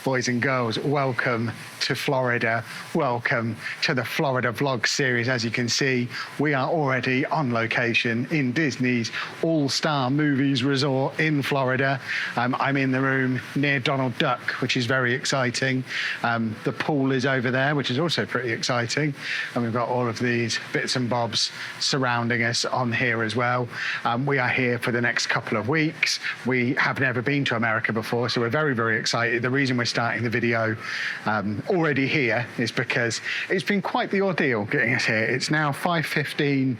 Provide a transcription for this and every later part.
boys and girls, welcome to Florida. Welcome to the Florida Vlog series. As you can see, we are already on location in Disney's All-Star Movies Resort in Florida. I'm in the room near Donald Duck, which is very exciting. The pool is over there, which is also pretty exciting. And we've got all of these bits and bobs surrounding us on here as well. We are here for the next couple of weeks. We have never been to America before, so we're very, very excited. The reason we're starting the video already here is because it's been quite the ordeal getting us here. It's now 5:15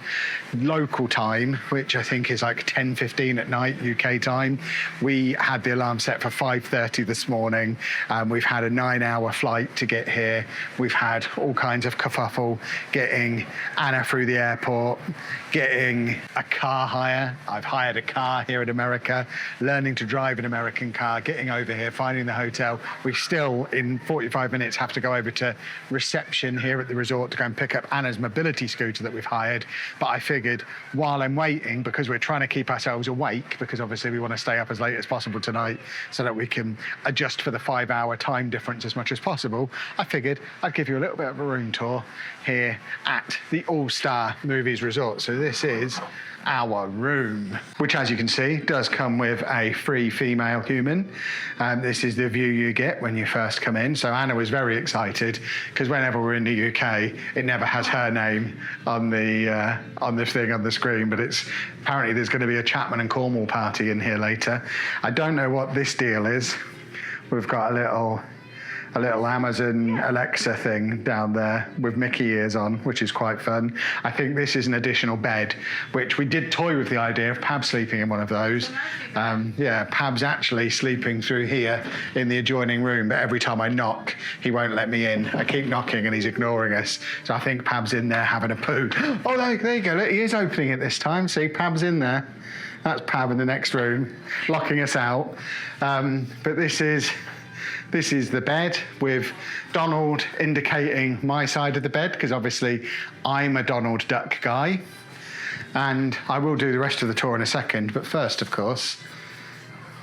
local time, which I think is like 10:15 at night UK time. We had the alarm set for 5:30 this morning. We've had a 9-hour flight to get here. We've had all kinds of kerfuffle getting Anna through the airport, getting a car hire. I've hired a car here in America, learning to drive an American car, getting over here, finding the hotel. We still, in 45 minutes, have to go over to reception here at the resort to go and pick up Anna's mobility scooter that we've hired. But I figured while I'm waiting, because we're trying to keep ourselves awake, because obviously we want to stay up as late as possible tonight so that we can adjust for the 5-hour time difference as much as possible, I figured I'd give you a little bit of a room tour here at the All-Star Movies Resort. So this is our room, which, as you can see, does come with a free female human. This is the view you get when you first come in. So Anna was very excited because whenever we're in the UK, it never has her name on the thing on the screen. But it's apparently there's going to be a Chapman and Cornwall party in here later. I don't know what this deal is. We've got a little Amazon Alexa thing down there with Mickey ears on, which is quite fun. I think this is an additional bed, which we did toy with the idea of Pab sleeping in one of those. Yeah, Pab's actually sleeping through here in the adjoining room, but every time I knock, he won't let me in. I keep knocking and he's ignoring us. So I think Pab's in there having a poo. Oh, there you go. Look, he is opening it this time. See, Pab's in there. That's Pab in the next room, locking us out. But this is the bed with Donald indicating my side of the bed, because obviously I'm a Donald Duck guy. And I will do the rest of the tour in a second. But first, of course,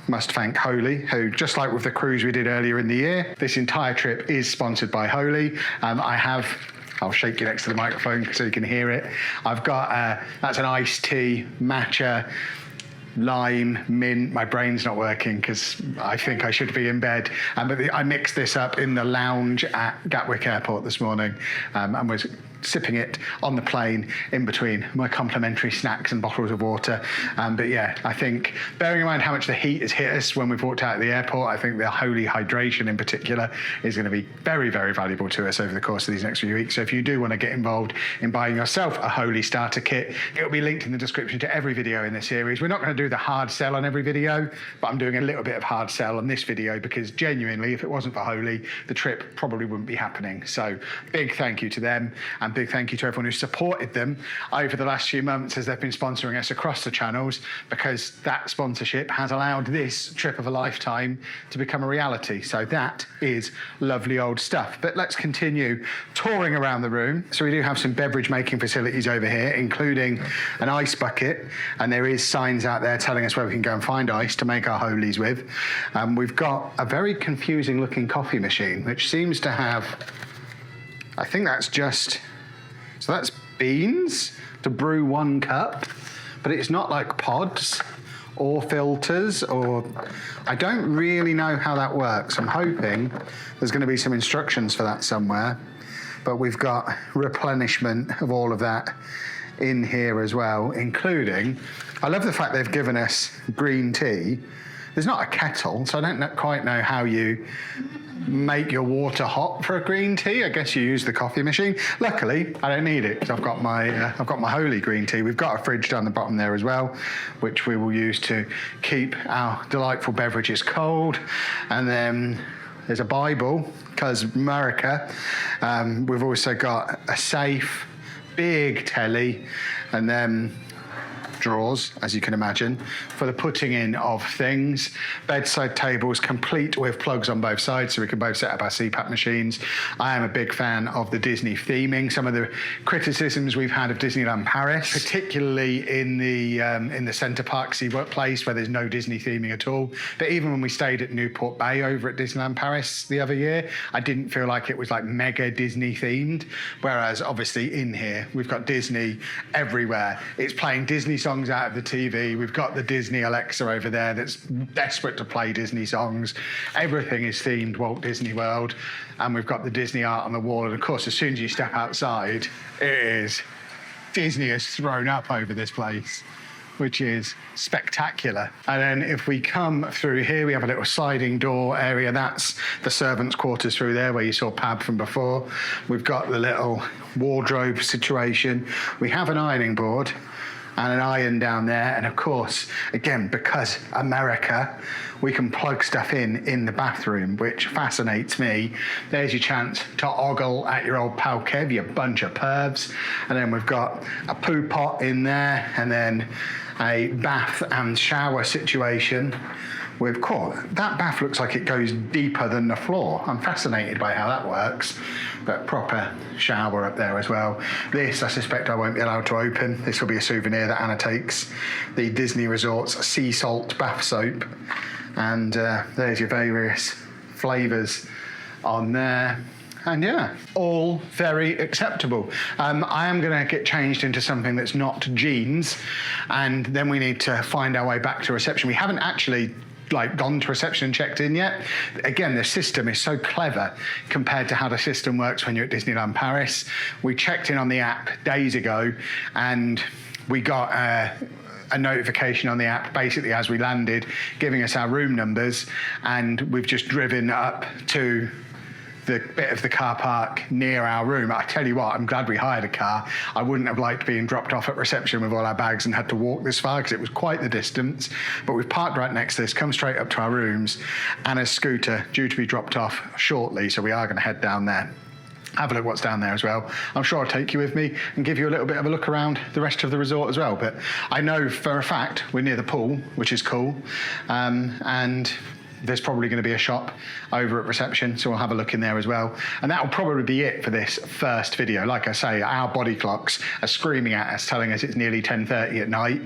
must thank Holy, who, just like with the cruise we did earlier in the year, this entire trip is sponsored by Holy. I'll shake you next to the microphone so you can hear it. I've got, that's an iced tea, matcha, lime, mint. My brain's not working because I think I should be in bed. But I mixed this up in the lounge at Gatwick Airport this morning and was sipping it on the plane in between my complimentary snacks and bottles of water. But yeah, I think bearing in mind how much the heat has hit us when we've walked out of the airport, I think the Holy hydration in particular is going to be very, very valuable to us over the course of these next few weeks. So if you do want to get involved in buying yourself a Holy starter kit, it'll be linked in the description to every video in this series. We're not going to do the hard sell on every video, but I'm doing a little bit of hard sell on this video because genuinely, if it wasn't for Holy, the trip probably wouldn't be happening. So big thank you to them, and big thank you to everyone who supported them over the last few months as they've been sponsoring us across the channels, because that sponsorship has allowed this trip of a lifetime to become a reality. So that is lovely old stuff. But let's continue touring around the room. So we do have some beverage making facilities over here, including an ice bucket, and there is signs out there telling us where we can go and find ice to make our Holies with. We've got a very confusing looking coffee machine, which seems to have, I think that's just, so that's beans to brew 1 cup, but it's not like pods or filters, or I don't really know how that works. I'm hoping there's going to be some instructions for that somewhere, but we've got replenishment of all of that in here as well, including, I love the fact they've given us green tea. There's not a kettle, so I don't quite know how you make your water hot for a green tea. I guess you use the coffee machine. Luckily, I don't need it because I've got my Holy green tea. We've got a fridge down the bottom there as well, which we will use to keep our delightful beverages cold. And then there's a Bible, because America. We've also got a safe, big telly, and then drawers, as you can imagine, for the putting in of things. Bedside tables complete with plugs on both sides, so we can both set up our CPAP machines. I am a big fan of the Disney theming. Some of the criticisms we've had of Disneyland Paris, particularly in the Center Parc place where there's no Disney theming at all. But even when we stayed at Newport Bay over at Disneyland Paris the other year, I didn't feel like it was like mega Disney themed. Whereas obviously in here, we've got Disney everywhere. It's playing Disney songs out of the TV. We've got the Disney Alexa over there that's desperate to play Disney songs. Everything is themed Walt Disney World. And we've got the Disney art on the wall. And of course, as soon as you step outside, it is Disney has thrown up over this place, which is spectacular. And then if we come through here, we have a little sliding door area. That's the servants' quarters through there where you saw Pab from before. We've got the little wardrobe situation. We have an ironing board and an iron down there. And of course, again, because America, we can plug stuff in the bathroom, which fascinates me. There's your chance to ogle at your old pal Kev, you bunch of pervs. And then we've got a poo pot in there, and then a bath and shower situation. With course, that bath looks like it goes deeper than the floor. I'm fascinated by how that works. But proper shower up there as well. This, I suspect I won't be allowed to open. This will be a souvenir that Anna takes. The Disney Resorts sea salt bath soap. And there's your various flavours on there. And yeah, all very acceptable. I am going to get changed into something that's not jeans, and then we need to find our way back to reception. We haven't actually gone to reception and checked in yet. Again, the system is so clever compared to how the system works when you're at Disneyland Paris. We checked in on the app days ago, and we got a notification on the app basically as we landed, giving us our room numbers, and we've just driven up to the bit of the car park near our room. I tell you what, I'm glad we hired a car. I wouldn't have liked being dropped off at reception with all our bags and had to walk this far because it was quite the distance. But we've parked right next to this, come straight up to our rooms. Anna's scooter due to be dropped off shortly, so we are going to head down there. Have a look what's down there as well. I'm sure I'll take you with me and give you a little bit of a look around the rest of the resort as well. But I know for a fact we're near the pool, which is cool. And there's probably going to be a shop over at reception, so we'll have a look in there as well. And that'll probably be it for this first video. Like I say, our body clocks are screaming at us, telling us it's nearly 10:30 at night.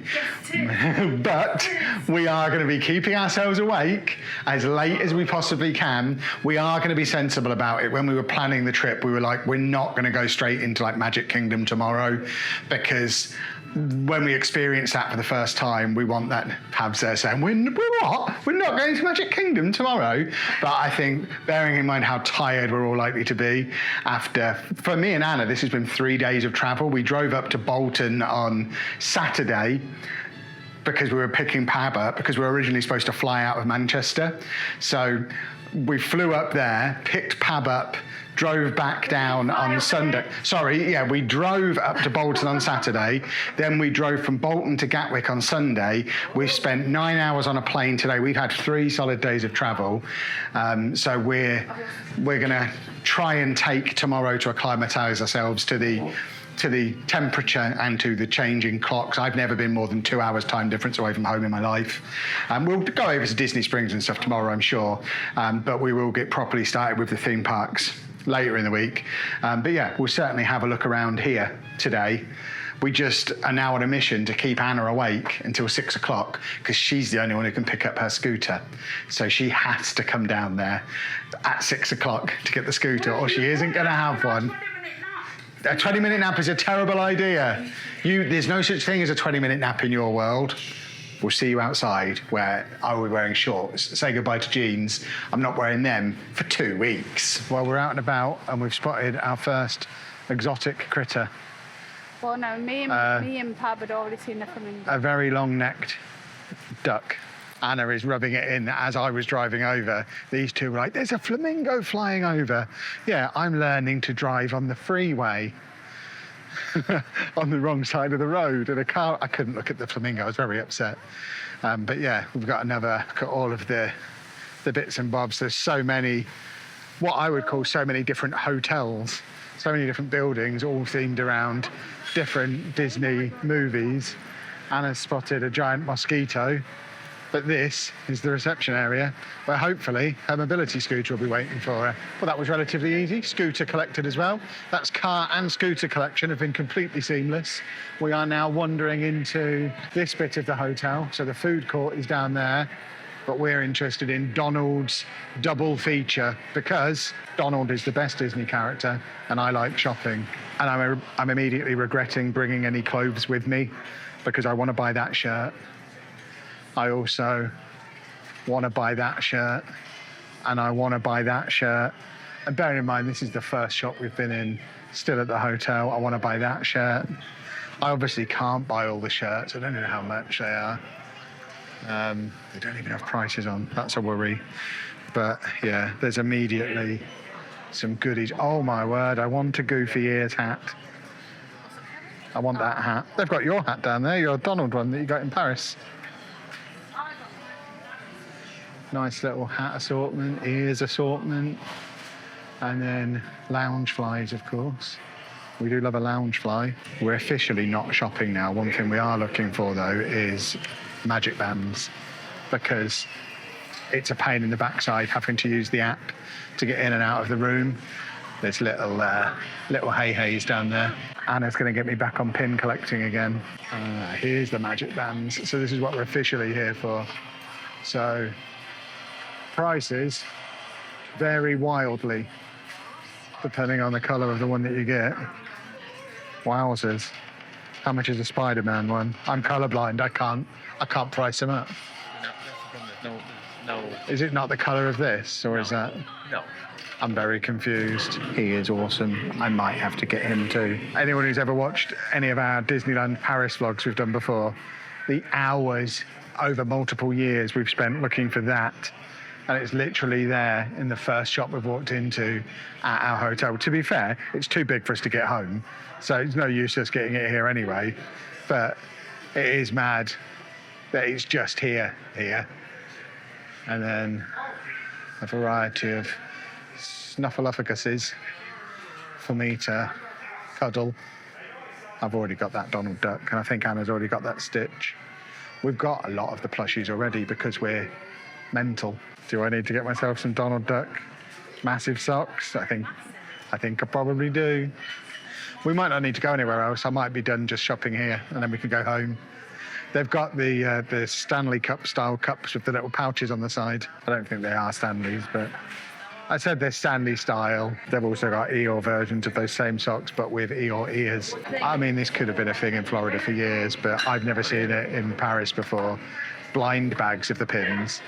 But we are going to be keeping ourselves awake as late as we possibly can. We are going to be sensible about it. When we were planning the trip, we were like, we're not going to go straight into Magic Kingdom tomorrow, because when we experience that for the first time, we want that Pabs there saying, we're what? We're not going to Magic Kingdom tomorrow. But I think, bearing in mind how tired we're all likely to be after, for me and Anna, this has been 3 days of travel. We drove up to Bolton on Saturday because we were picking Pab up, because we were originally supposed to fly out of Manchester. So we flew up there, picked Pab up, drove back down on Sunday. We drove up to Bolton on Saturday. Then we drove from Bolton to Gatwick on Sunday. We've spent 9 hours on a plane today. We've had 3 solid days of travel. So we're going to try and take tomorrow to acclimatise ourselves to the temperature and to the changing clocks. I've never been more than 2 hours time difference away from home in my life. We'll go over to Disney Springs and stuff tomorrow, I'm sure. But we will get properly started with the theme parks later in the week. But yeah, we'll certainly have a look around here today. We just are now on a mission to keep Anna awake until 6 o'clock, because she's the only one who can pick up her scooter. So she has to come down there at 6 o'clock to get the scooter, or she isn't going to have one. A 20-minute nap is a terrible idea. There's no such thing as a 20-minute nap in your world. We'll see you outside, where I will be wearing shorts. Say goodbye to jeans. I'm not wearing them for 2 weeks. Well, we're out and about, and we've spotted our first exotic critter. Well, no, me and Pab had already seen the flamingo. A very long-necked duck. Anna is rubbing it in as I was driving over. These two were like, there's a flamingo flying over. Yeah, I'm learning to drive on the freeway. On the wrong side of the road, and I couldn't look at the flamingo. I was very upset. But yeah, we've got another look at all of the bits and bobs. There's so many, what I would call so many different hotels, so many different buildings, all themed around different Disney movies. Anna's spotted a giant mosquito, but this is the reception area where hopefully her mobility scooter will be waiting for her. Well, that was relatively easy. Scooter collected as well. That's car and scooter collection have been completely seamless. We are now wandering into this bit of the hotel. So the food court is down there, but we're interested in Donald's double feature because Donald is the best Disney character and I like shopping. And I'm immediately regretting bringing any clothes with me because I want to buy that shirt. I also want to buy that shirt and I want to buy that shirt. And bearing in mind, this is the first shop we've been in, still at the hotel. I want to buy that shirt. I obviously can't buy all the shirts. I don't know how much they are. They don't even have prices on. That's a worry. But yeah, there's immediately some goodies. Oh my word, I want a Goofy Ears hat. I want that hat. They've got your hat down there, your Donald one that you got in Paris. Nice little hat assortment, ears assortment, and then lounge flies, of course. We do love a lounge fly. We're officially not shopping now. One thing we are looking for, though, is magic bands, because it's a pain in the backside having to use the app to get in and out of the room. There's little hey-heys down there. Anna's going to get me back on pin collecting again. Here's the magic bands. So this is what we're officially here for. So prices vary wildly depending on the colour of the one that you get. Wowzers. How much is a Spider-Man one? I'm colourblind. I can't price them up. No. Is it not the colour of this, or is that? No. I'm very confused. He is awesome. I might have to get him too. Anyone who's ever watched any of our Disneyland Paris vlogs we've done before, the hours over multiple years we've spent looking for that. And it's literally there in the first shop we've walked into at our hotel. To be fair, it's too big for us to get home, so it's no use us getting it here anyway. But it is mad that it's just here. And then a variety of snuffleupaguses for me to cuddle. I've already got that Donald Duck, and I think Anna's already got that Stitch. We've got a lot of the plushies already because we're mental. Do I need to get myself some Donald Duck massive socks? I think I probably do. We might not need to go anywhere else. I might be done just shopping here, and then we can go home. They've got the Stanley Cup style cups with the little pouches on the side. I don't think they are Stanleys, but I said they're Stanley style. They've also got Eeyore versions of those same socks, but with Eeyore ears. I mean, this could have been a thing in Florida for years, but I've never seen it in Paris before. Blind bags of the pins.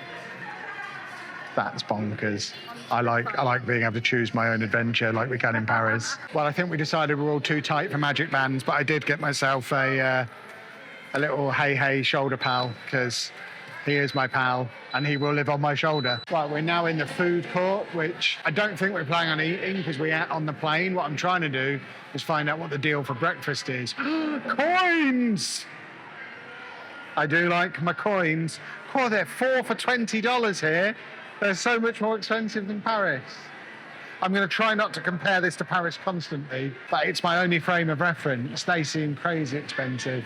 That's bonkers. I like being able to choose my own adventure like we can in Paris. Well, I think we decided we're all too tight for magic bands, but I did get myself a little hey shoulder pal, because he is my pal and he will live on my shoulder. Right, we're now in the food court, which I don't think we're planning on eating because we ate on the plane. What I'm trying to do is find out what the deal for breakfast is. Coins! I do like my coins. Oh, they're 4 for $20 here. They're so much more expensive than Paris. I'm going to try not to compare this to Paris constantly, but it's my only frame of reference. They seem crazy expensive.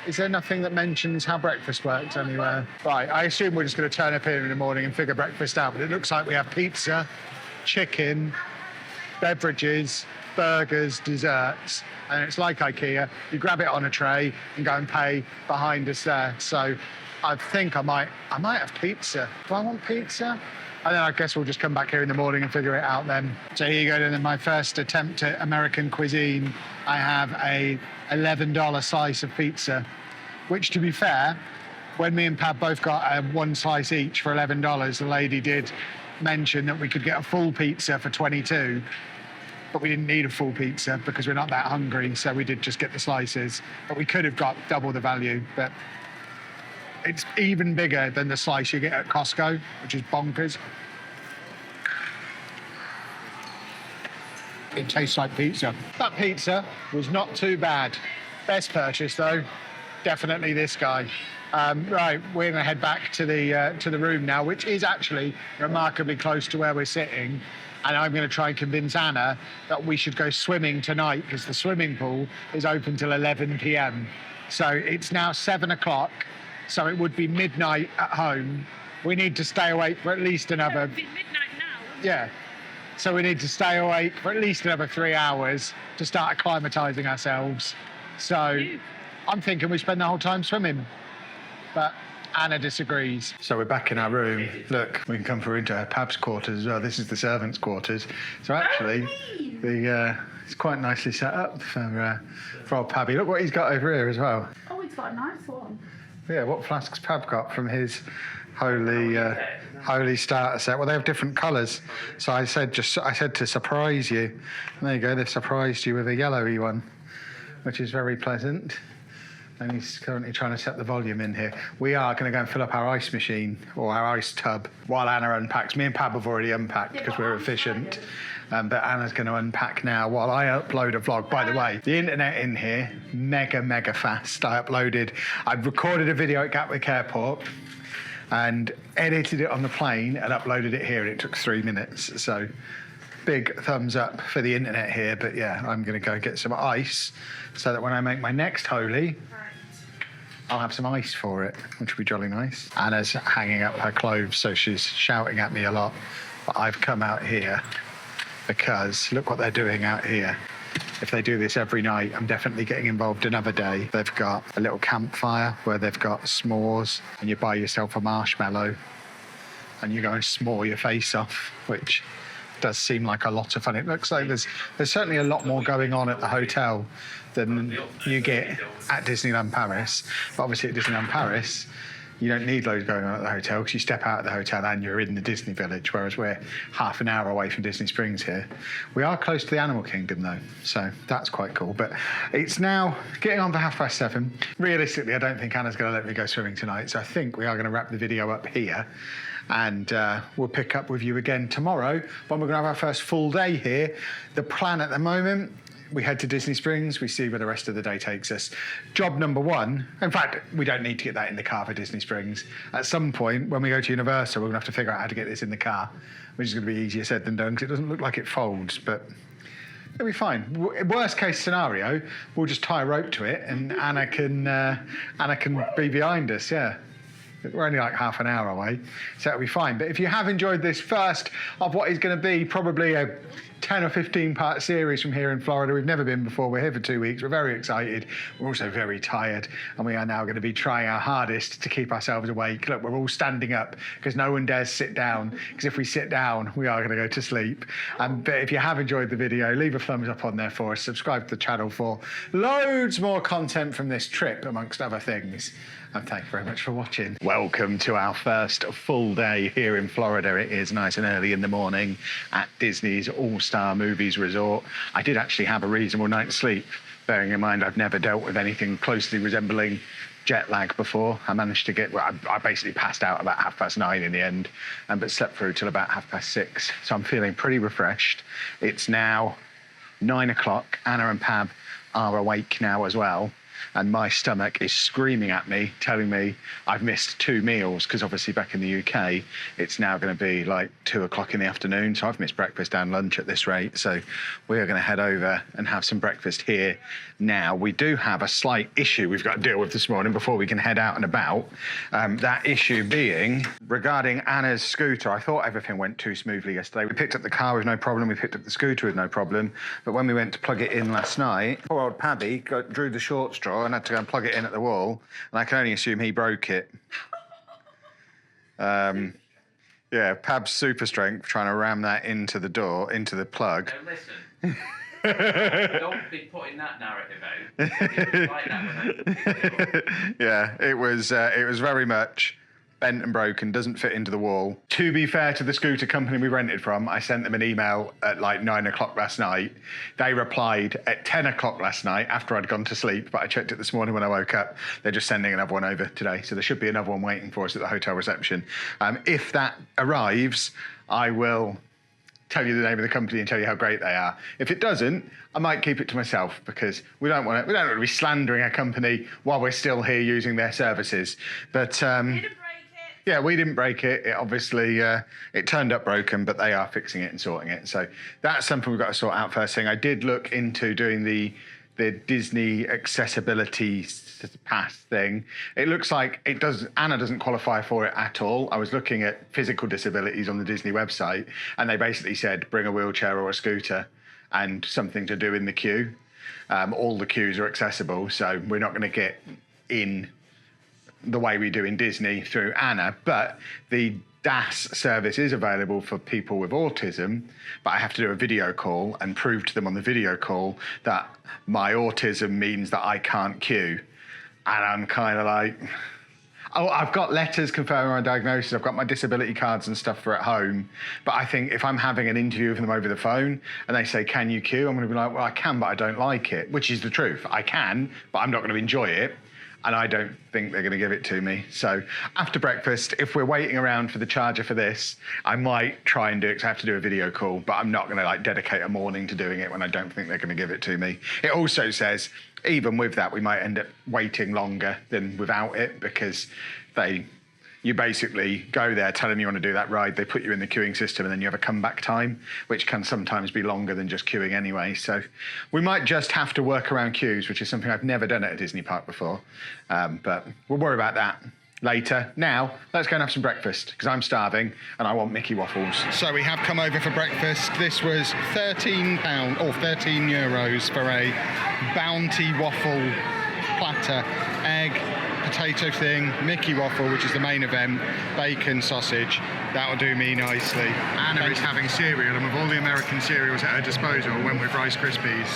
Is there nothing that mentions how breakfast works anywhere? Right, I assume we're just going to turn up here in the morning and figure breakfast out, but it looks like we have pizza, chicken, beverages, burgers, desserts, and it's like IKEA. You grab it on a tray and go and pay behind us there. So I think I might have pizza. Do I want pizza? And then I guess we'll just come back here in the morning and figure it out then. So here you go, then my first attempt at American cuisine. I have a $11 slice of pizza, which, to be fair, when me and Pab both got one slice each for $11, the lady did mention that we could get a full pizza for $22, but we didn't need a full pizza because we're not that hungry, so we did just get the slices. But we could have got double the value, but it's even bigger than the slice you get at Costco, which is bonkers. It tastes like pizza. That pizza was not too bad. Best purchase, though, definitely this guy. Right, we're going to head back to the room now, which is actually remarkably close to where we're sitting. And I'm going to try and convince Anna that we should go swimming tonight because the swimming pool is open till 11 p.m. So it's now 7 o'clock. So it would be midnight at home. We need to stay awake for at least another. It'd be midnight now. Yeah. So we need to stay awake for at least another 3 hours to start acclimatising ourselves. So I'm thinking we spend the whole time swimming. But Anna disagrees. So we're back in our room. Look, we can come through into our Pab's quarters as well. This is the servants' quarters. So actually, it's quite nicely set up for old Pabby. Look what he's got over here as well. Oh, it's got a nice one. Yeah, what flasks Pab got from his holy starter set? Well, they have different colours. So I said to surprise you. And there you go. They've surprised you with a yellowy one, which is very pleasant. And he's currently trying to set the volume in here. We are going to go and fill up our ice machine or our ice tub while Anna unpacks. Me and Pab have already unpacked because we're efficient. But Anna's going to unpack now while I upload a vlog. By the way, the internet in here, mega fast. I've recorded a video at Gatwick Airport and edited it on the plane and uploaded it here, and it took 3 minutes. So big thumbs up for the internet here. But yeah, I'm going to go get some ice so that when I make my next holy, I'll have some ice for it, which will be jolly nice. Anna's hanging up her clothes, so she's shouting at me a lot. But I've come out here because look what they're doing out here. If they do this every night, I'm definitely getting involved another day. They've got a little campfire where they've got s'mores, and you buy yourself a marshmallow and you go and s'more your face off, which does seem like a lot of fun. It looks like there's certainly a lot more going on at the hotel than you get at Disneyland Paris. But obviously at Disneyland Paris, you don't need loads going on at the hotel because you step out of the hotel and you're in the Disney Village, whereas we're half an hour away from Disney Springs here. We are close to the Animal Kingdom though, so that's quite cool. But it's now getting on for 7:30. Realistically, I don't think Anna's going to let me go swimming tonight, so I think we are going to wrap the video up here. And we'll pick up with you again tomorrow when we're going to have our first full day here. The plan at the moment, we head to Disney Springs, we see where the rest of the day takes us. Job number one, in fact, we don't need to get that in the car for Disney Springs. At some point, when we go to Universal, we're going to have to figure out how to get this in the car, which is going to be easier said than done because it doesn't look like it folds, but it'll be fine. Worst case scenario, we'll just tie a rope to it and Anna can be behind us, yeah. We're only like half an hour away, so it'll be fine. But if you have enjoyed this first of what is going to be probably a 10 or 15 part series from here in Florida, we've never been before. We're here for 2 weeks. We're very excited. We're also very tired, and we are now going to be trying our hardest to keep ourselves awake. Look, we're all standing up because no one dares sit down, because if we sit down, we are going to go to sleep. But if you have enjoyed the video, leave a thumbs up on there for us. Subscribe to the channel for loads more content from this trip, amongst other things. And thank you very much for watching. Welcome to our first full day here in Florida. It is nice and early in the morning at Disney's All-Star Movies Resort. I did actually have a reasonable night's sleep, bearing in mind I've never dealt with anything closely resembling jet lag before. I managed to get, well, I basically passed out about 9:30 in the end, but slept through till about 6:30. So I'm feeling pretty refreshed. It's now 9 o'clock. Anna and Pab are awake now as well. And my stomach is screaming at me, telling me I've missed 2 meals, because obviously back in the UK, it's now going to be like 2 o'clock in the afternoon. So I've missed breakfast and lunch at this rate. So we are going to head over and have some breakfast here now. We do have a slight issue we've got to deal with this morning before we can head out and about. That issue being regarding Anna's scooter. I thought everything went too smoothly yesterday. We picked up the car with no problem. We picked up the scooter with no problem. But when we went to plug it in last night, poor old Pabby drew the short straw and had to go and plug it in at the wall, and I can only assume he broke it. Yeah, Pab's super strength trying to ram that into the door, into the plug. No, listen. Don't be putting that narrative out. Like that Yeah, it was very much bent and broken, doesn't fit into the wall. To be fair to the scooter company we rented from, I sent them an email at like 9 o'clock last night. They replied at 10 o'clock last night after I'd gone to sleep, but I checked it this morning when I woke up. They're just sending another one over today, so there should be another one waiting for us at the hotel reception. If that arrives, I will tell you the name of the company and tell you how great they are. If it doesn't, I might keep it to myself, because we don't want to be slandering a company while we're still here using their services. But yeah, we didn't break it. It obviously, it turned up broken, but they are fixing it and sorting it. So that's something we've got to sort out first thing. I did look into doing the the Disney accessibility pass thing. It looks like it does. Anna doesn't qualify for it at all. I was looking at physical disabilities on the Disney website, and they basically said bring a wheelchair or a scooter and something to do in the queue. All the queues are accessible, so we're not going to get in the way we do in Disney through Anna, but the DAS service is available for people with autism, but I have to do a video call and prove to them on the video call that my autism means that I can't queue. And I'm kind of like, oh, I've got letters confirming my diagnosis, I've got my disability cards and stuff for at home, but I think if I'm having an interview with them over the phone and they say, can you queue? I'm going to be like, well, I can, but I don't like it, which is the truth. I can, but I'm not going to enjoy it. And I don't think they're going to give it to me. So after breakfast, if we're waiting around for the charger for this, I might try and do it because I have to do a video call, but I'm not going to like dedicate a morning to doing it when I don't think they're going to give it to me. It also says, even with that, we might end up waiting longer than without it because you basically go there, tell them you want to do that ride, they put you in the queuing system, and then you have a comeback time, which can sometimes be longer than just queuing anyway. So we might just have to work around queues, which is something I've never done at a Disney park before. But we'll worry about that later. Now, let's go and have some breakfast, because I'm starving and I want Mickey waffles. So we have come over for breakfast. This was £13 or €13 for a bounty waffle platter, egg, potato thing, Mickey waffle, which is the main event, bacon, sausage. That'll do me nicely. Anna is having cereal, and with all the American cereals at her disposal, went with Rice Krispies.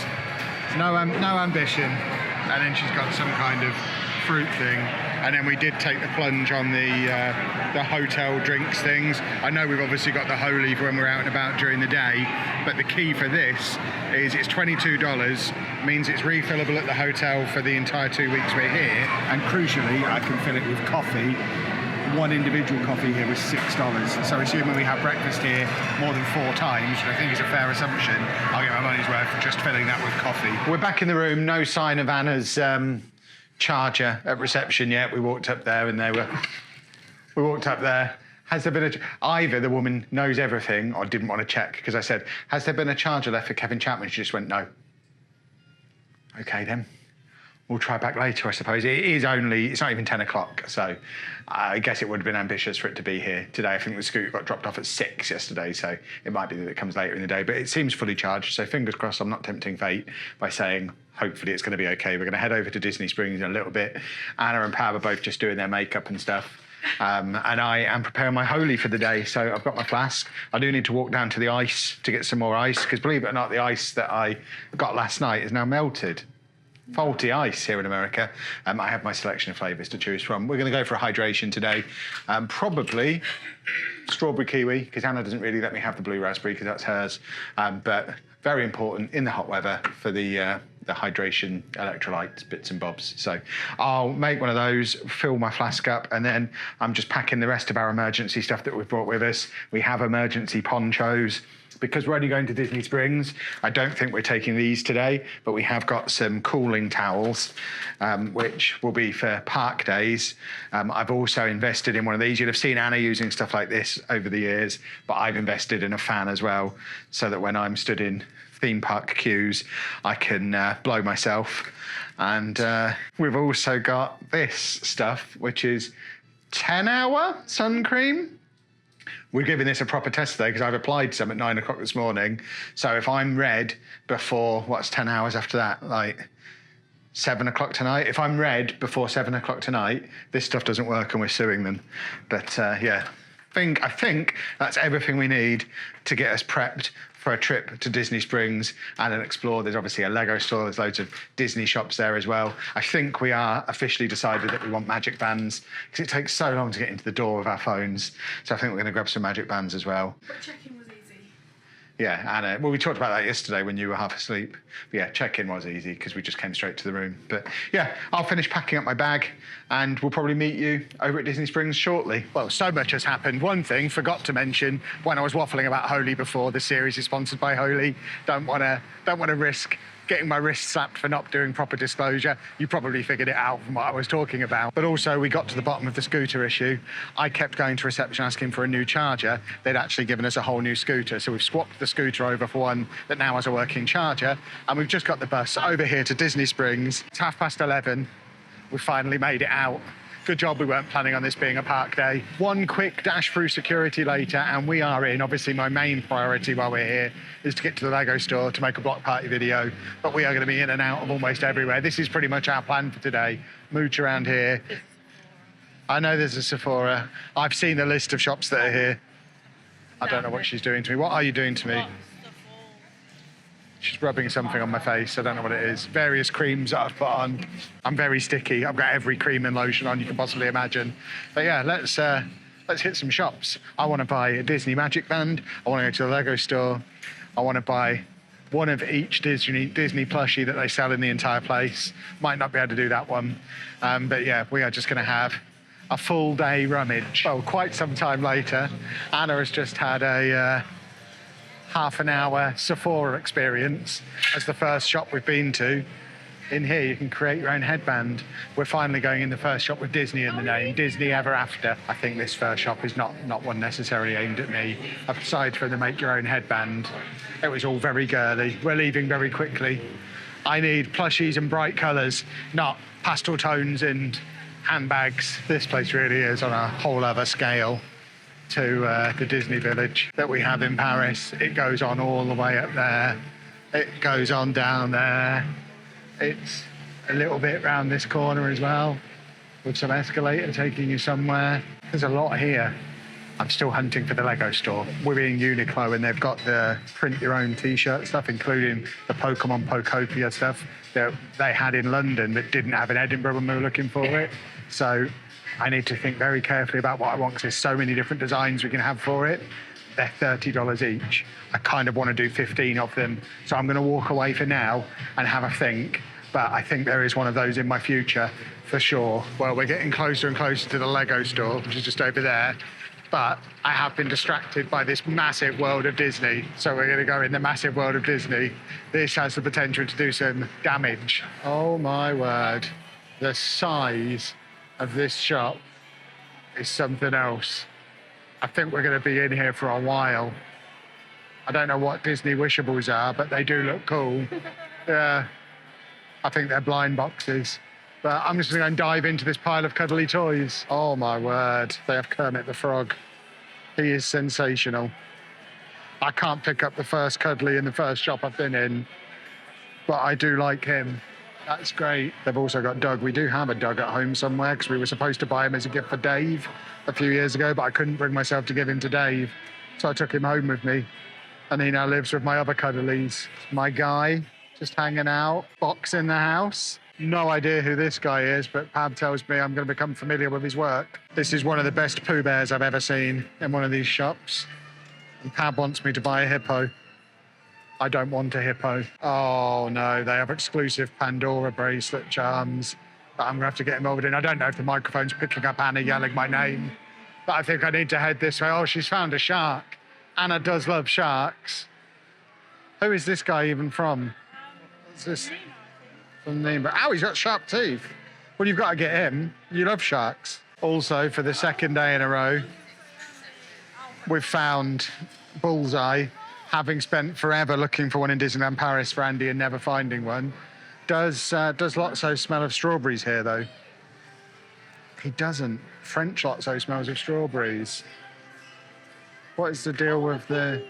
No ambition. And then she's got some kind of fruit thing. And then we did take the plunge on the hotel drinks things. I know we've obviously got the Holy for when we're out and about during the day, but the key for this is it's $22, means it's refillable at the hotel for the entire 2 weeks we're here. And crucially, I can fill it with coffee. One individual coffee here was $6. So assuming we have breakfast here more than 4 times, which I think is a fair assumption, I'll get my money's worth for just filling that with coffee. We're back in the room, no sign of Anna's charger at reception yet. We walked up there and we walked up there. Has there been either the woman knows everything or didn't want to check, because I said, has there been a charger left for Kevin Chapman? She just went, no. Okay then. We'll try back later, I suppose. It's not even 10 o'clock, so I guess it would have been ambitious for it to be here today. I think the scooter got dropped off at 6 yesterday, so it might be that it comes later in the day, but it seems fully charged, so fingers crossed I'm not tempting fate by saying hopefully it's going to be okay. We're going to head over to Disney Springs in a little bit. Anna and Pab are both just doing their makeup and stuff. And I am preparing my Holy for the day, so I've got my flask. I do need to walk down to the ice to get some more ice, because believe it or not, the ice that I got last night is now melted. Faulty ice here in America. I have my selection of flavours to choose from. We're going to go for a hydration today. Probably strawberry kiwi, because Anna doesn't really let me have the blue raspberry because that's hers. But very important in the hot weather for the hydration electrolytes, bits and bobs. So I'll make one of those, fill my flask up, and then I'm just packing the rest of our emergency stuff that we've brought with us. We have emergency ponchos. Because we're only going to Disney Springs, I don't think we're taking these today, but we have got some cooling towels, which will be for park days. I've also invested in one of these. You'll have seen Anna using stuff like this over the years, but I've invested in a fan as well, so that when I'm stood in theme park queues, I can blow myself. And we've also got this stuff, which is 10-hour sun cream. We're giving this a proper test today because I've applied some at 9 o'clock this morning. So if I'm red before, 10 hours after that? Like 7 o'clock tonight? If I'm red before 7 o'clock tonight, this stuff doesn't work and we're suing them. But yeah, I think that's everything we need to get us prepped for a trip to Disney Springs and an explore. There's obviously a Lego store. There's loads of Disney shops there as well. I think we are officially decided that we want magic bands because it takes so long to get into the door of our phones. So I think we're going to grab some magic bands as well. But check-in was easy. Yeah, Anna. Well, we talked about that yesterday when you were half asleep. But yeah, check-in was easy because we just came straight to the room. But yeah, I'll finish packing up my bag and we'll probably meet you over at Disney Springs shortly. Well, so much has happened. One thing, forgot to mention when I was waffling about Holy before, the series is sponsored by Holy. Don't want to risk getting my wrist slapped for not doing proper disclosure. You probably figured it out from what I was talking about. But also we got to the bottom of the scooter issue. I kept going to reception asking for a new charger. They'd actually given us a whole new scooter. So we've swapped the scooter over for one that now has a working charger. And we've just got the bus over here to Disney Springs. It's 11:30. We finally made it out. Good job we weren't planning on this being a park day. One quick dash through security later and we are in. Obviously my main priority while we're here is to get to the Lego store to make a block party video, but we are going to be in and out of almost everywhere. This is pretty much our plan for today. Mooch around here. I know there's a Sephora. I've seen the list of shops that are here. I don't know what she's doing to me. What are you doing to me? She's rubbing something on my face. I don't know what it is. Various creams that I've put on. I'm very sticky. I've got every cream and lotion on you can possibly imagine. But yeah, let's hit some shops. I want to buy a Disney Magic Band. I want to go to the Lego store. I want to buy one of each Disney plushie that they sell in the entire place. Might not be able to do that one. But yeah, we are just going to have a full day rummage. Well, quite some time later, Anna has just had a half an hour Sephora experience as the first shop we've been to. In here, you can create your own headband. We're finally going in the first shop with Disney in the name, Disney Ever After. I think this first shop is not one necessarily aimed at me. Aside from the make your own headband, it was all very girly. We're leaving very quickly. I need plushies and bright colours, not pastel tones and handbags. This place really is on a whole other scale to the Disney Village that we have in Paris. It goes on all the way up there. It goes on down there. It's a little bit round this corner as well, with some escalator taking you somewhere. There's a lot here. I'm still hunting for the Lego store. We're in Uniqlo and they've got the print your own t-shirt stuff, including the Pokemon Pokopia stuff that they had in London but didn't have in Edinburgh when we were looking for it. So I need to think very carefully about what I want because there's so many different designs we can have for it. They're $30 each. I kind of want to do 15 of them. So I'm going to walk away for now and have a think. But I think there is one of those in my future for sure. Well, we're getting closer and closer to the Lego store, which is just over there. But I have been distracted by this massive world of Disney. So we're going to go in the massive world of Disney. This has the potential to do some damage. Oh my word. The size of this shop is something else. I think we're going to be in here for a while. I don't know what Disney wishables are, but they do look cool. Yeah, I think they're blind boxes. But I'm just going to go and dive into this pile of cuddly toys. Oh my word, they have Kermit the Frog. He is sensational. I can't pick up the first cuddly in the first shop I've been in, but I do like him. That's great. They've also got Doug. We do have a Doug at home somewhere because we were supposed to buy him as a gift for Dave a few years ago, but I couldn't bring myself to give him to Dave. So I took him home with me. And he now lives with my other cuddlies. My guy, just hanging out. Box in the house. No idea who this guy is, but Pab tells me I'm going to become familiar with his work. This is one of the best Pooh Bears I've ever seen in one of these shops. And Pab wants me to buy a hippo. I don't want a hippo. Oh no, they have exclusive Pandora bracelet charms that I'm gonna have to get involved in. I don't know if the microphone's picking up Anna yelling my name, but I think I need to head this way. Oh, she's found a shark. Anna does love sharks. Who is this guy even from? What's this? From Nemo. Oh, he's got sharp teeth. Well, you've got to get him. You love sharks. Also, for the second day in a row, we've found Bullseye. Having spent forever looking for one in Disneyland Paris for Andy and never finding one. Does Lotso smell of strawberries here, though? He doesn't. French Lotso smells of strawberries. What is the deal with the...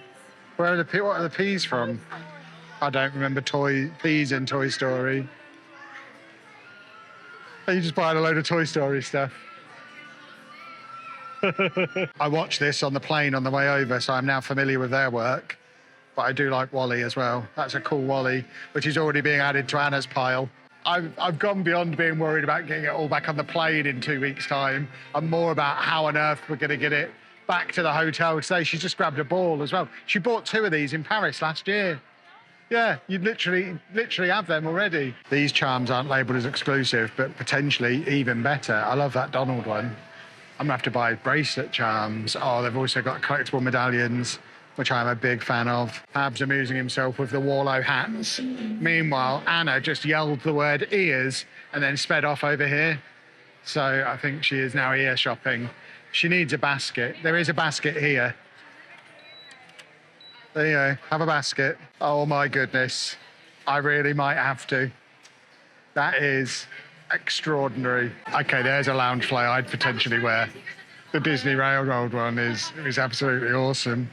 what are the peas from? I don't remember peas in Toy Story. Are you just buying a load of Toy Story stuff? I watched this on the plane on the way over, so I'm now familiar with their work. But I do like Wally as well. That's a cool Wally, which is already being added to Anna's pile. I've gone beyond being worried about getting it all back on the plane in 2 weeks' time. I'm more about how on earth we're going to get it back to the hotel today. She's just grabbed a ball as well. She bought 2 of these in Paris last year. Yeah, you literally have them already. These charms aren't labelled as exclusive, but potentially even better. I love that Donald one. I'm going to have to buy bracelet charms. Oh, they've also got collectible medallions. which I'm a big fan of. Pab's amusing himself with the Warlow hats. Meanwhile, Anna just yelled the word ears and then sped off over here. So I think she is now ear shopping. She needs a basket. There is a basket here. There you go, have a basket. Oh my goodness. I really might have to. That is extraordinary. Okay, there's a lounge fly I'd potentially wear. The Disney Railroad one is absolutely awesome.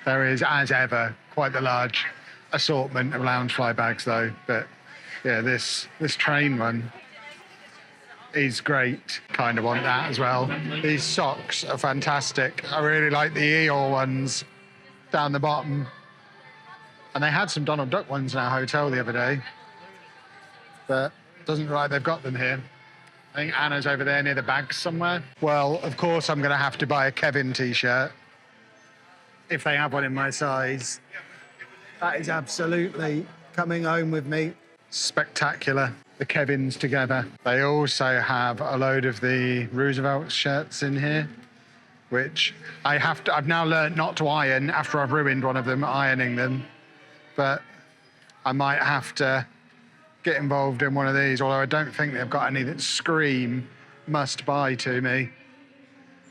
There is, as ever, quite the large assortment of lounge fly bags though. But yeah, this train one is great. Kind of want that as well. These socks are fantastic. I really like the Eeyore ones down the bottom. And they had some Donald Duck ones in our hotel the other day. But it doesn't look like they've got them here. I think Anna's over there near the bags somewhere. Well, of course, I'm going to have to buy a Kevin t-shirt if they have one in my size. That is absolutely coming home with me. Spectacular. The Kevins together. They also have a load of the Roosevelt shirts in here, which I've now learned not to iron after I've ruined one of them, ironing them. But I might have to get involved in one of these, although I don't think they've got any that scream must buy to me.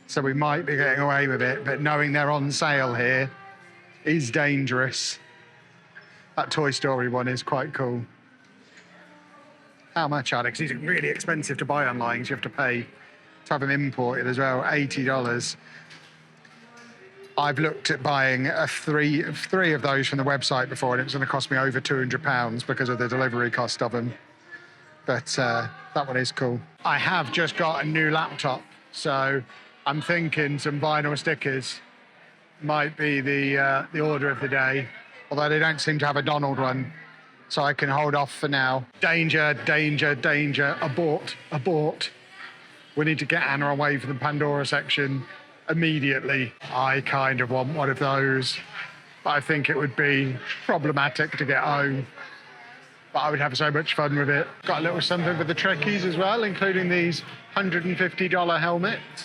So we might be getting away with it, but knowing they're on sale here is dangerous. That Toy Story one is quite cool. How much, Alex? These are really expensive to buy online, so you have to pay to have them imported as well, $80. I've looked at buying three of those from the website before, and it was going to cost me over £200 because of the delivery cost of them. But that one is cool. I have just got a new laptop, so I'm thinking some vinyl stickers might be the order of the day, although they don't seem to have a Donald one, so I can hold off for now. Danger, danger, danger, abort, abort. We need to get Anna away from the Pandora section immediately. I kind of want one of those, but I think it would be problematic to get home. But I would have so much fun with it. Got a little something with the Trekkies as well, including these $150 helmets,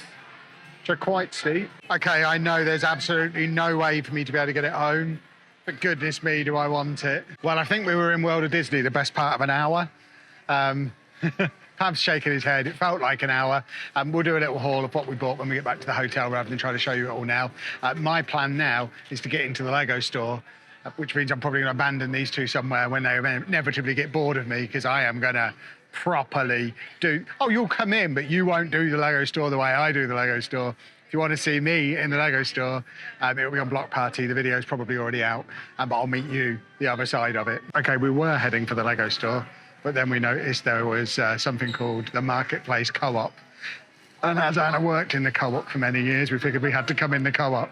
which are quite steep. Okay, I know there's absolutely no way for me to be able to get it home, but goodness me, do I want it. Well, I think we were in World of Disney the best part of an hour. Pam's shaking his head. It felt like an hour. We'll do a little haul of what we bought when we get back to the hotel rather than try to show you it all now. My plan now is to get into the Lego store, which means I'm probably going to abandon these two somewhere when they inevitably get bored of me, because I am going to properly do... Oh, you'll come in, but you won't do the Lego store the way I do the Lego store. If you want to see me in the Lego store, it'll be on Block Party. The video's probably already out, but I'll meet you the other side of it. Okay, we were heading for the Lego store, but then we noticed there was something called the Marketplace Co-op. And as Anna worked in the co-op for many years, we figured we had to come in the co-op.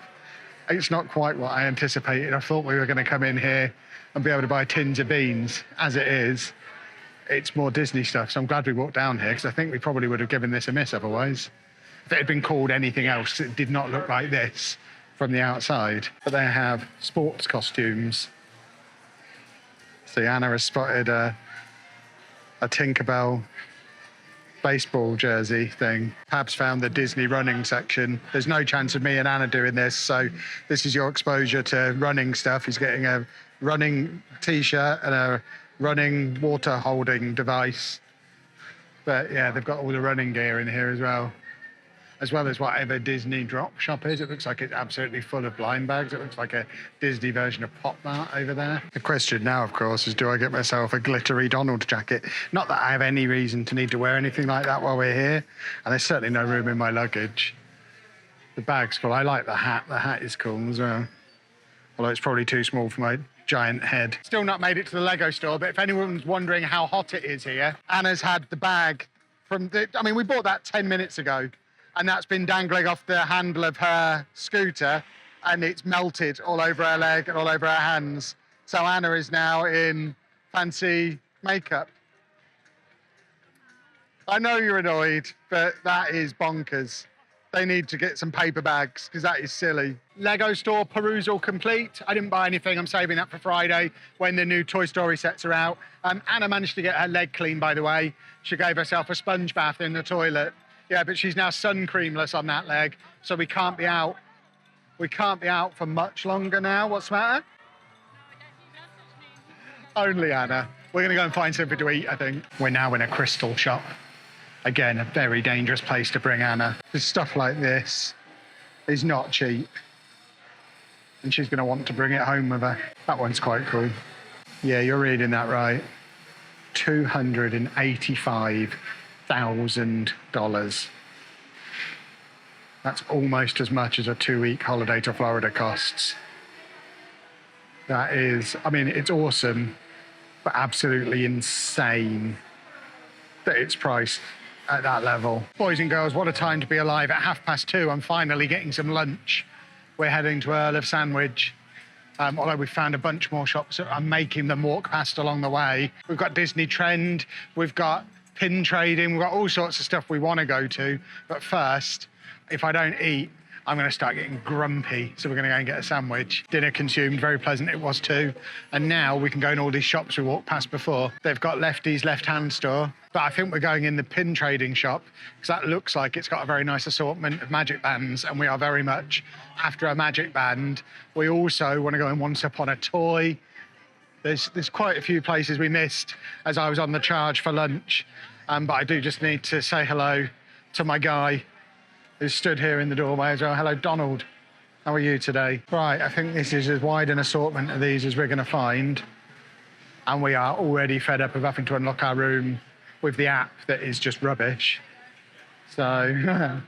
It's not quite what I anticipated. I thought we were going to come in here and be able to buy tins of beans. As it is, it's more Disney stuff. So I'm glad we walked down here, because I think we probably would have given this a miss otherwise. If it had been called anything else, it did not look like this from the outside. But they have sports costumes. See, Anna has spotted a Tinkerbell baseball jersey thing. Pab's found the Disney running section. There's no chance of me and Anna doing this, so this is your exposure to running stuff. He's getting a running t-shirt and a running water holding device. But yeah, they've got all the running gear in here as well as whatever Disney drop shop is. It looks like it's absolutely full of blind bags. It looks like a Disney version of Pop Mart over there. The question now, of course, is do I get myself a glittery Donald jacket? Not that I have any reason to need to wear anything like that while we're here, and there's certainly no room in my luggage. The bag's cool. I like the hat. The hat is cool as well, although it's probably too small for my giant head. Still not made it to the Lego store, but if anyone's wondering how hot it is here, Anna's had the bag from we bought that 10 minutes ago, and that's been dangling off the handle of her scooter, and it's melted all over her leg and all over her hands. So Anna is now in fancy makeup. I know you're annoyed, but that is bonkers. They need to get some paper bags, because that is silly. Lego store perusal complete. I didn't buy anything. I'm saving that for Friday when the new Toy Story sets are out. Anna managed to get her leg clean, by the way. She gave herself a sponge bath in the toilet. Yeah, but she's now sun creamless on that leg, so we can't be out We can't be out for much longer now. What's the matter? Only Anna. We're going to go and find something to eat, I think. We're now in a crystal shop. Again, a very dangerous place to bring Anna. Stuff like this is not cheap. And she's going to want to bring it home with her. That one's quite cool. Yeah, you're reading that right. $285,000. That's almost as much as a 2-week holiday to Florida costs. That is, I mean, it's awesome, but absolutely insane that it's priced at that level. Boys and girls, what a time to be alive. At 2:30, I'm finally getting some lunch. We're heading to Earl of Sandwich. Although we found a bunch more shops, I'm making them walk past along the way. We've got Disney Trend, we've got pin trading, we've got all sorts of stuff we want to go to. But first, if I don't eat, I'm going to start getting grumpy. So we're going to go and get a sandwich. Dinner consumed, very pleasant it was too. And now we can go in all these shops we walked past before. They've got Lefty's left-hand store, but I think we're going in the pin trading shop because that looks like it's got a very nice assortment of magic bands, and we are very much after a magic band. We also want to go in Once Upon a Toy. There's quite a few places we missed as I was on the charge for lunch, but I do just need to say hello to my guy who stood here in the doorway as well. Hello, Donald. How are you today? Right, I think this is as wide an assortment of these as we're going to find. And we are already fed up of having to unlock our room with the app that is just rubbish. So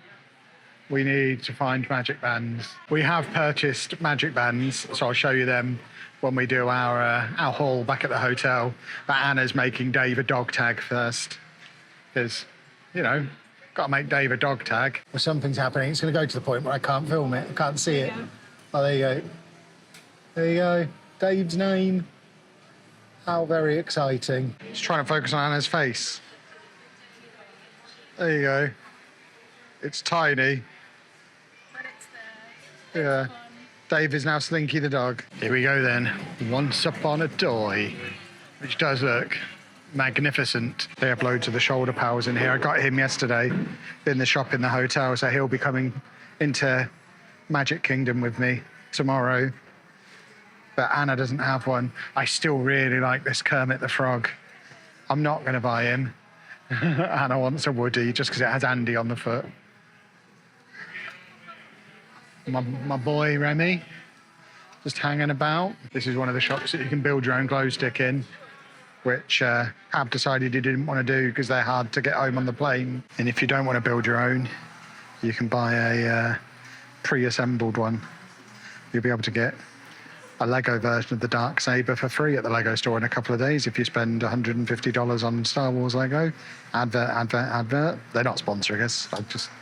we need to find magic bands. We have purchased magic bands, so I'll show you them when we do our haul back at the hotel. But Anna's making Dave a dog tag first. Because, you know, got to make Dave a dog tag. Well, something's happening. It's going to go to the point where I can't film it. I can't see it. Oh, there you go. There you go. Dave's name. How very exciting. Just trying to focus on Anna's face. There you go. It's tiny. But it's there. Yeah. Dave is now Slinky the dog. Here we go then. Once Upon a Toy, which does look magnificent. They have loads of the shoulder pals in here. I got him yesterday in the shop in the hotel, so he'll be coming into Magic Kingdom with me tomorrow. But Anna doesn't have one. I still really like this Kermit the Frog. I'm not going to buy him. Anna wants a Woody just because it has Andy on the foot. My boy Remy, just hanging about. This is one of the shops that you can build your own glow stick in, which Ab decided he didn't want to do because they're hard to get home on the plane. And if you don't want to build your own, you can buy a pre-assembled one. You'll be able to get a Lego version of the Darksaber for free at the Lego store in a couple of days if you spend $150 on Star Wars Lego. Advert. They're not sponsoring us.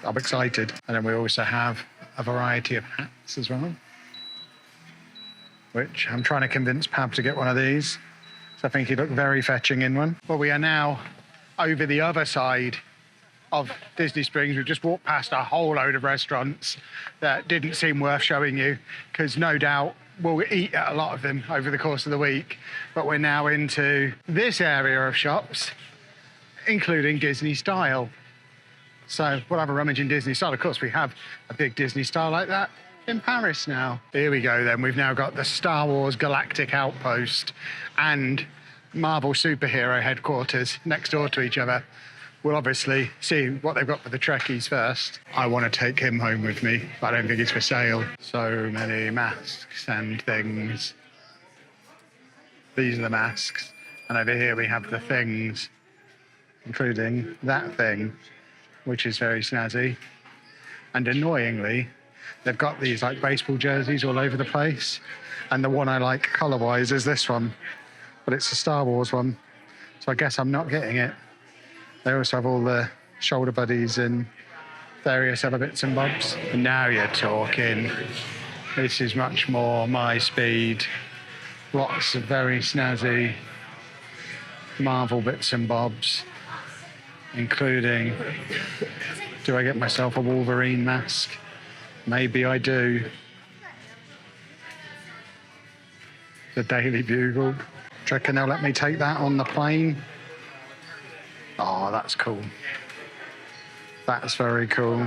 I'm excited. And then we also have a variety of hats as well, which I'm trying to convince Pab to get one of these. So I think he'd look very fetching in one. Well, we are now over the other side of Disney Springs. We've just walked past a whole load of restaurants that didn't seem worth showing you because no doubt we'll eat at a lot of them over the course of the week. But we're now into this area of shops, including Disney Style. So we'll have a rummage in Disney Style. Of course, we have a big Disney Style like that in Paris now. Here we go then. We've now got the Star Wars Galactic Outpost and Marvel Superhero Headquarters next door to each other. We'll obviously see what they've got for the Trekkies first. I want to take him home with me, but I don't think it's for sale. So many masks and things. These are the masks. And over here we have the things, including that thing, which is very snazzy. And annoyingly, they've got these like baseball jerseys all over the place. And the one I like colour-wise is this one, but it's a Star Wars one. So I guess I'm not getting it. They also have all the shoulder buddies and various other bits and bobs. And now you're talking. This is much more my speed. Lots of very snazzy Marvel bits and bobs, including, do I get myself a Wolverine mask? Maybe I do. The Daily Bugle. Do you reckon they'll let me take that on the plane? Oh, that's cool. That's very cool.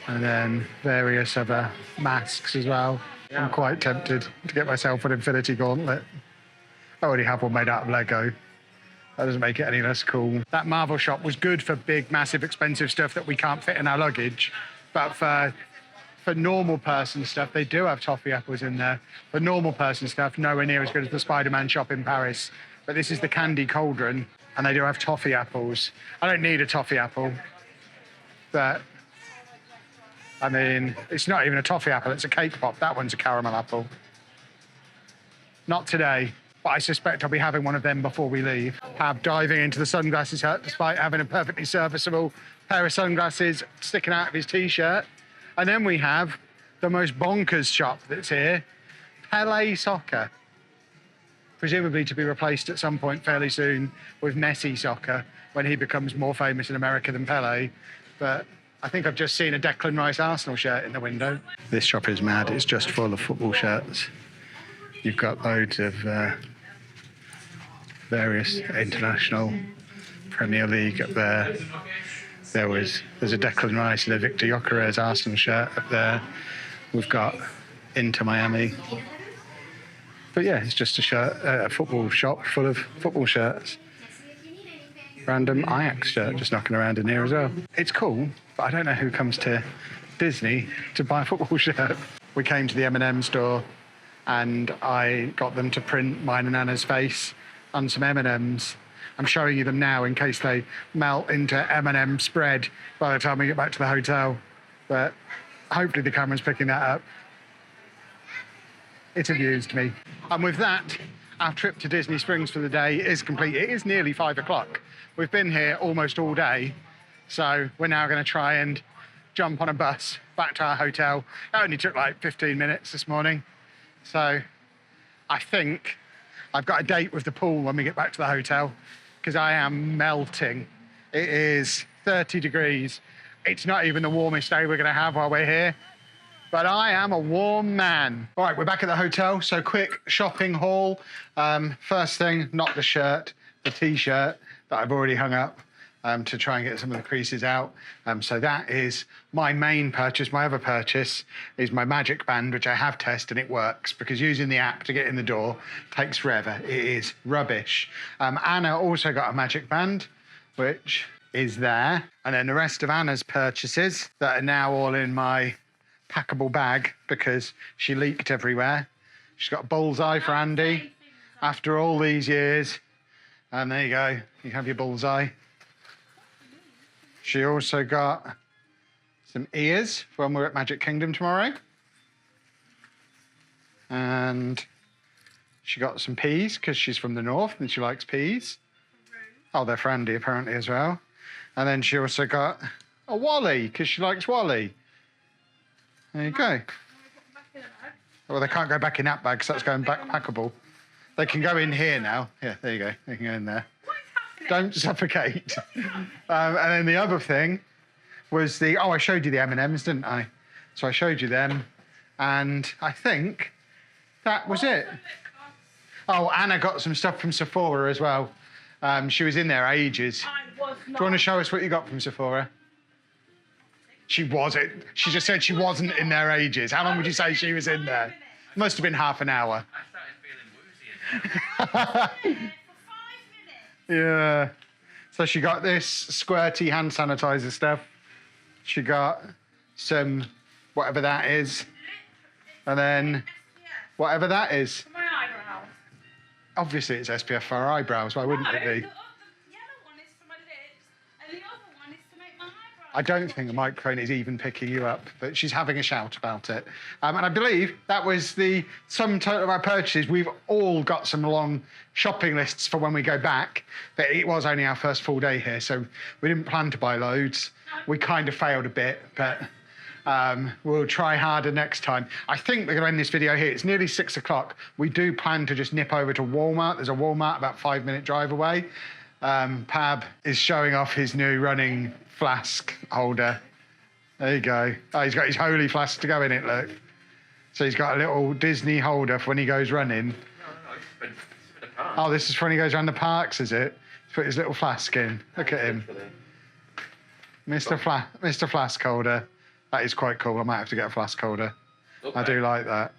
And then various other masks as well. I'm quite tempted to get myself an Infinity Gauntlet. I already have one made out of Lego. That doesn't make it any less cool. That Marvel shop was good for big, massive, expensive stuff that we can't fit in our luggage. But for normal person stuff, they do have toffee apples in there. For normal person stuff, nowhere near as good as the Spider-Man shop in Paris. But this is the Candy Cauldron, and they do have toffee apples. I don't need a toffee apple, but I mean, it's not even a toffee apple, it's a cake pop. That one's a caramel apple. Not today, but I suspect I'll be having one of them before we leave. Pab diving into the sunglasses hut despite having a perfectly serviceable pair of sunglasses sticking out of his t-shirt. And then we have the most bonkers shop that's here, Pele Soccer. Presumably to be replaced at some point fairly soon with Messi Soccer when he becomes more famous in America than Pele. But I think I've just seen a Declan Rice Arsenal shirt in the window. This shop is mad. It's just full of football shirts. You've got loads of various international Premier League up there. There's a Declan Rice and a Victor Gyökeres Arsenal shirt up there. We've got Inter Miami. But yeah, it's just a football shop full of football shirts. Random Ajax shirt just knocking around in here as well. It's cool, but I don't know who comes to Disney to buy a football shirt. We came to the M&M store and I got them to print mine and Anna's face on some M&Ms. I'm showing you them now in case they melt into M&M spread by the time we get back to the hotel. But hopefully the camera's picking that up. It amused me. And with that, our trip to Disney Springs for the day is complete. It is nearly 5 o'clock. We've been here almost all day. So we're now going to try and jump on a bus back to our hotel. It only took like 15 minutes this morning. So I think I've got a date with the pool when we get back to the hotel because I am melting. It is 30 degrees. It's not even the warmest day we're going to have while we're here. But I am a warm man. All right, we're back at the hotel, so quick shopping haul. First thing, not the shirt, the t-shirt that I've already hung up to try and get some of the creases out. So that is my main purchase. My other purchase is my Magic Band, which I have tested and it works because using the app to get in the door takes forever. It is rubbish. Anna also got a Magic Band, which is there. And then the rest of Anna's purchases that are now all in my packable bag because she leaked everywhere. She's got a bullseye for Andy after all these years. And there you go, you have your bullseye. She also got some ears for when we're at Magic Kingdom tomorrow. And she got some peas because she's from the north and she likes peas. Oh, they're for Andy apparently as well. And then she also got a Wally because she likes Wally. There you go. Well, they can't go back in that bag because that's going backpackable. They can go in here now. Yeah, there you go. They can go in there. Don't suffocate. And then the other thing was I showed you the M&Ms, didn't I? So I showed you them. And I think that was it. Oh, Anna got some stuff from Sephora as well. She was in there ages. Do you want to show us what you got from Sephora? She wasn't. She just said she wasn't in there ages. How long would you say she was in there? Must have been half an hour. I started feeling woozy in there. Yeah. So she got this squirty hand sanitizer stuff. She got some whatever that is. And then whatever that is. For my eyebrows. Obviously it's SPF for our eyebrows. Why wouldn't it be? The yellow one is for my lips, and the other one is to make my eyebrows. I don't think the microphone is even picking you up, but she's having a shout about it. And I believe that was the sum total of our purchases. We've all got some long shopping lists for when we go back, but it was only our first full day here, so we didn't plan to buy loads. We kind of failed a bit, but we'll try harder next time. I think we're going to end this video here. It's nearly 6 o'clock. We do plan to just nip over to Walmart. There's a Walmart about a 5-minute drive away. Pab is showing off his new running flask holder. There you go. Oh, he's got his holy flask to go in it, look. So he's got a little Disney holder for when he goes running. No, it's for the park. Oh, this is for when he goes around the parks, is it? He's put his little flask in. Look at him. Mr. Flask holder. That is quite cool. I might have to get a flask holder. Okay. I do like that.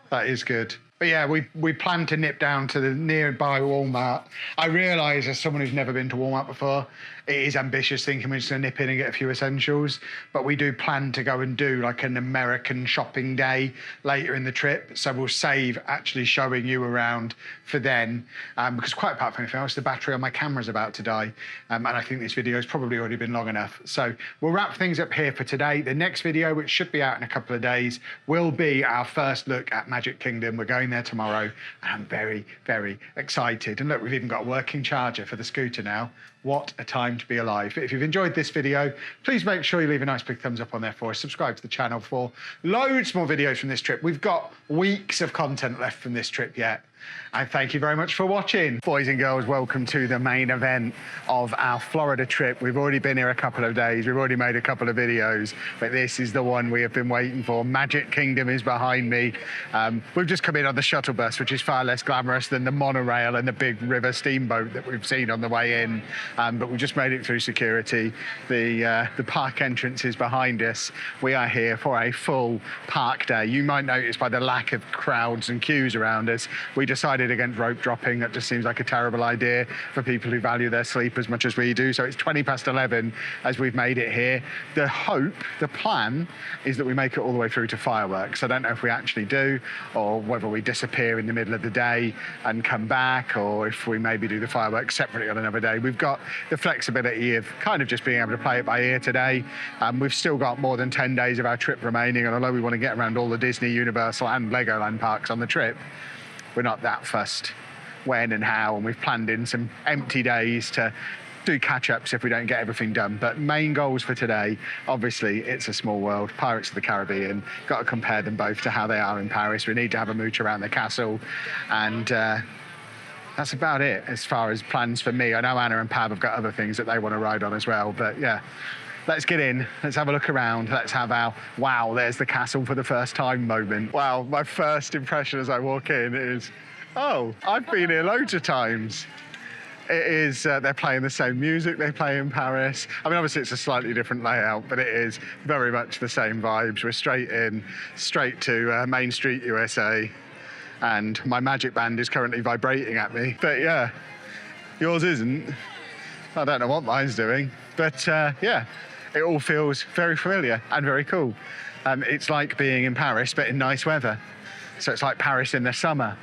That is good. But yeah, we plan to nip down to the nearby Walmart. I realise, as someone who's never been to Walmart before, it is ambitious thinking we're just going to nip in and get a few essentials. But we do plan to go and do like an American shopping day later in the trip. So we'll save actually showing you around for then. Because quite apart from anything else, the battery on my camera's about to die. And I think this video's probably already been long enough. So we'll wrap things up here for today. The next video, which should be out in a couple of days, will be our first look at Magic Kingdom. We're going there tomorrow, and I'm very, very excited. And look, we've even got a working charger for the scooter now. What a time to be alive. If you've enjoyed this video, please make sure you leave a nice big thumbs up on there for us. Subscribe to the channel for loads more videos from this trip. We've got weeks of content left from this trip yet. And thank you very much for watching. Boys and girls, welcome to the main event of our Florida trip. We've already been here a couple of days. We've already made a couple of videos, but this is the one we have been waiting for. Magic Kingdom is behind me. We've just come in on the shuttle bus, which is far less glamorous than the monorail and the big river steamboat that we've seen on the way in. But we just made it through security. The park entrance is behind us. We are here for a full park day. You might notice by the lack of crowds and queues around us, we decided against rope dropping. That just seems like a terrible idea for people who value their sleep as much as we do. So it's 11:20 as we've made it here. The plan is that we make it all the way through to fireworks. I don't know if we actually do, or whether we disappear in the middle of the day and come back, or if we maybe do the fireworks separately on another day. We've got the flexibility of kind of just being able to play it by ear today. We've still got more than 10 days of our trip remaining, and although we want to get around all the Disney, Universal and Legoland parks on the trip, we're not that fussed when and how, and we've planned in some empty days to do catch-ups if we don't get everything done. But main goals for today, obviously, It's a Small World, Pirates of the Caribbean. Got to compare them both to how they are in Paris. We need to have a mooch around the castle, and that's about it as far as plans for me. I know Anna and Pav have got other things that they want to ride on as well, but yeah. Let's get in, let's have a look around, let's have our, wow, there's the castle for the first time moment. Wow, my first impression as I walk in is, oh, I've been here loads of times. It is, they're playing the same music they play in Paris. I mean, obviously it's a slightly different layout, but it is very much the same vibes. We're straight in, straight to Main Street, USA. And my magic band is currently vibrating at me. But yeah, yours isn't. I don't know what mine's doing, but yeah. It all feels very familiar and very cool. It's like being in Paris, but in nice weather. So it's like Paris in the summer.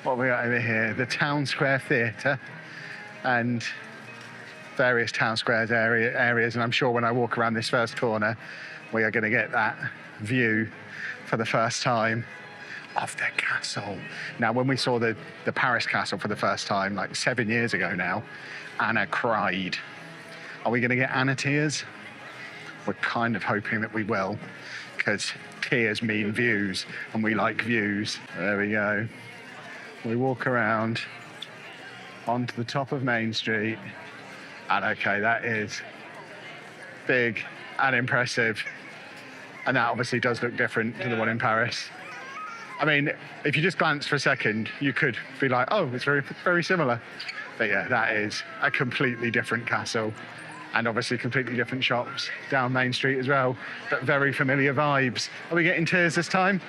What have we got over here? The Town Square Theatre and various town squares areas. And I'm sure when I walk around this first corner, we are going to get that view for the first time of the castle. Now, when we saw the Paris castle for the first time, like 7 years ago now, Anna cried. Are we going to get Anna tears? We're kind of hoping that we will, because tears mean views, and we like views. There we go. We walk around onto the top of Main Street, and okay, that is big and impressive. And that obviously does look different to the one in Paris. I mean, if you just glance for a second, you could be like, oh, it's very, very similar. But yeah, that is a completely different castle. And obviously completely different shops down Main Street as well, but very familiar vibes. Are we getting tears this time?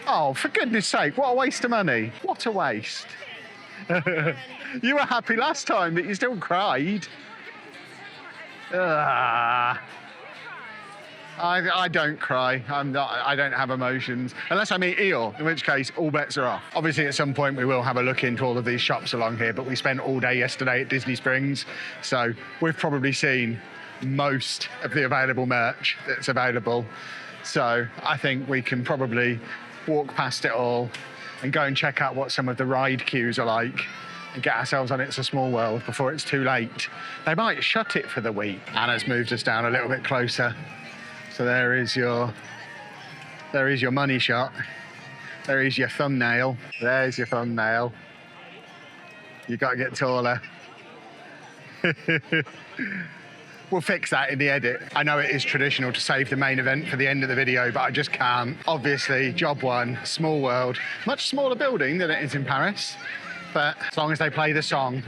Oh, for goodness sake, what a waste of money. What a waste. You were happy last time, but you still cried. I don't cry. I don't have emotions. Unless I meet Eeyore, in which case all bets are off. Obviously, at some point, we will have a look into all of these shops along here, but we spent all day yesterday at Disney Springs, so we've probably seen most of the available merch that's available. So I think we can probably walk past it all and go and check out what some of the ride queues are like and get ourselves on It's a Small World before it's too late. They might shut it for the week. Anna's moved us down a little bit closer. So there is your money shot. There is your thumbnail. There's your thumbnail. You got to get taller. We'll fix that in the edit. I know it is traditional to save the main event for the end of the video, but I just can't. Obviously, job one, Small World. Much smaller building than it is in Paris, but as long as they play the song,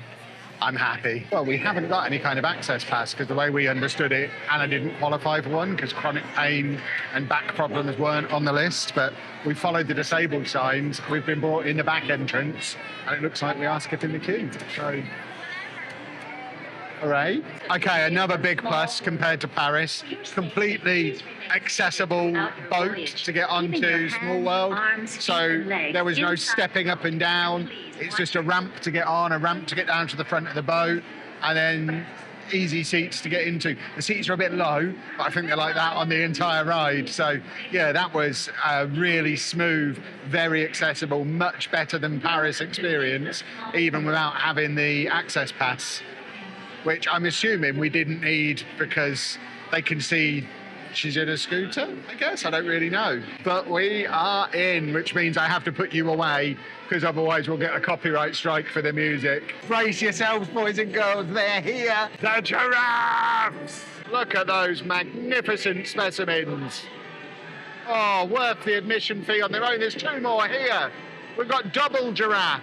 I'm happy. Well, we haven't got any kind of access pass because the way we understood it, Anna didn't qualify for one because chronic pain and back problems weren't on the list. But we followed the disabled signs. We've been brought in the back entrance, and it looks like we are skipping the queue. So, hooray. Okay, another big plus compared to Paris. Completely accessible boat to get onto Small World. So there was no stepping up and down. It's just a ramp to get on, a ramp to get down to the front of the boat, and then easy seats to get into. The seats are a bit low, but I think they're like that on the entire ride. So yeah, that was a really smooth, very accessible, much better than Paris experience, even without having the access pass, which I'm assuming we didn't need because they can see she's in a scooter, I guess. I don't really know. But we are in, which means I have to put you away because otherwise we'll get a copyright strike for the music. Brace yourselves, boys and girls, they're here. The giraffes! Look at those magnificent specimens. Oh, worth the admission fee on their own. There's 2 more here. We've got double giraffe.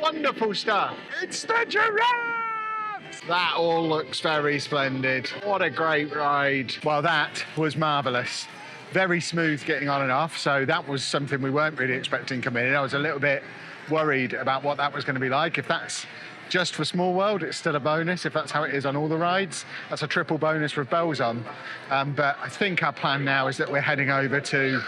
Wonderful stuff. It's the giraffe! That all looks very splendid. What a great ride. Well, that was marvellous. Very smooth getting on and off. So that was something we weren't really expecting coming in. I was a little bit worried about what that was going to be like. If that's just for Small World, it's still a bonus. If that's how it is on all the rides, that's a triple bonus with bells on. But I think our plan now is that we're heading over to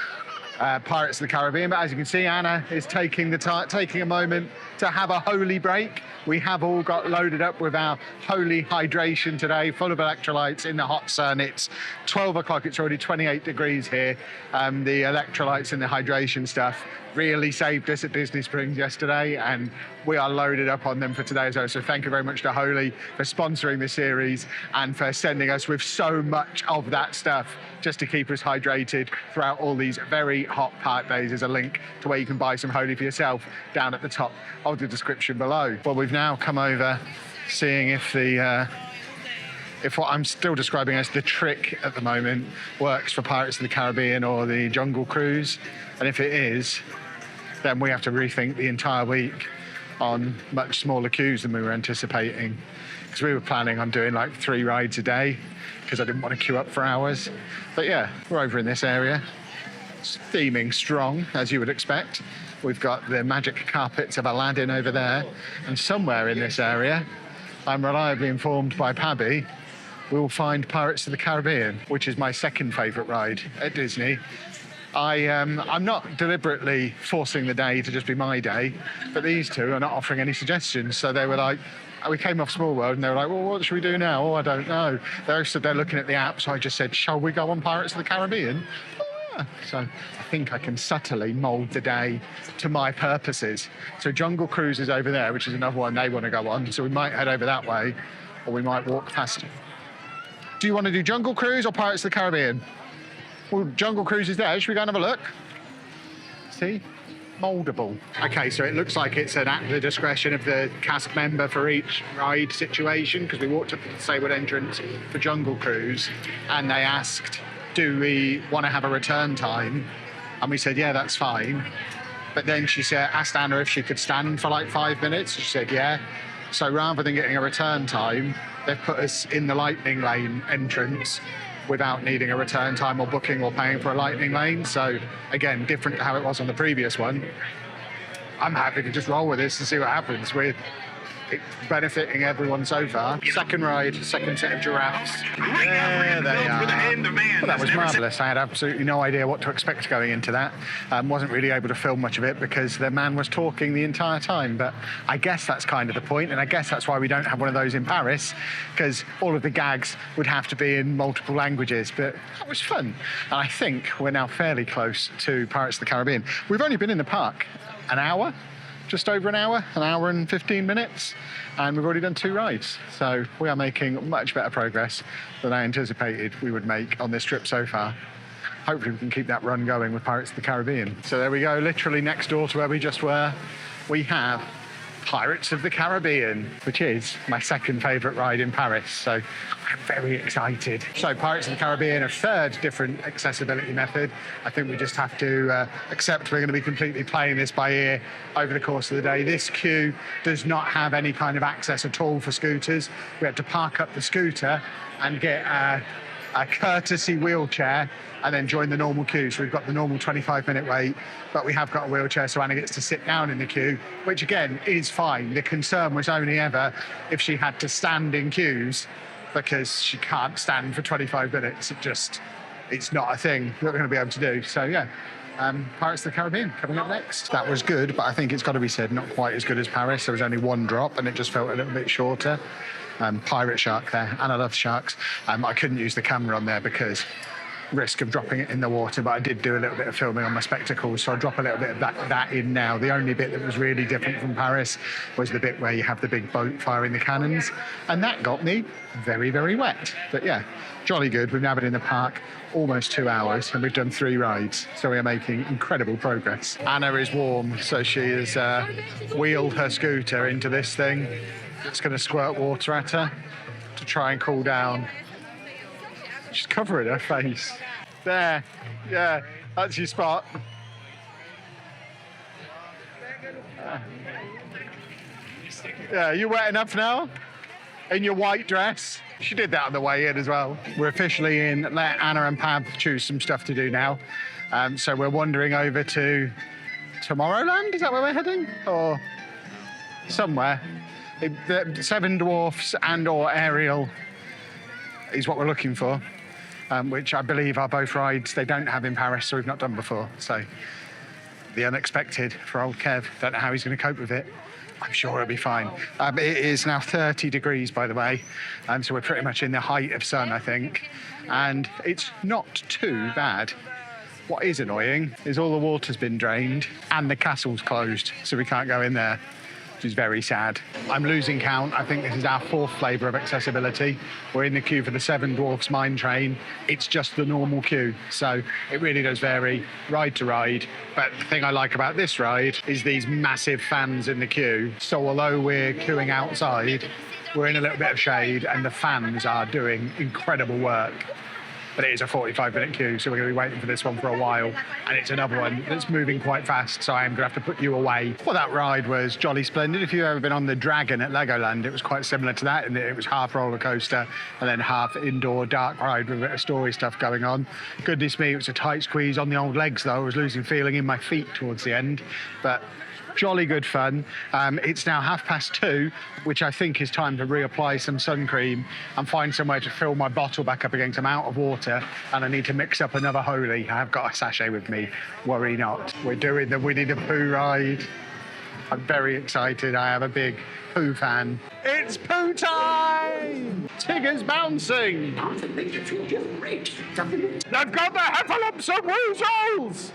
Pirates of the Caribbean. But as you can see, Anna is taking a moment to have a holy break. We have all got loaded up with our holy hydration today, full of electrolytes in the hot sun. It's 12 o'clock, it's already 28 degrees here. The electrolytes and the hydration stuff really saved us at Disney Springs yesterday, and we are loaded up on them for today as well. So thank you very much to Holy for sponsoring the series and for sending us with so much of that stuff just to keep us hydrated throughout all these very hot park days. There's a link to where you can buy some Holy for yourself down at the top of the description below. Well, we've now come over seeing if if what I'm still describing as the trick at the moment works for Pirates of the Caribbean or the Jungle Cruise. And if it is, then we have to rethink the entire week on much smaller queues than we were anticipating. Because we were planning on doing like 3 rides a day because I didn't want to queue up for hours. But yeah, we're over in this area. It's theming strong, as you would expect. We've got the magic carpets of Aladdin over there. And somewhere in this area, I'm reliably informed by Pabby, we will find Pirates of the Caribbean, which is my second favourite ride at Disney. I'm not deliberately forcing the day to just be my day, but these two are not offering any suggestions. So they were like, we came off Small World and they were like, well, what should we do now? Oh, I don't know. They stood there looking at the app, so I just said, shall we go on Pirates of the Caribbean? So I think I can subtly mould the day to my purposes. So Jungle Cruise is over there, which is another one they want to go on. So we might head over that way, or we might walk past. Do you want to do Jungle Cruise or Pirates of the Caribbean? Well, Jungle Cruise is there. Should we go and have a look? See? Mouldable. Okay, so it looks like it's at the discretion of the cast member for each ride situation, because we walked up to the disabled entrance for Jungle Cruise, and they asked, do we want to have a return time? And we said, yeah, that's fine. But then she asked Anna if she could stand for like 5 minutes. She said, yeah. So rather than getting a return time, they've put us in the lightning lane entrance without needing a return time or booking or paying for a lightning lane. So again, different to how it was on the previous one. I'm happy to just roll with this and see what happens. We're benefiting everyone so far. Second ride, second set of giraffes. There they are. Well, that was marvellous. I had absolutely no idea what to expect going into that. Wasn't really able to film much of it because the man was talking the entire time. But I guess that's kind of the point, and I guess that's why we don't have one of those in Paris, because all of the gags would have to be in multiple languages. But that was fun. And I think we're now fairly close to Pirates of the Caribbean. We've only been in the park an hour. Just over an hour and 15 minutes, and we've already done 2 rides. So we are making much better progress than I anticipated we would make on this trip so far. Hopefully we can keep that run going with Pirates of the Caribbean. So there we go, literally next door to where we just were, we have Pirates of the Caribbean, which is my second favourite ride in Paris. So I'm very excited. So Pirates of the Caribbean, a third different accessibility method. I think we just have to accept we're going to be completely playing this by ear over the course of the day. This queue does not have any kind of access at all for scooters. We had to park up the scooter and get a courtesy wheelchair and then join the normal queue. So we've got the normal 25-minute wait, but we have got a wheelchair, so Anna gets to sit down in the queue, which again is fine. The concern was only ever if she had to stand in queues, because she can't stand for 25 minutes. It's not a thing that we're going to be able to do. So yeah, Pirates of the Caribbean coming up next. That was good, but I think it's got to be said, not quite as good as Paris. There was only one drop and it just felt a little bit shorter. Pirate shark there, and I love sharks. I couldn't use the camera on there because risk of dropping it in the water, but I did do a little bit of filming on my spectacles, so I'll drop a little bit of that in now. The only bit that was really different from Paris was the bit where you have the big boat firing the cannons, and that got me very, very wet. But yeah, jolly good. We've now been in the park almost 2 hours and we've done 3 rides, so we are making incredible progress. Anna is warm, so she has wheeled her scooter into this thing. It's going to squirt water at her to try and cool down. She's covering her face. There, yeah, that's your spot. Yeah, you wet enough now? In your white dress? She did that on the way in as well. We're officially in. Let Anna and Pab choose some stuff to do now. So we're wandering over to Tomorrowland. Is that where we're heading? Or somewhere? The Seven Dwarfs and/or Ariel is what we're looking for, which I believe are both rides they don't have in Paris, so we've not done before. So the unexpected for old Kev. Don't know how he's going to cope with it. I'm sure it'll be fine. It is now 30 degrees, by the way, so we're pretty much in the height of sun, I think, and it's not too bad. What is annoying is all the water's been drained and the castle's closed, so we can't go in there, which is very sad. I'm losing count. I think this is our 4th flavour of accessibility. We're in the queue for the Seven Dwarfs Mine Train. It's just the normal queue, so it really does vary ride to ride. But the thing I like about this ride is these massive fans in the queue. So although we're queuing outside, we're in a little bit of shade and the fans are doing incredible work. But it is a 45-minute queue, so we're going to be waiting for this one for a while. And it's another one that's moving quite fast, so I am going to have to put you away. Well, that ride was jolly splendid. If you've ever been on the Dragon at Legoland, it was quite similar to that, in that it was half roller coaster and then half indoor dark ride with a bit of story stuff going on. Goodness me, it was a tight squeeze on the old legs, though. I was losing feeling in my feet towards the end. But jolly good fun. It's now 2:30, which I think is time to reapply some sun cream and find somewhere to fill my bottle back up again. I'm out of water and I need to mix up another Holy. I have got a sachet with me, worry not. We're doing the Winnie the Pooh ride. I'm very excited. I am a big Pooh fan. It's Pooh time! Tigger's bouncing. They've got the heffalumps and woozles!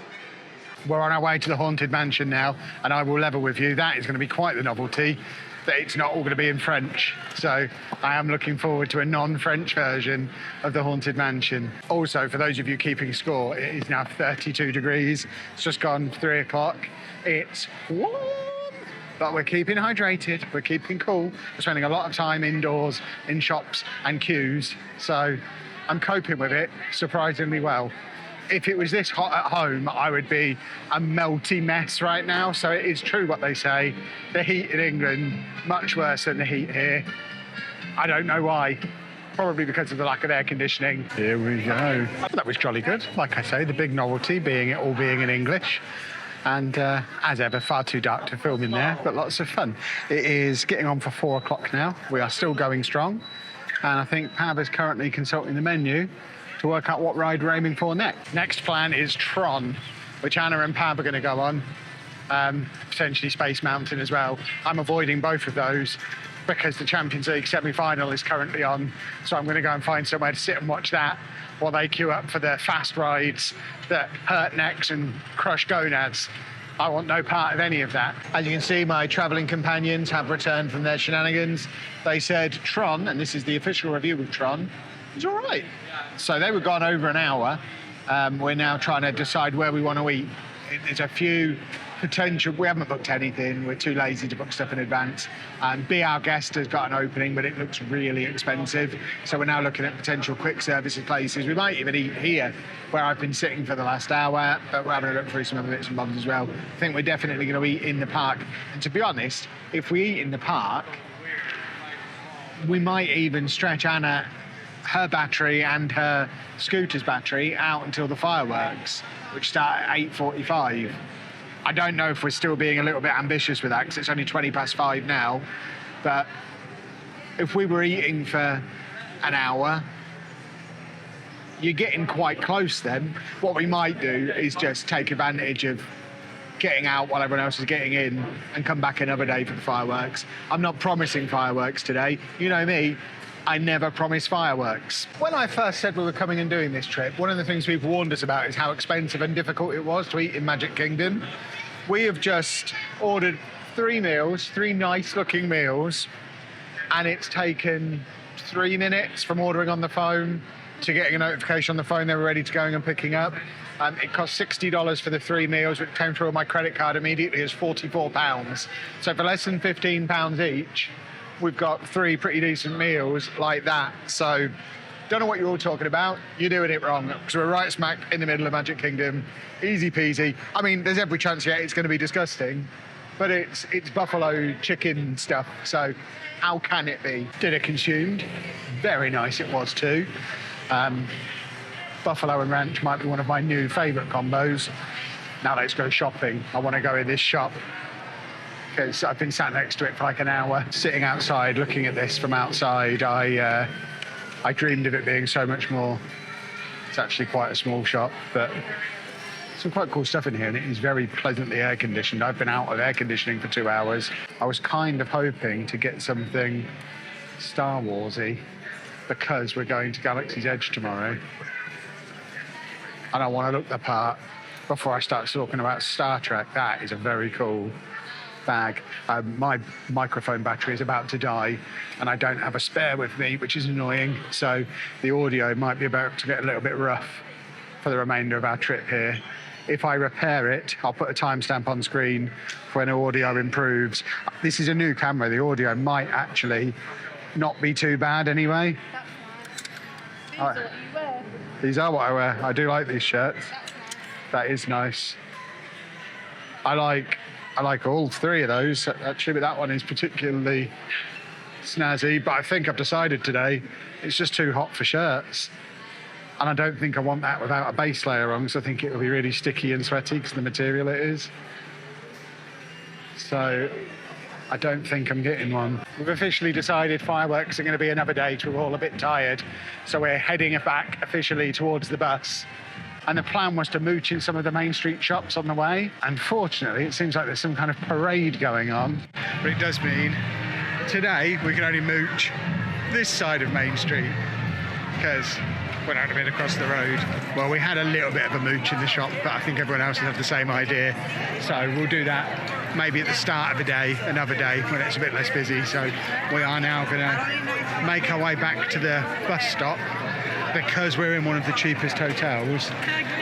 We're on our way to the Haunted Mansion now, and I will level with you, that is going to be quite the novelty, that it's not all going to be in French. So I am looking forward to a non-French version of the Haunted Mansion. Also, for those of you keeping score, it is now 32 degrees. It's just gone 3 o'clock. It's warm, but we're keeping hydrated, we're keeping cool. We're spending a lot of time indoors, in shops and queues. So I'm coping with it surprisingly well. If it was this hot at home, I would be a melty mess right now. So it is true what they say. The heat in England, much worse than the heat here. I don't know why. Probably because of the lack of air conditioning. Here we go. That was jolly good. Like I say, the big novelty being it all being in English. And as ever, far too dark to film in there, but lots of fun. It is getting on for 4 o'clock now. We are still going strong. And I think Pab is currently consulting the menu to work out what ride we're aiming for next. Next plan is Tron, which Anna and Pab are going to go on. Potentially Space Mountain as well. I'm avoiding both of those because the Champions League semi-final is currently on. So I'm going to go and find somewhere to sit and watch that while they queue up for the fast rides that hurt necks and crush gonads. I want no part of any of that. As you can see, my travelling companions have returned from their shenanigans. They said Tron, and this is the official review of Tron, is all right. So they were gone over an hour. We're now trying to decide where we want to eat. There's a few potential. We haven't booked anything. We're too lazy to book stuff in advance. Be Our Guest has got an opening, but it looks really expensive. So we're now looking at potential quick services places. We might even eat here, where I've been sitting for the last hour, but we're having a look through some other bits and bobs as well. I think we're definitely going to eat in the park. And to be honest, if we eat in the park, we might even stretch Anna, her battery and her scooter's battery out until the fireworks, which start at 8:45. I don't know if we're still being a little bit ambitious with that, because it's only 5:20 now. But if we were eating for an hour, you're getting quite close then. What we might do is just take advantage of getting out while everyone else is getting in and come back another day for the fireworks. I'm not promising fireworks today. You know me, I never promise fireworks. When I first said we were coming and doing this trip, one of the things people warned us about is how expensive and difficult it was to eat in Magic Kingdom. We have just ordered 3 meals, 3 nice looking meals, and it's taken 3 minutes from ordering on the phone to getting a notification on the phone they were ready to go and picking up. It cost $60 for the 3 meals, which came through on my credit card immediately as £44. So for less than £15 each, we've got 3 pretty decent meals like that. So don't know what you're all talking about. You're doing it wrong, because we're right smack in the middle of Magic Kingdom. Easy peasy. I mean, there's every chance yet it's going to be disgusting, but it's buffalo chicken stuff, so how can it be? Dinner consumed. Very nice it was too. Buffalo and ranch might be one of my new favourite combos. Now let's go shopping. I want to go in this shop, because I've been sat next to it for like an hour, sitting outside, looking at this from outside. I dreamed of it being so much more. It's actually quite a small shop, but some quite cool stuff in here, and it is very pleasantly air conditioned. I've been out of air conditioning for 2 hours. I was kind of hoping to get something Star Warsy, because we're going to Galaxy's Edge tomorrow, and I want to look the part before I start talking about Star Trek. That is a very cool bag. My microphone battery is about to die, and I don't have a spare with me, which is annoying. So the audio might be about to get a little bit rough for the remainder of our trip here. If I repair it, I'll put a timestamp on screen for when audio improves. This is a new camera. The audio might actually not be too bad anyway. These are what you wear. These are what I wear. I do like these shirts. That is nice. I like all 3 of those, actually, but that one is particularly snazzy. But I think I've decided today it's just too hot for shirts. And I don't think I want that without a base layer on, because I think it will be really sticky and sweaty because of the material it is. So I don't think I'm getting one. We've officially decided fireworks are going to be another day, because we're all a bit tired. So we're heading back officially towards the bus. And the plan was to mooch in some of the main street shops on the way. Unfortunately, it seems like there's some kind of parade going on. But it does mean today we can only mooch this side of Main Street, because we're not a bit across the road. Well, we had a little bit of a mooch in the shop, but I think everyone else will have the same idea. So we'll do that maybe at the start of the day, another day when it's a bit less busy. So we are now going to make our way back to the bus stop. Because we're in one of the cheapest hotels,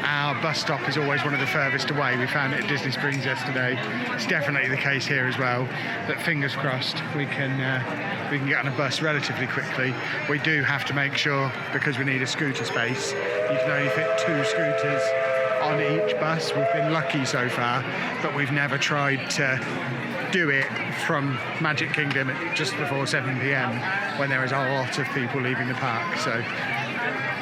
our bus stop is always one of the furthest away. We found it at Disney Springs yesterday. It's definitely the case here as well. But fingers crossed, we can get on a bus relatively quickly. We do have to make sure, because we need a scooter space, you can only fit 2 scooters on each bus. We've been lucky so far, but we've never tried to do it from Magic Kingdom at just before 7 p.m. when there is a lot of people leaving the park. So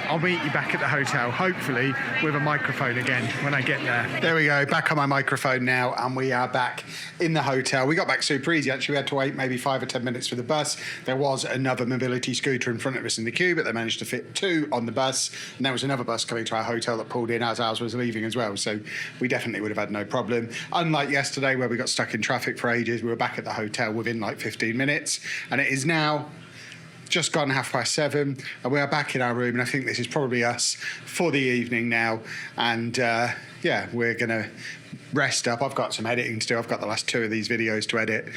I'll meet you back at the hotel, hopefully with a microphone again when I get there. There we go, back on my microphone now, and we are back in the hotel. We got back super easy, actually. We had to wait maybe 5 or 10 minutes for the bus. There was another mobility scooter in front of us in the queue, but they managed to fit 2 on the bus. And there was another bus coming to our hotel that pulled in as ours was leaving as well. So we definitely would have had no problem. Unlike yesterday, where we got stuck in traffic for ages, we were back at the hotel within like 15 minutes. And it is now just gone 7:30, and we are back in our room, and I think this is probably us for the evening now. And yeah, we're gonna rest up. I've got some editing to do. I've got the last 2 of these videos to edit.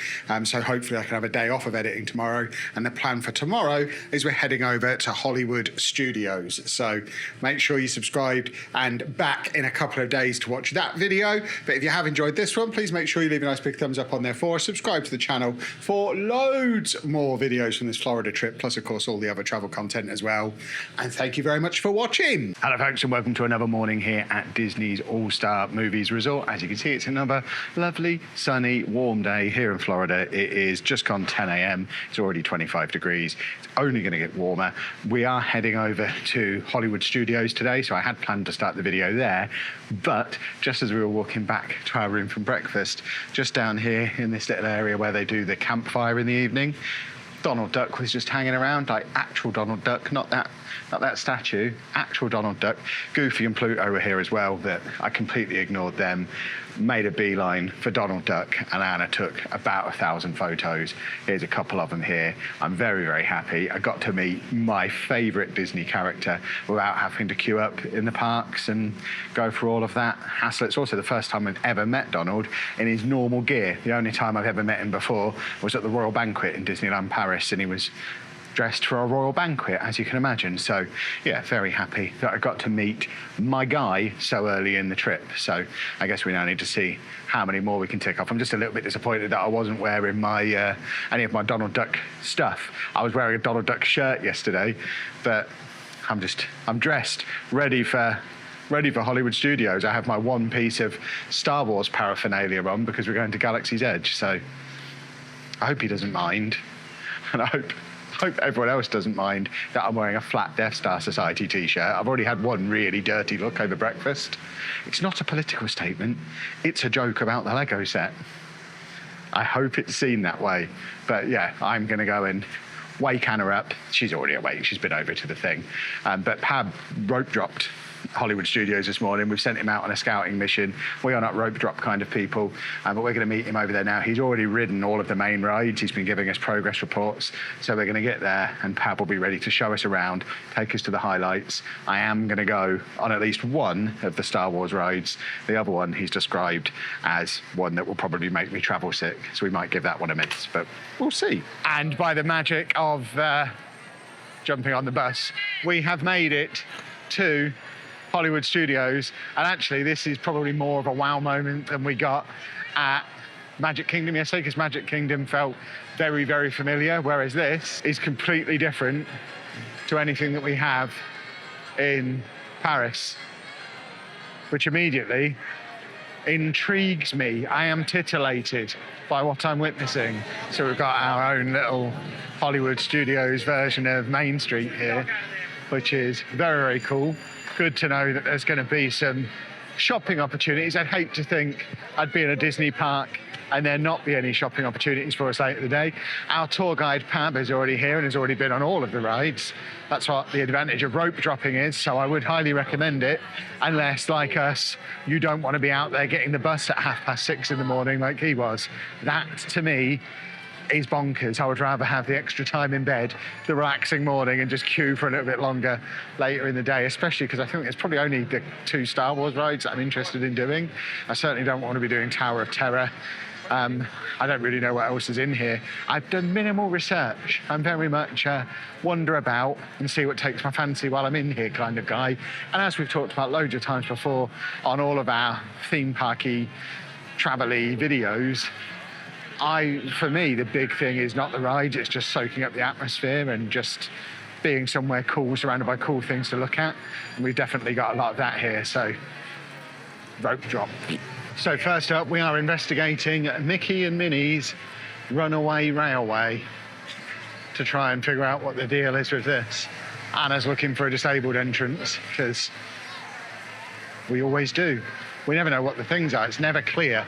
So hopefully I can have a day off of editing tomorrow. And the plan for tomorrow is we're heading over to Hollywood Studios. So make sure you subscribed and back in a couple of days to watch that video. But if you have enjoyed this one, please make sure you leave a nice big thumbs up on there for us. Subscribe to the channel for loads more videos from this Florida trip, plus of course all the other travel content as well. And thank you very much for watching. Hello folks, and welcome to another morning here at Disney's All-Star Movies Resort. As you can see, it's another lovely, sunny, warm day here in Florida. It is just gone 10 a.m. It's already 25 degrees. It's only going to get warmer. We are heading over to Hollywood Studios today, so I had planned to start the video there. But just as we were walking back to our room from breakfast, just down here in this little area where they do the campfire in the evening, Donald Duck was just hanging around, like actual Donald Duck, not that statue, actual Donald Duck. Goofy and Pluto were here as well, but I completely ignored them. Made a beeline for Donald Duck, and Anna took about 1,000 photos. Here's a couple of them here. I'm very, very happy. I got to meet my favourite Disney character without having to queue up in the parks and go through all of that hassle. It's also the first time I've ever met Donald in his normal gear. The only time I've ever met him before was at the Royal Banquet in Disneyland Paris, and he was dressed for a royal banquet, as you can imagine. So yeah, very happy that I got to meet my guy so early in the trip. So I guess we now need to see how many more we can tick off. I'm just a little bit disappointed that I wasn't wearing my any of my Donald Duck stuff. I was wearing a Donald Duck shirt yesterday, but I'm dressed, ready for Hollywood Studios. I have my one piece of Star Wars paraphernalia on because we're going to Galaxy's Edge. So I hope he doesn't mind, and I hope everyone else doesn't mind that I'm wearing a flat Death Star Society t-shirt. I've already had one really dirty look over breakfast. It's not a political statement. It's a joke about the Lego set. I hope it's seen that way. But yeah, I'm going to go and wake Anna up. She's already awake. She's been over to the thing. But Pab rope dropped Hollywood Studios this morning. We've sent him out on a scouting mission. We are not rope drop kind of people, but we're going to meet him over there now. He's already ridden all of the main rides. He's been giving us progress reports. So we're going to get there and Pab will be ready to show us around, take us to the highlights. I am going to go on at least one of the Star Wars rides. The other one he's described as one that will probably make me travel sick. So we might give that one a miss, but we'll see. And by the magic of jumping on the bus, we have made it to Hollywood Studios, and actually this is probably more of a wow moment than we got at Magic Kingdom yesterday, because Magic Kingdom felt very, very familiar, whereas this is completely different to anything that we have in Paris, which immediately intrigues me. I am titillated by what I'm witnessing. So we've got our own little Hollywood Studios version of Main Street here, which is very, very cool. Good to know that there's going to be some shopping opportunities. I'd hate to think I'd be in a Disney park and there not be any shopping opportunities for us later in the day. Our tour guide, Pab, is already here and has already been on all of the rides. That's what the advantage of rope dropping is, so I would highly recommend it, unless, like us, you don't want to be out there getting the bus at 6:30 in the morning like he was. That, to me, is bonkers. I would rather have the extra time in bed, the relaxing morning, and just queue for a little bit longer later in the day, especially because I think it's probably only the 2 Star Wars rides that I'm interested in doing. I certainly don't want to be doing Tower of Terror. I don't really know what else is in here. I've done minimal research. I'm very much wander about and see what takes my fancy while I'm in here kind of guy. And as we've talked about loads of times before on all of our theme parky, travel-y videos, for me, the big thing is not the rides, it's just soaking up the atmosphere and just being somewhere cool, surrounded by cool things to look at. And we've definitely got a lot of that here, so rope drop. So first up, we are investigating Mickey and Minnie's Runaway Railway to try and figure out what the deal is with this. Anna's looking for a disabled entrance, because we always do. We never know what the things are. It's never clear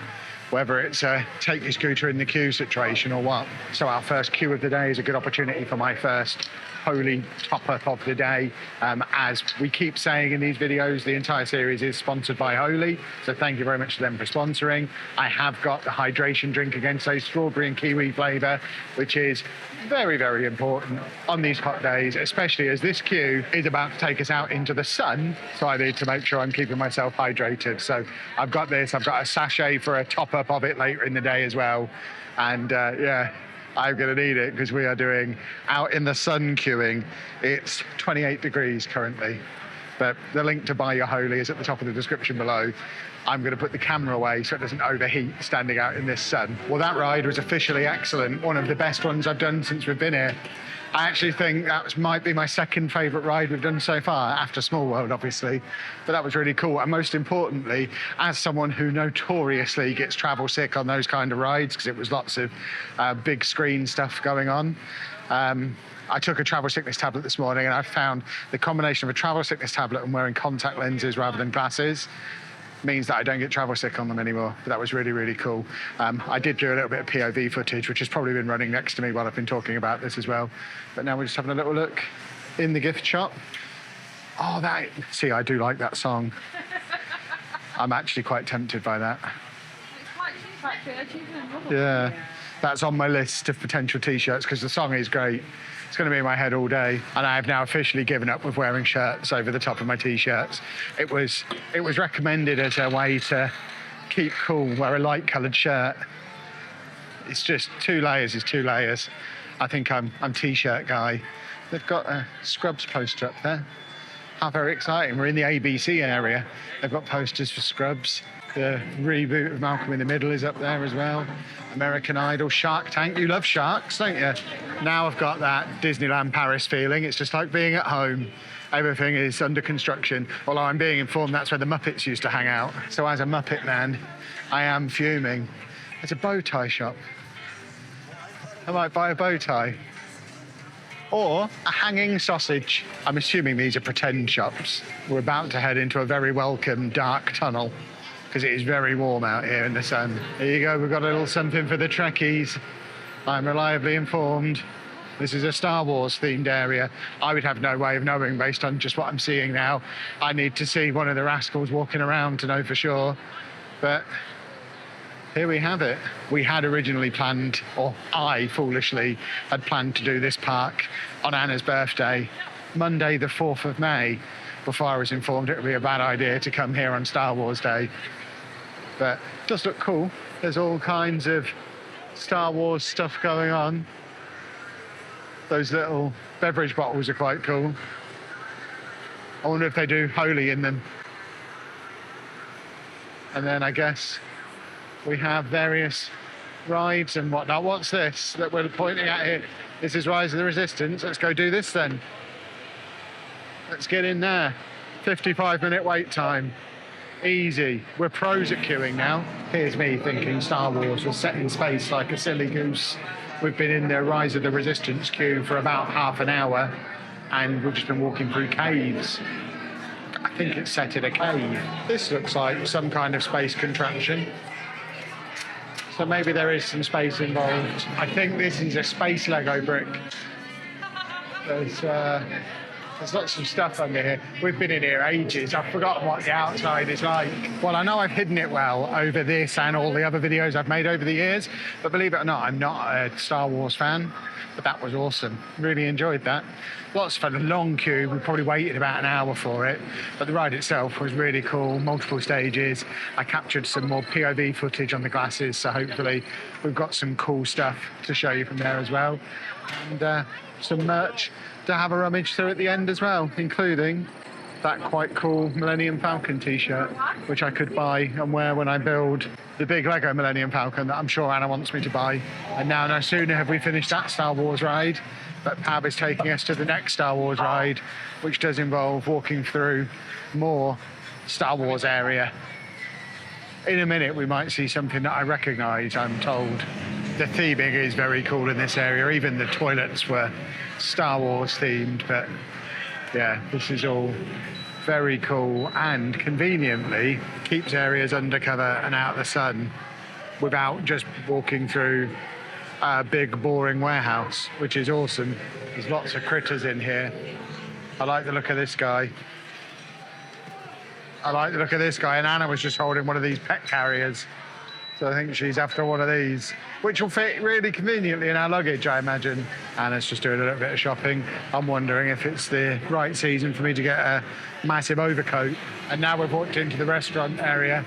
whether it's a take your scooter in the queue situation or what. So our first queue of the day is a good opportunity for my first Holy top-up of the day. As we keep saying in these videos, the entire series is sponsored by Holy, so thank you very much to them for sponsoring. I have got the hydration drink again, so strawberry and kiwi flavour, which is very, very important on these hot days, especially as this queue is about to take us out into the sun, so I need to make sure I'm keeping myself hydrated. So I've got this, I've got a sachet for a top-up of it later in the day as well, and yeah, I'm going to need it because we are doing out in the sun queuing. It's 28 degrees currently, but the link to buy your Holy is at the top of the description below. I'm going to put the camera away so it doesn't overheat standing out in this sun. Well, that ride was officially excellent. One of the best ones I've done since we've been here. I actually think that might be my second favourite ride we've done so far, after Small World, obviously. But that was really cool. And most importantly, as someone who notoriously gets travel sick on those kind of rides, because it was lots of big screen stuff going on, I took a travel sickness tablet this morning, and I found the combination of a travel sickness tablet and wearing contact lenses rather than glasses means that I don't get travel sick on them anymore. But that was really, really cool. I did do a little bit of POV footage, which has probably been running next to me while I've been talking about this as well. But now we're just having a little look in the gift shop. Oh, see, I do like that song. I'm actually quite tempted by that. It's quite cheap, actually. Cheaper than normal. Yeah, that's on my list of potential T-shirts because the song is great. It's going to be in my head all day, and I have now officially given up with wearing shirts over the top of my T-shirts. It was recommended as a way to keep cool, wear a light-coloured shirt. It's just 2 layers is 2 layers. I think I'm T-shirt guy. They've got a Scrubs poster up there. How very exciting. We're in the ABC area. They've got posters for Scrubs. The reboot of Malcolm in the Middle is up there as well. American Idol, Shark Tank. You love sharks, don't you? Now I've got that Disneyland Paris feeling. It's just like being at home. Everything is under construction. Although I'm being informed that's where the Muppets used to hang out. So as a Muppet man, I am fuming. It's a bow tie shop. I might buy a bow tie. Or a hanging sausage. I'm assuming these are pretend shops. We're about to head into a very welcome dark tunnel, because it is very warm out here in the sun. Here you go, we've got a little something for the Trekkies. I'm reliably informed. This is a Star Wars themed area. I would have no way of knowing based on just what I'm seeing now. I need to see one of the rascals walking around to know for sure. But here we have it. We had originally planned, or I foolishly had planned to do this park on Anna's birthday, Monday the 4th of May, before I was informed it would be a bad idea to come here on Star Wars Day. But it does look cool. There's all kinds of Star Wars stuff going on. Those little beverage bottles are quite cool. I wonder if they do Holy in them. And then I guess we have various rides and whatnot. What's this that we're pointing at here? This is Rise of the Resistance. Let's go do this then. Let's get in there. 55-minute wait time. Easy. We're pros at queuing now. Here's me thinking Star Wars was set in space like a silly goose. We've been in the Rise of the Resistance queue for about half an hour, and we've just been walking through caves. I think it's set in a cave. This looks like some kind of space contraption. So maybe there is some space involved. I think this is a space Lego brick. There's lots of stuff under here. We've been in here ages. I've forgotten what the outside is like. Well, I know I've hidden it well over this and all the other videos I've made over the years, but believe it or not, I'm not a Star Wars fan, but that was awesome. Really enjoyed that. Lots of fun. A long queue. We probably waited about an hour for it, but the ride itself was really cool. Multiple stages. I captured some more POV footage on the glasses, so hopefully we've got some cool stuff to show you from there as well. And some merch to have a rummage through at the end as well, including that quite cool Millennium Falcon t-shirt, which I could buy and wear when I build the big Lego Millennium Falcon that I'm sure Anna wants me to buy. And now no sooner have we finished that Star Wars ride, but Pab is taking us to the next Star Wars ride, which does involve walking through more Star Wars area. In a minute we might see something that I recognise, I'm told. The theming is very cool in this area. Even the toilets were Star Wars themed, but yeah, this is all very cool and conveniently keeps areas undercover and out of the sun without just walking through a big, boring warehouse, which is awesome. There's lots of critters in here. I like the look of this guy. I like the look of this guy, and Anna was just holding one of these pet carriers. So I think she's after one of these, which will fit really conveniently in our luggage, I imagine. Anna's just doing a little bit of shopping. I'm wondering if it's the right season for me to get a massive overcoat. And now we've walked into the restaurant area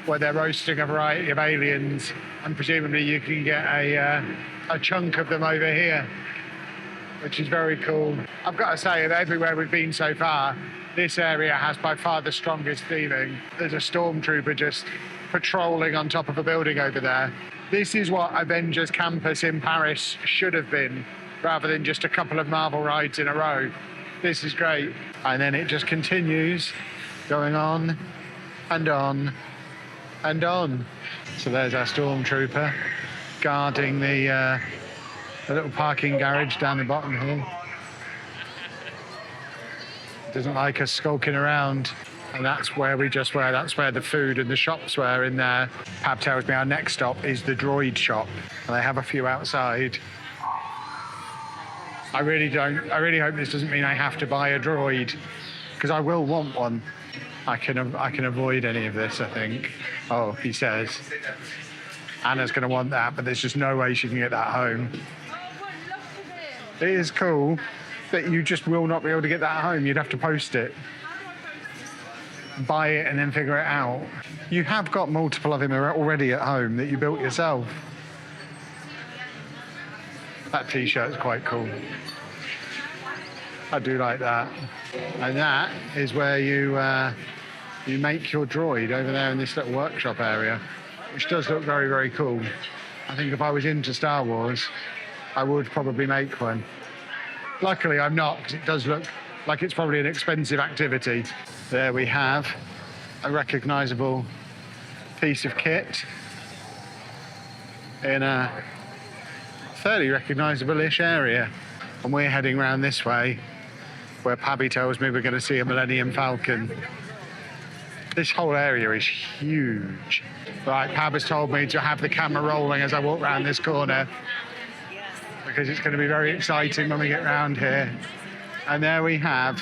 where they're roasting a variety of aliens, and presumably you can get a chunk of them over here, which is very cool. I've got to say that everywhere we've been so far, this area has by far the strongest feeling. There's a stormtrooper just patrolling on top of a building over there. This is what Avengers Campus in Paris should have been, rather than just a couple of Marvel rides in a row. This is great. And then it just continues going on and on and on. So there's our stormtrooper guarding the little parking garage down the bottom here. Doesn't like us skulking around. And that's where we just were. That's where the food and the shops were in there. Pab tells me our next stop is the droid shop. And they have a few outside. I really hope this doesn't mean I have to buy a droid, because I will want one. I can avoid any of this, I think. Oh, he says. Anna's going to want that, but there's just no way she can get that home. It is cool, but you just will not be able to get that home. You'd have to post it. Buy it and then figure it out. You have got multiple of him already at home that you built yourself. That t-shirt's quite cool. I do like that. And that is where you make your droid over there in this little workshop area, which does look very, very cool. I think if I was into Star Wars, I would probably make one. Luckily, I'm not, because it does look like it's probably an expensive activity. There we have a recognisable piece of kit in a fairly recognisable-ish area. And we're heading round this way, where Pabby tells me we're going to see a Millennium Falcon. This whole area is huge. Right, Pab has told me to have the camera rolling as I walk round this corner, because it's going to be very exciting when we get round here. And there we have,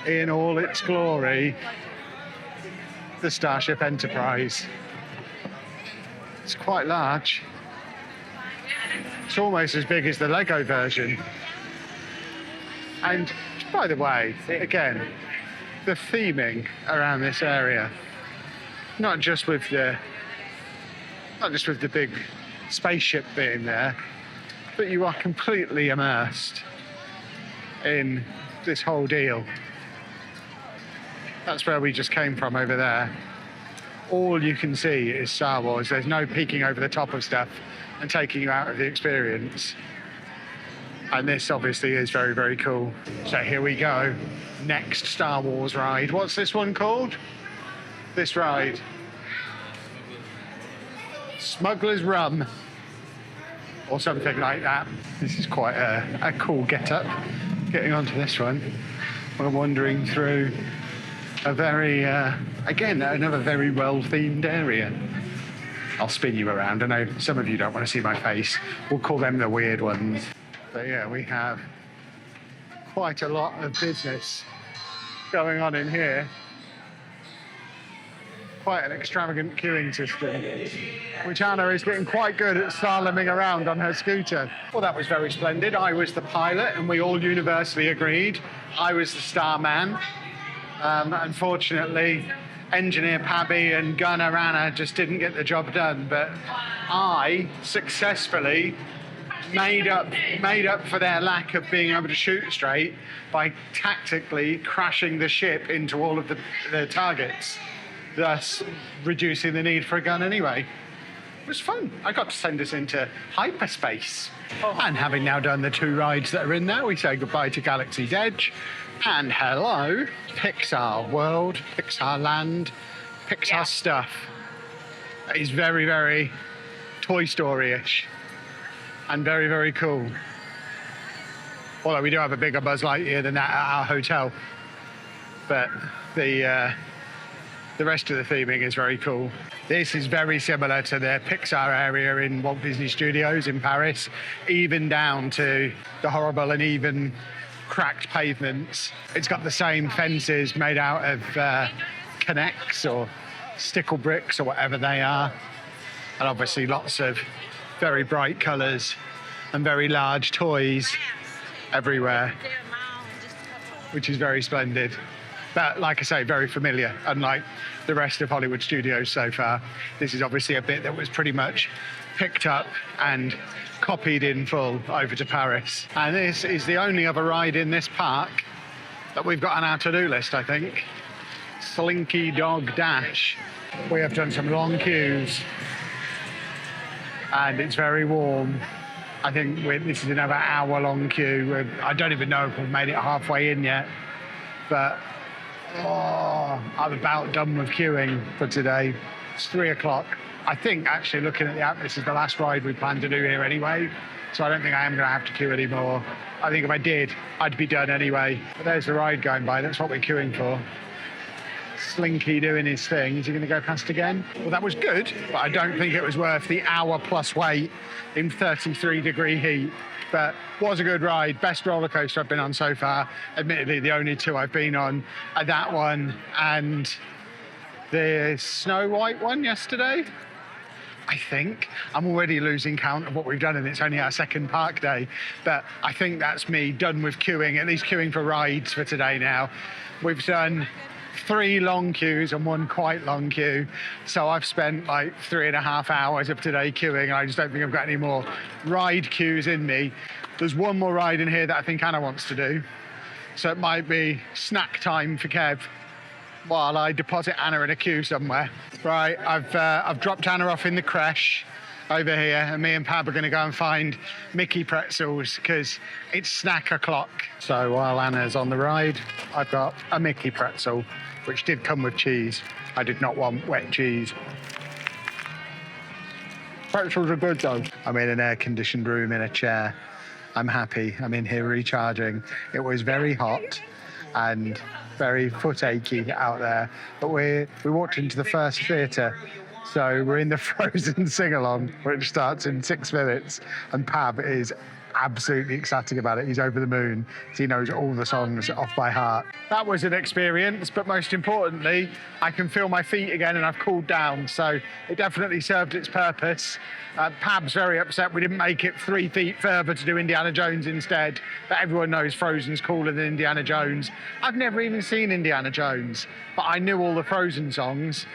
in all its glory, the Starship Enterprise. It's quite large. It's almost as big as the Lego version. And by the way, again, the theming around this area, not just with the big spaceship being there, but you are completely immersed in this whole deal. That's where we just came from over there. All you can see is Star Wars. There's no peeking over the top of stuff and taking you out of the experience. And this obviously is very, very cool. So here we go. Next Star Wars ride. What's this one called? This ride. Smuggler's Rum. Or something like that. This is quite a cool get-up. Getting onto this one. We're wandering through a very, again, another very well-themed area. I'll spin you around. I know some of you don't want to see my face. We'll call them the weird ones. But yeah, we have quite a lot of business going on in here. Quite an extravagant queuing system, which Anna is getting quite good at slaloming around on her scooter. Well, that was very splendid. I was the pilot, and we all universally agreed I was the starman. Unfortunately, engineer Pabby and gunner Anna just didn't get the job done, but I successfully made up for their lack of being able to shoot straight by tactically crashing the ship into all of the targets, thus reducing the need for a gun anyway. It was fun. I got to send us into hyperspace. And having now done the 2 rides that are in there, we say goodbye to Galaxy's Edge and hello, Pixar World, Pixar Land, Pixar stuff. It is very, very Toy Story-ish and very, very cool. Although we do have a bigger Buzz Lightyear than that at our hotel. But the The rest of the theming is very cool. This is very similar to the Pixar area in Walt Disney Studios in Paris, even down to the horrible and even cracked pavements. It's got the same fences made out of connects or stickle bricks or whatever they are. And obviously lots of very bright colours and very large toys everywhere, which is very splendid. But like I say, very familiar, unlike the rest of Hollywood Studios so far. This is obviously a bit that was pretty much picked up and copied in full over to Paris. And this is the only other ride in this park that we've got on our to-do list, I think. Slinky Dog Dash. We have done some long queues and it's very warm. I think this is another hour-long queue. I don't even know if we've made it halfway in yet, but I'm about done with queuing for today. It's 3 o'clock. I think, actually, looking at the app, this is the last ride we plan to do here anyway, so I don't think I am going to have to queue anymore. I think if I did, I'd be done anyway. But there's the ride going by. That's what we're queuing for. Slinky doing his thing. Is he going to go past again? Well, that was good, but I don't think it was worth the hour-plus wait in 33-degree heat. But was a good ride. Best roller coaster I've been on so far. Admittedly, the only two I've been on are that one and the Snow White one yesterday. I think. I'm already losing count of what we've done, and it's only our second park day. But I think that's me done with queuing, at least queuing for rides for today now. We've done 3 long queues and 1 quite long queue. So I've spent like 3.5 hours of today queuing, and I just don't think I've got any more ride queues in me. There's one more ride in here that I think Anna wants to do. So it might be snack time for Kev while I deposit Anna in a queue somewhere. Right, I've dropped Anna off in the creche over here, and me and Pab are going to go and find Mickey pretzels because it's snack o'clock. So while Anna's on the ride, I've got a Mickey pretzel, which did come with cheese. I did not want wet cheese. Pretzels are good though. I'm in an air-conditioned room in a chair. I'm happy. I'm in here recharging. It was very hot and very foot achy out there, but we walked into the first theatre. So we're in the Frozen sing-along, which starts in 6 minutes, and Pab is absolutely ecstatic about it. He's over the moon. He knows all the songs off by heart. That was an experience, but most importantly, I can feel my feet again and I've cooled down, so it definitely served its purpose. Pab's very upset we didn't make it 3 feet further to do Indiana Jones instead, but everyone knows Frozen's cooler than Indiana Jones. I've never even seen Indiana Jones, but I knew all the Frozen songs.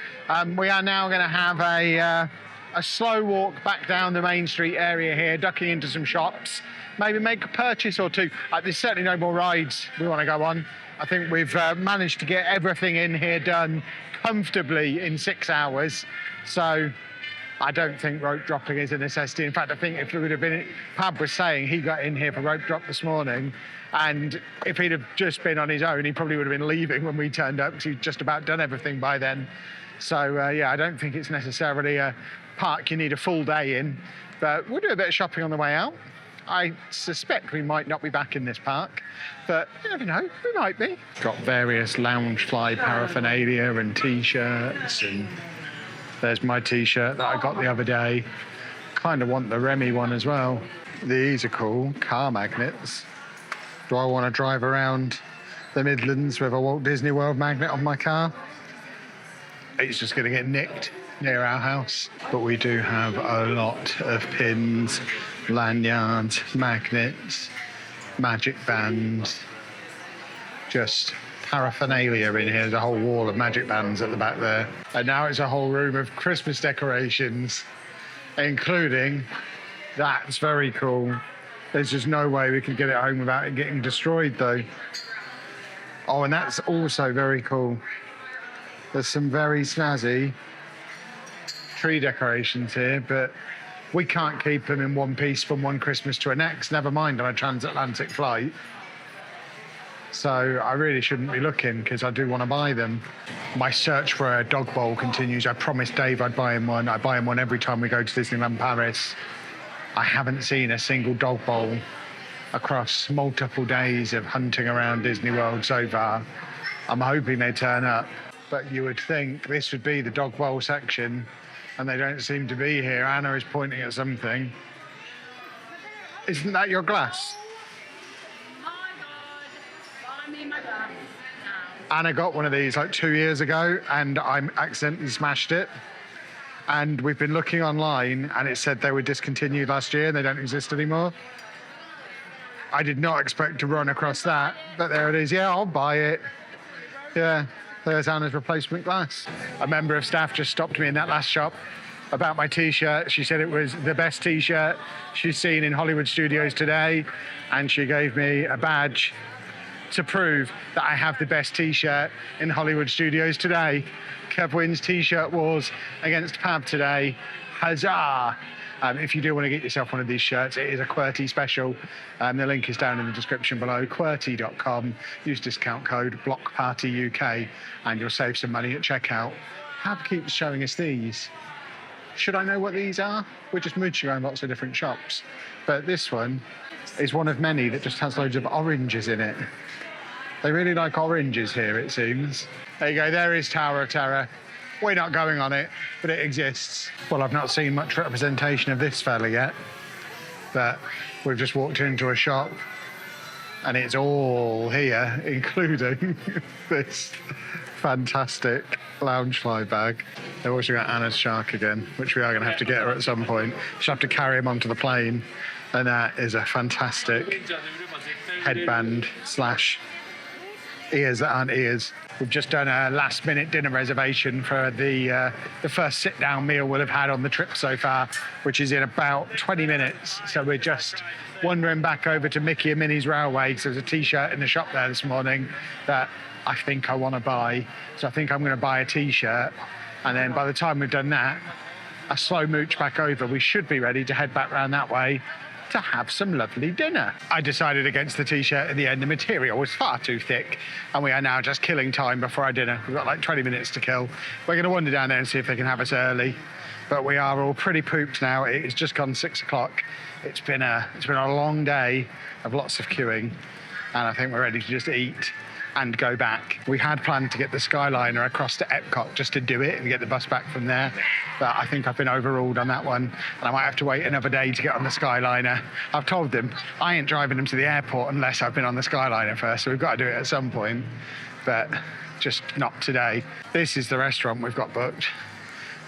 We are now going to have a slow walk back down the Main Street area here, ducking into some shops, maybe make a purchase or two. There's certainly no more rides we want to go on. I think we've managed to get everything in here done comfortably in 6 hours. So I don't think rope dropping is a necessity. In fact, I think if it would have been, Pab was saying he got in here for rope drop this morning, and if he'd have just been on his own, he probably would have been leaving when we turned up because he'd just about done everything by then. So yeah, I don't think it's necessarily a park you need a full day in, but we'll do a bit of shopping on the way out. I suspect we might not be back in this park, but you never know, we might be. Got various Loungefly paraphernalia and t-shirts, and there's my t-shirt that I got the other day. Kind of want the Remy one as well. These are cool, car magnets. Do I want to drive around the Midlands with a Walt Disney World magnet on my car? It's just going to get nicked near our house. But we do have a lot of pins, lanyards, magnets, magic bands, just paraphernalia in here. There's a whole wall of magic bands at the back there. And now it's a whole room of Christmas decorations, including that's very cool. There's just no way we can get it home without it getting destroyed though. Oh, and that's also very cool. There's some very snazzy tree decorations here, but we can't keep them in one piece from one Christmas to the next, never mind on a transatlantic flight. So I really shouldn't be looking because I do want to buy them. My search for a dog bowl continues. I promised Dave I'd buy him one. I buy him one every time we go to Disneyland Paris. I haven't seen a single dog bowl across multiple days of hunting around Disney World so far. I'm hoping they turn up. but you would think this would be the dog bowl section, and they don't seem to be here. Anna is pointing at something. Isn't that your glass? My God, buy me my glass now. Anna got one of these like 2 years ago, and I accidentally smashed it. And we've been looking online, and it said they were discontinued last year and they don't exist anymore. I did not expect to run across that, but there it is. Yeah, I'll buy it. Yeah, there's Anna's replacement glass. A member of staff just stopped me in that last shop about my T-shirt. She said it was the best T-shirt she's seen in Hollywood studios today, and she gave me a badge to prove that I have the best T-shirt in Hollywood studios today. Kev wins T-shirt wars against Pab today. Huzzah! If you do want to get yourself one of these shirts, it is a QWERTY special. The link is down in the description below, QWERTY.com. Use discount code BLOCKPARTYUK and you'll save some money at checkout. Pab keeps showing us these. Should I know what these are? We're just mooching around lots of different shops. But this one is one of many that just has loads of oranges in it. They really like oranges here, it seems. There you go, there is Tower of Terror. We're not going on it, but it exists. Well, I've not seen much representation of this fella yet, but we've just walked into a shop and it's all here, including this fantastic Loungefly bag. They've also got Anna's shark again, which we are going to have to get her at some point. She'll have to carry him onto the plane, and that is a fantastic headband slash ears that aren't ears. We've just done a last-minute dinner reservation for the first sit-down meal we'll have had on the trip so far, which is in about 20 minutes. So we're just wandering back over to Mickey and Minnie's Railway, because there's a T-shirt in the shop there this morning that I think I want to buy. So I think I'm going to buy a T-shirt, and then by the time we've done that, a slow mooch back over, we should be ready to head back round that way to have some lovely dinner. I decided against the T-shirt in the end. The material was far too thick, and we are now just killing time before our dinner. We've got like 20 minutes to kill. We're going to wander down there and see if they can have us early, but we are all pretty pooped now. It's just gone 6 o'clock. It's been a long day of lots of queuing, and I think we're ready to just eat and go back. We had planned to get the Skyliner across to EPCOT just to do it and get the bus back from there, but I think I've been overruled on that one, and I might have to wait another day to get on the Skyliner. I've told them I ain't driving them to the airport unless I've been on the Skyliner first, so we've got to do it at some point, but just not today. This is the restaurant we've got booked.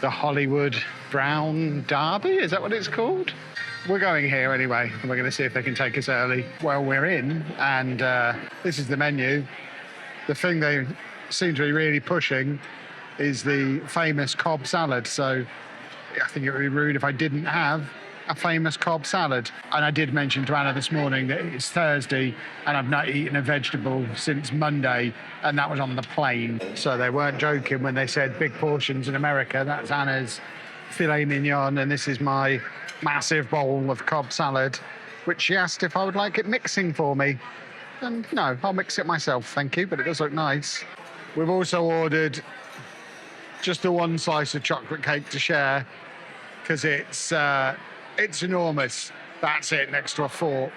The Hollywood Brown Derby, is that what it's called? We're going here anyway, and we're going to see if they can take us early. Well, we're in, and this is the menu. The thing they seem to be really pushing is the famous Cobb salad. So I think it would be rude if I didn't have a famous Cobb salad. And I did mention to Anna this morning that it's Thursday and I've not eaten a vegetable since Monday, and that was on the plane. So they weren't joking when they said big portions in America. That's Anna's filet mignon, and this is my massive bowl of Cobb salad, which she asked if I would like it mixing for me. And no, I'll mix it myself, thank you, but it does look nice. We've also ordered just the one slice of chocolate cake to share, because it's enormous. That's it, next to a fork.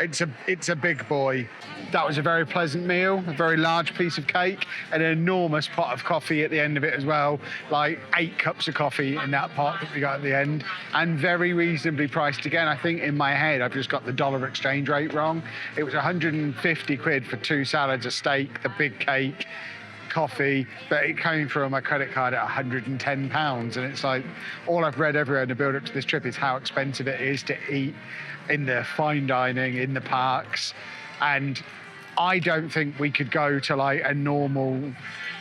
It's a big boy. That was a very pleasant meal, a very large piece of cake, and an enormous pot of coffee at the end of it as well. Like 8 cups of coffee in that pot that we got at the end, and very reasonably priced. Again, I think in my head, I've just got the dollar exchange rate wrong. It was 150 quid for 2 salads, a steak, the big cake, coffee, but it came through on my credit card at £110. And it's like, all I've read everywhere in the build up to this trip is how expensive it is to eat in the fine dining, in the parks. And I don't think we could go to like a normal,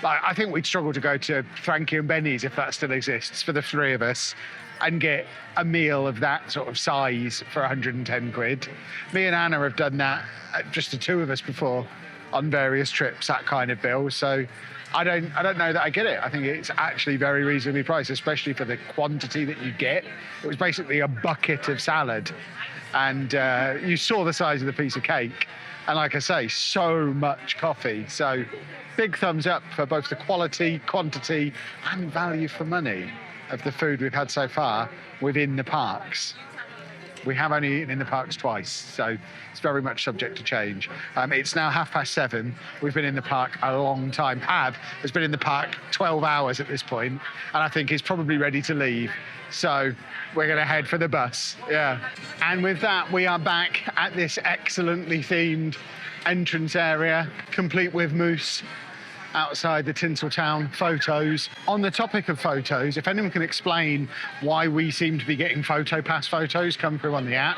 like I think we'd struggle to go to Frankie and Benny's, if that still exists, for the 3 of us, and get a meal of that sort of size for 110 quid. Me and Anna have done that, just the 2 of us before, on various trips, that kind of bill. So I don't know that I get it. I think it's actually very reasonably priced, especially for the quantity that you get. It was basically a bucket of salad, and you saw the size of the piece of cake. And like I say, so much coffee. So big thumbs up for both the quality, quantity, and value for money of the food we've had so far within the parks. We have only eaten in the parks twice, so it's very much subject to change. It's now 7:30. We've been in the park a long time. Pab has been in the park 12 hours at this point, and I think he's probably ready to leave. So we're going to head for the bus. Yeah. And with that, we are back at this excellently themed entrance area, complete with moose outside the Tinseltown photos. On the topic of photos, if anyone can explain why we seem to be getting PhotoPass photos come through on the app,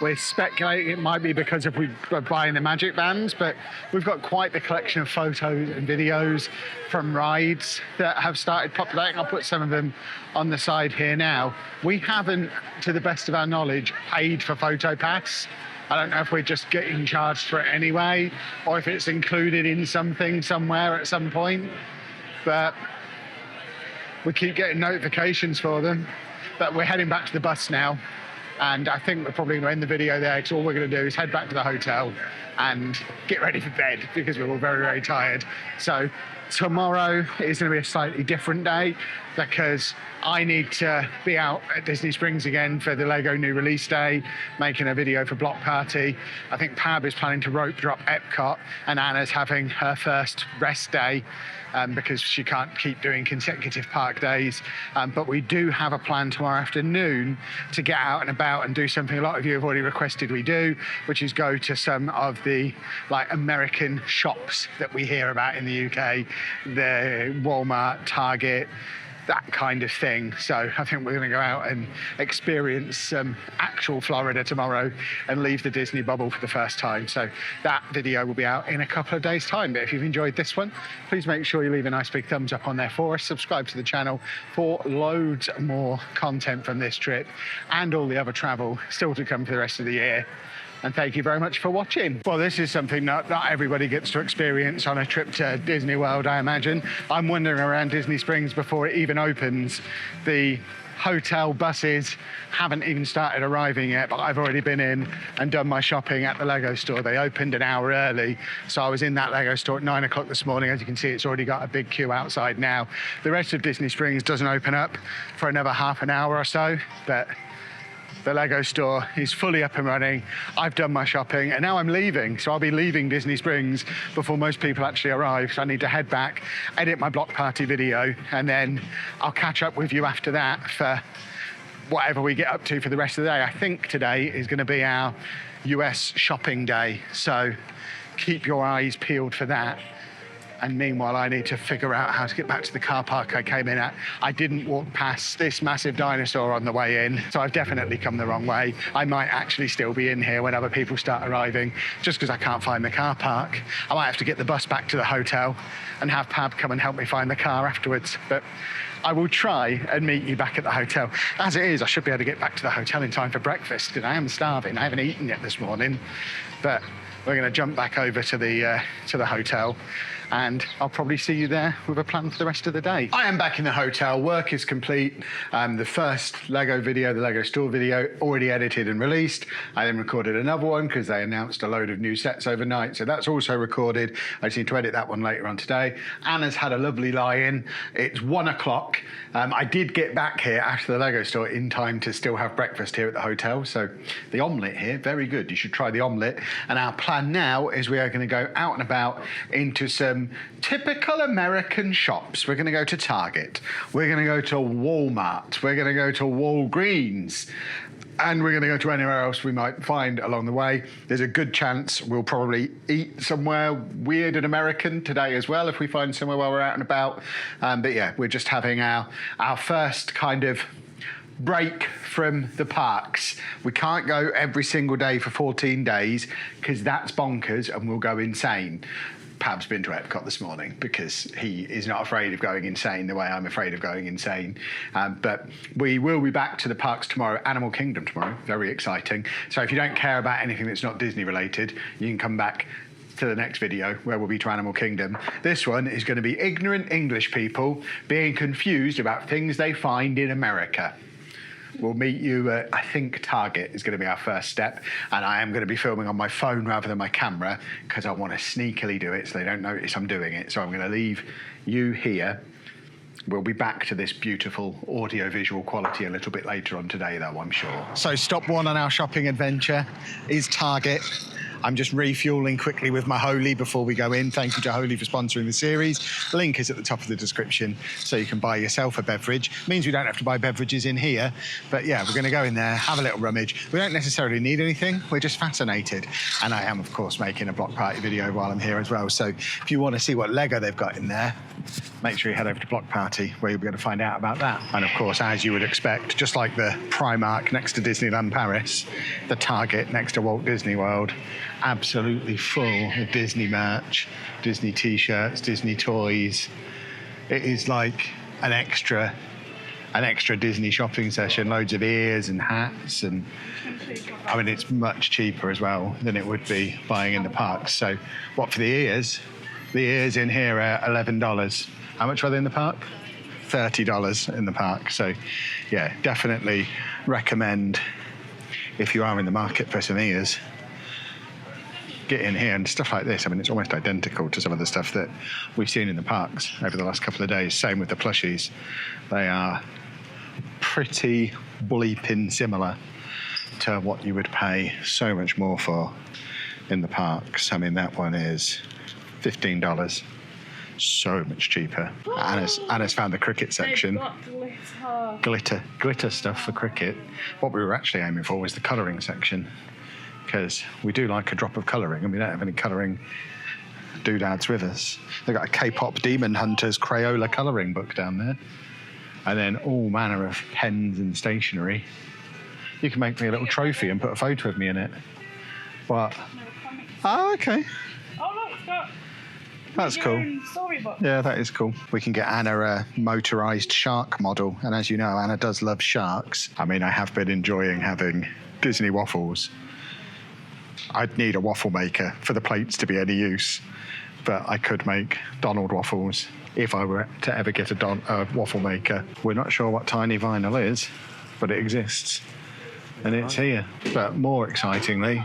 we're speculating it might be because if we're buying the magic bands, but we've got quite the collection of photos and videos from rides that have started populating. I'll put some of them on the side here now. We haven't, to the best of our knowledge, paid for PhotoPass. I don't know if we're just getting charged for it anyway, or if it's included in something somewhere at some point. But we keep getting notifications for them. But we're heading back to the bus now. And I think we're probably going to end the video there, because all we're going to do is head back to the hotel and get ready for bed, because we're all very, very tired. So tomorrow is going to be a slightly different day, because I need to be out at Disney Springs again for the Lego new release day, making a video for Block Party. I think Pab is planning to rope drop EPCOT, and Anna's having her first rest day because she can't keep doing consecutive park days. But we do have a plan tomorrow afternoon to get out and about and do something a lot of you have already requested we do, which is go to some of the American shops that we hear about in the UK, the Walmart, Target, that kind of thing. So I think we're going to go out and experience some actual Florida tomorrow and leave the Disney bubble for the first time. So that video will be out in a couple of days' time. But if you've enjoyed this one, please make sure you leave a nice big thumbs up on there for us. Subscribe to the channel for loads more content from this trip and all the other travel still to come for the rest of the year. And thank you very much for watching. Well, this is something that not everybody gets to experience on a trip to Disney World, I imagine. I'm wandering around Disney Springs before it even opens. The hotel buses haven't even started arriving yet, but I've already been in and done my shopping at the Lego store. They opened an hour early, so I was in that Lego store at 9 o'clock this morning. As you can see, it's already got a big queue outside now. The rest of Disney Springs doesn't open up for another half an hour or so, but the Lego store is fully up and running. I've done my shopping and now I'm leaving. So I'll be leaving Disney Springs before most people actually arrive. So I need to head back, edit my Block Party video, and then I'll catch up with you after that for whatever we get up to for the rest of the day. I think today is going to be our US shopping day. So keep your eyes peeled for that. And meanwhile, I need to figure out how to get back to the car park I came in at. I didn't walk past this massive dinosaur on the way in, so I've definitely come the wrong way. I might actually still be in here when other people start arriving, just because I can't find the car park. I might have to get the bus back to the hotel and have Pab come and help me find the car afterwards. But I will try and meet you back at the hotel. As it is, I should be able to get back to the hotel in time for breakfast, because I am starving. I haven't eaten yet this morning. But we're going to jump back over to the hotel, and I'll probably see you there with a plan for the rest of the day. I am back in the hotel. Work is complete. The first Lego video, the Lego store video, already edited and released. I then recorded another one because they announced a load of new sets overnight, so that's also recorded. I just need to edit that one later on today. Anna's had a lovely lie-in. It's 1 o'clock. I did get back here after the Lego store in time to still have breakfast here at the hotel, so the omelette here, very good. You should try the omelette. And our plan now is we are going to go out and about into some typical American shops. We're going to go to Target. We're going to go to Walmart. We're going to go to Walgreens. And we're going to go to anywhere else we might find along the way. There's a good chance we'll probably eat somewhere weird and American today as well if we find somewhere while we're out and about. But yeah, we're just having our first kind of break from the parks. We can't go every single day for 14 days because that's bonkers and we'll go insane. Pab's been to EPCOT this morning because he is not afraid of going insane the way I'm afraid of going insane. But we will be back to the parks tomorrow, Animal Kingdom tomorrow, very exciting. So if you don't care about anything that's not Disney related, you can come back to the next video where we'll be to Animal Kingdom. This one is going to be ignorant English people being confused about things they find in America. We'll meet you at, I think, Target is going to be our first step. And I am going to be filming on my phone rather than my camera because I want to sneakily do it so they don't notice I'm doing it. So I'm going to leave you here We'll be back to this beautiful audio-visual quality a little bit later on today, though, I'm sure. So stop one on our shopping adventure is Target. I'm just refueling quickly with my Holy before we go in. Thank you to Holy for sponsoring the series. The link is at the top of the description, so you can buy yourself a beverage. Means we don't have to buy beverages in here, but yeah, we're going to go in there, have a little rummage. We don't necessarily need anything. We're just fascinated. And I am, of course, making a block party video while I'm here as well. So if you want to see what Lego they've got in there, make sure you head over to Block Party, where you'll be able to find out about that. And of course, as you would expect, just like the Primark next to Disneyland Paris, the Target next to Walt Disney World, absolutely full of Disney merch, Disney t-shirts, Disney toys. It is like an extra Disney shopping session, loads of ears and hats, and I mean, it's much cheaper as well than it would be buying in the parks. So what for the ears? The ears in here are $11. How much were they in the park? $30 in the park. So yeah, definitely recommend, if you are in the market for some ears, get in here. And stuff like this, I mean, it's almost identical to some of the stuff that we've seen in the parks over the last couple of days. Same with the plushies. They are pretty bleeping similar to what you would pay so much more for in the parks. I mean, that one is $15. So much cheaper. Anna's found the cricket section. Glitter stuff for cricket. What we were actually aiming for was the colouring section, because we do like a drop of colouring, and we don't have any colouring doodads with us. They've got a K-pop Demon Hunters Crayola colouring book down there, and then all manner of pens and stationery. You can make me a little trophy and put a photo of me in it. But oh, okay. Oh look, it's got That's cool. Storybook. Yeah, that is cool. We can get Anna a motorised shark model, and as you know, Anna does love sharks. I mean, I have been enjoying having Disney waffles. I'd need a waffle maker for the plates to be any use, but I could make Donald waffles if I were to ever get a waffle maker. We're not sure what tiny vinyl is, but it exists, and it's here. But more excitingly,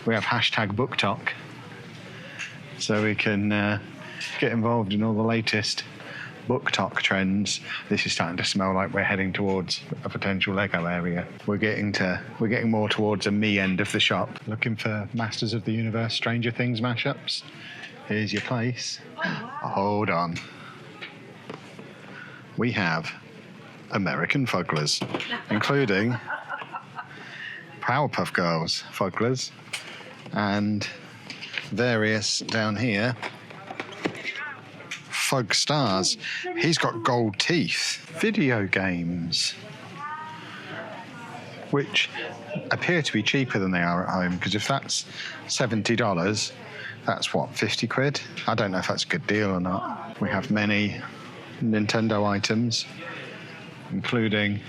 we have hashtag BookTok, so we can get involved in all the latest BookTok trends. This is starting to smell like we're heading towards a potential Lego area. We're getting more towards a me end of the shop. Looking for Masters of the Universe Stranger Things mashups? Here's your place. Hold on. We have American Fugglers, including Powerpuff Girls Fugglers, and various down here Fug Stars. He's got gold teeth. Video games, which appear to be cheaper than they are at home, because if that's $70, that's what, 50 quid? I don't know if that's a good deal or not. We have many Nintendo items, including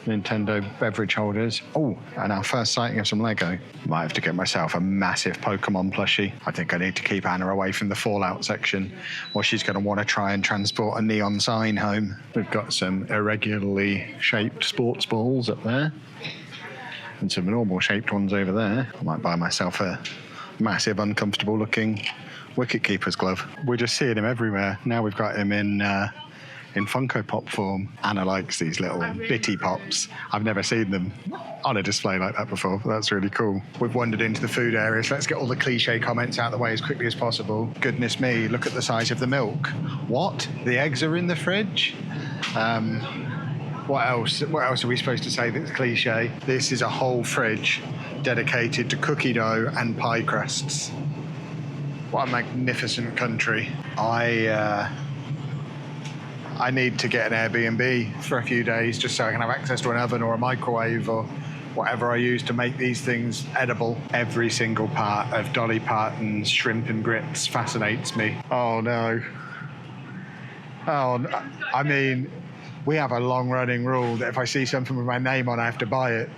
Nintendo beverage holders. Oh, and our first sighting of some Lego. Might have to get myself a massive Pokemon plushie. I think I need to keep Anna away from the Fallout section, or she's going to want to try and transport a neon sign home. We've got some irregularly shaped sports balls up there, and some normal shaped ones over there. I might buy myself a massive, uncomfortable looking wicket keeper's glove. We're just seeing him everywhere. Now we've got him in Funko Pop form. Anna likes these little bitty pops. I've never seen them on a display like that before. That's really cool. We've wandered into the food area, so let's get all the cliche comments out of the way as quickly as possible. Goodness me, look at the size of the milk. What? The eggs are in the fridge? What else? What else are we supposed to say that's cliche? This is a whole fridge dedicated to cookie dough and pie crusts. What a magnificent country. I need to get an Airbnb for a few days just so I can have access to an oven or a microwave or whatever I use to make these things edible. Every single part of Dolly Parton's Shrimp and Grits fascinates me. Oh no. Oh, I mean, we have a long-running rule that if I see something with my name on, I have to buy it.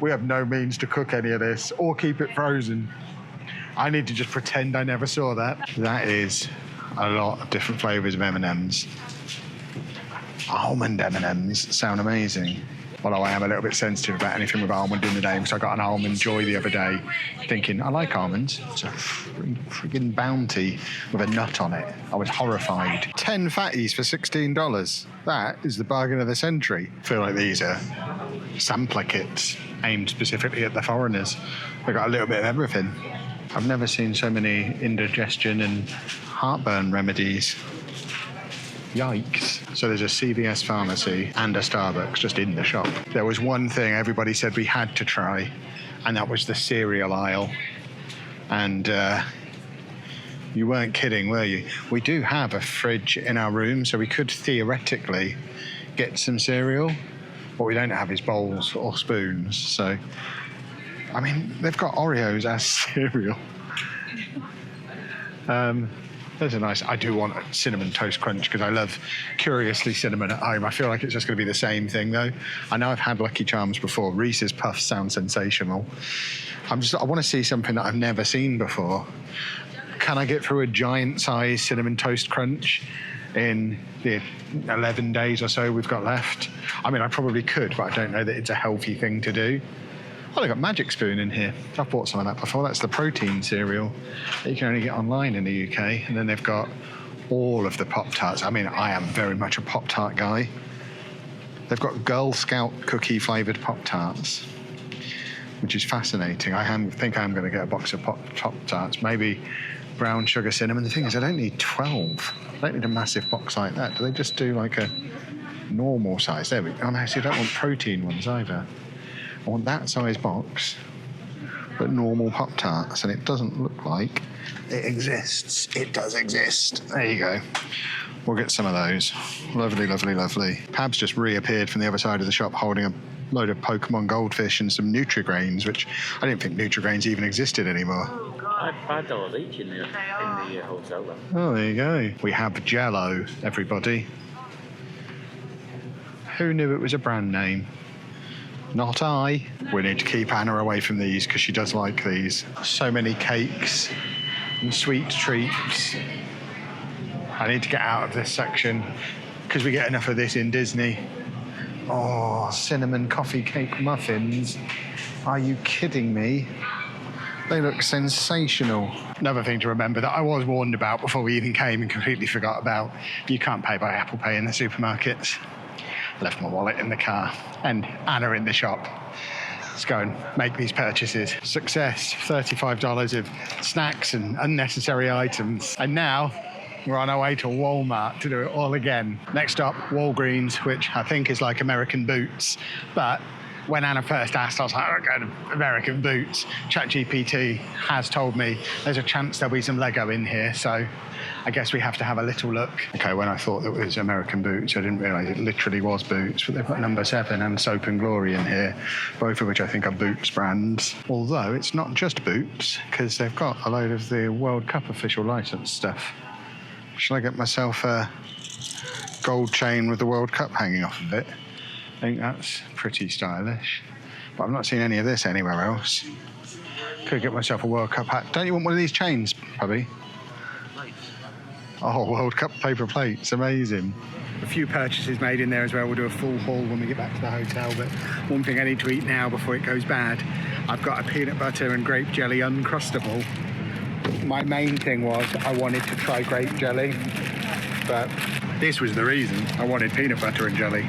We have no means to cook any of this or keep it frozen. I need to just pretend I never saw that. That is a lot of different flavours of M&Ms. Almond M&Ms sound amazing. Although I am a little bit sensitive about anything with almond in the name, so I got an almond joy the other day, thinking, I like almonds. It's a friggin' Bounty with a nut on it. I was horrified. 10 fatties for $16. That is the bargain of the century. I feel like these are sampler kits aimed specifically at the foreigners. They've got a little bit of everything. I've never seen so many indigestion and heartburn remedies. Yikes. So there's a CVS pharmacy and a Starbucks just in the shop. There was one thing everybody said we had to try, and that was the cereal aisle. And you weren't kidding, were you? We do have a fridge in our room, so we could theoretically get some cereal. What we don't have is bowls or spoons. So, I mean, they've got Oreos as cereal. There's a nice, I do want a cinnamon toast crunch because I love curiously cinnamon at home. I feel like it's just going to be the same thing though. I know I've had Lucky Charms before. Reese's Puffs sound sensational. I want to see something that I've never seen before. Can I get through a giant size cinnamon toast crunch in the 11 days or so we've got left? I mean, I probably could, but I don't know that it's a healthy thing to do. Oh, they've got Magic Spoon in here. I've bought some of that before. That's the protein cereal that you can only get online in the UK. And then they've got all of the Pop-Tarts. I mean, I am very much a Pop-Tart guy. They've got Girl Scout cookie flavoured Pop-Tarts, which is fascinating. I think I'm going to get a box of Pop-Tarts, maybe brown sugar cinnamon. The thing is, I don't need 12. I don't need a massive box like that. Do they just do like a normal size? There we go. Oh, no, see, I don't want protein ones either. I want that size box, but normal Pop-Tarts, and it doesn't look like it exists. It does exist. There you go. We'll get some of those. Lovely, lovely, lovely. Pab's just reappeared from the other side of the shop holding a load of Pokemon Goldfish and some Nutri-Grains, which I didn't think Nutri-Grains even existed anymore. $5 each in the hotel. Oh, there you go. We have Jell-O, everybody. Who knew it was a brand name? Not I. We need to keep Anna away from these because she does like these. So many cakes and sweet treats. I need to get out of this section because we get enough of this in Disney. Oh, cinnamon coffee cake muffins. Are you kidding me? They look sensational. Another thing to remember that I was warned about before we even came and completely forgot about. You can't pay by Apple Pay in the supermarkets. Left my wallet in the car and Anna in the shop. Let's go and make these purchases. Success, $35 of snacks and unnecessary items. And now we're on our way to Walmart to do it all again. Next up, Walgreens, which I think is like American Boots. But when Anna first asked, I was like, I'll go to American Boots. ChatGPT has told me there's a chance there'll be some Lego in here, so I guess we have to have a little look. Okay, when I thought it was American Boots, I didn't realise it literally was Boots, but they've got Number 7 and Soap and Glory in here, both of which I think are Boots brands. Although it's not just Boots, because they've got a load of the World Cup official licence stuff. Shall I get myself a gold chain with the World Cup hanging off of it? I think that's pretty stylish. But I've not seen any of this anywhere else. Could get myself a World Cup hat. Don't you want one of these chains, puppy? Oh, World Cup paper plates, amazing. A few purchases made in there as well. We'll do a full haul when we get back to the hotel, but one thing I need to eat now before it goes bad, I've got a peanut butter and grape jelly Uncrustable. My main thing was I wanted to try grape jelly, but this was the reason. I wanted peanut butter and jelly.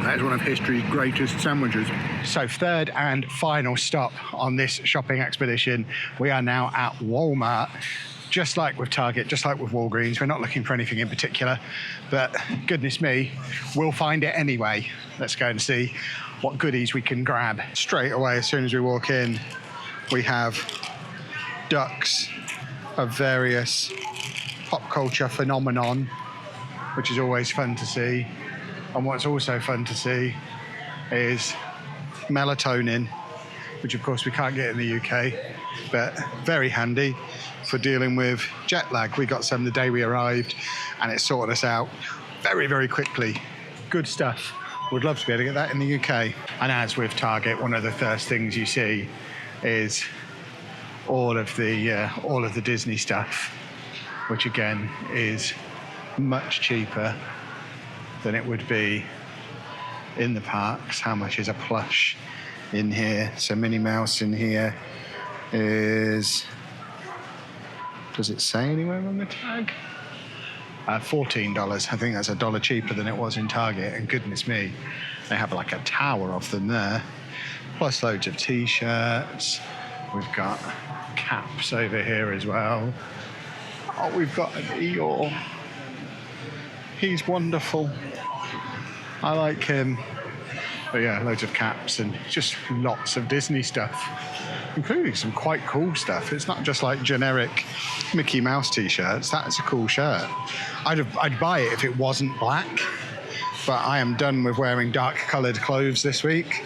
That is one of history's greatest sandwiches. So third and final stop on this shopping expedition. We are now at Walmart. Just like with Target, just like with Walgreens, we're not looking for anything in particular, but goodness me, we'll find it anyway. Let's go and see what goodies we can grab. Straight away, as soon as we walk in, we have ducks of various pop culture phenomenon, which is always fun to see. And what's also fun to see is melatonin, which of course we can't get in the UK, but very handy for dealing with jet lag. We got some the day we arrived and it sorted us out very, very quickly. Good stuff. Would love to be able to get that in the UK. And as with Target, one of the first things you see is all of the Disney stuff. which again is much cheaper than it would be in the parks. How much is a plush in here? So Minnie Mouse in here is, does it say anywhere on the tag? $14. I think that's $1 cheaper than it was in Target, and goodness me, they have like a tower of them there, plus loads of t-shirts. We've got caps over here as well. Oh, we've got an Eeyore. He's wonderful. I like him. But yeah, loads of caps and just lots of Disney stuff, including some quite cool stuff. It's not just like generic Mickey Mouse t-shirts. That's a cool shirt. I'd buy it if it wasn't black, but I am done with wearing dark coloured clothes this week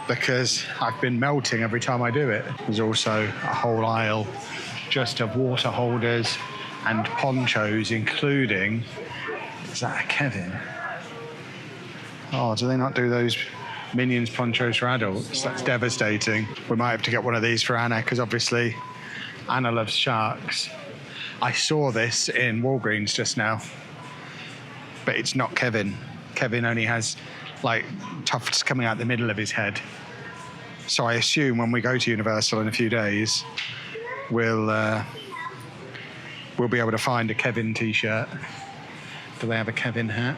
because I've been melting every time I do it. There's also a whole aisle just of water holders and ponchos, including, is that a Kevin? Oh, do they not do those Minions ponchos for adults? That's devastating. We might have to get one of these for Anna, because obviously Anna loves sharks. I saw this in Walgreens just now, but it's not Kevin. Kevin only has like tufts coming out the middle of his head. So I assume when we go to Universal in a few days, we'll be able to find a Kevin t-shirt. Do they have a Kevin hat?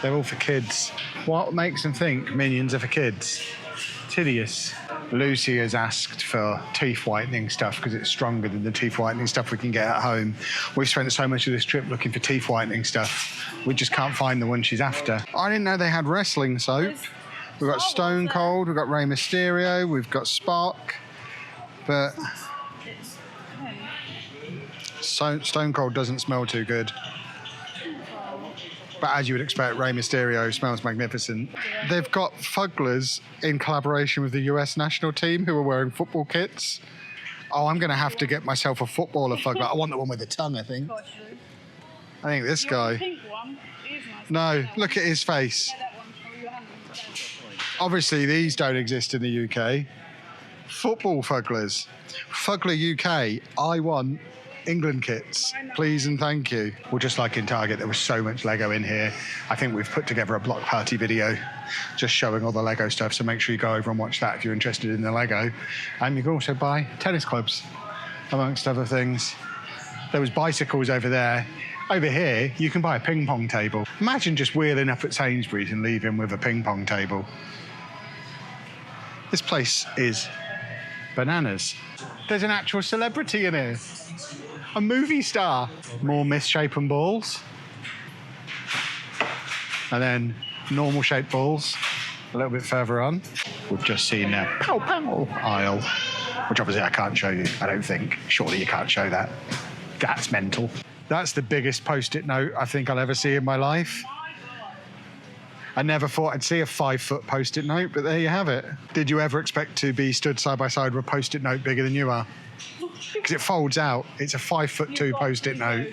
They're all for kids. What makes them think Minions are for kids? It's hideous. Lucy has asked for teeth whitening stuff because it's stronger than the teeth whitening stuff we can get at home. We've spent so much of this trip looking for teeth whitening stuff. We just can't find the one she's after. I didn't know they had wrestling soap. We've got Stone Cold, we've got Rey Mysterio, we've got Spock, but Stone Cold doesn't smell too good. But as you would expect, Rey Mysterio smells magnificent. They've got Fugglers in collaboration with the US national team who are wearing football kits. Oh, I'm going to have to get myself a footballer Fuggler. I want the one with the tongue, I think. I think this guy. No, look at his face. Obviously, these don't exist in the UK. Football Fugglers. Fuggler UK, I want England kits, please and thank you. Well, just like in Target, there was so much Lego in here. I think we've put together a block party video just showing all the Lego stuff, so make sure you go over and watch that if you're interested in the Lego. And you can also buy tennis clubs, amongst other things. There was bicycles over there. Over here, you can buy a ping pong table. Imagine just wheeling up at Sainsbury's and leaving with a ping pong table. This place is bananas. There's an actual celebrity in here. A movie star. More misshapen balls. And then normal shaped balls a little bit further on. We've just seen a pow pow aisle, which obviously I can't show you, I don't think. Surely you can't show that. That's mental. That's the biggest post-it note I think I'll ever see in my life. I never thought I'd see a 5-foot post-it note, but there you have it. Did you ever expect to be stood side by side with a post-it note bigger than you are? Because it folds out. It's a 5'2" post-it note.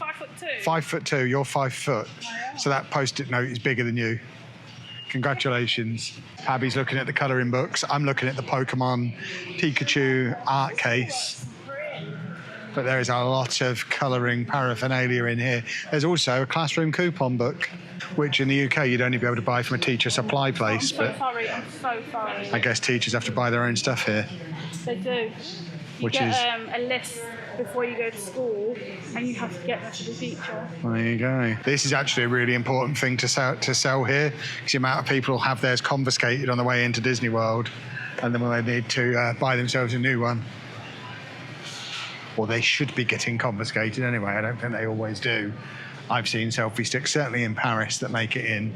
5'2"? 5'2", you're 5 foot. So that post-it note is bigger than you. Congratulations. Abby's looking at the colouring books. I'm looking at the Pokemon Pikachu art case. But there is a lot of colouring paraphernalia in here. There's also a classroom coupon book, which in the UK you'd only be able to buy from a teacher supply place. I'm so sorry. I guess teachers have to buy their own stuff here. They do. You get a list before you go to school, and you have to get that to the teacher. There you go. This is actually a really important thing to sell here, because the amount of people have theirs confiscated on the way into Disney World, and then when they need to buy themselves a new one. Or they should be getting confiscated anyway. I don't think they always do. I've seen selfie sticks, certainly in Paris, that make it in,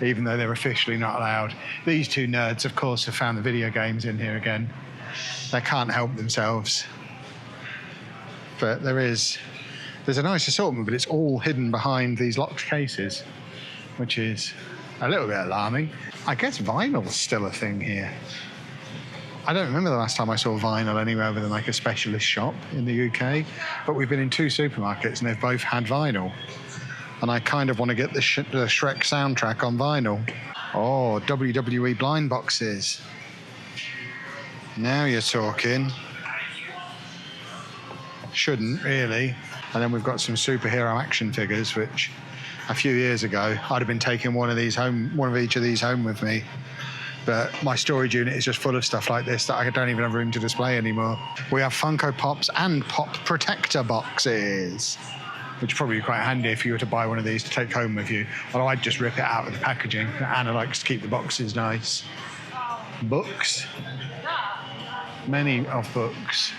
even though they're officially not allowed. These two nerds, of course, have found the video games in here again. They can't help themselves. But there's a nice assortment, but it's all hidden behind these locked cases, which is a little bit alarming. I guess vinyl's still a thing here. I don't remember the last time I saw vinyl anywhere other than like a specialist shop in the UK, but we've been in 2 supermarkets and they've both had vinyl. And I kind of want to get the Shrek soundtrack on vinyl. Oh, WWE blind boxes. Now you're talking. shouldn't really. And then we've got some superhero action figures, which a few years ago I'd have been taking one of each of these home with me. But my storage unit is just full of stuff like this that I don't even have room to display anymore. We have Funko Pops and Pop Protector boxes, which would probably be quite handy if you were to buy one of these to take home with you. Although I'd just rip it out of the packaging. Anna likes to keep the boxes nice. Books. Many of books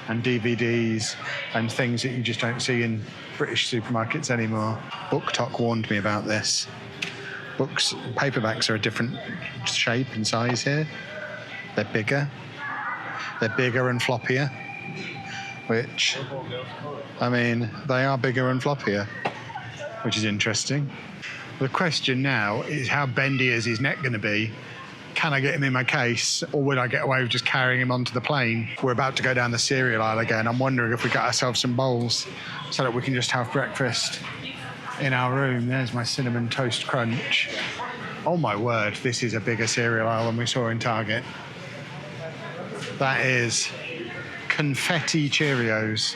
and DVDs and things that you just don't see in British supermarkets anymore. BookTok warned me about this. Books, paperbacks are a different shape and size here. They're bigger. They're bigger and floppier, which, I mean, they are bigger and floppier, which is interesting. The question now is, how bendy is his neck going to be? Can I get him in my case, or would I get away with just carrying him onto the plane? We're about to go down the cereal aisle again. I'm wondering if we get ourselves some bowls so that we can just have breakfast in our room. There's my Cinnamon Toast Crunch. Oh my word, this is a bigger cereal aisle than we saw in Target. That is confetti Cheerios,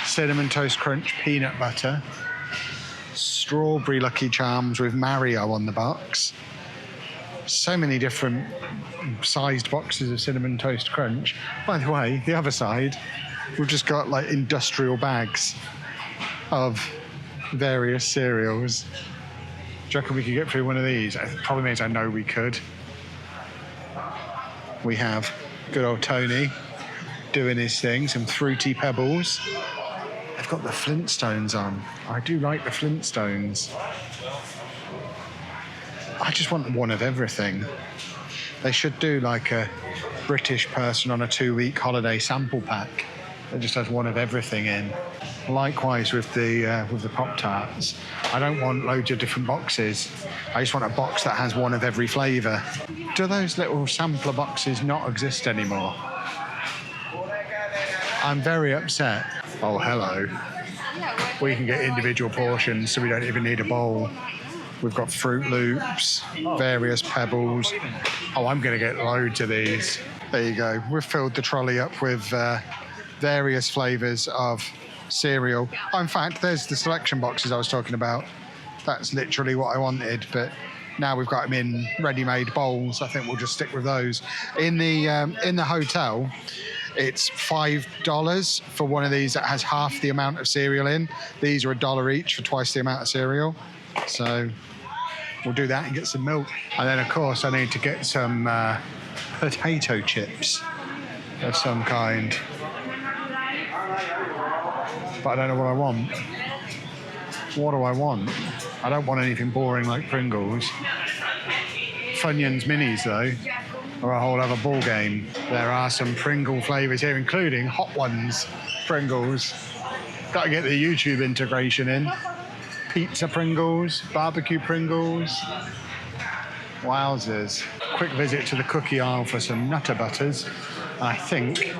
Cinnamon Toast Crunch peanut butter, strawberry Lucky Charms with Mario on the box. So many different sized boxes of Cinnamon Toast Crunch. By the way, the other side, we've just got like industrial bags of various cereals. Do you reckon we could get through one of these? The problem is I know we could. We have good old Tony doing his thing, some Fruity Pebbles. They've got the Flintstones on. I do like the Flintstones. I just want one of everything. They should do like a British person on a 2-week holiday sample pack that just has one of everything in. Likewise with the Pop-Tarts. I don't want loads of different boxes. I just want a box that has one of every flavour. Do those little sampler boxes not exist anymore? I'm very upset. Oh, hello. We can get individual portions, so we don't even need a bowl. We've got Fruit Loops, various Pebbles. Oh, I'm going to get loads of these. There you go. We've filled the trolley up with various flavours of cereal. Oh, in fact, there's the selection boxes I was talking about. That's literally what I wanted, but now we've got them in ready-made bowls. I think we'll just stick with those. In the hotel, it's $5 for one of these that has half the amount of cereal in. These are $1 each for twice the amount of cereal. So we'll do that and get some milk. And then, of course, I need to get some potato chips of some kind. But I don't know what I want. What do I want? I don't want anything boring like Pringles. Funyuns Minis, though, are a whole other ball game. There are some Pringle flavours here, including Hot Ones Pringles. Got to get the YouTube integration in. Pizza Pringles, barbecue Pringles. Wowzers. Quick visit to the cookie aisle for some Nutter Butters. I think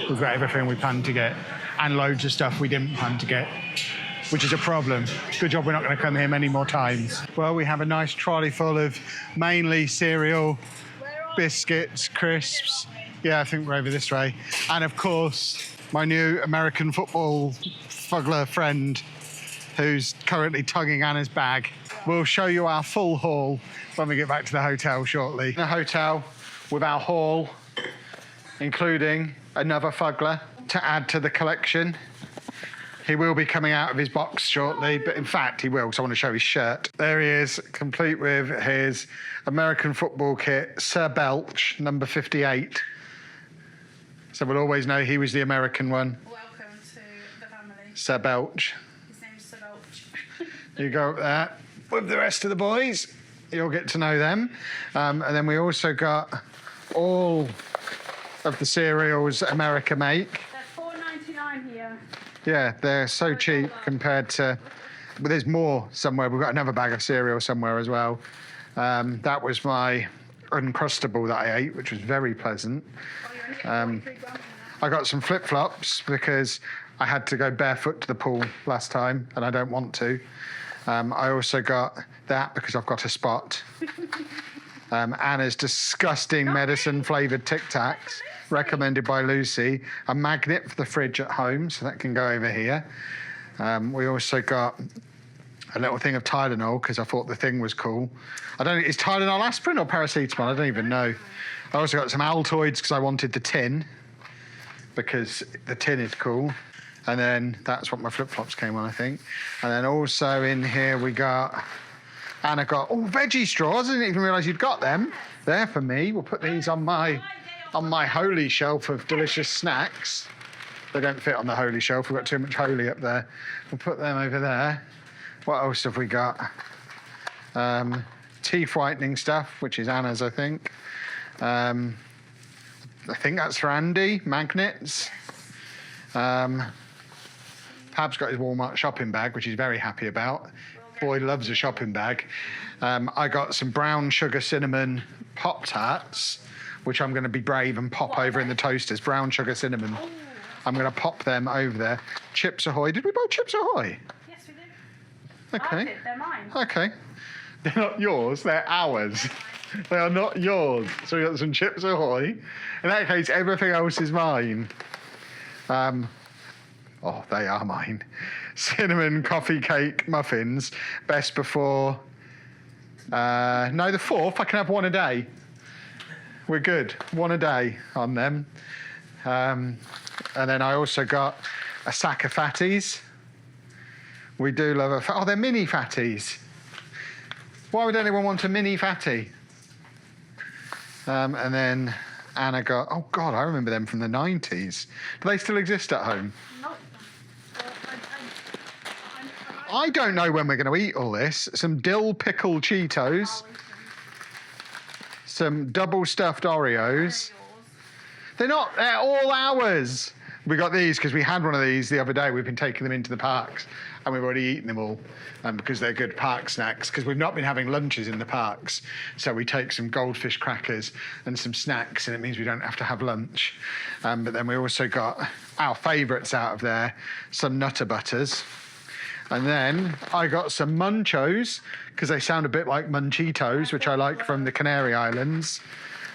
we've got everything we planned to get, and loads of stuff we didn't plan to get, which is a problem. Good job we're not going to come here many more times. Well, we have a nice trolley full of mainly cereal, biscuits, crisps. Yeah, I think we're over this way. And of course, my new American football fuggler friend, who's currently tugging Anna's bag. We'll show you our full haul when we get back to the hotel shortly. The hotel with our haul, including another fuggler to add to the collection. He will be coming out of his box shortly, but in fact he will, because I want to show his shirt. There he is, complete with his American football kit, Sir Belch, number 58. So we'll always know he was the American one. Welcome to the family. Sir Belch. His name's Sir Belch. You go up there with the rest of the boys. You'll get to know them. And then we also got all of the cereals America make. They're $4.99 here. Yeah, they're so cheap compared to... But there's more somewhere. We've got another bag of cereal somewhere as well. That was my Uncrustable that I ate, which was very pleasant. Oh, you only get 43 grams in I got some flip-flops because I had to go barefoot to the pool last time, and I don't want to. I also got that because I've got a spot. Anna's disgusting medicine-flavoured Tic Tacs. recommended by Lucy. A magnet for the fridge at home, so that can go over here. We also got a little thing of Tylenol because I thought the thing was cool. I don't know, is Tylenol aspirin or paracetamol? I don't even know. I also got some Altoids because I wanted the tin, because the tin is cool. And then that's what my flip-flops came on, I think. And then also in here we got, Anna got, veggie straws. I didn't even realise you'd got them. They're for me. We'll put these on my holy shelf of delicious snacks. They don't fit on the holy shelf. We've got too much holy up there. We'll put them over there. What else have we got? Teeth whitening stuff, which is Anna's, I think. I think that's for Andy. Magnets. Pab's got his Walmart shopping bag, which he's very happy about. Boy loves a shopping bag. I got some brown sugar cinnamon Pop-Tarts, which I'm going to be brave and pop over in the toasters. Brown sugar cinnamon. I'm going to pop them over there. Chips Ahoy. Did we buy Chips Ahoy? Yes, we did. Okay. I did. They're mine. Okay. They're not yours. They're ours. They are not yours. So we got some Chips Ahoy. In that case, everything else is mine. They are mine. Cinnamon coffee cake muffins. Best before. No, the 4th. I can have one a day. We're good. One a day on them. And then I also got a sack of fatties. We do love they're mini fatties. Why would anyone want a mini fatty? And then Anna got, oh God, I remember them from the 90s. Do they still exist at home? No. I don't know when we're going to eat all this. Some dill pickle Cheetos. Some double stuffed Oreos. They're all ours. We got these because we had one of these the other day. We've been taking them into the parks and we've already eaten them all because they're good park snacks, because we've not been having lunches in the parks. So we take some goldfish crackers and some snacks, and it means we don't have to have lunch. But then we also got our favourites out of there, some Nutter Butters. And then I got some Munchos, because they sound a bit like Munchitos, which I like from the Canary Islands.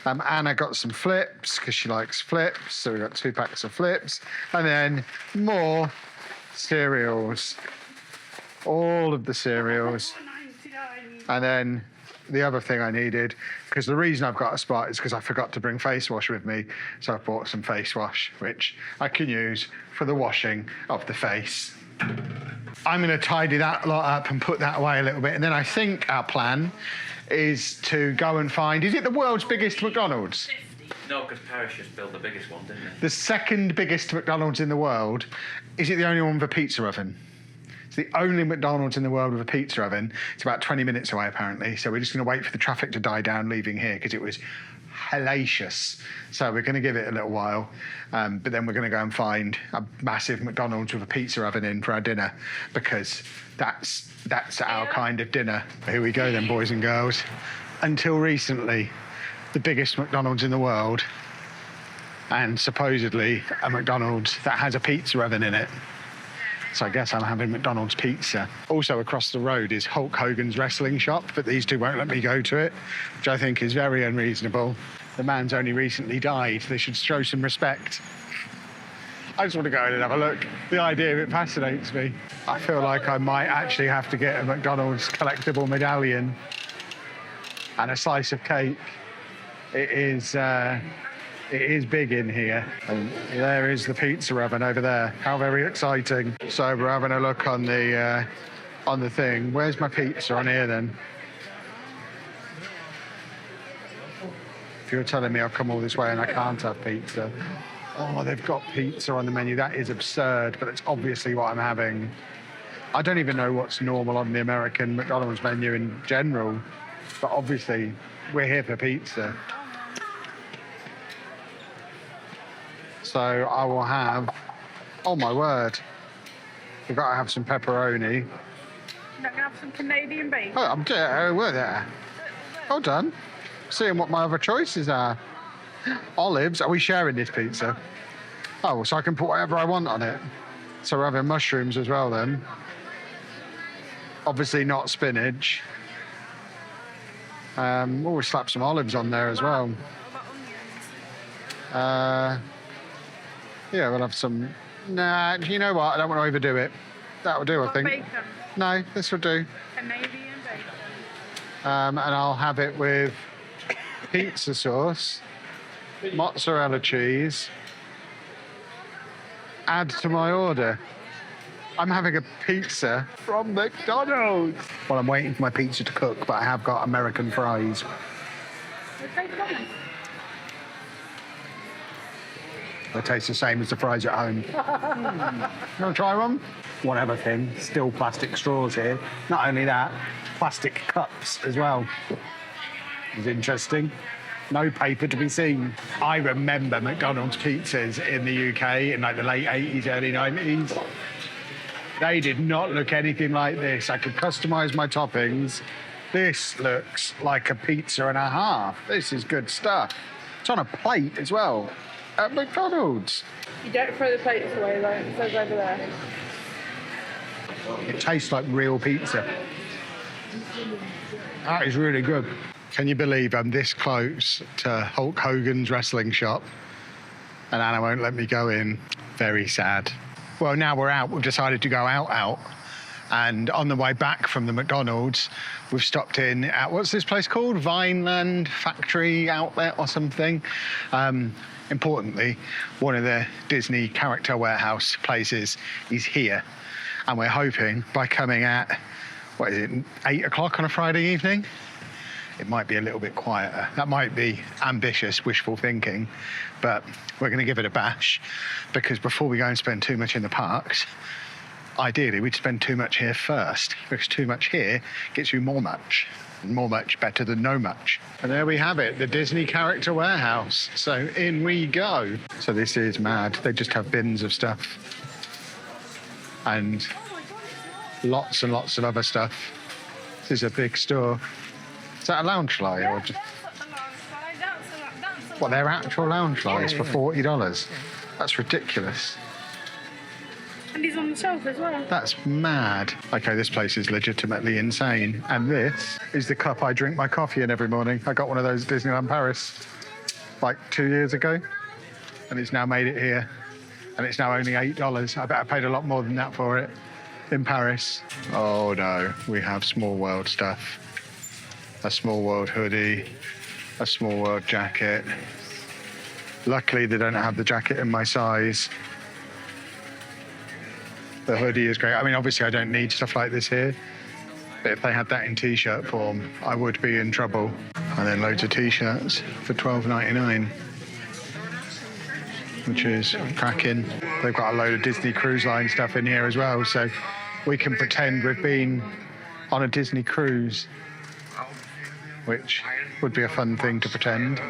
Anna got some Flips, because she likes Flips, so we got 2 packs of Flips. And then more cereals. All of the cereals. And then the other thing I needed, because the reason I've got a spot is because I forgot to bring face wash with me. So I bought some face wash, which I can use for the washing of the face. I'm going to tidy that lot up and put that away a little bit. And then I think our plan is to go and find... Is it the world's biggest McDonald's? No, because Paris just built the biggest one, didn't it? The second biggest McDonald's in the world. Is it the only one with a pizza oven? It's the only McDonald's in the world with a pizza oven. It's about 20 minutes away, apparently. So we're just going to wait for the traffic to die down leaving here, because it was hellacious. So we're going to give it a little while. But then we're going to go and find a massive McDonald's with a pizza oven in for our dinner, because that's our kind of dinner. Here we go then, boys and girls. Until recently, the biggest McDonald's in the world, and supposedly a McDonald's that has a pizza oven in it. So I guess I'm having McDonald's pizza. Also across the road is Hulk Hogan's wrestling shop, but these two won't let me go to it, which I think is very unreasonable. The man's only recently died. They should show some respect. I just want to go in and have a look. The idea of it fascinates me. I feel like I might actually have to get a McDonald's collectible medallion and a slice of cake. It is big in here. And there is the pizza oven over there. How very exciting. So we're having a look on the thing. Where's my pizza on here then? If you're telling me I've come all this way and I can't have pizza. Oh, they've got pizza on the menu. That is absurd, but it's obviously what I'm having. I don't even know what's normal on the American McDonald's menu in general, but obviously we're here for pizza. So I will have, oh my word, we've got to have some pepperoni. You're not going to have some Canadian bacon? Oh, we're there. Well done. Seeing what my other choices are. Olives. Are we sharing this pizza? Oh, so I can put whatever I want on it. So we're having mushrooms as well then. Obviously not spinach. We'll slap some olives on there as well. What about onions? Yeah, we'll have some. Nah, you know what? I don't want to overdo it. That'll do, I think. Bacon. No, this will do. Canadian bacon. And I'll have it with pizza sauce, mozzarella cheese. Add to my order. I'm having a pizza from McDonald's. Well, I'm waiting for my pizza to cook, but I have got American fries. Okay, common. They taste the same as the fries at home. You want to try one? One other thing, still plastic straws here. Not only that, plastic cups as well. It's interesting. No paper to be seen. I remember McDonald's pizzas in the UK in like the late 80s, early 90s. They did not look anything like this. I could customise my toppings. This looks like a pizza and a half. This is good stuff. It's on a plate as well at McDonald's. You don't throw the plates away though, it says over there. It tastes like real pizza. That is really good. Can you believe I'm this close to Hulk Hogan's wrestling shop and Anna won't let me go in? Very sad. Well, now we're out. We've decided to go out. And on the way back from the McDonald's, we've stopped in at, what's this place called? Vineland Factory Outlet or something. Importantly, one of the Disney character warehouse places is here. And we're hoping by coming at, 8 o'clock on a Friday evening? It might be a little bit quieter. That might be ambitious, wishful thinking, but we're going to give it a bash because before we go and spend too much in the parks, ideally we'd spend too much here first because too much here gets you more much. And more much better than no much. And there we have it, the Disney character warehouse. So in we go. So this is mad. They just have bins of stuff and lots and lots of other stuff. This is a big store. Is that a lounge fly or just? What, they're actual lounge flies for $40? That's ridiculous. And he's on the shelf as well. That's mad. Okay, this place is legitimately insane. And this is the cup I drink my coffee in every morning. I got one of those at Disneyland Paris like 2 years ago. And it's now made it here. And it's now only $8. I bet I paid a lot more than that for it in Paris. Oh no, we have Small World stuff. A Small World hoodie, a Small World jacket. Luckily, they don't have the jacket in my size. The hoodie is great. I mean, obviously, I don't need stuff like this here. But if they had that in T-shirt form, I would be in trouble. And then loads of T-shirts for $12.99, which is cracking. They've got a load of Disney Cruise Line stuff in here as well, so we can pretend we've been on a Disney cruise, which would be a fun thing to pretend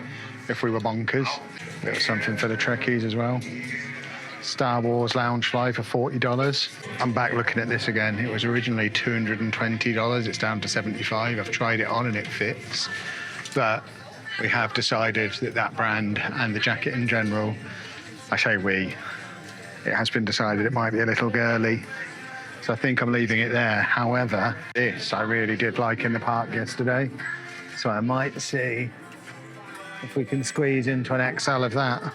if we were bonkers. Bit of something for the Trekkies as well. Star Wars lounge fly for $40. I'm back looking at this again. It was originally $220. It's down to $75. I've tried it on and it fits. But we have decided that that brand and the jacket in general, I say we, it has been decided it might be a little girly. So I think I'm leaving it there. However, this I really did like in the park yesterday. So I might see if we can squeeze into an XL of that,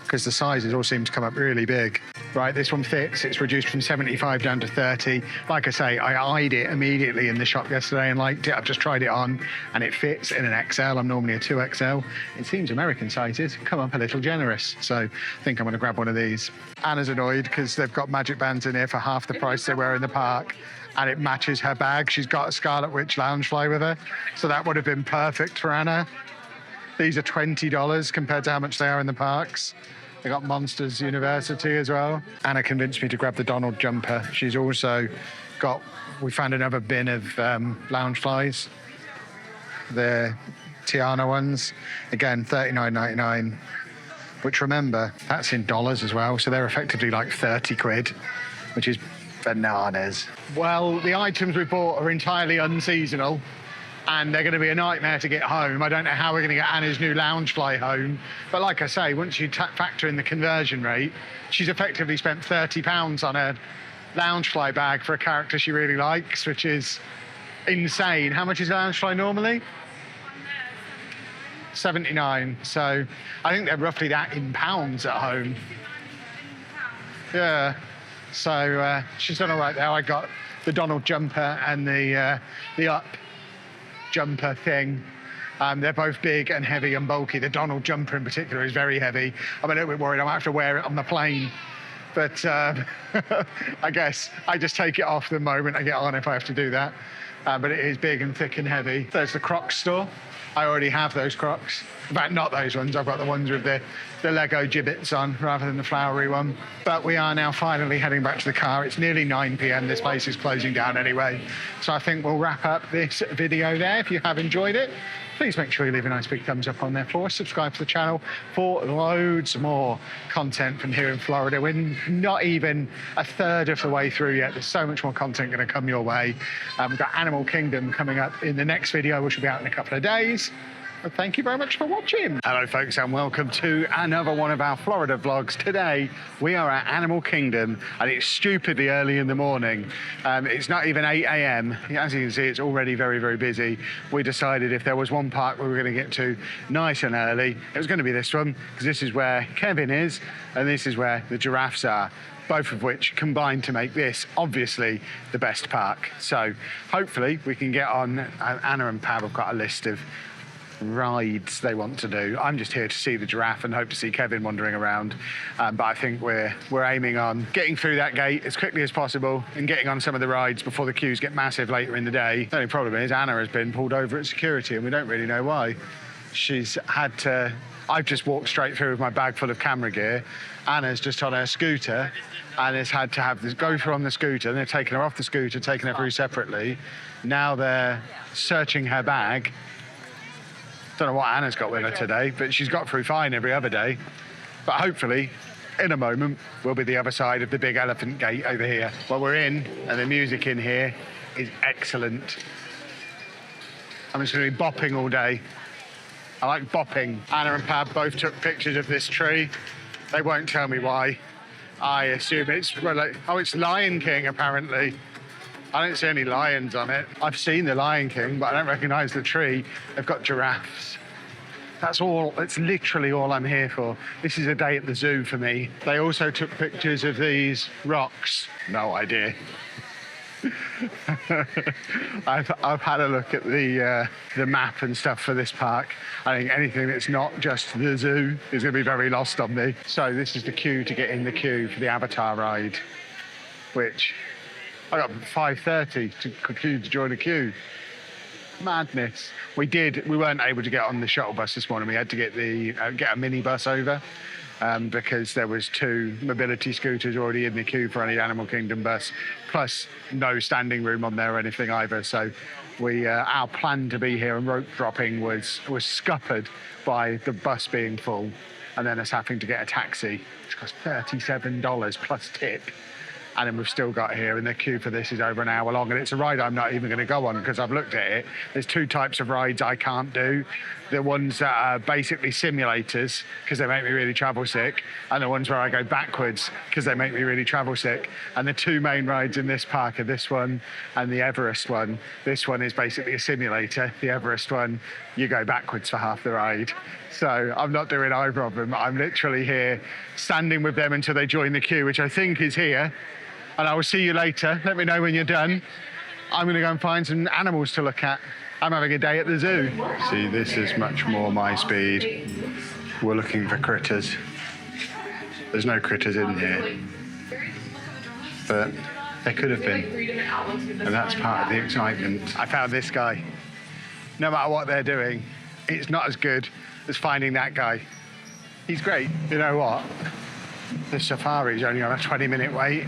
because the sizes all seem to come up really big. Right, this one fits. It's reduced from 75 down to 30. Like I say, I eyed it immediately in the shop yesterday and liked it. I've just tried it on and it fits in an XL. I'm normally a 2XL. It seems American sizes come up a little generous. So I think I'm going to grab one of these. Anna's annoyed because they've got magic bands in here for half the price they were in the park. And it matches her bag. She's got a Scarlet Witch lounge fly with her. So that would have been perfect for Anna. These are $20 compared to how much they are in the parks. They got Monsters University as well. Anna convinced me to grab the Donald jumper. She's also got, we found another bin of lounge flies. The Tiana ones. Again, $39.99. Which remember, that's in dollars as well. So they're effectively like 30 quid, which is bananas. Well, the items we bought are entirely unseasonal and they're going to be a nightmare to get home. I don't know how we're going to get Anna's new lounge fly home. But like I say, once you factor in the conversion rate, she's effectively spent £30 on a lounge fly bag for a character she really likes, which is insane. How much is a lounge fly normally? 79. So I think they're roughly that in pounds at home. Yeah. So she's done all right there. I got the Donald jumper and the up jumper thing. They're both big and heavy and bulky. The Donald jumper in particular is very heavy. I'm a little bit worried I might have to wear it on the plane. But I guess I just take it off the moment I get on if I have to do that. But it is big and thick and heavy. There's the Crocs store. I already have those Crocs. In fact, not those ones. I've got the ones with the Lego gibbets on rather than the flowery one. But we are now finally heading back to the car. It's nearly 9 p.m. This place is closing down anyway. So I think we'll wrap up this video there. If you have enjoyed it, please make sure you leave a nice big thumbs up on there for us. Subscribe to the channel for loads more content from here in Florida. We're not even a third of the way through yet. There's so much more content going to come your way. We've got Animal Kingdom coming up in the next video, which will be out in a couple of days. But thank you very much for watching. Hello folks, and welcome to another one of our Florida vlogs. Today we are at Animal Kingdom and it's stupidly early in the morning. It's not even 8 a.m. As you can see, it's already very, very busy. We decided if there was one park we were going to get to nice and early, it was going to be this one, because this is where Kevin is and this is where the giraffes are. Both of which combine to make this, obviously, the best park. So hopefully we can get on. Anna and Pav have got a list of rides they want to do. I'm just here to see the giraffe and hope to see Kevin wandering around. But I think we're aiming on getting through that gate as quickly as possible and getting on some of the rides before the queues get massive later in the day. The only problem is Anna has been pulled over at security and we don't really know why. She's had to... I've just walked straight through with my bag full of camera gear. Anna's just on her scooter and has had to have this go through on the scooter, and they've taken her off the scooter, taken her through separately. Now they're searching her bag. Don't know what Anna's got with her today, but she's got through fine every other day. But hopefully, in a moment, we'll be the other side of the big elephant gate over here. Well, we're in, and the music in here is excellent. I'm just going to be bopping all day. I like bopping. Anna and Pab both took pictures of this tree. They won't tell me why. I assume it's, well, like, oh, it's Lion King, apparently. I don't see any lions on it. I've seen the Lion King, but I don't recognise the tree. They've got giraffes. That's all, that's literally all I'm here for. This is a day at the zoo for me. They also took pictures of these rocks. No idea. I've had a look at the map and stuff for this park. I think anything that's not just the zoo is going to be very lost on me. So this is the queue to get in the queue for the Avatar ride, which I got 5:30 to join a queue. Madness. We weren't able to get on the shuttle bus this morning. We had to get a mini bus over. Because there was 2 mobility scooters already in the queue for any Animal Kingdom bus, plus no standing room on there or anything either. So our plan to be here and rope dropping was scuppered by the bus being full, and then us having to get a taxi, which cost $37 plus tip. And then we've still got here, and the queue for this is over an hour long, and it's a ride I'm not even going to go on because I've looked at it. There's 2 types of rides I can't do. The ones that are basically simulators because they make me really travel sick, and the ones where I go backwards because they make me really travel sick. And the 2 main rides in this park are this one and the Everest one. This one is basically a simulator. The Everest one, you go backwards for half the ride. So I'm not doing either of them. I'm literally here standing with them until they join the queue, which I think is here. And I will see you later. Let me know when you're done. I'm going to go and find some animals to look at. I'm having a day at the zoo. See, this is much more my speed. We're looking for critters. There's no critters in here. But there could have been. And that's part of the excitement. I found this guy. No matter what they're doing, it's not as good as finding that guy. He's great. You know what? The safari's only on a 20-minute wait.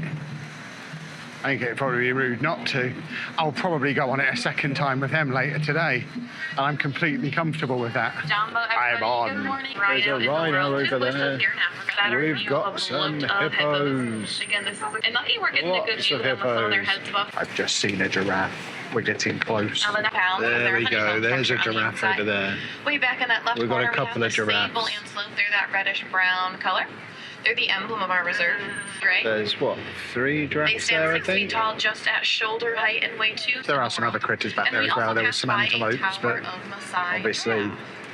I think it'd probably be rude not to. I'll probably go on it a second time with them later today, and I'm completely comfortable with that. I'm on. There's a rhino over there. We've got some hippos. Lots of hippos. I've just seen a giraffe. We're getting close. There we go. There's a giraffe over there. Way back in that left We've got corner, a couple of giraffes. Sable and slope. They're that reddish-brown color. They're the emblem of our reserve, right? There's what, 3 They giraffes stand there, I 6 feet think? tall, just at shoulder height and weigh 2. There are some other critters back there as well. There was some antelopes, but obviously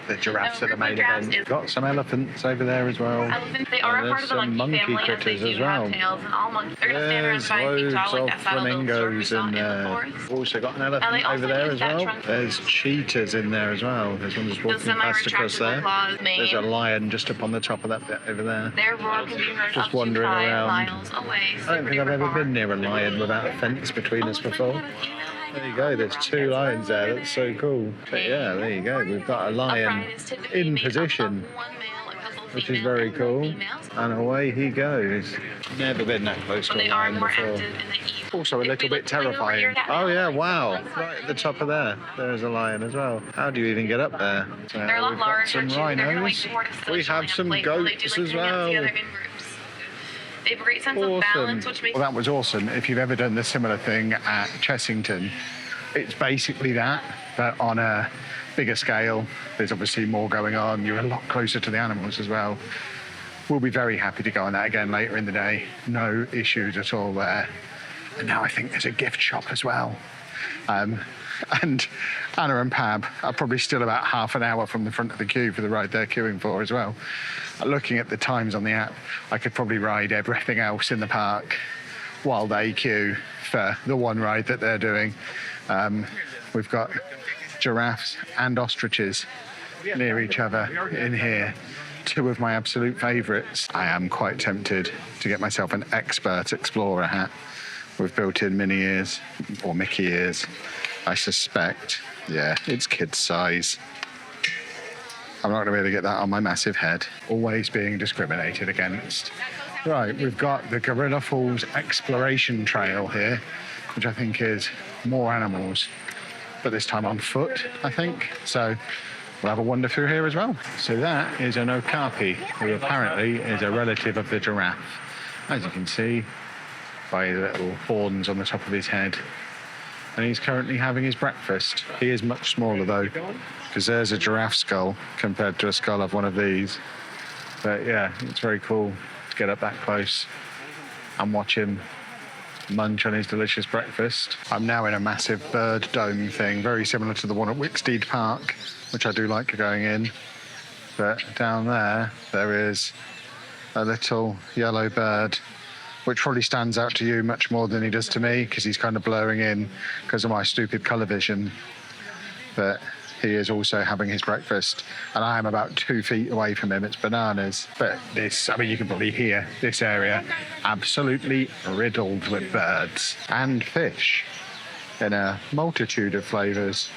the giraffes No, at the main giraffes event. is- Got some elephants over there as well. Elephants, they are And a part of the there's some monkey family, as they critters do as well. have tails, and all monkeys. They're going to stand around There's 5 feet loads tall, like of that saddle-billed stork we flamingos saw in in the there. forest. We've also got an they elephant also over there use as that well. trunk. There's cheetahs in there as well. There's one just The walking past across there. semi-retractable claws, mane. There's a lion just up on the top of that bit over there. Their roar can be heard Just up to wandering 5 around. miles away. I don't think I've ever been near a lion without a fence between us before. There you go, there's 2 lions there, that's so cool. But yeah, there you go, we've got a lion in position, which is very cool. And away he goes. Never been that close to a They are lion more before. active in the evening. Also a little bit terrifying. Oh yeah, wow, right at the top of there, there's a lion as well. How do you even get up there? So They're a lot we've got larger some too. They're kind of like rhinos. tortoises, We have some They goats do as like to hang out well. together in groups. They have a great sense of balance, which makes Well, that was awesome. If you've ever done the similar thing at Chessington, it's basically that, but on a bigger scale. There's obviously more going on. You're a lot closer to the animals as well. We'll be very happy to go on that again later in the day. No issues at all there. And now I think there's a gift shop as well. And Anna and Pab are probably still about half an hour from the front of the queue for the ride they're queuing for as well. Looking at the times on the app, I could probably ride everything else in the park while they queue for the one ride that they're doing. We've got giraffes and ostriches near each other in here. 2 of my absolute favourites. I am quite tempted to get myself an expert explorer hat with built-in mini ears or Mickey ears. I suspect, yeah, it's kid size. I'm not going to be able to get that on my massive head. Always being discriminated against. Right, we've got the Gorilla Falls Exploration Trail here, which I think is more animals, but this time on foot, I think. So we'll have a wander through here as well. So that is an okapi, who apparently is a relative of the giraffe. As you can see by the little horns on the top of his head. And he's currently having his breakfast. He is much smaller though, because there's a giraffe skull compared to a skull of one of these. But yeah, it's very cool to get up that close and watch him munch on his delicious breakfast. I'm now in a massive bird dome thing, very similar to the one at Wicksteed Park, which I do like going in. But down there, there is a little yellow bird, which probably stands out to you much more than he does to me, because he's kind of blurring in because of my stupid colour vision. But he is also having his breakfast, and I am about 2 feet away from him. It's bananas. But this, I mean, you can probably hear this area absolutely riddled with birds and fish in a multitude of flavours.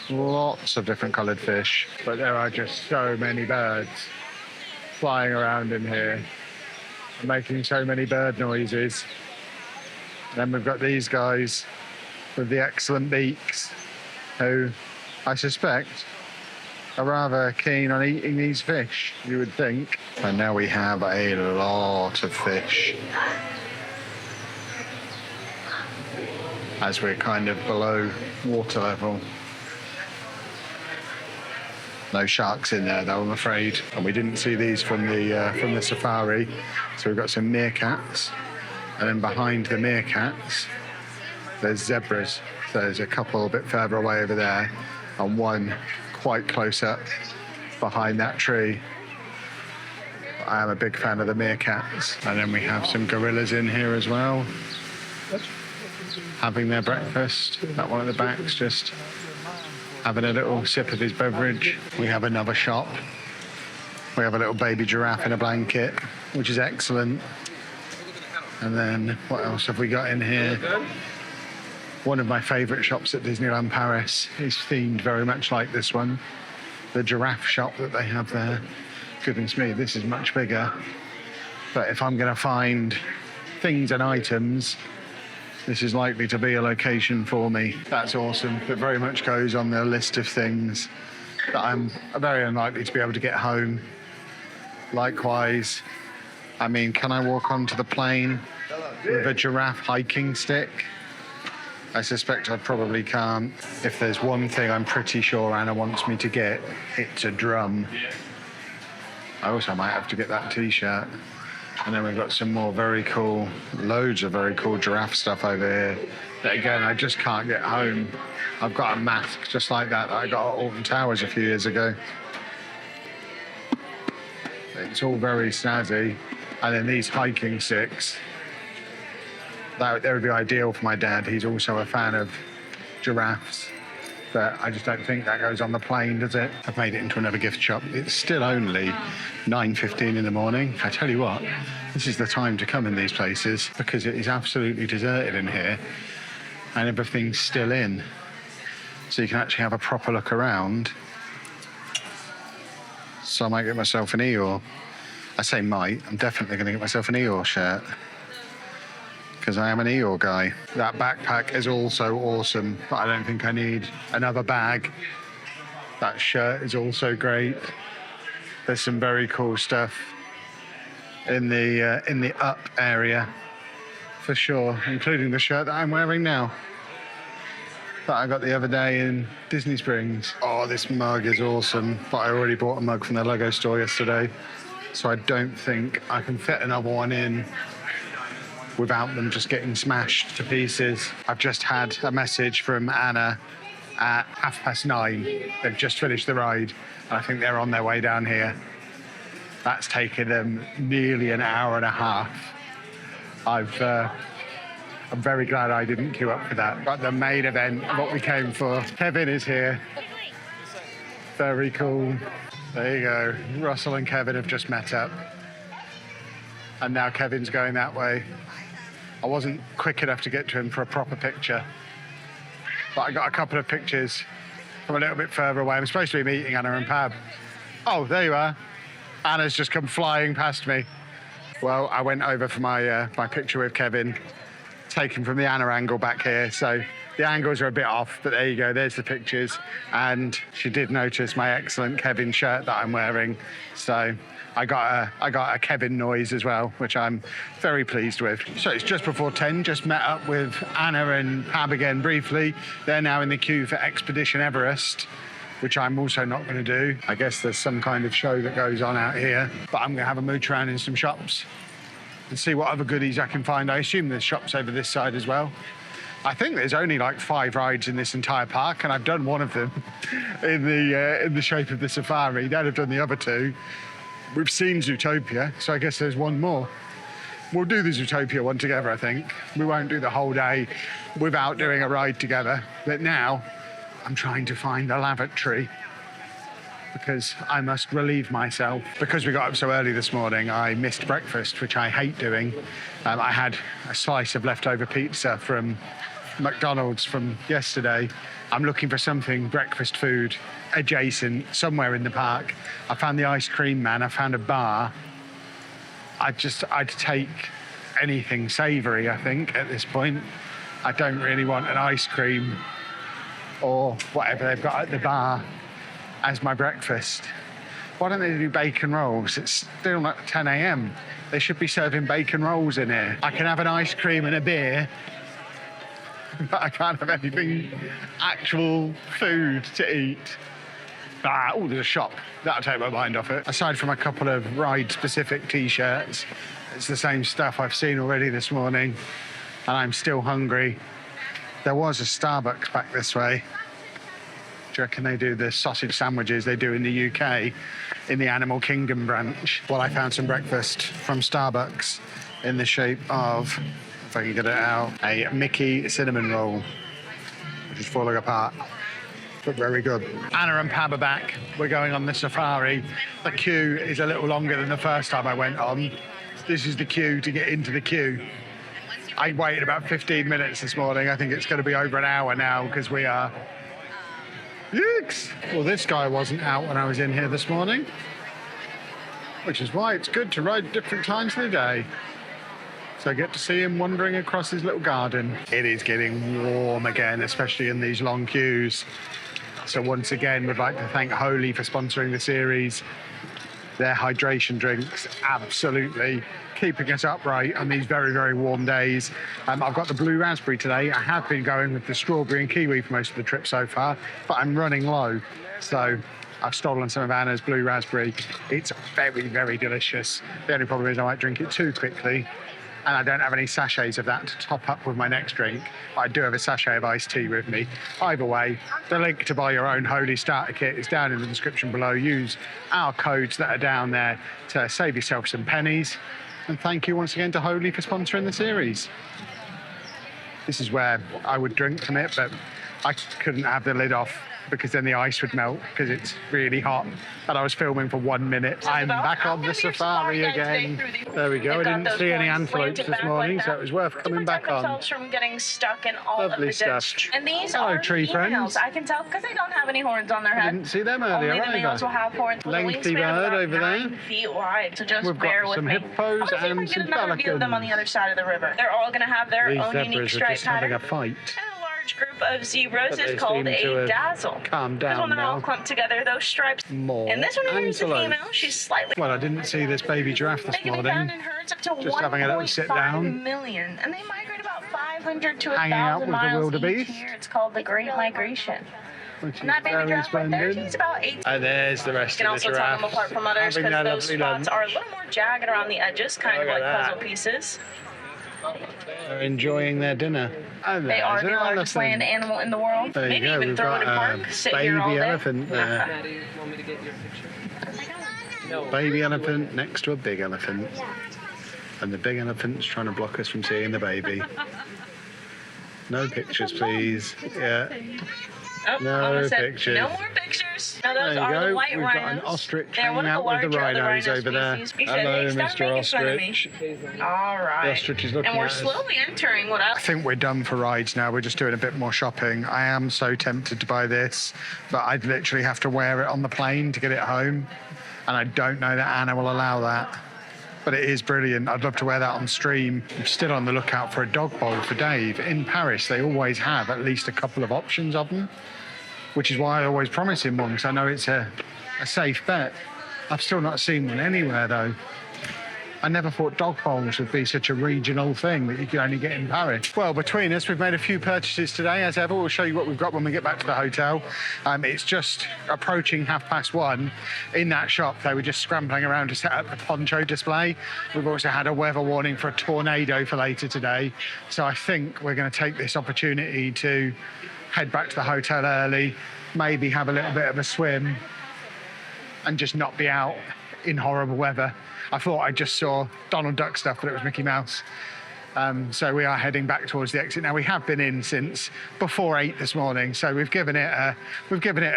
Lots of different coloured fish, but there are just so many birds flying around in here, making so many bird noises. Then we've got these guys with the excellent beaks, who I suspect are rather keen on eating these fish, you would think. And now we have a lot of fish, as we're kind of below water level. No sharks in there though, I'm afraid. And we didn't see these from the safari. So we've got some meerkats. And then behind the meerkats, there's zebras. So there's a couple a bit further away over there, and one quite close up behind that tree. I am a big fan of the meerkats. And then we have some gorillas in here as well, having their breakfast. That one at the back's just having a little sip of his beverage. We have another shop. We have a little baby giraffe in a blanket, which is excellent. And then what else have we got in here? One of my favourite shops at Disneyland Paris is themed very much like this one. The giraffe shop that they have there. Goodness me, this is much bigger. But if I'm going to find things and items, this is likely to be a location for me. That's awesome. It very much goes on the list of things that I'm very unlikely to be able to get home. Likewise, I mean, can I walk onto the plane with a giraffe hiking stick? I suspect I probably can't. If there's one thing I'm pretty sure Anna wants me to get, it's a drum. I also might have to get that t-shirt. And then we've got some more very cool, loads of very cool giraffe stuff over here. But again, I just can't get home. I've got a mask just like that I got at Alton Towers a few years ago. It's all very snazzy. And then these hiking sticks. They would be ideal for my dad. He's also a fan of giraffes. But I just don't think that goes on the plane, does it? I've made it into another gift shop. It's still only 9:15 in the morning. I tell you what, this is the time to come in these places because it is absolutely deserted in here and everything's still in. So you can actually have a proper look around. So I might get myself an Eeyore. I say might, I'm definitely going to get myself an Eeyore shirt because I am an Eeyore guy. That backpack is also awesome, but I don't think I need another bag. That shirt is also great. There's some very cool stuff in the up area for sure, including the shirt that I'm wearing now that I got the other day in Disney Springs. Oh, this mug is awesome, but I already bought a mug from the Lego store yesterday, so I don't think I can fit another one in without them just getting smashed to pieces. I've just had a message from Anna at 9:30. They've just finished the ride, and I think they're on their way down here. That's taken them nearly an hour and a half. I'm very glad I didn't queue up for that. But the main event, what we came for. Kevin is here. Very cool. There you go. Russell and Kevin have just met up. And now Kevin's going that way. I wasn't quick enough to get to him for a proper picture, but I got a couple of pictures from a little bit further away. I'm supposed to be meeting Anna and Pab. Oh, there you are. Anna's just come flying past me. Well, I went over for my picture with Kevin, taken from the Anna angle back here. So the angles are a bit off, but there you go. There's the pictures. And she did notice my excellent Kevin shirt that I'm wearing. So I got a Kevin noise as well, which I'm very pleased with. So it's just before 10, just met up with Anna and Pab again briefly. They're now in the queue for Expedition Everest, which I'm also not going to do. I guess there's some kind of show that goes on out here, but I'm going to have a mooch around in some shops and see what other goodies I can find. I assume there's shops over this side as well. I think there's only like 5 rides in this entire park, and I've done one of them in the shape of the safari. Then I've done the other 2. We've seen Zootopia, so I guess there's one more. We'll do the Zootopia one together, I think. We won't do the whole day without doing a ride together. But now I'm trying to find the lavatory because I must relieve myself. Because we got up so early this morning, I missed breakfast, which I hate doing. I had a slice of leftover pizza from McDonald's from yesterday. I'm looking for something breakfast food adjacent somewhere in the park. I found the ice cream man. I found a bar. I'd take anything savoury, I think, at this point. I don't really want an ice cream or whatever they've got at the bar as my breakfast. Why don't they do bacon rolls? It's still not 10 a.m. They should be serving bacon rolls in here. I can have an ice cream and a beer, but I can't have anything, actual food to eat. Oh, there's a shop. That'll take my mind off it. Aside from a couple of ride-specific T-shirts, it's the same stuff I've seen already this morning, and I'm still hungry. There was a Starbucks back this way. Do you reckon they do the sausage sandwiches they do in the UK in the Animal Kingdom branch? Well, I found some breakfast from Starbucks in the shape of, if I can get it out, a Mickey cinnamon roll, which is falling apart, but very good. Anna and Pab are back. We're going on the safari. The queue is a little longer than the first time I went on. This is the queue to get into the queue. I waited about 15 minutes this morning. I think it's going to be over an hour now because we are... Yikes! Well, this guy wasn't out when I was in here this morning, which is why it's good to ride different times of the day. So I get to see him wandering across his little garden. It is getting warm again, especially in these long queues. So once again, we'd like to thank Holy for sponsoring the series. Their hydration drinks, absolutely keeping us upright on these very, very warm days. I've got the blue raspberry today. I have been going with the strawberry and kiwi for most of the trip so far, but I'm running low. So I've stolen some of Anna's blue raspberry. It's very, very delicious. The only problem is I might drink it too quickly, and I don't have any sachets of that to top up with my next drink. But I do have a sachet of iced tea with me. Either way, the link to buy your own Holy starter kit is down in the description below. Use our codes that are down there to save yourself some pennies. And thank you once again to Holy for sponsoring the series. This is where I would drink from it, but I couldn't have the lid off because then the ice would melt because it's really hot. And I was filming for 1 minute. I'm back on the safari again. There we go. I didn't see any antelopes this morning, so it was worth coming back on. Themselves from getting stuck in all Lovely of the stuff. And these Hello, are tree females. friends. I can tell because they don't have any horns on their I head. didn't see them earlier Only the males will either. have horns. With a Lengthy wingspan of bird about over there. 9 feet wide. So just We've bear got with some me. hippos I and want to see if I some can get another view of them on the pelicans. other side of the river. They're all going to have their These own unique zebras are stripe just having pattern. a fight. And a large group of zebras But they is called seem to a have dazzle. calmed Because down when they're all now. clumped together, those stripes. More And this one here is the antelope. female. She's slightly. Well, I didn't see this baby giraffe this They can be found morning. in herds up to Just having a little sit 1.5 down. million, and they migrate about 500 to Hanging out 1,000 with the miles wildebeest. each year. It's called the Great Migration. Which is And that baby very giraffe right there, splendid. she's about 8. And there's the rest You can of the also tell them giraffes apart from others having because their those lovely spots lunch. are a little more jagged around the edges, kind Look of at like that. puzzle pieces. They're enjoying their dinner. And They are there's the an largest elephant. land animal in the world. There you Maybe go. even We've throw it in got park, a sit here all baby day. elephant there. Daddy, want me to get your picture? No. Baby elephant next to a big elephant. And the big elephant's trying to block us from seeing the baby. No pictures, please. Yeah. Oh, No Mama said, pictures. no more pictures. Now There those you are go. the white We've rhinos. got an ostrich They're one hanging of the out with the larger of the rhinos rhino over there. species. He said, Hello, hey, stop Mr. making fun of me. Ostrich. All right. The ostrich is looking and we're at us. slowly entering what I I think we're done for rides now. We're just doing a bit more shopping. I am so tempted to buy this, but I'd literally have to wear it on the plane to get it home. And I don't know that Anna will allow that. But it is brilliant. I'd love to wear that on stream. I'm still on the lookout for a dog bowl for Dave. In Paris, they always have at least a couple of options of them, which is why I always promise him one, because I know it's a safe bet. I've still not seen one anywhere, though. I never thought dog bowls would be such a regional thing that you could only get in Paris. Well, between us, we've made a few purchases today. As ever, we'll show you what we've got when we get back to the hotel. It's just approaching 1:30. In that shop, they were just scrambling around to set up the poncho display. We've also had a weather warning for a tornado for later today. So I think we're going to take this opportunity to head back to the hotel early, maybe have a little bit of a swim, and just not be out in horrible weather. I thought I just saw Donald Duck stuff, but it was Mickey Mouse. So we are heading back towards the exit now. We have been in since before 8 this morning, so we've given it a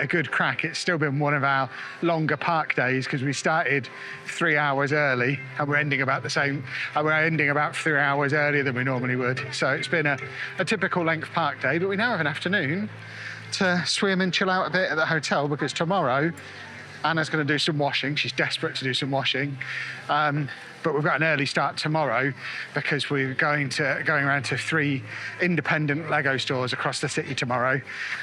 good crack. It's still been one of our longer park days because we started 3 hours early and we're ending about the same. We're ending about 3 hours earlier than we normally would. So it's been a typical length park day, but we now have an afternoon to swim and chill out a bit at the hotel because tomorrow Anna's going to do some washing. She's desperate to do some washing. But we've got an early start tomorrow because we're going around to 3 independent Lego stores across the city tomorrow.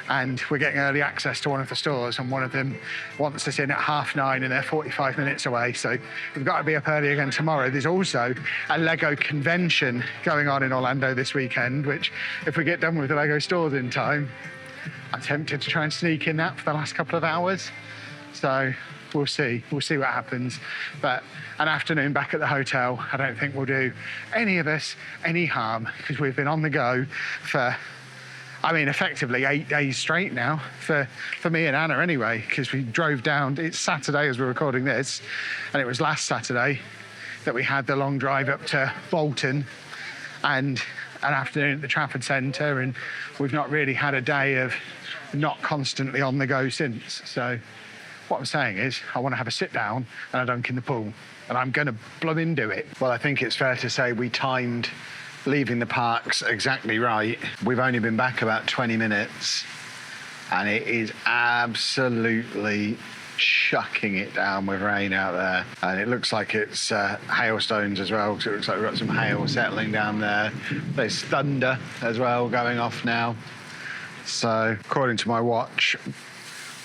And we're getting early access to one of the stores. And one of them wants us in at 9:30 and they're 45 minutes away. So we've got to be up early again tomorrow. There's also a Lego convention going on in Orlando this weekend, which if we get done with the Lego stores in time, I'm tempted to try and sneak in that for the last couple of hours. So we'll see what happens. But an afternoon back at the hotel, I don't think will do any of us any harm because we've been on the go for, effectively 8 days straight now for me and Anna anyway, because we drove down, it's Saturday as we're recording this, and it was last Saturday that we had the long drive up to Bolton and an afternoon at the Trafford Centre, and we've not really had a day of not constantly on the go since. So what I'm saying is I want to have a sit down and a dunk in the pool, and I'm going to blooming do it. Well, I think it's fair to say we timed leaving the parks exactly right. We've only been back about 20 minutes, and it is absolutely chucking it down with rain out there. And it looks like it's hailstones as well, because it looks like we've got some hail settling down there. There's thunder as well going off now. So according to my watch,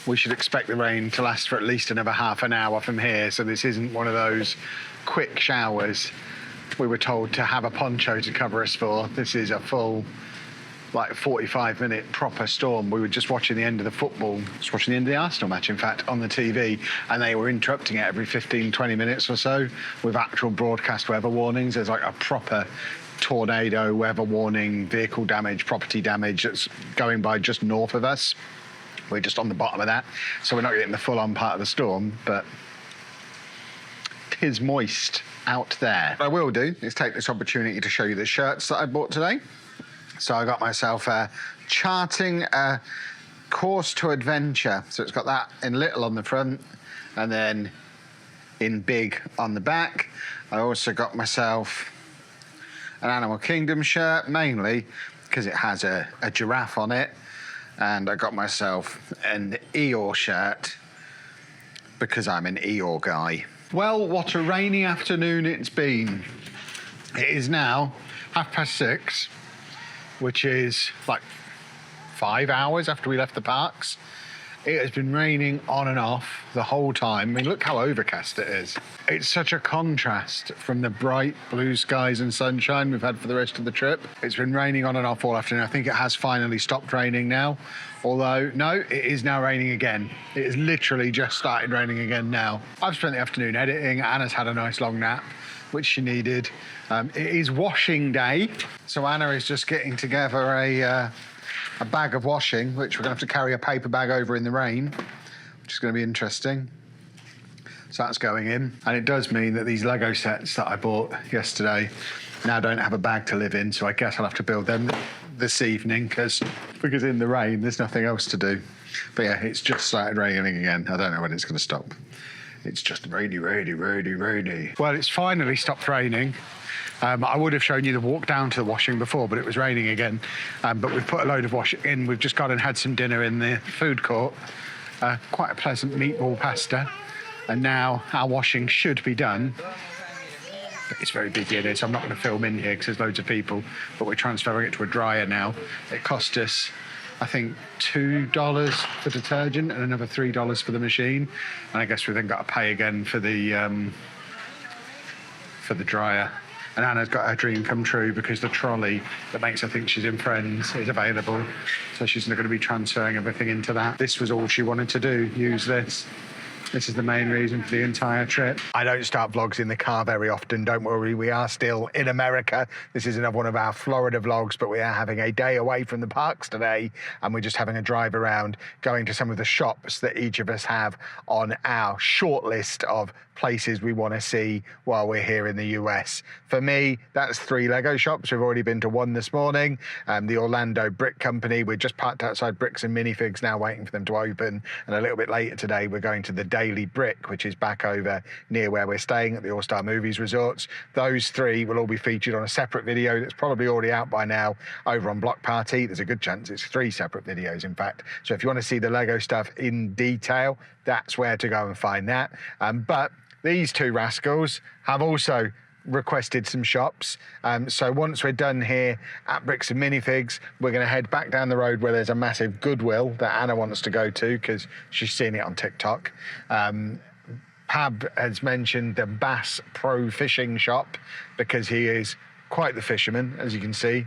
we should expect the rain to last for at least another half an hour from here. So this isn't one of those quick showers we were told to have a poncho to cover us for. This is a full like 45-minute proper storm. We were just watching the end of the football, just watching the end of the Arsenal match, in fact, on the TV, and they were interrupting it every 15, 20 minutes or so with actual broadcast weather warnings. There's like a proper tornado weather warning, vehicle damage, property damage that's going by just north of us. We're just on the bottom of that, so we're not getting the full-on part of the storm, but tis moist out there. What I will do is take this opportunity to show you the shirts that I bought today. So I got myself a Charting a Course to Adventure. So it's got that in little on the front and then in big on the back. I also got myself an Animal Kingdom shirt, mainly because it has a giraffe on it. And I got myself an Eeyore shirt because I'm an Eeyore guy. Well, what a rainy afternoon it's been. It is now 6:30, which is like 5 hours after we left the parks. It has been raining on and off the whole time. I mean, look how overcast it is. It's such a contrast from the bright blue skies and sunshine we've had for the rest of the trip. It's been raining on and off all afternoon. I think it has finally stopped raining now. Although, no, it is now raining again. It has literally just started raining again now. I've spent the afternoon editing. Anna's had a nice long nap, which she needed. It is washing day. So Anna is just getting together a bag of washing, which we're going to have to carry a paper bag over in the rain, which is going to be interesting. So that's going in. And it does mean that these Lego sets that I bought yesterday now don't have a bag to live in, so I guess I'll have to build them this evening because in the rain, there's nothing else to do. But yeah, it's just started raining again. I don't know when it's going to stop. It's just rainy, rainy, rainy, rainy. Well, it's finally stopped raining. I would have shown you the walk down to the washing before, but it was raining again. But we've put a load of washing in. We've just gone and had some dinner in the food court. Quite a pleasant meatball pasta. And now our washing should be done. But it's very busy in here, so I'm not going to film in here because there's loads of people. But we're transferring it to a dryer now. It cost us, I think, $2 for detergent and another $3 for the machine. And I guess we then got to pay again for the dryer. And Anna's got her dream come true because the trolley that makes her think she's in Friends is available. So she's going to be transferring everything into that. This was all she wanted to do, use this. This is the main reason for the entire trip. I don't start vlogs in the car very often, don't worry. We are still in America. This is another one of our Florida vlogs, but we are having a day away from the parks today, and we're just having a drive around, going to some of the shops that each of us have on our short list of places we want to see while we're here in the US. For me, that's 3 Lego shops. We've already been to one this morning, the Orlando Brick Company. We're just parked outside Bricks and Minifigs now, waiting for them to open. And a little bit later today, we're going to the Daily Brick, which is back over near where we're staying at the All-Star Movies Resorts. Those 3 will all be featured on a separate video that's probably already out by now over on Block Party. There's a good chance it's 3 separate videos, in fact. So if you want to see the Lego stuff in detail, that's where to go and find that. But these 2 rascals have also requested some shops. So once we're done here at Bricks and Minifigs, we're going to head back down the road where there's a massive Goodwill that Anna wants to go to because she's seen it on TikTok. Pab has mentioned the Bass Pro Fishing Shop because he is quite the fisherman, as you can see.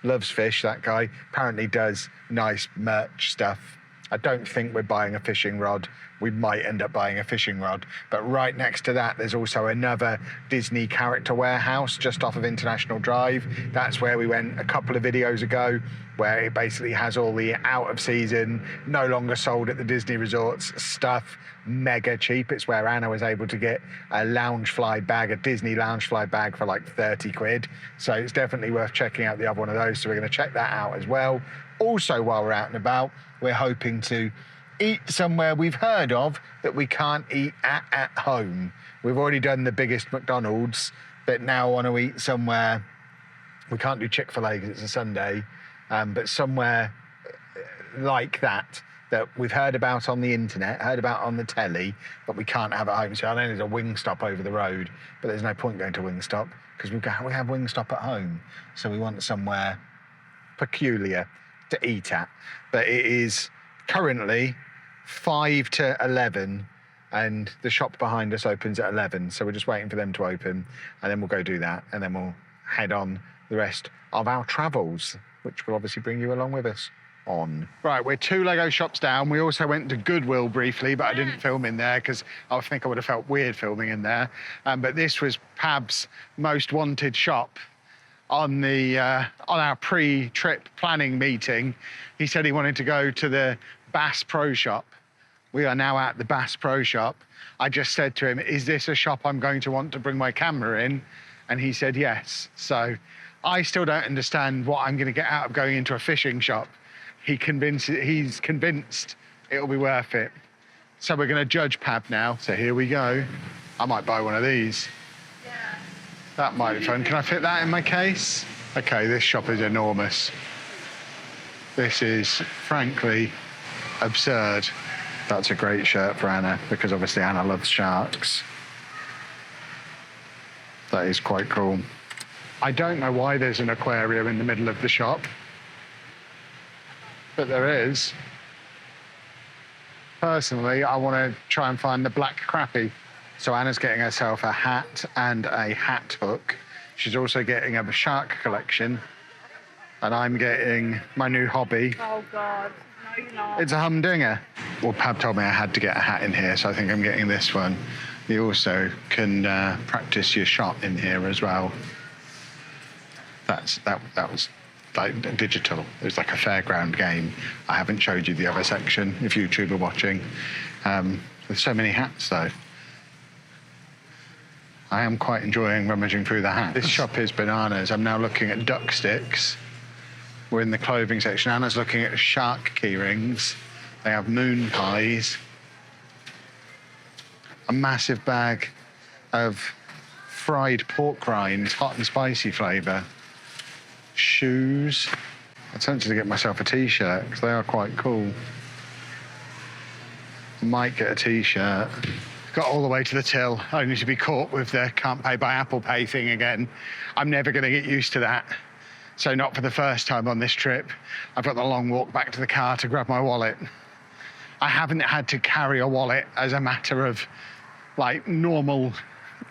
Loves fish, that guy. Apparently does nice merch stuff. I don't think we're buying a fishing rod. We might end up buying a fishing rod. But right next to that, there's also another Disney character warehouse just off of International Drive. That's where we went a couple of videos ago, where it basically has all the out of season, no longer sold at the Disney resorts stuff, mega cheap. It's where Anna was able to get a Loungefly bag, a Disney Loungefly bag for like 30 quid. So it's definitely worth checking out the other one of those. So we're going to check that out as well. Also, while we're out and about, we're hoping to eat somewhere we've heard of that we can't eat at home. We've already done the biggest McDonald's, but now want to eat somewhere. We can't do Chick-Fil-A because it's a Sunday, but somewhere like that we've heard about on the internet, heard about on the telly, but we can't have at home. So I know there's a Wingstop over the road, but there's no point going to Wingstop because we have Wingstop at home. So we want somewhere peculiar to eat at. But it is currently 5 to 11 and the shop behind us opens at 11. So we're just waiting for them to open and then we'll go do that and then we'll head on the rest of our travels. which will obviously bring you along with us on. Right, we're 2 Lego shops down. We also went to Goodwill briefly, but I didn't film in there because I think I would have felt weird filming in there. But this was Pab's most wanted shop on our pre-trip planning meeting. He said he wanted to go to the Bass Pro Shop. We are now at the Bass Pro Shop. I just said to him, is this a shop I'm going to want to bring my camera in? And he said yes. So I still don't understand what I'm going to get out of going into a fishing shop. He's convinced it'll be worth it. So we're going to judge Pab now. So here we go. I might buy one of these. Yeah. That might be fun. Can I fit that in my case? Okay, this shop is enormous. This is, frankly, absurd. That's a great shirt for Anna, because obviously Anna loves sharks. That is quite cool. I don't know why there's an aquarium in the middle of the shop, but there is. Personally, I want to try and find the black crappie. So Anna's getting herself a hat and a hat hook. She's also getting a shark collection. And I'm getting my new hobby. Oh, God. No, you're not. It's a humdinger. Well, Pab told me I had to get a hat in here, so I think I'm getting this one. You also can practice your shot in here as well. That was like digital. It was like a fairground game. I haven't showed you the other section if YouTube are watching. There's so many hats though. I am quite enjoying rummaging through the hats. This shop is bananas. I'm now looking at duck sticks. We're in the clothing section. Anna's looking at shark key rings. They have moon pies. A massive bag of fried pork rinds, hot and spicy flavour. Shoes. I tempted to get myself a t-shirt because they are quite cool. Might get a t-shirt. Got all the way to the till, only to be caught with the can't pay by Apple Pay thing again. I'm never going to get used to that. So not for the first time on this trip. I've got the long walk back to the car to grab my wallet. I haven't had to carry a wallet as a matter of like normal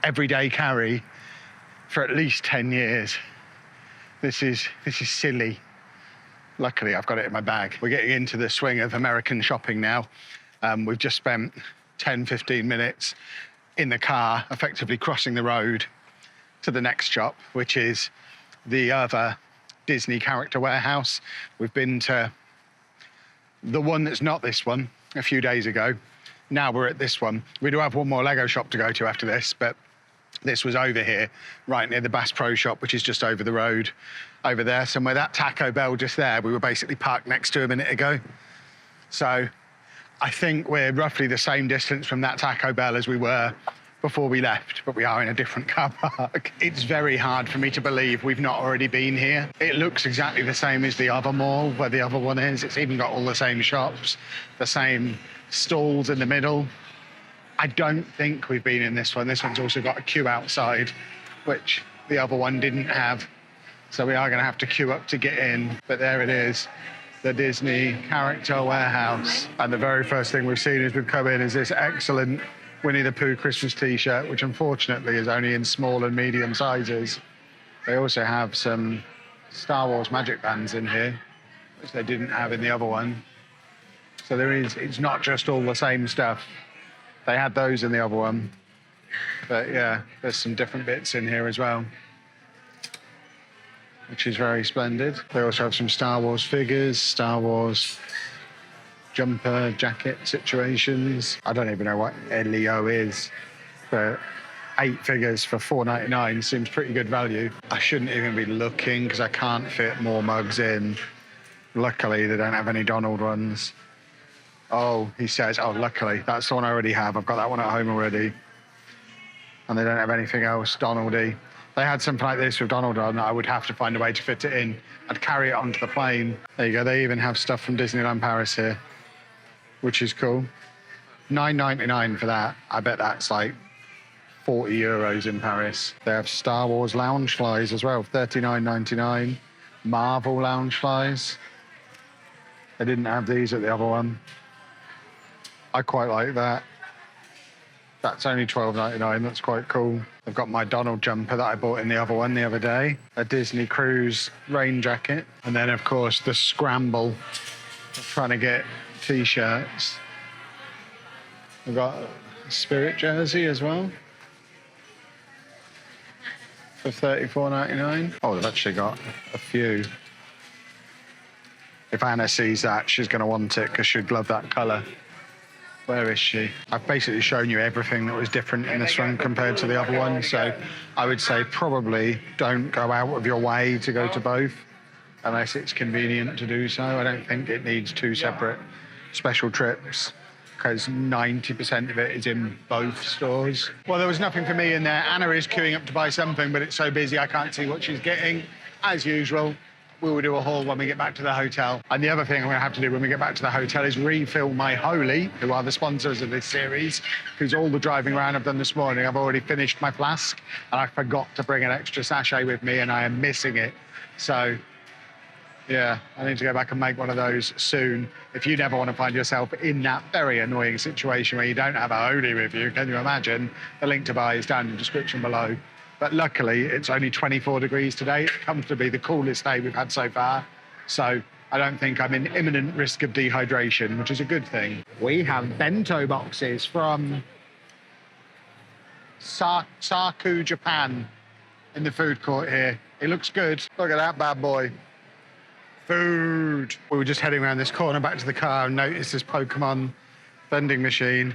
everyday carry for at least 10 years. This is silly. Luckily, I've got it in my bag. We're getting into the swing of American shopping now. We've just spent 10, 15 minutes in the car, effectively crossing the road to the next shop, which is the other Disney character warehouse. We've been to the one that's not this one a few days ago. Now we're at this one. We do have one more Lego shop to go to after this, but this was over here, right near the Bass Pro Shop, which is just over the road, over there somewhere. That Taco Bell just there, we were basically parked next to a minute ago. So I think we're roughly the same distance from that Taco Bell as we were before we left, but we are in a different car park. It's very hard for me to believe we've not already been here. It looks exactly the same as the other mall where the other one is. It's even got all the same shops, the same stalls in the middle. I don't think we've been in this one. This one's also got a queue outside, which the other one didn't have. So we are going to have to queue up to get in. But there it is, the Disney character warehouse. And the very first thing we've seen as we've come in is this excellent Winnie the Pooh Christmas t-shirt, which unfortunately is only in small and medium sizes. They also have some Star Wars magic bands in here, which they didn't have in the other one. So it's not just all the same stuff. They had those in the other one. But yeah, there's some different bits in here as well, which is very splendid. They also have some Star Wars figures, Star Wars jumper, jacket situations. I don't even know what LEO is, but 8 figures for $4.99 seems pretty good value. I shouldn't even be looking because I can't fit more mugs in. Luckily, they don't have any Donald ones. Oh, he says, oh, luckily, that's the one I already have. I've got that one at home already. And they don't have anything else Donald-y. They had something like this with Donald on, I would have to find a way to fit it in. I'd carry it onto the plane. There you go, they even have stuff from Disneyland Paris here, which is cool. $9.99 for that. I bet that's like 40 euros in Paris. They have Star Wars lounge flies as well, $39.99. Marvel lounge flies. They didn't have these at the other one. I quite like that. That's only $12.99. That's quite cool. I've got my Donald jumper that I bought in the other one the other day. A Disney Cruise rain jacket. And then, of course, the scramble of trying to get T-shirts. I've got a Spirit jersey as well. For $34.99. Oh, they've actually got a few. If Anna sees that, she's going to want it because she'd love that colour. Where is she? I've basically shown you everything that was different in this one compared to the other one. So I would say probably don't go out of your way to go to both unless it's convenient to do so. I don't think it needs two separate special trips because 90% of it is in both stores. Well, there was nothing for me in there. Anna is queuing up to buy something, but it's so busy I can't see what she's getting. As usual, we will do a haul when we get back to the hotel. And the other thing I'm going to have to do when we get back to the hotel is refill my Holy, who are the sponsors of this series, because all the driving around I've done this morning, I've already finished my flask, and I forgot to bring an extra sachet with me, and I am missing it. So, yeah, I need to go back and make one of those soon. If you never want to find yourself in that very annoying situation where you don't have a Holy with you, can you imagine? The link to buy is down in the description below. But luckily, it's only 24 degrees today. It's comfortably the coolest day we've had so far. So I don't think I'm in imminent risk of dehydration, which is a good thing. We have bento boxes from Saku, Japan, in the food court here. It looks good. Look at that bad boy. Food. We were just heading around this corner back to the car and noticed this Pokemon vending machine.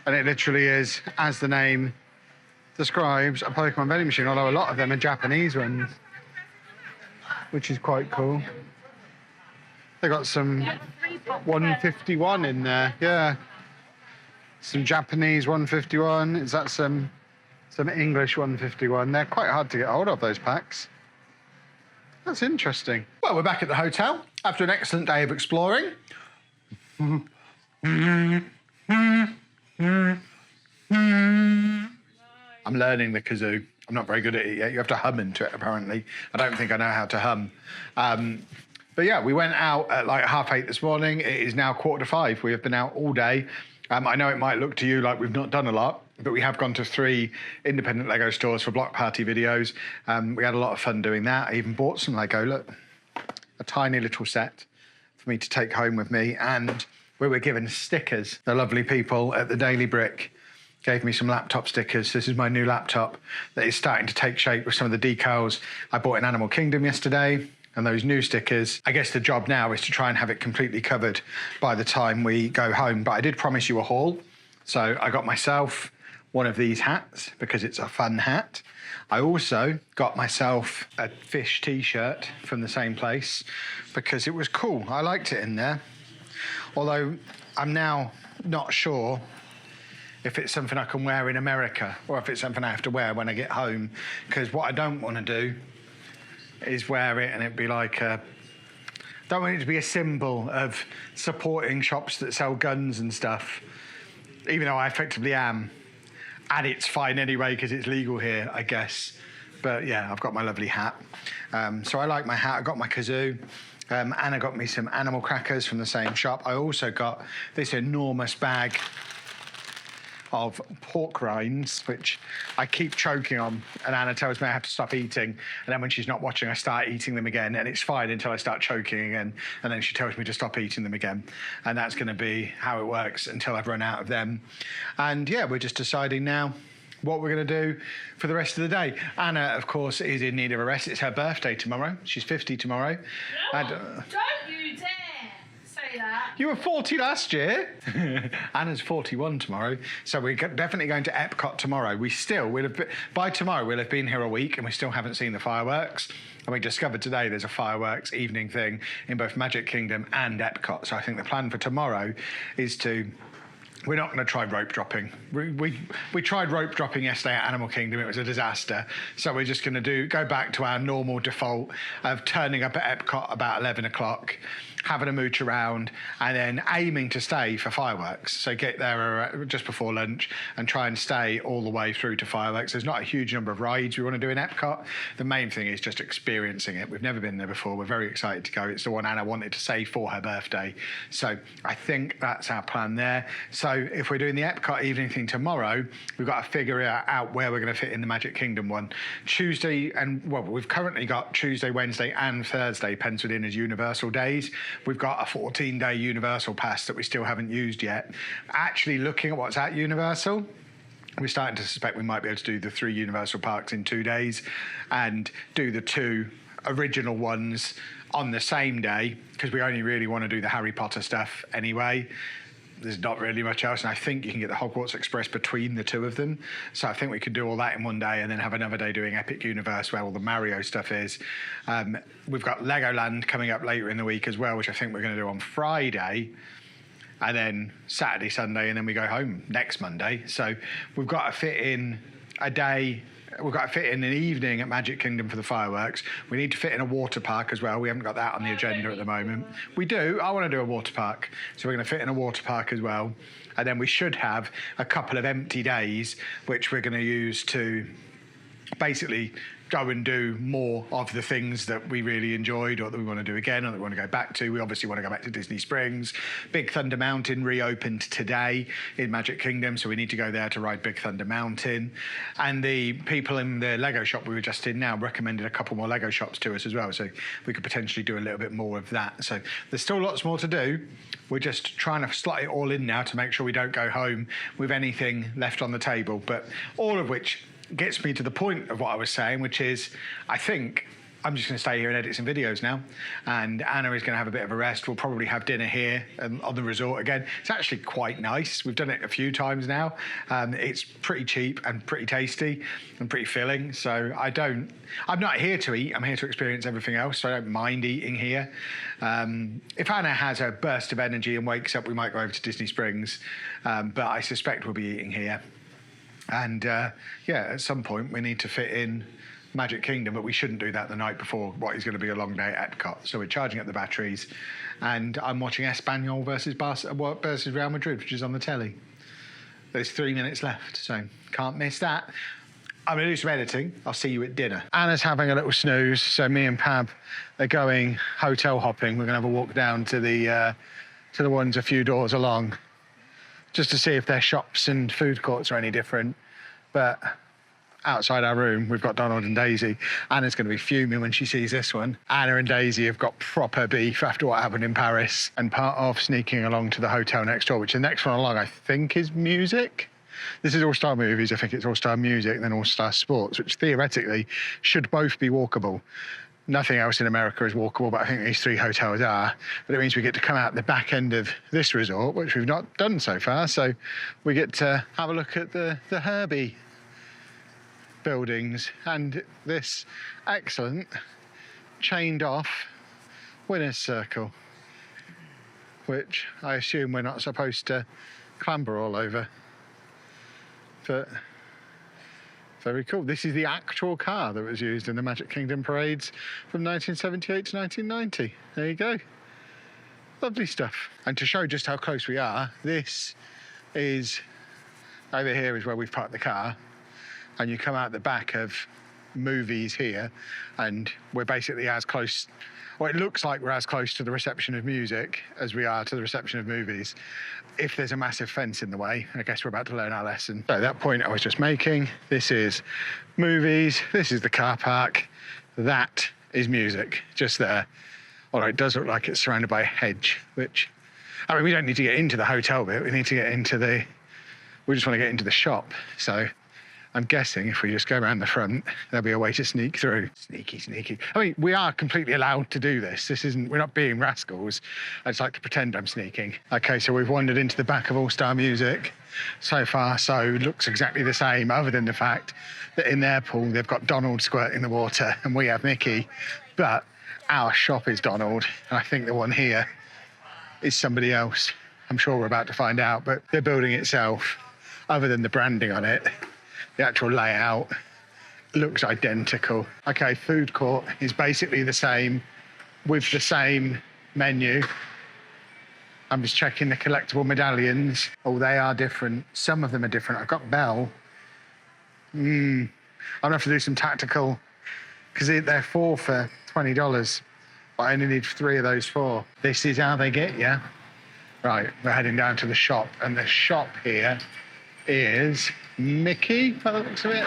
And it literally is, as the name describes, a Pokemon vending machine, although a lot of them are Japanese ones, which is quite cool. They got some 151 in there, yeah. Some Japanese 151. Is that some English 151? They're quite hard to get hold of, those packs. That's interesting. Well, we're back at the hotel after an excellent day of exploring. I'm learning the kazoo. I'm not very good at it yet. You have to hum into it, apparently. I don't think I know how to hum. But yeah, we went out at like 8:30 this morning. It is now 4:45. We have been out all day. I know it might look to you like we've not done a lot, but we have gone to 3 independent Lego stores for block party videos. We had a lot of fun doing that. I even bought some Lego, look, a tiny little set for me to take home with me. And we were given stickers. The lovely people at the Daily Brick gave me some laptop stickers. This is my new laptop that is starting to take shape with some of the decals I bought in Animal Kingdom yesterday. And those new stickers, I guess the job now is to try and have it completely covered by the time we go home. But I did promise you a haul. So I got myself one of these hats because it's a fun hat. I also got myself a fish t-shirt from the same place because it was cool. I liked it in there. Although I'm now not sure if it's something I can wear in America or if it's something I have to wear when I get home. Because what I don't want to do is wear it and it'd be like don't want it to be a symbol of supporting shops that sell guns and stuff, even though I effectively am. And it's fine anyway because it's legal here, I guess. But yeah, I've got my lovely hat. So I like my hat. I got my kazoo. Anna got me some animal crackers from the same shop. I also got this enormous bag of pork rinds, which I keep choking on, and Anna tells me I have to stop eating, and then when she's not watching I start eating them again, and it's fine until I start choking again, and then she tells me to stop eating them again, and that's going to be how it works until I've run out of them. And yeah, we're just deciding now what we're going to do for the rest of the day. Anna, of course, is in need of a rest. It's her birthday tomorrow. She's 50 tomorrow. No, don't you dare say that. You were 40 last year. Anna's 41 tomorrow. So we're definitely going to EPCOT tomorrow. By tomorrow, we'll have been here a week and we still haven't seen the fireworks. And we discovered today there's a fireworks evening thing in both Magic Kingdom and EPCOT. So I think the plan for tomorrow is we're not going to try rope dropping. We tried rope dropping yesterday at Animal Kingdom. It was a disaster. So we're just going to go back to our normal default of turning up at EPCOT about 11 o'clock having a mooch around, and then aiming to stay for fireworks. So get there just before lunch and try and stay all the way through to fireworks. There's not a huge number of rides we want to do in EPCOT. The main thing is just experiencing it. We've never been there before. We're very excited to go. It's the one Anna wanted to save for her birthday. So I think that's our plan there. So if we're doing the EPCOT evening thing tomorrow, we've got to figure out where we're going to fit in the Magic Kingdom one. Tuesday, and well, we've currently got Tuesday, Wednesday and Thursday penciled in as Universal days. We've got a 14-day Universal pass that we still haven't used yet. Actually looking at what's at Universal, we're starting to suspect we might be able to do the 3 Universal parks in 2 days and do the 2 original ones on the same day, because we only really want to do the Harry Potter stuff anyway. There's not really much else, and I think you can get the Hogwarts Express between the 2 of them. So I think we could do all that in one day and then have another day doing Epic Universe where all the Mario stuff is. We've got Legoland coming up later in the week as well, which I think we're going to do on Friday, and then Saturday, Sunday, and then we go home next Monday. So we've got to fit in a day. We've got to fit in an evening at Magic Kingdom for the fireworks. We need to fit in a water park as well. We haven't got that on the agenda at the moment. We do. I want to do a water park. So we're going to fit in a water park as well. And then we should have a couple of empty days, which we're going to use to basically go and do more of the things that we really enjoyed or that we want to do again or that we want to go back to. We obviously want to go back to Disney Springs. Big Thunder Mountain reopened today in Magic Kingdom, so we need to go there to ride Big Thunder Mountain. And the people in the Lego shop we were just in now recommended a couple more Lego shops to us as well, so we could potentially do a little bit more of that. So there's still lots more to do. We're just trying to slot it all in now to make sure we don't go home with anything left on the table, but all of which gets me to the point of what I was saying, which is I think I'm just going to stay here and edit some videos now, and Anna is going to have a bit of a rest. We'll probably have dinner here on the resort again. It's actually quite nice. We've done it a few times now. It's pretty cheap and pretty tasty and pretty filling, so I'm not here to eat. I'm here to experience everything else, so I don't mind eating here. If Anna has a burst of energy and wakes up, we might go over to Disney Springs, but I suspect we'll be eating here. And yeah, at some point we need to fit in Magic Kingdom, but we shouldn't do that the night before what is going to be a long day at EPCOT. So we're charging up the batteries, and I'm watching Espanyol versus Real Madrid, which is on the telly. There's 3 minutes left, so can't miss that. I'm going to do some editing. I'll see you at dinner. Anna's having a little snooze, so me and Pab are going hotel hopping. We're going to have a walk down to the ones a few doors along, just to see if their shops and food courts are any different. But outside our room, we've got Donald and Daisy. Anna's going to be fuming when she sees this one. Anna and Daisy have got proper beef after what happened in Paris, and part of sneaking along to the hotel next door, which the next one along I think is music. This is All Star Movies. I think it's All Star Music and then All Star Sports, which theoretically should both be walkable. Nothing else in America is walkable, but I think these 3 hotels are. But it means we get to come out the back end of this resort, which we've not done so far. So we get to have a look at the Herbie buildings and this excellent chained off winner's circle, which I assume we're not supposed to clamber all over. But very cool. This is the actual car that was used in the Magic Kingdom parades from 1978 to 1990. There you go. Lovely stuff. And to show just how close we are, this is, over here is where we've parked the car. And you come out the back of movies here, and we're basically as close, or it looks like we're as close to the reception of music as we are to the reception of movies. If there's a massive fence in the way, I guess we're about to learn our lesson. So that point I was just making, this is movies, this is the car park, that is music, just there. Although it does look like it's surrounded by a hedge, which, I mean, we don't need to get into the hotel bit, we need to get into we just want to get into the shop. So I'm guessing if we just go around the front, there'll be a way to sneak through. Sneaky, sneaky. I mean, we are completely allowed to do this. We're not being rascals. I just like to pretend I'm sneaking. Okay, so we've wandered into the back of All Star Music. So far, so looks exactly the same, other than the fact that in their pool, they've got Donald squirting the water and we have Mickey. But our shop is Donald, and I think the one here is somebody else. I'm sure we're about to find out, but the building itself, other than the branding on it, the actual layout looks identical. Okay, food court is basically the same, with the same menu. I'm just checking the collectible medallions. Oh, they are different. Some of them are different. I've got Bell. I'm gonna have to do some tactical, because they're 4 for $20, but I only need 3 of those 4. This is how they get you. Right, we're heading down to the shop, and the shop here is Mickey, by the looks of it.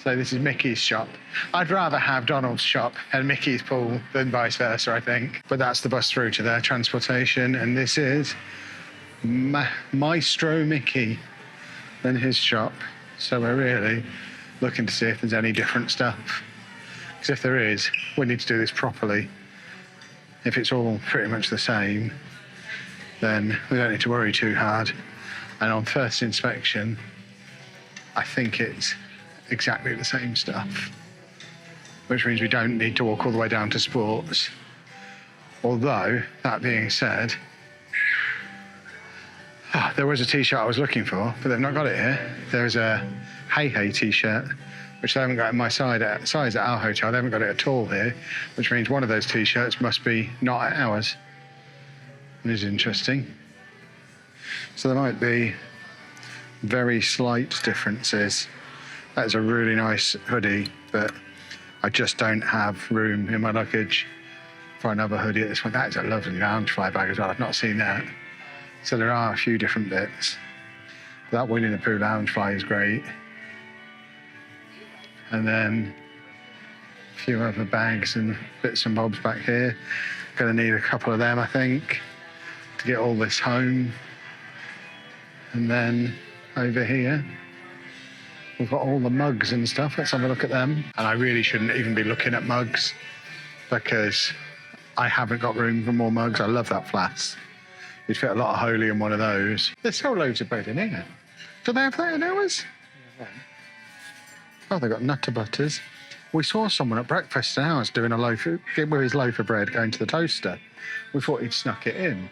So this is Mickey's shop. I'd rather have Donald's shop and Mickey's pool than vice versa, I think. But that's the bus through to their transportation, and this is Maestro Mickey and his shop. So we're really looking to see if there's any different stuff. Because if there is, we need to do this properly. If it's all pretty much the same, then we don't need to worry too hard. And on first inspection, I think it's exactly the same stuff, which means we don't need to walk all the way down to sports. Although, that being said, there was a t-shirt I was looking for, but they've not got it here. There's a Hey Hey t-shirt, which they haven't got in my size at our hotel. They haven't got it at all here, which means one of those t-shirts must be not at ours. Which is interesting. So there might be very slight differences. That's a really nice hoodie, but I just don't have room in my luggage for another hoodie at this point. That is a lovely Loungefly bag as well. I've not seen that. So there are a few different bits. That Winnie the Pooh Loungefly is great. And then a few other bags and bits and bobs back here. Gonna need a couple of them, I think, to get all this home. And then over here, we've got all the mugs and stuff. Let's have a look at them. And I really shouldn't even be looking at mugs because I haven't got room for more mugs. I love that flask. You'd fit a lot of Holy in one of those. There's still loads of bread in here. Do they have that in ours? Oh, they've got Nutter Butters. We saw someone at breakfast in ours doing a loaf with his loaf of bread going to the toaster. We thought he'd snuck it in.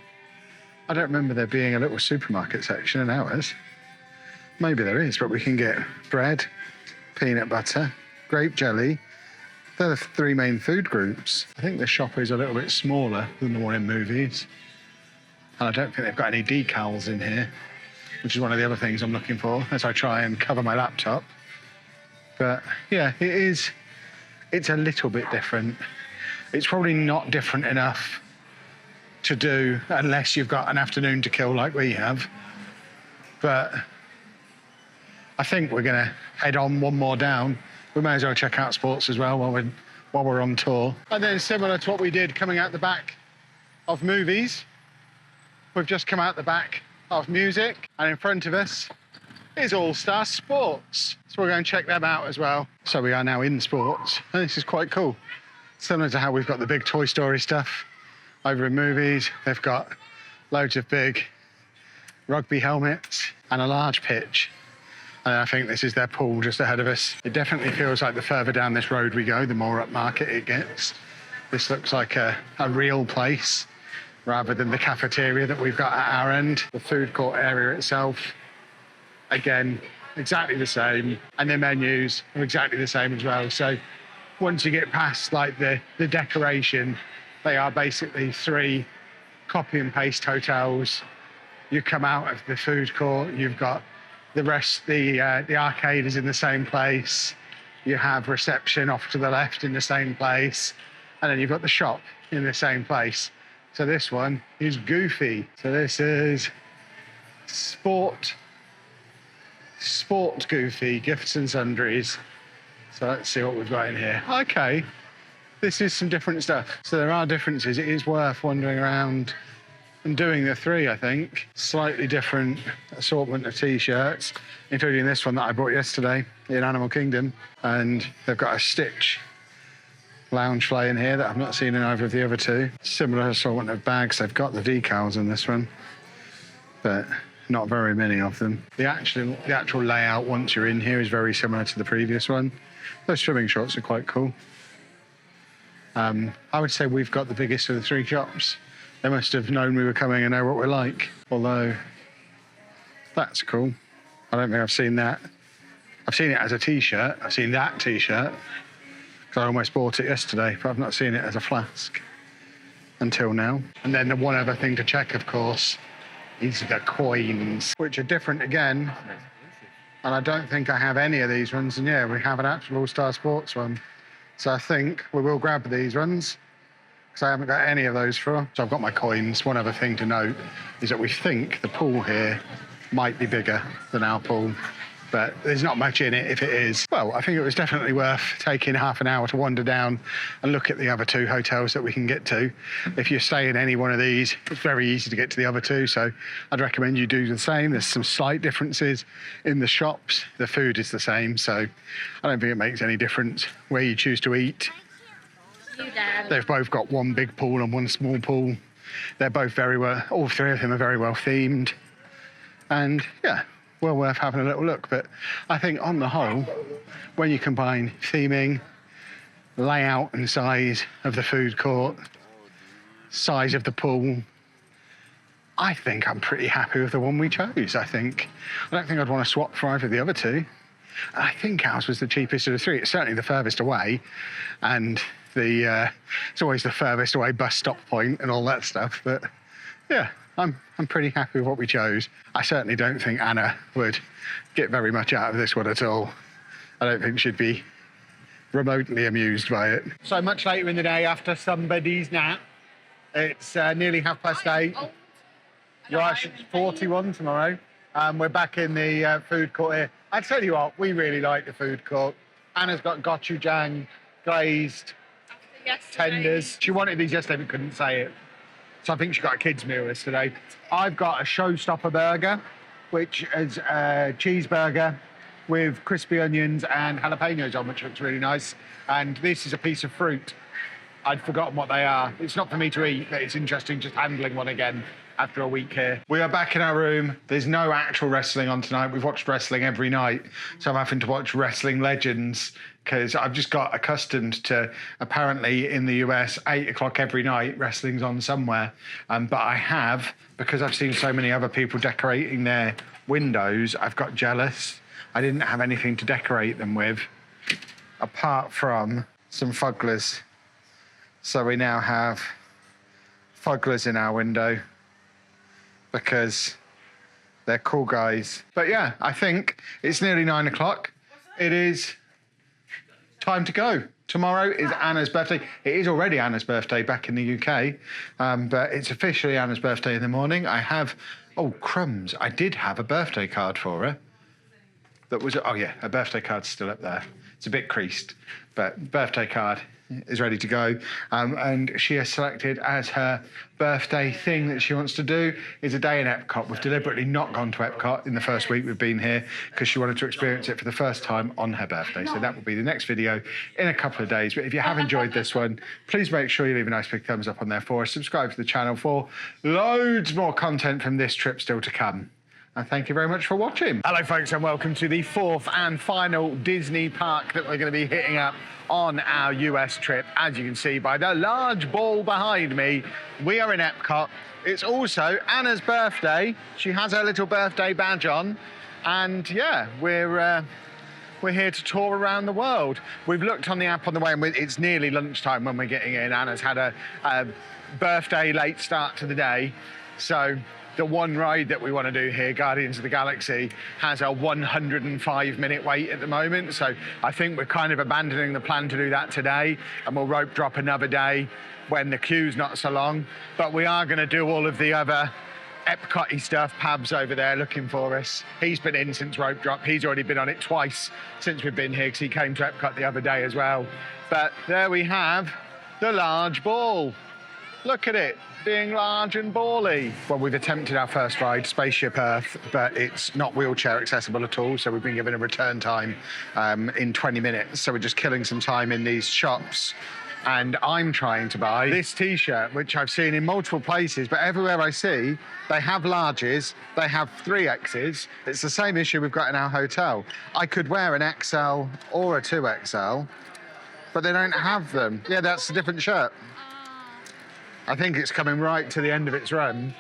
I don't remember there being a little supermarket section in ours. Maybe there is, but we can get bread, peanut butter, grape jelly. They're the 3 main food groups. I think the shop is a little bit smaller than the one in movies. And I don't think they've got any decals in here, which is one of the other things I'm looking for as I try and cover my laptop. But yeah, it's a little bit different. It's probably not different enough to do unless you've got an afternoon to kill like we have. But I think we're gonna head on one more down. We may as well check out sports as well while we're on tour. And then similar to what we did coming out the back of movies, we've just come out the back of music, and in front of us is All Star Sports. So we're going to check them out as well. So we are now in sports, and this is quite cool. Similar to how we've got the big Toy Story stuff over in movies, they've got loads of big rugby helmets and a large pitch. And I think this is their pool just ahead of us. It definitely feels like the further down this road we go, the more upmarket it gets. This looks like a real place rather than the cafeteria that we've got at our end. The food court area itself, again, exactly the same. And the menus are exactly the same as well. So once you get past like the decoration, they are basically 3 copy and paste hotels. You come out of the food court, you've got the rest, the arcade is in the same place. You have reception off to the left in the same place. And then you've got the shop in the same place. So this one is Goofy. So this is Sport Goofy, gifts and sundries. So let's see what we've got in here. Okay, this is some different stuff. So there are differences. It is worth wandering around and doing the 3, I think. Slightly different assortment of t-shirts, including this one that I bought yesterday in Animal Kingdom. And they've got a Stitch Loungefly in here that I've not seen in either of the other 2. Similar assortment of bags. They've got the decals in this one, but not very many of them. The actual layout once you're in here is very similar to the previous one. Those swimming shorts are quite cool. I would say we've got the biggest of the 3 shops. They must have known we were coming and know what we're like. Although, that's cool. I don't think I've seen that. I've seen it as a t-shirt. I've seen that t-shirt, because I almost bought it yesterday, but I've not seen it as a flask. until now. And then the one other thing to check, of course, is the coins, which are different again. And I don't think I have any of these ones. And yeah, we have an actual All-Star Sports one. So I think we will grab these ones because I haven't got any of those for. So I've got my coins. One other thing to note is that we think the pool here might be bigger than our pool, but there's not much in it if it is. Well, I think it was definitely worth taking half an hour to wander down and look at the other two hotels that we can get to. If you stay in any one of these, it's very easy to get to the other two, so I'd recommend you do the same. There's some slight differences in the shops. The food is the same, so I don't think it makes any difference where you choose to eat. They've both got one big pool and one small pool. They're both very well, all three of them are very well themed. And yeah, well worth having a little look. But I think on the whole, when you combine theming, layout and size of the food court, size of the pool, I think I'm pretty happy with the one we chose. I don't think I'd want to swap for either of the other two. I think ours was the cheapest of the three. It's certainly the furthest away, and it's always the furthest away bus stop point and all that stuff. But yeah, I'm pretty happy with what we chose. I certainly don't think Anna would get very much out of this one at all. I don't think she'd be remotely amused by it. So much later in the day after somebody's nap. It's nearly 8:30. You're actually 41 tomorrow. We're back in the food court here. I tell you what, we really like the food court. Anna's got gochujang, glazed, tenders. She wanted these yesterday but couldn't say it. So I think she got a kid's meal yesterday. I've got a showstopper burger, which is a cheeseburger with crispy onions and jalapenos on, which looks really nice. And this is a piece of fruit. I'd forgotten what they are. It's not for me to eat, but it's interesting just handling one again after a week here. We are back in our room. There's no actual wrestling on tonight. We've watched wrestling every night, so I'm having to watch Wrestling Legends because I've just got accustomed to, apparently in the US, 8 o'clock every night, wrestling's on somewhere. But I have, because I've seen so many other people decorating their windows, I've got jealous. I didn't have anything to decorate them with, apart from some fugglers. So we now have fugglers in our window because they're cool guys. But yeah, I think it's nearly 9 o'clock. It is time to go. Tomorrow is Anna's birthday. It is already Anna's birthday back in the UK, but it's officially Anna's birthday in the morning. I have, oh crumbs, I did have a birthday card for her. That was, oh yeah, her birthday card's still up there. It's a bit creased, but birthday card is ready to go. And she has selected as her birthday thing that she wants to do is a day in EPCOT. We've deliberately not gone to EPCOT in the first week we've been here because she wanted to experience it for the first time on her birthday. So that will be the next video in a couple of days. But if you have enjoyed this one, please make sure you leave a nice big thumbs up on there for us. Subscribe to the channel for loads more content from this trip still to come. And thank you very much for watching. Hello folks and welcome to the fourth and final Disney park that we're going to be hitting up on our US trip. As you can see by the large ball behind me, we are in EPCOT. It's also Anna's birthday. She has her little birthday badge on. And yeah, we're here to tour around the world. We've looked on the app on the way and it's nearly lunchtime when we're getting in. Anna's had a birthday late start to the day. So the one ride that we want to do here, Guardians of the Galaxy, has a 105-minute wait at the moment. So I think we're kind of abandoning the plan to do that today, and we'll rope drop another day when the queue's not so long. But we are going to do all of the other EPCOT-y stuff. Pab's over there looking for us. He's been in since rope drop. He's already been on it twice since we've been here because he came to EPCOT the other day as well. But there we have the large ball. Look at it, being large and bally. Well, we've attempted our first ride, Spaceship Earth, but it's not wheelchair accessible at all, so we've been given a return time in 20 minutes. So we're just killing some time in these shops. And I'm trying to buy this T-shirt, which I've seen in multiple places, but everywhere I see, they have larges, they have 3Xs. It's the same issue we've got in our hotel. I could wear an XL or a 2XL, but they don't have them. Yeah, that's a different shirt. I think it's coming right to the end of its run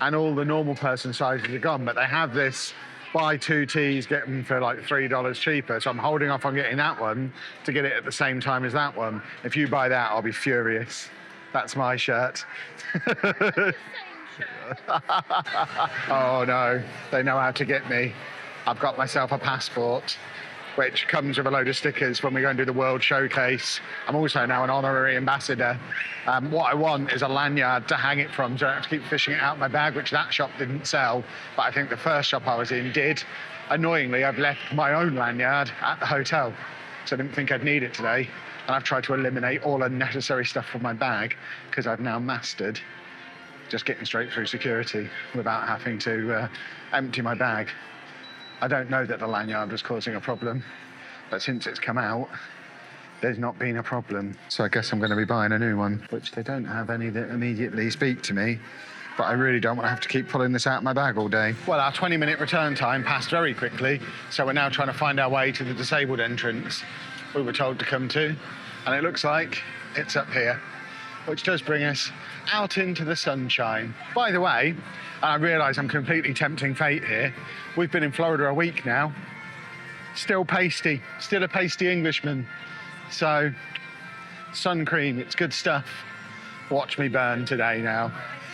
and all the normal person sizes are gone, but they have this buy 2 tees, get them for like $3 cheaper. So I'm holding off on getting that one to get it at the same time as that one. If you buy that, I'll be furious. That's my shirt. Oh no, they know how to get me. I've got myself a passport, which comes with a load of stickers when we go and do the World Showcase. I'm also now an honorary ambassador. What I want is a lanyard to hang it from, so I don't have to keep fishing it out of my bag, which that shop didn't sell, but I think the first shop I was in did. Annoyingly, I've left my own lanyard at the hotel, so I didn't think I'd need it today. And I've tried to eliminate all unnecessary stuff from my bag, because I've now mastered just getting straight through security without having to empty my bag. I don't know that the lanyard was causing a problem, but since it's come out, there's not been a problem. So I guess I'm going to be buying a new one, which they don't have any that immediately speak to me, but I really don't want to have to keep pulling this out of my bag all day. Well, our 20-minute return time passed very quickly, so we're now trying to find our way to the disabled entrance we were told to come to, and it looks like it's up here, which does bring us out into the sunshine. By the way, I realise I'm completely tempting fate here. We've been in Florida a week now. Still pasty, still a pasty Englishman. So, sun cream, it's good stuff. Watch me burn today now.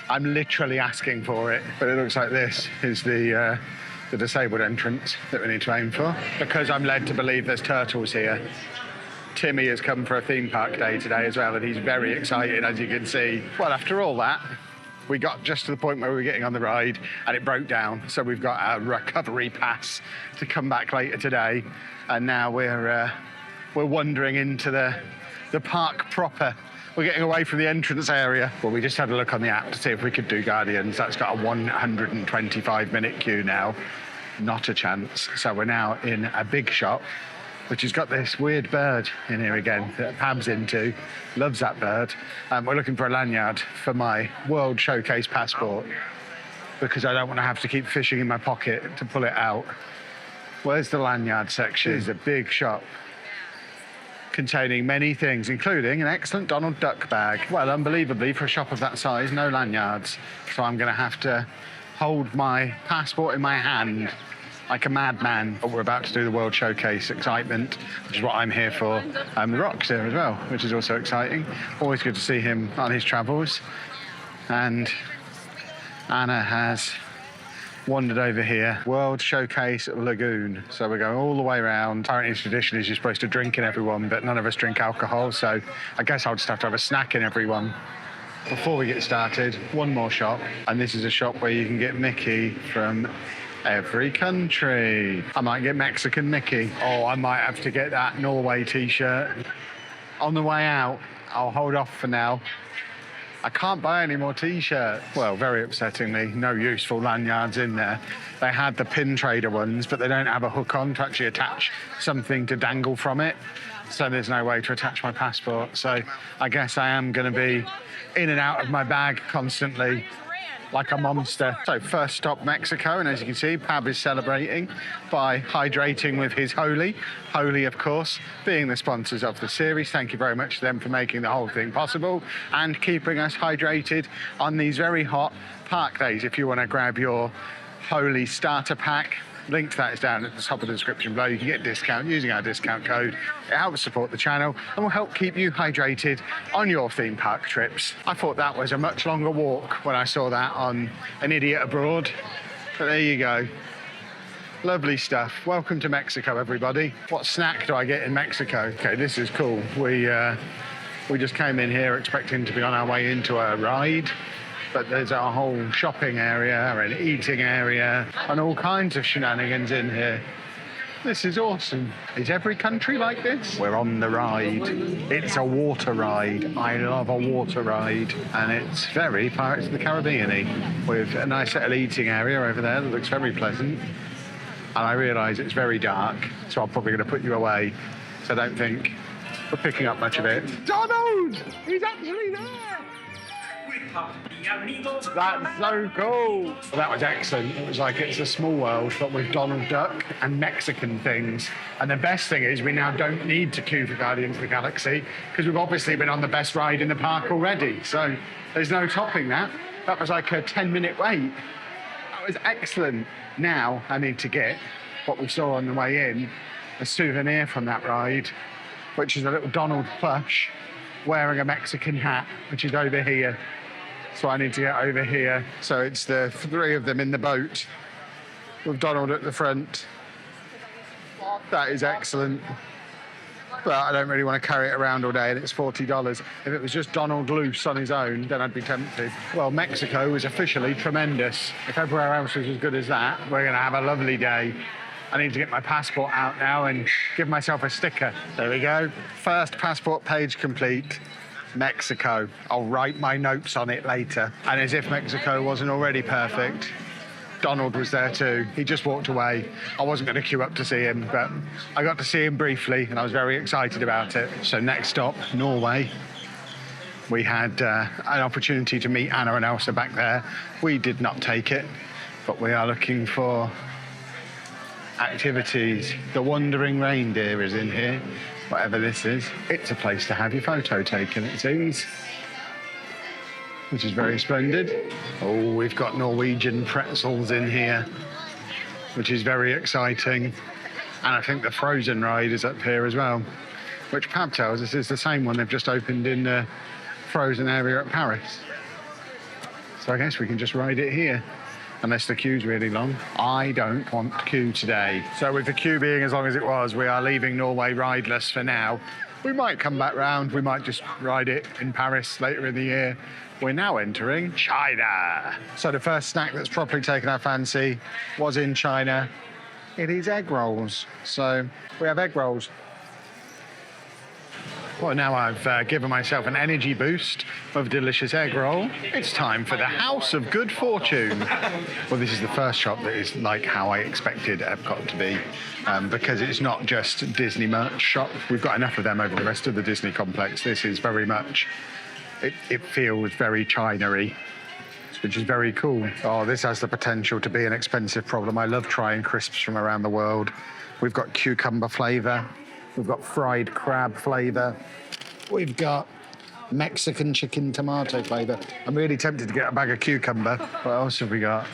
I'm literally asking for it, but it looks like this is the disabled entrance that we need to aim for, because I'm led to believe there's turtles here. Timmy has come for a theme park day today as well, and he's very excited, as you can see. Well, after all that, we got just to the point where we were getting on the ride and it broke down. So we've got our recovery pass to come back later today. And now we're wandering into the park proper. We're getting away from the entrance area. Well, we just had a look on the app to see if we could do Guardians. That's got a 125-minute queue now. Not a chance. So we're now in a big shop, which has got this weird bird in here again that Pam's into. Loves that bird. We're looking for a lanyard for my World Showcase passport, because I don't want to have to keep fishing in my pocket to pull it out. Where's the lanyard section? It's a big shop containing many things, including an excellent Donald Duck bag. Well, unbelievably, for a shop of that size, no lanyards. So I'm going to have to hold my passport in my hand like a madman. But we're about to do the World Showcase excitement, which is what I'm here for. The Rock's here as well, which is also exciting. Always good to see him on his travels. And Anna has wandered over here. World Showcase Lagoon. So we're going all the way around. Apparently tradition is you're supposed to drink in everyone, but none of us drink alcohol, so I guess I'll just have to have a snack in everyone. Before we get started, one more shop, and this is a shop where you can get Mickey from every country. I might get Mexican Mickey. Oh, I might have to get that Norway t-shirt. On the way out, I'll hold off for now. I can't buy any more t-shirts. Well, very upsettingly, no useful lanyards in there. They had the pin trader ones, but they don't have a hook on to actually attach something to dangle from it. So there's no way to attach my passport. So I guess I am going to be in and out of my bag constantly, like a monster. So first stop, Mexico, and as you can see, Pab is celebrating by hydrating with his Holy. Holy, of course, being the sponsors of the series. Thank you very much to them for making the whole thing possible and keeping us hydrated on these very hot park days. If you want to grab your Holy starter pack, link to that is down at the top of the description below. You can get a discount using our discount code. It helps support the channel and will help keep you hydrated on your theme park trips. I thought that was a much longer walk when I saw that on An Idiot Abroad. But there you go. Lovely stuff. Welcome to Mexico, everybody. What snack do I get in Mexico? Okay, this is cool. We just came in here expecting to be on our way into a ride, but there's a whole shopping area and eating area and all kinds of shenanigans in here. This is awesome. Is every country like this? We're on the ride. It's a water ride. I love a water ride. And it's very Pirates of the Caribbean-y, with a nice little eating area over there that looks very pleasant. And I realise it's very dark, so I'm probably going to put you away. So don't think we're picking up much of it. Donald! He's actually there! That's so cool. Well, that was excellent. It was like It's a Small World, but with Donald Duck and Mexican things. And the best thing is we now don't need to queue for Guardians of the Galaxy, because we've obviously been on the best ride in the park already. So there's no topping that. That was like a 10-minute wait. That was excellent. Now I need to get what we saw on the way in, a souvenir from that ride, which is a little Donald plush wearing a Mexican hat, which is over here. So I need to get over here. So it's the three of them in the boat with Donald at the front. That is excellent. But I don't really want to carry it around all day, and it's $40. If it was just Donald loose on his own, then I'd be tempted. Well, Mexico is officially tremendous. If everywhere else was as good as that, we're going to have a lovely day. I need to get my passport out now and give myself a sticker. There we go. First passport page complete. Mexico. I'll write my notes on it later. And as if Mexico wasn't already perfect, Donald was there too. He just walked away. I wasn't going to queue up to see him, but I got to see him briefly and I was very excited about it. So next stop, Norway. We had an opportunity to meet Anna and Elsa back there. We did not take it, but we are looking for activities. The Wandering Reindeer is in here, whatever this is. It's a place to have your photo taken, it seems, which is very splendid. Oh, we've got Norwegian pretzels in here, which is very exciting. And I think the Frozen ride is up here as well, which Pab tells us is the same one they've just opened in the Frozen area at Paris. So I guess we can just ride it here, unless the queue's really long. I don't want to queue today. So with the queue being as long as it was, we are leaving Norway rideless for now. We might come back round, we might just ride it in Paris later in the year. We're now entering China. So the first snack that's properly taken our fancy was in China. It is egg rolls. So we have egg rolls. Well, now I've given myself an energy boost of delicious egg roll. It's time for the House of Good Fortune. Well, this is the first shop that is like how I expected EPCOT to be, because it's not just Disney merch shop. We've got enough of them over the rest of the Disney complex. This is very much, it feels very China-y, which is very cool. Oh, this has the potential to be an expensive problem. I love trying crisps from around the world. We've got cucumber flavour. We've got fried crab flavour. We've got Mexican chicken tomato flavour. I'm really tempted to get a bag of cucumber. What else have we got?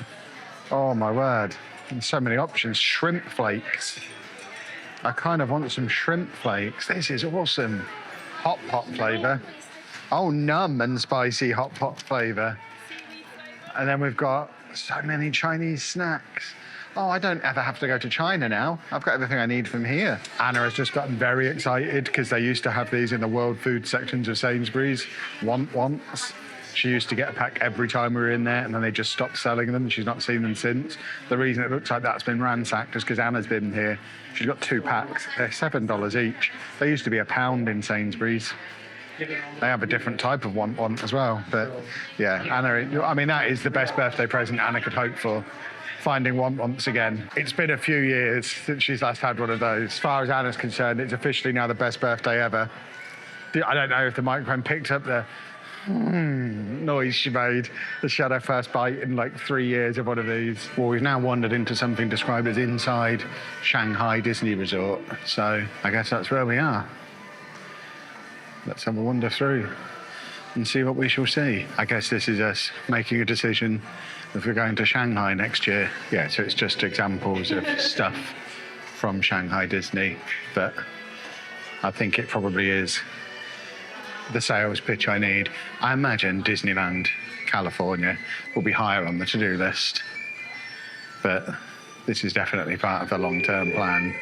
Oh, my word. There's so many options. Shrimp flakes. I kind of want some shrimp flakes. This is awesome. Hot pot flavour. Oh, numb and spicy hot pot flavour. And then we've got so many Chinese snacks. Oh, I don't ever have to go to China now. I've got everything I need from here. Anna has just gotten very excited because they used to have these in the world food sections of Sainsbury's. Once. She used to get a pack every time we were in there, and then they just stopped selling them. She's not seen them since. The reason it looks like that's been ransacked is because Anna's been here. She's got 2 packs. They're $7 each. They used to be £1 in Sainsbury's. They have a different type of want as well. But yeah, Anna, I mean, that is the best birthday present Anna could hope for. Finding one once again. It's been a few years since she's last had one of those. As far as Anna's concerned, it's officially now the best birthday ever. I don't know if the microphone picked up the noise she made as she had her first bite in like 3 years of one of these. Well, we've now wandered into something described as inside Shanghai Disney Resort. So I guess that's where we are. Let's have a wander through and see what we shall see. I guess this is us making a decision if we're going to Shanghai next year. Yeah, so it's just examples of stuff from Shanghai Disney, but I think it probably is the sales pitch I need. I imagine Disneyland California will be higher on the to-do list, but this is definitely part of the long-term plan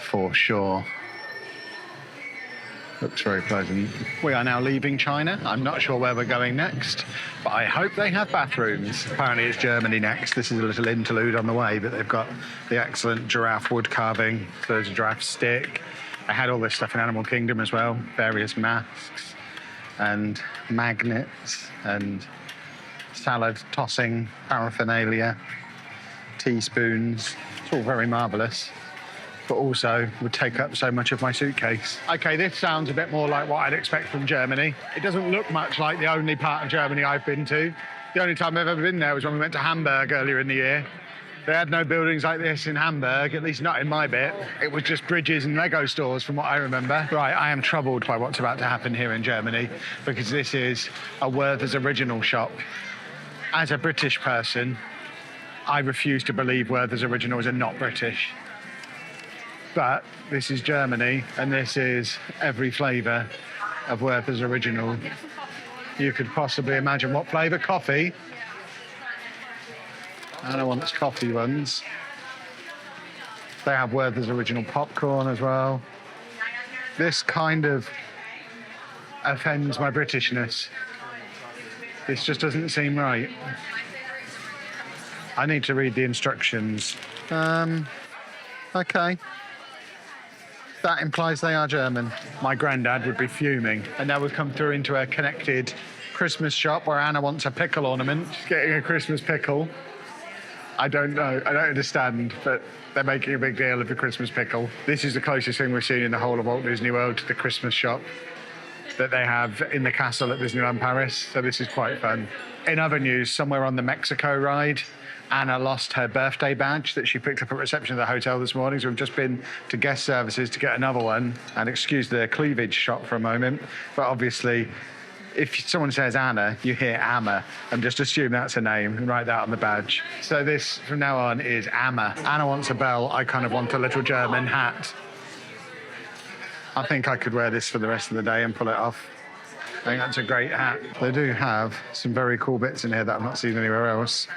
for sure. Looks very pleasant. We are now leaving China. I'm not sure where we're going next, but I hope they have bathrooms. Apparently it's Germany next. This is a little interlude on the way, but they've got the excellent giraffe wood carving. So there's a giraffe stick. I had all this stuff in Animal Kingdom as well. Various masks and magnets and salad tossing paraphernalia, teaspoons. It's all very marvellous, but also would take up so much of my suitcase. Okay, this sounds a bit more like what I'd expect from Germany. It doesn't look much like the only part of Germany I've been to. The only time I've ever been there was when we went to Hamburg earlier in the year. They had no buildings like this in Hamburg, at least not in my bit. It was just bridges and Lego stores from what I remember. Right, I am troubled by what's about to happen here in Germany because this is a Werther's Original shop. As a British person, I refuse to believe Werther's Originals are not British. But this is Germany, and this is every flavour of Werther's Original you could possibly imagine. What flavour? Coffee. Anna wants coffee ones. They have Werther's Original popcorn as well. This kind of offends my Britishness. This just doesn't seem right. I need to read the instructions. Okay. That implies they are German. My granddad would be fuming. And now we've come through into a connected Christmas shop where Anna wants a pickle ornament. She's getting a Christmas pickle. I don't know. I don't understand, but they're making a big deal of the Christmas pickle. This is the closest thing we've seen in the whole of Walt Disney World to the Christmas shop that they have in the castle at Disneyland Paris. So this is quite fun. In other news, somewhere on the Mexico ride, Anna lost her birthday badge that she picked up at reception of the hotel this morning. So we've just been to guest services to get another one. And excuse the cleavage shot for a moment, but obviously, if someone says Anna, you hear Amma, and just assume that's her name and write that on the badge. So this, from now on, is Amma. Anna wants a bell. I kind of want a little German hat. I think I could wear this for the rest of the day and pull it off. I think that's a great hat. They do have some very cool bits in here that I've not seen anywhere else,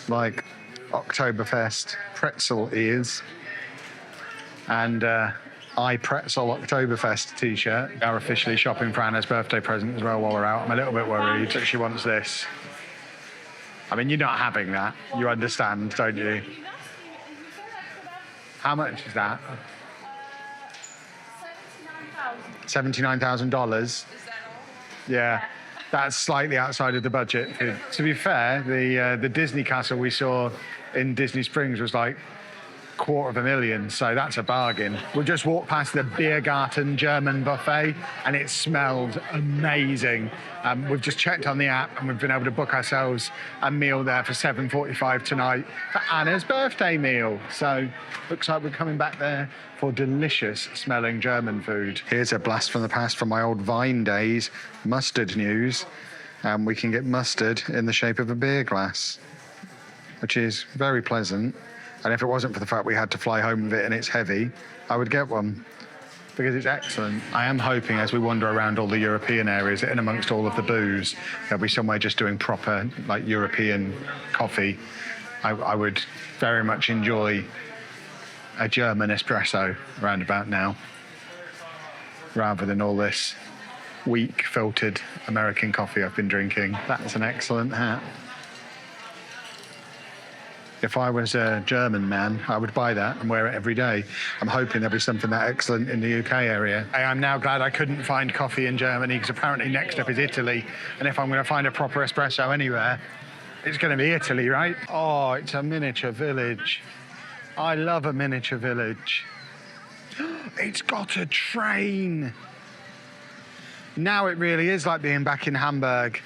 like Oktoberfest pretzel ears and I Pretzel Oktoberfest t-shirt. We are officially shopping for Anna's birthday present as well while we're out. I'm a little bit worried that she wants this. I mean, you're not having that. You understand, don't you? How much is that? $79,000. Yeah, that's slightly outside of the budget. To be fair, the Disney castle we saw in Disney Springs was like $250,000, so that's a bargain. We just walked past the Biergarten German buffet and it smelled amazing. We've just checked on the app and we've been able to book ourselves a meal there for $7.45 tonight for Anna's birthday meal. So looks like we're coming back there for delicious smelling German food. Here's a blast from the past from my old Vine days, mustard news. We can get mustard in the shape of a beer glass, which is very pleasant. And if it wasn't for the fact we had to fly home with it and it's heavy, I would get one because it's excellent. I am hoping as we wander around all the European areas, in amongst all of the booze, there'll be somewhere just doing proper, like, European coffee. I would very much enjoy a German espresso around about now, rather than all this weak filtered American coffee I've been drinking. That's an excellent hat. If I was a German man, I would buy that and wear it every day. I'm hoping there'll be something that excellent in the UK area. I am now glad I couldn't find coffee in Germany because apparently next up is Italy. And if I'm going to find a proper espresso anywhere, it's going to be Italy, right? Oh, it's a miniature village. I love a miniature village. It's got a train. Now it really is like being back in Hamburg.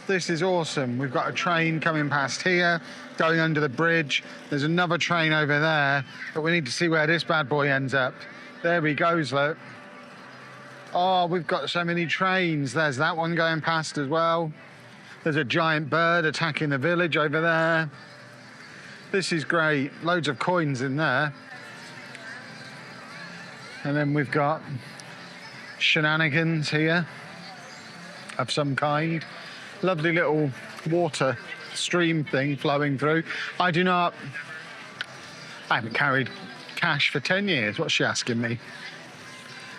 This is awesome. We've got a train coming past here, going under the bridge. There's another train over there, but we need to see where this bad boy ends up. There he goes, look. Oh, we've got so many trains. There's that one going past as well. There's a giant bird attacking the village over there. This is great. Loads of coins in there. And then we've got shenanigans here of some kind. Lovely little water stream thing flowing through. I haven't carried cash for 10 years. What's she asking me?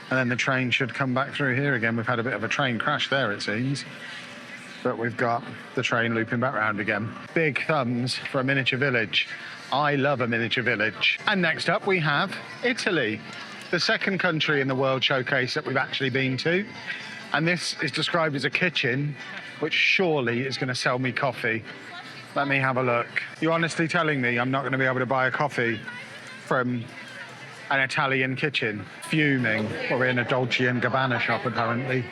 And then the train should come back through here again. We've had a bit of a train crash there, it seems. But we've got the train looping back round again. Big thumbs for a miniature village. I love a miniature village. And next up we have Italy, the second country in the World Showcase that we've actually been to. And this is described as a kitchen, which surely is going to sell me coffee. Let me have a look. You're honestly telling me I'm not going to be able to buy a coffee from an Italian kitchen? Fuming. Well, we're in a Dolce & Gabbana shop, apparently.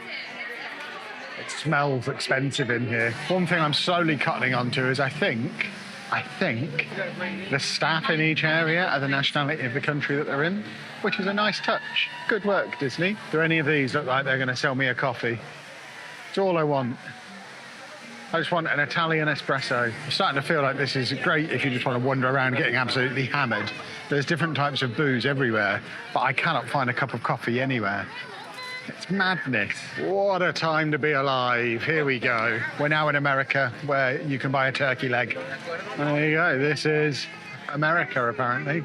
It smells expensive in here. One thing I'm slowly cutting onto is I think the staff in each area are the nationality of the country that they're in, which is a nice touch. Good work, Disney. Do any of these look like they're going to sell me a coffee? It's all I want. I just want an Italian espresso. I'm starting to feel like this is great if you just want to wander around getting absolutely hammered. There's different types of booze everywhere, but I cannot find a cup of coffee anywhere. It's madness. What a time to be alive. Here we go. We're now in America, where you can buy a turkey leg. There you go. This is America, apparently.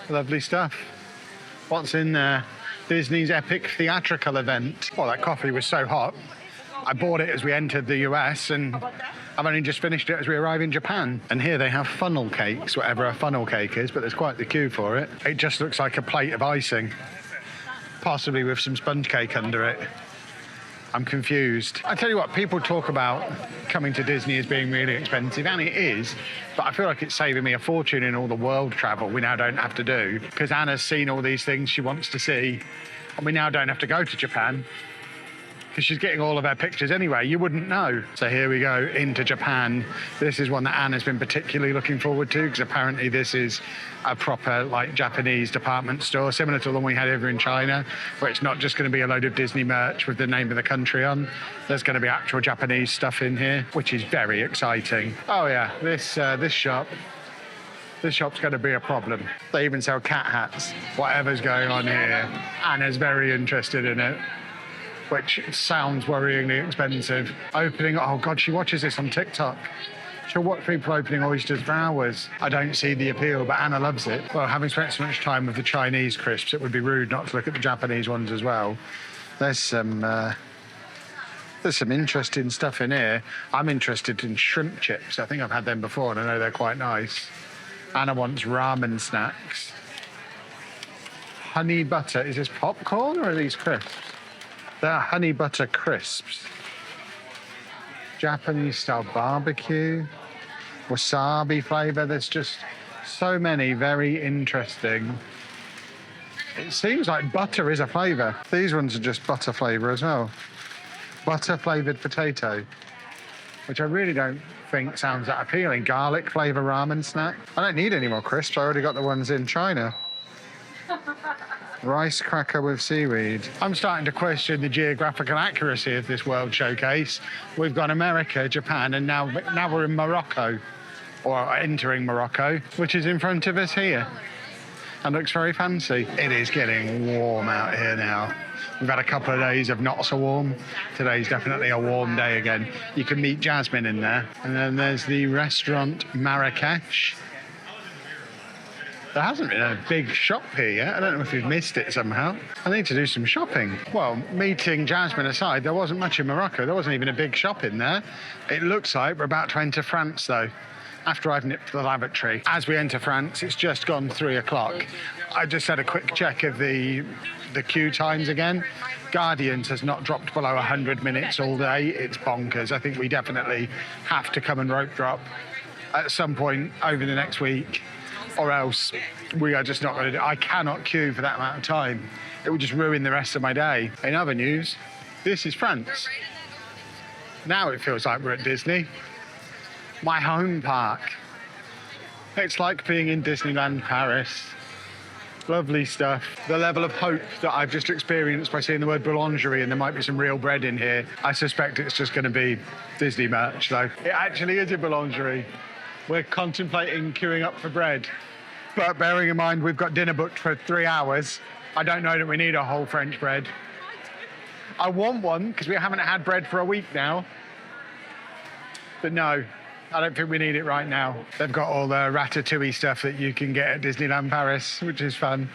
Lovely stuff. What's in there? Disney's epic theatrical event. Oh, that coffee was so hot. I bought it as we entered the US, and I've only just finished it as we arrive in Japan. And here they have funnel cakes, whatever a funnel cake is, but there's quite the queue for it. It just looks like a plate of icing, possibly with some sponge cake under it. I'm confused. I tell you what, people talk about coming to Disney as being really expensive, and it is, but I feel like it's saving me a fortune in all the world travel we now don't have to do, because Anna's seen all these things she wants to see, and we now don't have to go to Japan, because she's getting all of her pictures anyway. You wouldn't know. So here we go into Japan. This is one that Anna's been particularly looking forward to, because apparently this is a proper like Japanese department store, similar to the one we had over in China, where it's not just going to be a load of Disney merch with the name of the country on. There's going to be actual Japanese stuff in here, which is very exciting. Oh yeah, this shop's going to be a problem. They even sell cat hats. Whatever's going on here, Anna's very interested in it, which sounds worryingly expensive. Opening, oh God, she watches this on TikTok. She'll watch people opening oysters for hours. I don't see the appeal, but Anna loves it. Well, having spent so much time with the Chinese crisps, it would be rude not to look at the Japanese ones as well. There's some interesting stuff in here. I'm interested in shrimp chips. I think I've had them before, and I know they're quite nice. Anna wants ramen snacks. Honey butter. Is this popcorn or are these crisps? They're honey butter crisps. Japanese style barbecue. Wasabi flavour. There's just so many very interesting. It seems like butter is a flavour. These ones are just butter flavour as well. Butter flavoured potato, which I really don't think sounds that appealing. Garlic flavour ramen snack. I don't need any more crisps. I already got the ones in China. Rice cracker with seaweed. I'm starting to question the geographical accuracy of this World Showcase. We've got America, Japan, and now we're in Morocco, or entering Morocco, which is in front of us here. And looks very fancy. It is getting warm out here now. We've had a couple of days of not so warm. Today's definitely a warm day again. You can meet Jasmine in there. And then there's the restaurant Marrakesh. There hasn't been a big shop here yet. I don't know if you've missed it somehow. I need to do some shopping. Well, meeting Jasmine aside, there wasn't much in Morocco. There wasn't even a big shop in there. It looks like we're about to enter France, though, after I've nipped the lavatory. As we enter France, it's just gone 3 o'clock. I just had a quick check of the queue times again. Guardians has not dropped below 100 minutes all day. It's bonkers. I think we definitely have to come and rope drop at some point over the next week, or else we are just not going to do. I cannot queue for that amount of time. It would just ruin the rest of my day. In other news, this is France. Now it feels like we're at Disney. My home park. It's like being in Disneyland Paris. Lovely stuff. The level of hope that I've just experienced by seeing the word boulangerie, and there might be some real bread in here. I suspect it's just going to be Disney merch, though. It actually is a boulangerie. We're contemplating queuing up for bread. But bearing in mind we've got dinner booked for 3 hours, I don't know that we need a whole French bread. I want one, because we haven't had bread for a week now. But no, I don't think we need it right now. They've got all the ratatouille stuff that you can get at Disneyland Paris, which is fun.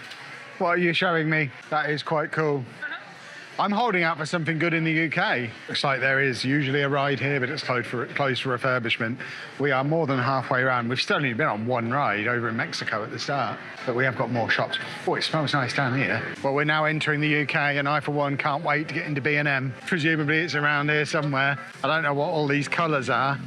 What are you showing me? That is quite cool. I'm holding out for something good in the UK. Looks like there is usually a ride here, but it's closed for refurbishment. We are more than halfway around. We've still only been on one ride over in Mexico at the start, but we have got more shops. Oh, it smells nice down here. Well, we're now entering the UK, and I, for one, can't wait to get into B&M. Presumably it's around here somewhere. I don't know what all these colours are.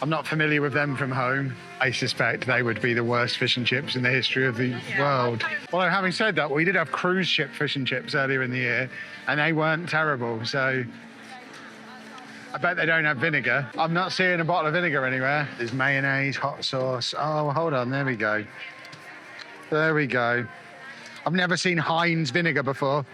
I'm not familiar with them from home. I suspect they would be the worst fish and chips in the history of the world. Although, having said that, we did have cruise ship fish and chips earlier in the year, and they weren't terrible, so I bet they don't have vinegar. I'm not seeing a bottle of vinegar anywhere. There's mayonnaise, hot sauce. Oh, hold on, there we go. There we go. I've never seen Heinz vinegar before.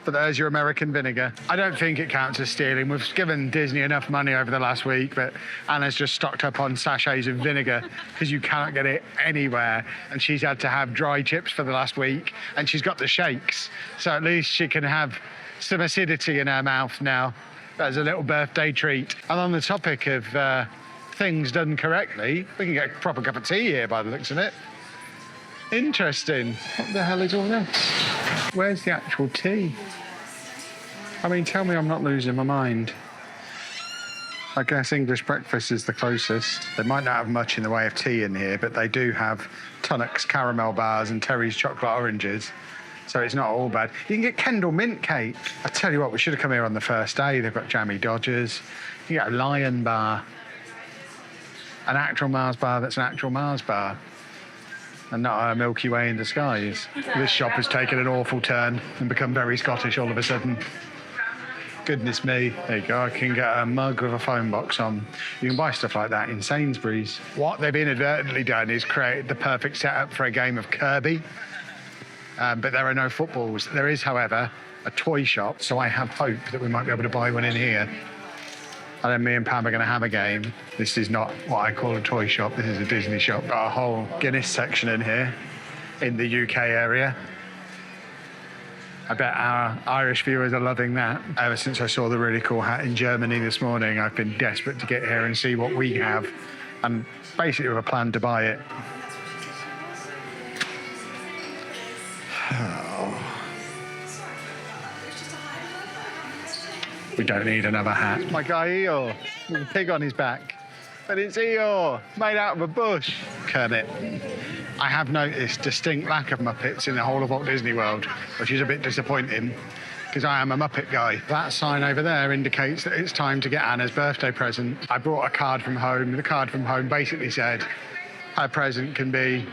But there's your American vinegar. I don't think it counts as stealing. We've given Disney enough money over the last week, but Anna's just stocked up on sachets of vinegar because you cannot get it anywhere. And she's had to have dry chips for the last week, and she's got the shakes. So at least she can have some acidity in her mouth now as a little birthday treat. And on the topic of things done correctly, we can get a proper cup of tea here by the looks of it. Interesting. What the hell is all this? Where's the actual tea? I mean, tell me I'm not losing my mind. I guess English breakfast is the closest. They might not have much in the way of tea in here, but they do have Tunnocks caramel bars and Terry's chocolate oranges. So it's not all bad. You can get Kendall mint cake. I tell you what, we should have come here on the first day. They've got jammy Dodgers. You get a Lion bar. An actual Mars bar that's an actual Mars bar. And not a Milky Way in disguise. This shop has taken an awful turn and become very Scottish all of a sudden. Goodness me. There you go. I can get a mug with a phone box on. You can buy stuff like that in Sainsbury's. What they've inadvertently done is create the perfect setup for a game of Kirby. But there are no footballs. There is, however, a toy shop, so I have hope that we might be able to buy one in here. And then me and Pam are going to have a game. This is not what I call a toy shop. This is a Disney shop. Got a whole Guinness section in here in the UK area. I bet our Irish viewers are loving that. Ever since I saw the really cool hat in Germany this morning, I've been desperate to get here and see what we have. And basically with a plan to buy it. We don't need another hat. My guy Eeyore, with a pig on his back. But it's Eeyore, made out of a bush. Kermit. I have noticed distinct lack of Muppets in the whole of Walt Disney World, which is a bit disappointing, because I am a Muppet guy. That sign over there indicates that it's time to get Anna's birthday present. I brought a card from home. The card from home basically said her present can be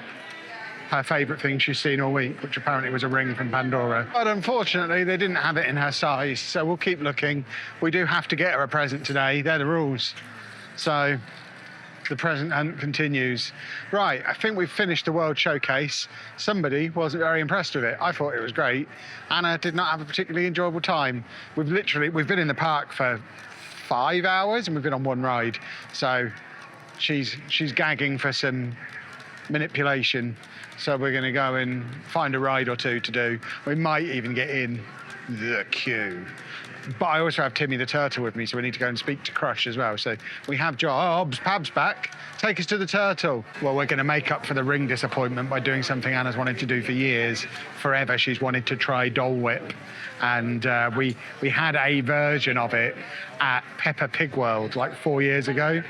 her favourite thing she's seen all week, which apparently was a ring from Pandora. But unfortunately, they didn't have it in her size, so we'll keep looking. We do have to get her a present today. They're the rules. So the present hunt continues. Right, I think we've finished the World Showcase. Somebody wasn't very impressed with it. I thought it was great. Anna did not have a particularly enjoyable time. We've been in the park for 5 hours and we've been on one ride. So she's gagging for some manipulation. So we're going to go and find a ride or two to do. We might even get in the queue. But I also have Timmy the Turtle with me, so we need to go and speak to Crush as well. So we have Jobs, Pab's back. Take us to the Turtle. Well, we're going to make up for the ring disappointment by doing something Anna's wanted to do for years. Forever, she's wanted to try Dole Whip. And we had a version of it at Peppa Pig World like 4 years ago.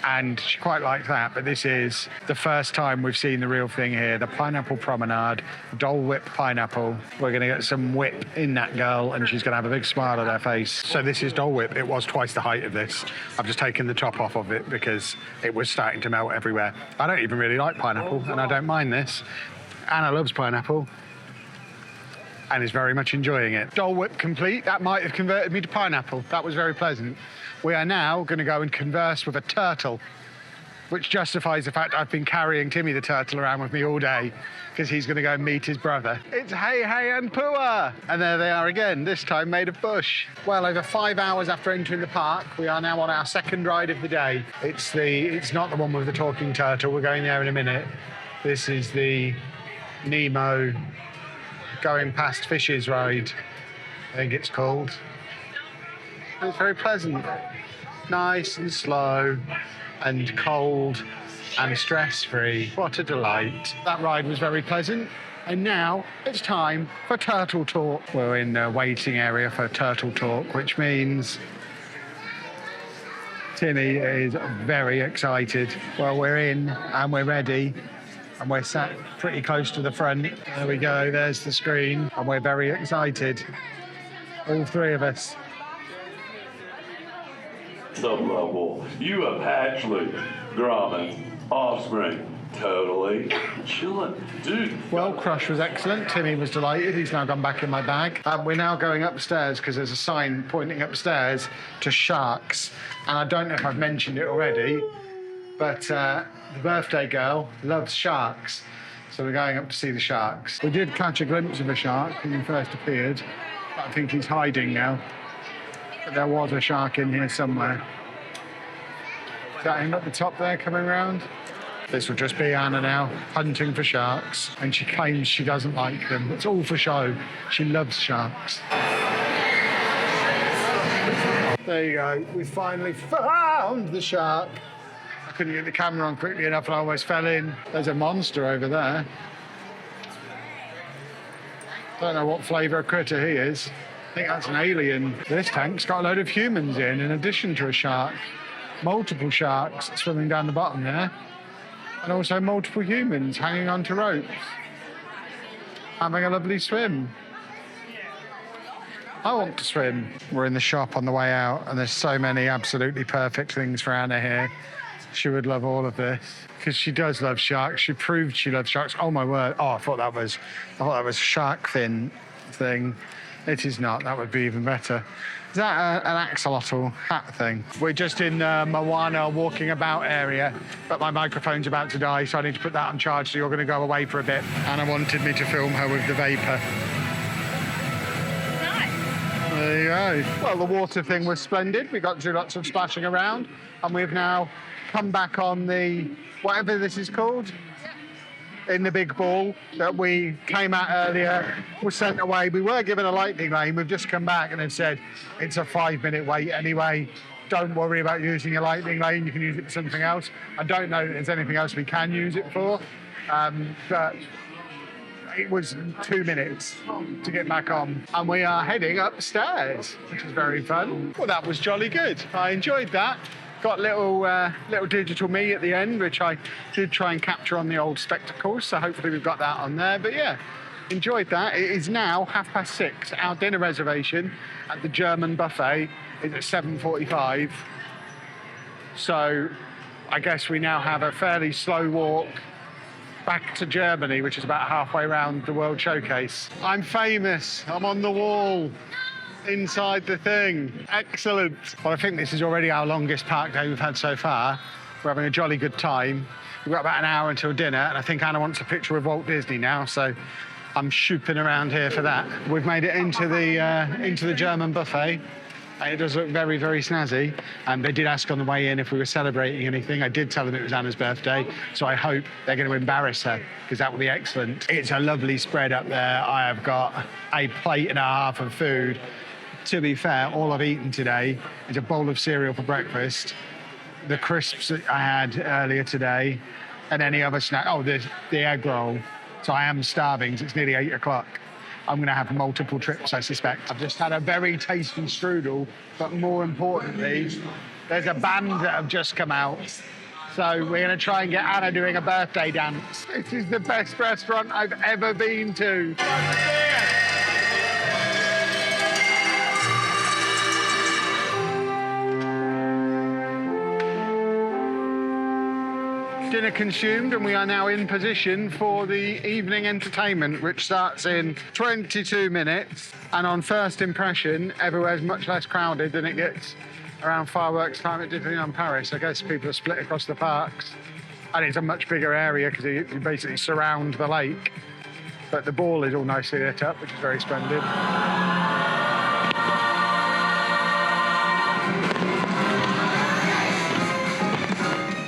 And she quite liked that, but this is the first time we've seen the real thing here. The Pineapple Promenade, Dole Whip pineapple. We're going to get some whip in that girl, and she's going to have a big smile on her face. So this is Dole Whip. It was twice the height of this. I've just taken the top off of it because it was starting to melt everywhere. I don't even really like pineapple, and I don't mind this. Anna loves pineapple and is very much enjoying it. Dole Whip complete. That might have converted me to pineapple. That was very pleasant. We are now going to go and converse with a turtle, which justifies the fact I've been carrying Timmy the Turtle around with me all day, because he's going to go and meet his brother. It's Hey Hey and Pua! And there they are again, this time made of bush. Well, over 5 hours after entering the park, we are now on our second ride of the day. It's not the one with the talking turtle. We're going there in a minute. This is the Nemo going past fishes ride, I think it's called. It's very pleasant, nice and slow and cold and stress-free. What a delight. That ride was very pleasant. And now it's time for Turtle Talk. We're in the waiting area for Turtle Talk, which means Timmy is very excited. Well, we're in and we're ready. And we're sat pretty close to the front. There we go, there's the screen. And we're very excited. All three of us. Some level. You have hatchling, Grommet, offspring. Totally chilling. Dude. Well, Crush was excellent. Timmy was delighted. He's now gone back in my bag. We're now going upstairs because there's a sign pointing upstairs to sharks. And I don't know if I've mentioned it already, but the birthday girl loves sharks. So we're going up to see the sharks. We did catch a glimpse of a shark when he first appeared. I think he's hiding now. But there was a shark in here somewhere. Is that him at the top there coming round? This will just be Anna now, hunting for sharks. And she claims she doesn't like them. It's all for show. She loves sharks. There you go. We finally found the shark. I couldn't get the camera on quickly enough and I almost fell in. There's a monster over there. Don't know what flavour of critter he is. I think that's an alien. This tank's got a load of humans in addition to a shark. Multiple sharks swimming down the bottom there. And also multiple humans hanging onto ropes. Having a lovely swim. I want to swim. We're in the shop on the way out and there's so many absolutely perfect things for Anna here. She would love all of this because she does love sharks. She proved she loves sharks. Oh my word. Oh, I thought that was shark fin thing. It is not. That would be even better. Is that an axolotl hat thing? We're just in Moana walking about area, but my microphone's about to die, so I need to put that on charge, so you're going to go away for a bit. Anna wanted me to film her with the vapour. Nice. There you go. Well, the water thing was splendid. We got to do lots of splashing around, and we've now come back on the, whatever this is called, in the big ball that we came at earlier, was sent away. We were given a lightning lane. We've just come back and have said it's a 5-minute wait anyway. Don't worry about using your lightning lane. You can use it for something else. I don't know that there's anything else we can use it for, but it was 2 minutes to get back on. And we are heading upstairs, which is very fun. Well, that was jolly good. I enjoyed that. Got little digital me at the end, which I did try and capture on the old spectacles, so hopefully we've got that on there. But yeah, enjoyed that. It is now 6:30. Our dinner reservation at the German buffet is at 7:45. So I guess we now have a fairly slow walk back to Germany, which is about halfway around the World Showcase. I'm famous. I'm on the wall. Inside the thing. Excellent. Well, I think this is already our longest park day we've had so far. We're having a jolly good time. We've got about an hour until dinner, and I think Anna wants a picture with Walt Disney now, so I'm shooping around here for that. We've made it into the German buffet. And it does look very, very snazzy. They did ask on the way in if we were celebrating anything. I did tell them it was Anna's birthday, so I hope they're going to embarrass her, because that will be excellent. It's a lovely spread up there. I have got a plate and a half of food. To be fair, all I've eaten today is a bowl of cereal for breakfast, the crisps that I had earlier today, and any other snack. Oh, the egg roll. So I am starving, so it's nearly 8 o'clock. I'm going to have multiple trips, I suspect. I've just had a very tasty strudel, but more importantly, there's a band that have just come out. So we're going to try and get Anna doing a birthday dance. This is the best restaurant I've ever been to. Dinner consumed, and we are now in position for the evening entertainment, which starts in 22 minutes. And on first impression, everywhere's much less crowded than it gets around fireworks time at Disneyland Paris. I guess people are split across the parks, and it's a much bigger area because you basically surround the lake. But the ball is all nicely lit up, which is very splendid.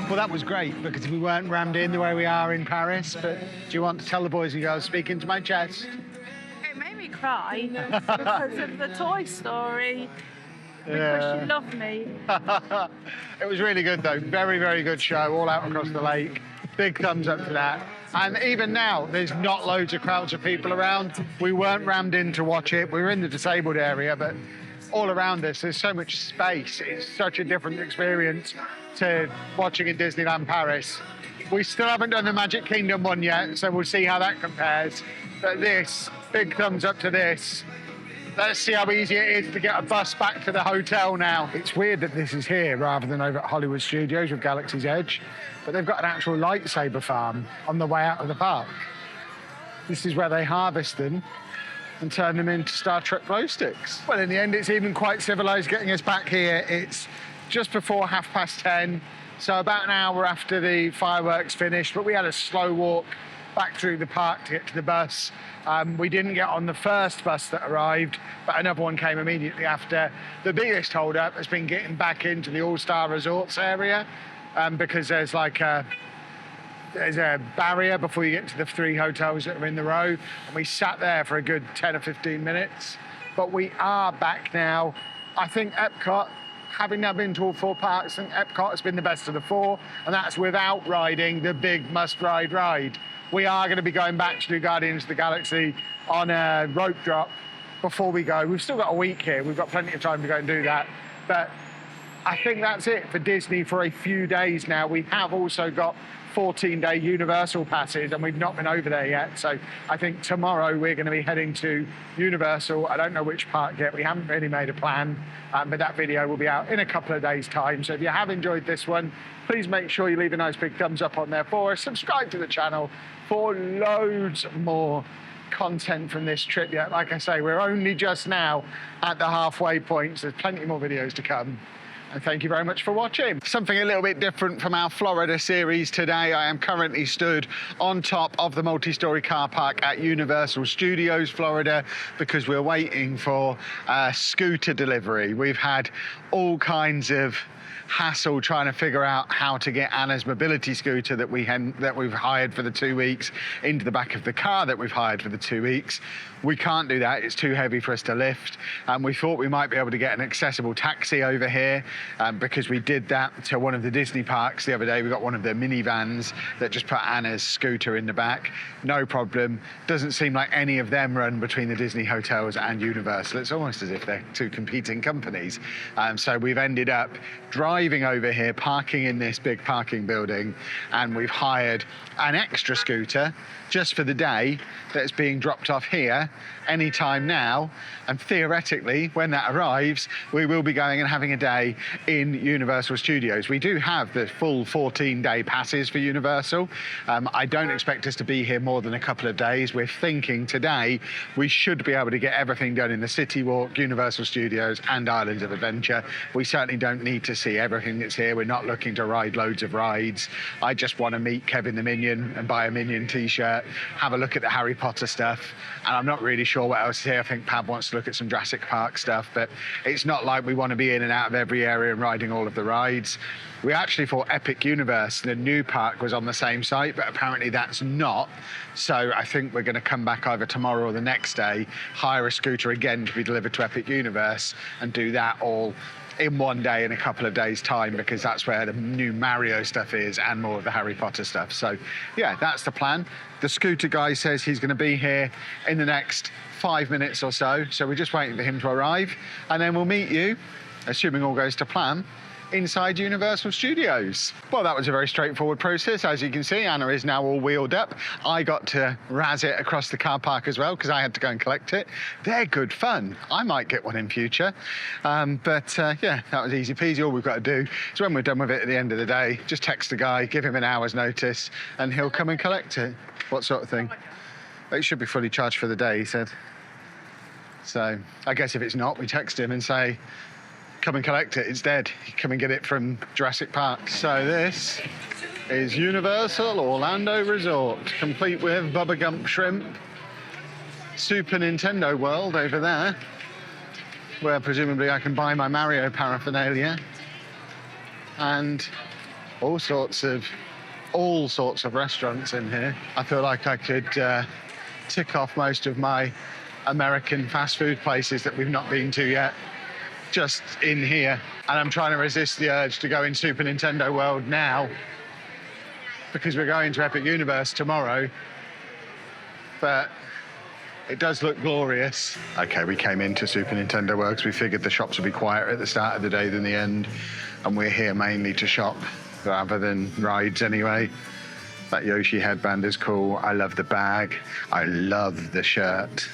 Well, that was great because we weren't rammed in the way we are in Paris. But do you want to tell the boys and girls, speak into my chest? It made me cry because of the Toy Story. Because she loved me. It was really good, though. Very, very good show, all out across the lake. Big thumbs up to that. And even now, there's not loads of crowds of people around. We weren't rammed in to watch it. We were in the disabled area, but all around us, there's so much space. It's such a different experience to watching in Disneyland Paris. We still haven't done the Magic Kingdom one yet, so we'll see how that compares. But this, big thumbs up to this. Let's see how easy it is to get a bus back to the hotel now. It's weird that this is here rather than over at Hollywood Studios with Galaxy's Edge, but they've got an actual lightsaber farm on the way out of the park. This is where they harvest them and turn them into Star Trek glow sticks. Well, in the end, it's even quite civilized getting us back here. It's just before 10:30, so about an hour after the fireworks finished, but we had a slow walk back through the park to get to the bus. We didn't get on the first bus that arrived, but another one came immediately after. The biggest hold-up has been getting back into the All-Star Resorts area because there's a barrier before you get to the 3 hotels that are in the row, and we sat there for a good 10 or 15 minutes. But we are back now. I think EPCOT, having now been to all 4 parks, I think EPCOT has been the best of the 4, and that's without riding the big must-ride ride. We are going to be going back to do Guardians of the Galaxy on a rope drop before we go. We've still got a week here. We've got plenty of time to go and do that. But I think that's it for Disney for a few days now. We have also got 14-day Universal passes, and we've not been over there yet. So I think tomorrow we're going to be heading to Universal. I don't know which park yet. We haven't really made a plan, but that video will be out in a couple of days' time. So if you have enjoyed this one, please make sure you leave a nice big thumbs up on there for us. Subscribe to the channel for loads more content from this trip yet. Like I say, we're only just now at the halfway point, so there's plenty more videos to come. And thank you very much for watching. Something a little bit different from our Florida series today. I am currently stood on top of the multi-story car park at Universal Studios, Florida, because we're waiting for a scooter delivery. We've had all kinds of hassle trying to figure out how to get Anna's mobility scooter that we've hired for the 2 weeks into the back of the car that we've hired for the 2 weeks. We can't do that. It's too heavy for us to lift. And we thought we might be able to get an accessible taxi over here because we did that to one of the Disney parks the other day. We got one of the minivans that just put Anna's scooter in the back. No problem. Doesn't seem like any of them run between the Disney hotels and Universal. It's almost as if they're 2 competing companies. So we've ended up driving over here, parking in this big parking building, and we've hired an extra scooter just for the day that's being dropped off here anytime now. And theoretically, when that arrives, we will be going and having a day in Universal Studios. We do have the full 14-day passes for Universal. I don't expect us to be here more than a couple of days. We're thinking today we should be able to get everything done in the City Walk, Universal Studios and Islands of Adventure. We certainly don't need to see everything that's here. We're not looking to ride loads of rides. I just want to meet Kevin the Minion and buy a Minion t-shirt, have a look at the Harry Potter stuff, and I'm not really sure what else is here. I think Pab wants to look at some Jurassic Park stuff, but it's not like we want to be in and out of every area and riding all of the rides. We actually thought Epic Universe, the new park, was on the same site, but apparently that's not. So I think we're going to come back either tomorrow or the next day, hire a scooter again to be delivered to Epic Universe, and do that all in one day in a couple of days' time, because that's where the new Mario stuff is and more of the Harry Potter stuff. So yeah, that's the plan. The scooter guy says he's going to be here in the next 5 minutes or so. So we're just waiting for him to arrive, and then we'll meet you, assuming all goes to plan, inside Universal Studios. Well, that was a very straightforward process. As you can see, Anna is now all wheeled up. I got to razz it across the car park as well because I had to go and collect it. They're good fun. I might get one in future. Yeah, that was easy peasy. All we've got to do is, when we're done with it at the end of the day, just text the guy, give him an hour's notice, and he'll come and collect it. What sort of thing? It should be fully charged for the day, he said. So I guess if it's not, we text him and say, come and collect it, it's dead. Come and get it from Jurassic Park. So this is Universal Orlando Resort, complete with Bubba Gump Shrimp, Super Nintendo World over there, where presumably I can buy my Mario paraphernalia, and all sorts of restaurants in here. I feel like I could tick off most of my American fast food places that we've not been to yet, just in here. And I'm trying to resist the urge to go in Super Nintendo World now, because we're going to Epic Universe tomorrow, but it does look glorious. Okay, we came into Super Nintendo World because we figured the shops would be quieter at the start of the day than the end, and we're here mainly to shop rather than rides anyway. That Yoshi headband is cool. I love the bag. I love the shirt.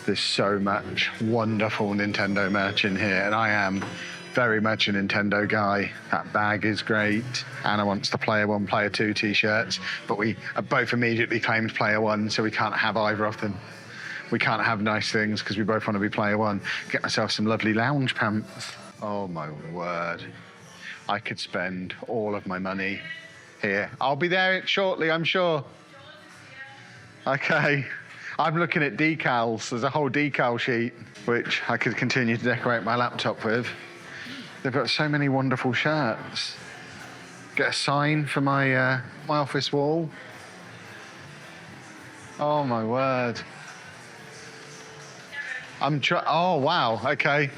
There's so much wonderful Nintendo merch in here, and I am very much a Nintendo guy. That bag is great. Anna wants the Player 1, Player 2 t-shirts, but we both immediately claimed Player 1, so we can't have either of them. We can't have nice things because we both want to be Player 1. Get myself some lovely lounge pants. Oh my word. I could spend all of my money here. I'll be there shortly, I'm sure. Okay. I'm looking at decals. There's a whole decal sheet, which I could continue to decorate my laptop with. They've got so many wonderful shirts. Get a sign for my my office wall. Oh my word. Oh wow, okay.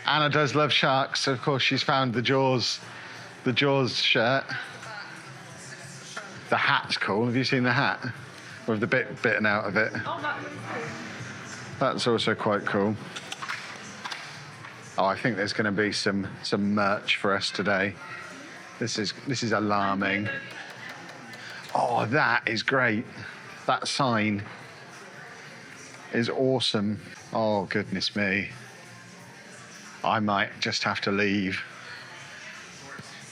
Anna does love sharks, so of course she's found the Jaws shirt. The hat's cool. Have you seen the hat? With the bit bitten out of it. Oh, that looks cool. That's also quite cool. Oh, I think there's going to be some merch for us today. This is alarming. Oh, that is great. That sign is awesome. Oh, goodness me. I might just have to leave.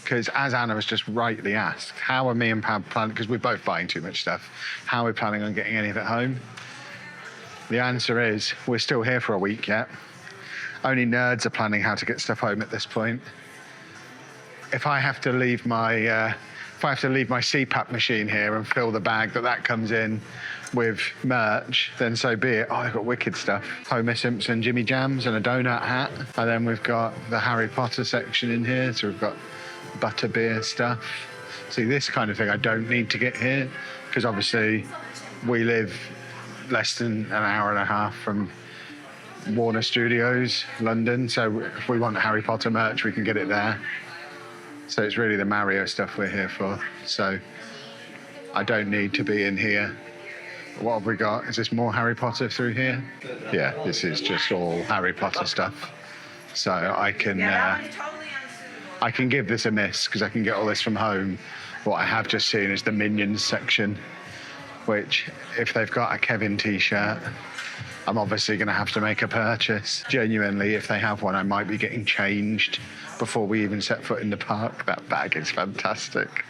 Because as Anna has just rightly asked, how are me and Pam planning, because we're both buying too much stuff, how are we planning on getting any of it home? The answer is, we're still here for a week yet. Only nerds are planning how to get stuff home at this point. If I have to leave my CPAP machine here and fill the bag that comes in with merch, then so be it. Oh, they've got wicked stuff. Homer Simpson Jimmy Jams and a donut hat. And then we've got the Harry Potter section in here. So we've got butterbeer stuff. See, this kind of thing I don't need to get here because obviously we live less than an hour and a half from Warner Studios, London. So if we want Harry Potter merch, we can get it there. So it's really the Mario stuff we're here for. So I don't need to be in here. What have we got? Is this more Harry Potter through here? Yeah, this is just all Harry Potter stuff. So I can give this a miss because I can get all this from home. What I have just seen is the Minions section, which if they've got a Kevin t-shirt, I'm obviously going to have to make a purchase. Genuinely, if they have one, I might be getting changed before we even set foot in the park. That bag is fantastic.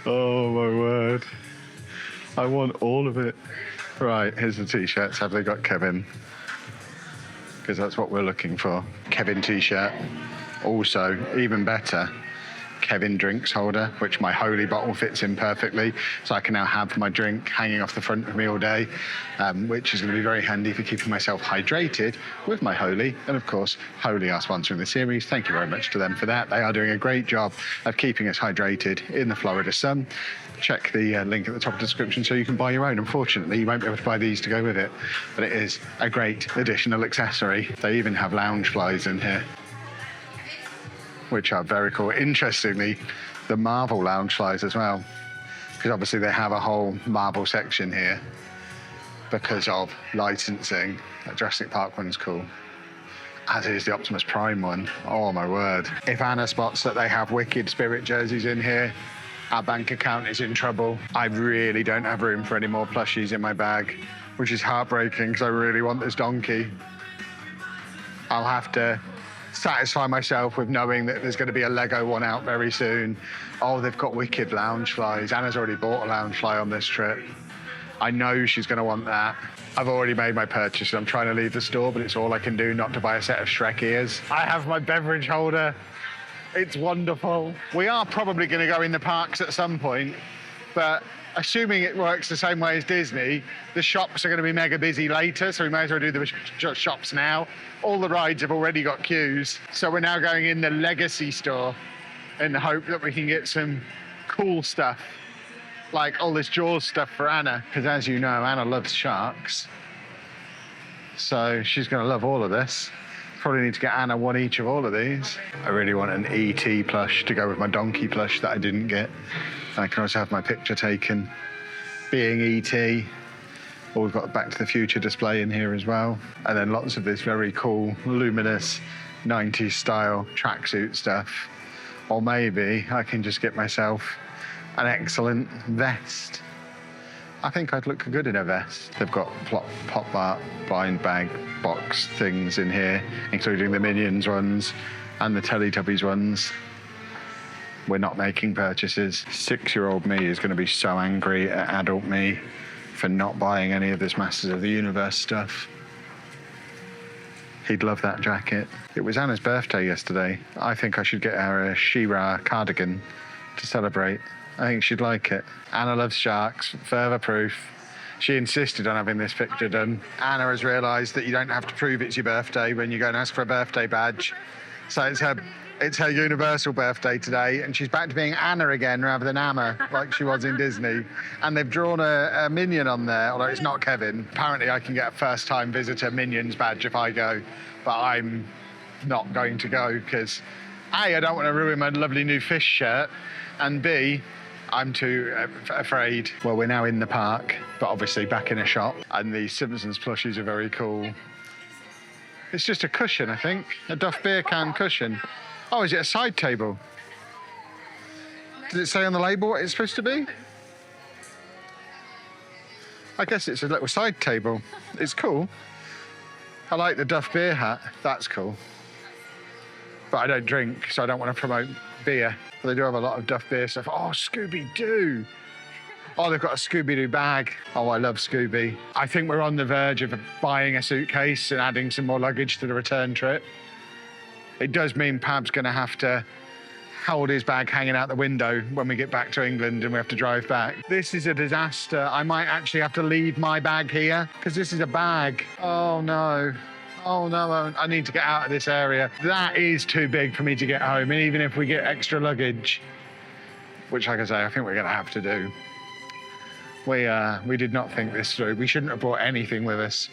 Oh my word. I want all of it. Right, here's the t-shirts. Have they got Kevin? Because that's what we're looking for. Kevin t-shirt. Also, even better, Kevin drinks holder, which my Holy bottle fits in perfectly. So I can now have my drink hanging off the front of me all day, which is going to be very handy for keeping myself hydrated with my Holy. And of course, Holy are sponsoring the series. Thank you very much to them for that. They are doing a great job of keeping us hydrated in the Florida sun. Check the link at the top of the description so you can buy your own. Unfortunately, you won't be able to buy these to go with it, but it is a great additional accessory. They even have lounge flies in here, which are very cool. Interestingly, the Marvel lounge flies as well, because obviously they have a whole Marvel section here because of licensing. That Jurassic Park one's cool, as is the Optimus Prime one. Oh my word. If Anna spots that they have wicked Spirit jerseys in here, our bank account is in trouble. I really don't have room for any more plushies in my bag, which is heartbreaking because I really want this donkey. I'll have to satisfy myself with knowing that there's going to be a Lego one out very soon. Oh, they've got wicked lounge flies. Anna's already bought a lounge fly on this trip. I know she's going to want that. I've already made my purchase and I'm trying to leave the store, but it's all I can do not to buy a set of Shrek ears. I have my beverage holder. It's wonderful. We are probably going to go in the parks at some point, but assuming it works the same way as Disney, the shops are going to be mega busy later, so we may as well do the shops now. All the rides have already got queues, so we're now going in the Legacy store in the hope that we can get some cool stuff, like all this Jaws stuff for Anna, because as you know, Anna loves sharks, so she's going to love all of this. Probably need to get Anna one each of all of these. I really want an ET plush to go with my donkey plush that I didn't get. And I can also have my picture taken being ET. Or we've got a Back to the Future display in here as well. And then lots of this very cool, luminous 90s style tracksuit stuff. Or maybe I can just get myself an excellent vest. I think I'd look good in a vest. They've got pop art blind bag box things in here, including the Minions ones and the Teletubbies ones. We're not making purchases. 6-year-old me is going to be so angry at adult me for not buying any of this Masters of the Universe stuff. He'd love that jacket. It was Anna's birthday yesterday. I think I should get her a She-Ra cardigan to celebrate. I think she'd like it. Anna loves sharks, further proof. She insisted on having this picture done. Anna has realised that you don't have to prove it's your birthday when you go and ask for a birthday badge. So it's her universal birthday today, and she's back to being Anna again rather than Amma, like she was in Disney. And they've drawn a minion on there, although it's not Kevin. Apparently I can get a first-time visitor Minions badge if I go, but I'm not going to go because A, I don't want to ruin my lovely new fish shirt, and B, I'm too afraid. Well, we're now in the park, but obviously back in a shop, and the Simpsons plushies are very cool. It's just a cushion, I think, a Duff beer can cushion. Oh, is it a side table? Does it say on the label what it's supposed to be? I guess it's a little side table. It's cool. I like the Duff beer hat. That's cool. But I don't drink, so I don't want to promote beer. But they do have a lot of Duff beer stuff. Oh, Scooby-Doo. Oh, they've got a Scooby-Doo bag. Oh, I love Scooby. I think we're on the verge of buying a suitcase and adding some more luggage to the return trip. It does mean Pab's going to have to hold his bag hanging out the window when we get back to England and we have to drive back. This is a disaster. I might actually have to leave my bag here because this is a bag. Oh, no. Oh, no, I need to get out of this area. That is too big for me to get home, and even if we get extra luggage, which, like I say, I think we're going to have to do. We did not think this through. We shouldn't have brought anything with us.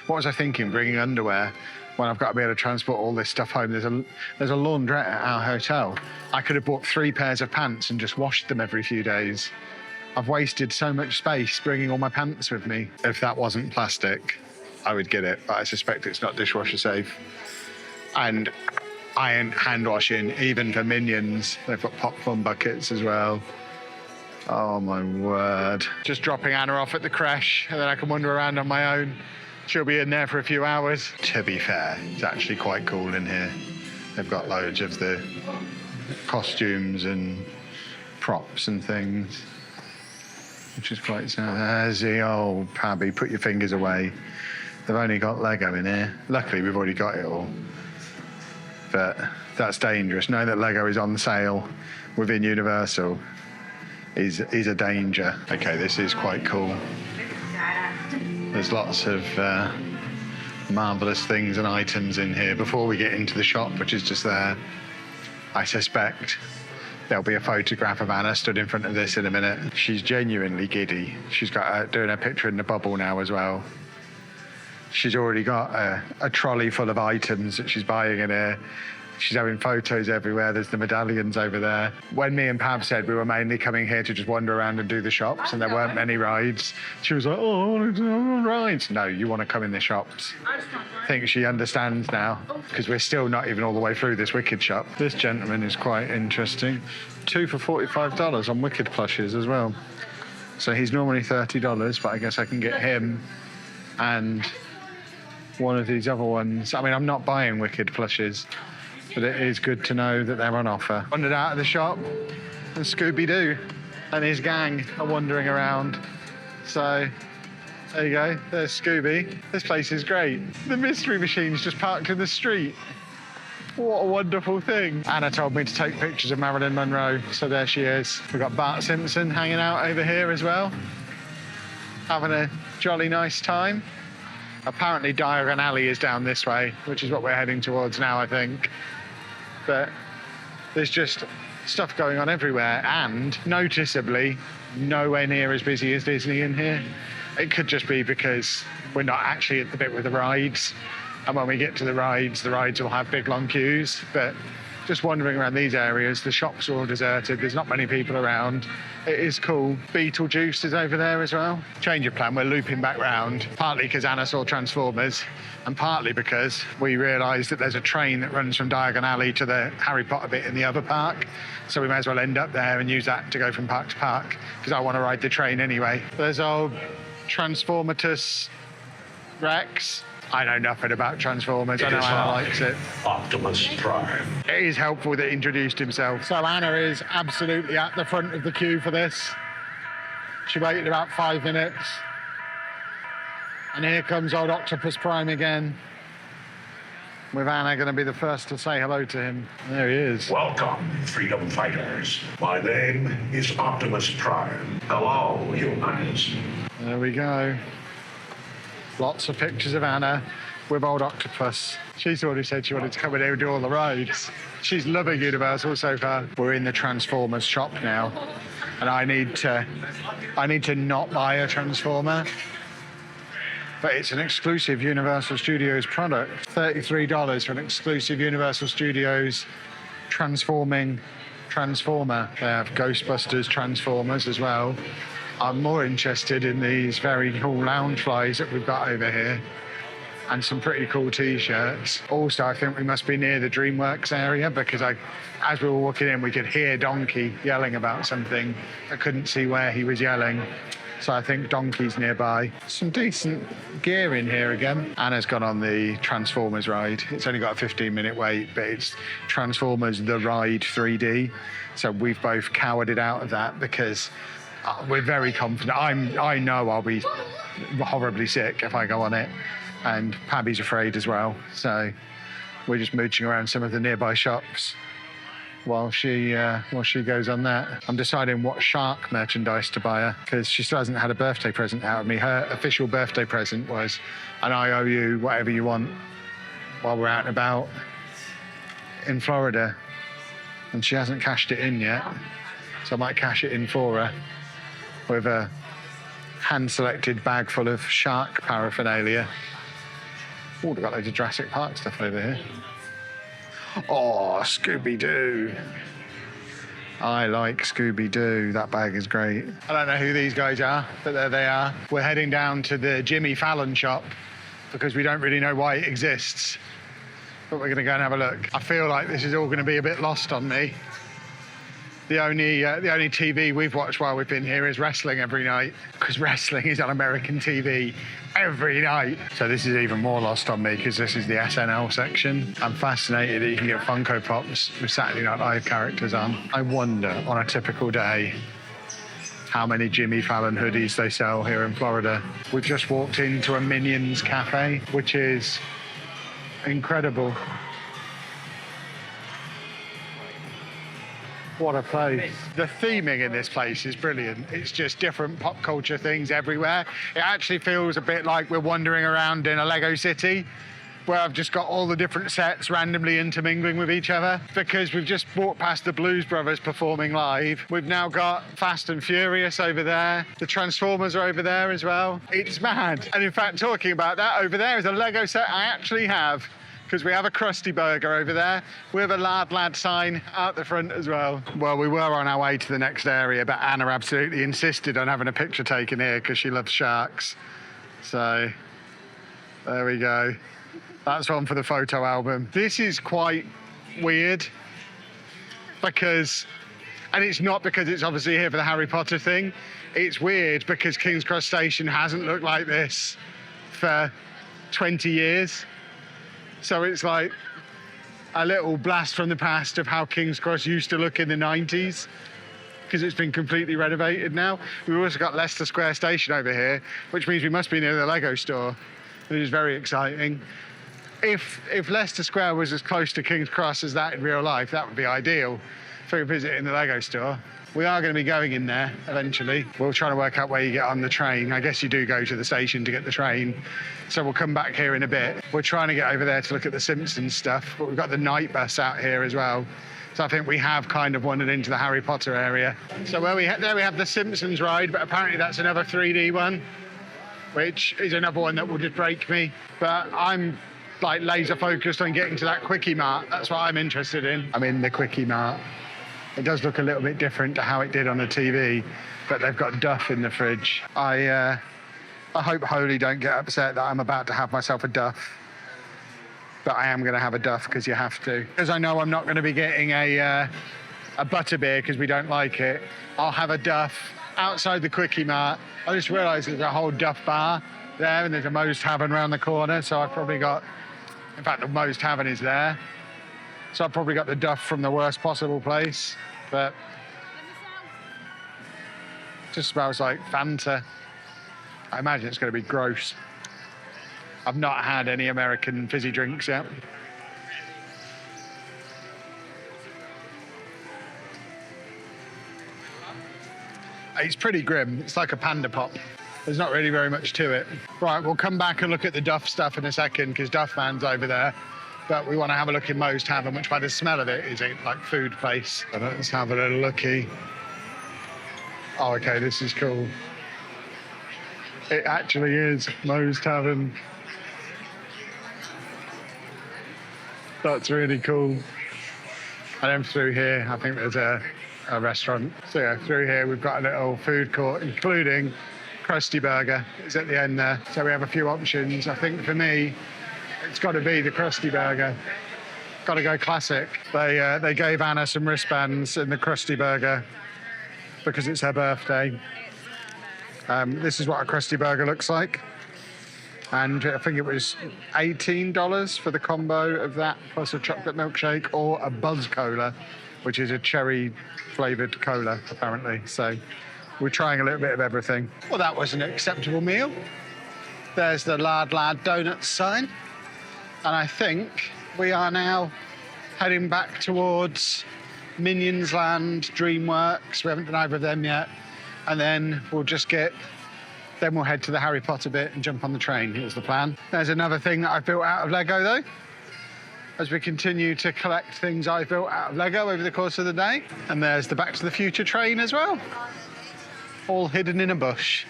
What was I thinking, bringing underwear when I've got to be able to transport all this stuff home? There's a laundrette at our hotel. I could have bought 3 pairs of pants and just washed them every few days. I've wasted so much space bringing all my pants with me. If that wasn't plastic, I would get it, but I suspect it's not dishwasher safe. And iron hand washing, even for Minions. They've got popcorn buckets as well. Oh my word. Just dropping Anna off at the creche, and then I can wander around on my own. She'll be in there for a few hours. To be fair, it's actually quite cool in here. They've got loads of the costumes and props and things, which is quite sad. There's the old Pabby, put your fingers away. They've only got Lego in here. Luckily, we've already got it all. But that's dangerous. Knowing that Lego is on sale within Universal is a danger. Okay, this is quite cool. There's lots of marvellous things and items in here. Before we get into the shop, which is just there, I suspect there'll be a photograph of Anna stood in front of this in a minute. She's genuinely giddy. She's got doing her picture in the bubble now as well. She's already got a trolley full of items that she's buying in here. She's having photos everywhere. There's the medallions over there. When me and Pab said we were mainly coming here to just wander around and do the shops and there weren't many rides, she was like, oh, I want to do rides. No, you want to come in the shops. I think she understands now because we're still not even all the way through this Wicked shop. This gentleman is quite interesting. 2 for $45 on Wicked plushes as well. So he's normally $30, but I guess I can get him and one of these other ones. I mean, I'm not buying Wicked plushes, but it is good to know that they're on offer. Wandered out of the shop, and Scooby-Doo and his gang are wandering around. So, there you go, there's Scooby. This place is great. The mystery machine's just parked in the street. What a wonderful thing. Anna told me to take pictures of Marilyn Monroe, so there she is. We've got Bart Simpson hanging out over here as well, having a jolly nice time. Apparently Diagon Alley is down this way, which is what we're heading towards now, I think. But there's just stuff going on everywhere, and noticeably nowhere near as busy as Disney in here. It could just be because we're not actually at the bit with the rides, and when we get to the rides will have big long queues. But just wandering around these areas, the shops are all deserted, there's not many people around. It is cool. Beetlejuice is over there as well. Change of plan, we're looping back round, partly because Anna saw Transformers, and partly because we realised that there's a train that runs from Diagon Alley to the Harry Potter bit in the other park. So we may as well end up there and use that to go from park to park, because I want to ride the train anyway. There's old Transformatus Rex. I know nothing about Transformers. I know Anna likes it. Optimus Prime. It is helpful that he introduced himself. So Anna is absolutely at the front of the queue for this. She waited about 5 minutes. And here comes old Octopus Prime again. with Anna going to be the first to say hello to him. There he is. Welcome, freedom fighters. My name is Optimus Prime. Hello, humans. There we go. Lots of pictures of Anna with old Octopus. She's already said she wanted to come in here and do all the rides. She's loving Universal so far. We're in the Transformers shop now, and I need to not buy a Transformer, but it's an exclusive Universal Studios product. $33 for an exclusive Universal Studios transforming Transformer. They have Ghostbusters Transformers as well. I'm more interested in these very cool lounge flies that we've got over here, and some pretty cool t-shirts. Also, I think we must be near the DreamWorks area, because as we were walking in, we could hear Donkey yelling about something. I couldn't see where he was yelling, so I think Donkey's nearby. Some decent gear in here again. Anna's gone on the Transformers ride. It's only got a 15-minute wait, but it's Transformers The Ride 3D. So we've both cowered it out of that because we're very confident. I know I'll be horribly sick if I go on it, and Pabby's afraid as well. So we're just mooching around some of the nearby shops while she goes on that. I'm deciding what shark merchandise to buy her, because she still hasn't had a birthday present out of me. Her official birthday present was an I owe you whatever you want while we're out and about in Florida, and she hasn't cashed it in yet. So I might cash it in for her with a hand-selected bag full of shark paraphernalia. Oh, we've got loads of Jurassic Park stuff over here. Oh, Scooby-Doo. I like Scooby-Doo. That bag is great. I don't know who these guys are, but there they are. We're heading down to the Jimmy Fallon shop because we don't really know why it exists, but we're going to go and have a look. I feel like this is all going to be a bit lost on me. The only TV we've watched while we've been here is wrestling every night, because wrestling is on American TV every night. So this is even more lost on me because this is the SNL section. I'm fascinated that you can get Funko Pops with Saturday Night Live characters on. I wonder, on a typical day, how many Jimmy Fallon hoodies they sell here in Florida. We've just walked into a Minions cafe, which is incredible. What a place. The theming in this place is brilliant. It's just different pop culture things everywhere. It actually feels a bit like we're wandering around in a Lego city, where I've just got all the different sets randomly intermingling with each other, because we've just walked past the Blues Brothers performing live. We've now got Fast and Furious over there. The Transformers are over there as well. It's mad. And in fact, talking about that, over there is a Lego set I actually have, because we have a Krusty Burger over there. We have a Lad sign out the front as well. Well, we were on our way to the next area, but Anna absolutely insisted on having a picture taken here because she loves sharks. So there we go. That's one for the photo album. This is quite weird because, and it's not because it's obviously here for the Harry Potter thing. It's weird because King's Cross Station hasn't looked like this for 20 years. So it's like a little blast from the past of how King's Cross used to look in the 90s, because it's been completely renovated now. We've also got Leicester Square Station over here, which means we must be near the Lego store, which is very exciting. If Leicester Square was as close to King's Cross as that in real life, that would be ideal for a visit in the Lego store. We are going to be going in there eventually. We're trying to work out where you get on the train. I guess you do go to the station to get the train. So we'll come back here in a bit. We're trying to get over there to look at the Simpsons stuff, but we've got the night bus out here as well. So I think we have kind of wandered into the Harry Potter area. So there we have the Simpsons ride, but apparently that's another 3D one, which is another one that will just break me. But I'm like laser focused on getting to that Quickie Mart. That's what I'm interested in. I'm in the Quickie Mart. It does look a little bit different to how it did on the TV, but they've got Duff in the fridge. I hope Holy don't get upset that I'm about to have myself a Duff, but I am going to have a Duff because you have to. Because I know I'm not going to be getting a butterbeer because we don't like it. I'll have a Duff outside the Quickie Mart. I just realised there's a whole Duff bar there, and there's a Moe's Tavern around the corner, so I've probably got, in fact, the Moe's Tavern is there. So I've probably got the Duff from the worst possible place, but it just smells like Fanta. I imagine it's going to be gross. I've not had any American fizzy drinks yet. It's pretty grim. It's like a panda pop. There's not really very much to it. Right, we'll come back and look at the Duff stuff in a second because Duff Man's over there. But we want to have a look in Moe's Tavern, which by the smell of it is a like food place. So let's have a little looky. Oh, okay, this is cool. It actually is Moe's Tavern. That's really cool. And then through here, I think there's a restaurant. So yeah, through here we've got a little food court, including Krusty Burger is at the end there. So we have a few options. I think for me, it's got to be the Krusty Burger. Got to go classic. They gave Anna some wristbands in the Krusty Burger because it's her birthday. This is what a Krusty Burger looks like. And I think it was $18 for the combo of that plus a chocolate milkshake or a Buzz Cola, which is a cherry flavoured cola, apparently. So we're trying a little bit of everything. Well, that was an acceptable meal. There's the Lard Lad Donuts sign. And I think we are now heading back towards Minions Land, DreamWorks. We haven't done either of them yet. And then we'll head to the Harry Potter bit and jump on the train. Here's the plan. There's another thing that I've built out of Lego, though, as we continue to collect things I've built out of Lego over the course of the day. And there's the Back to the Future train as well, all hidden in a bush.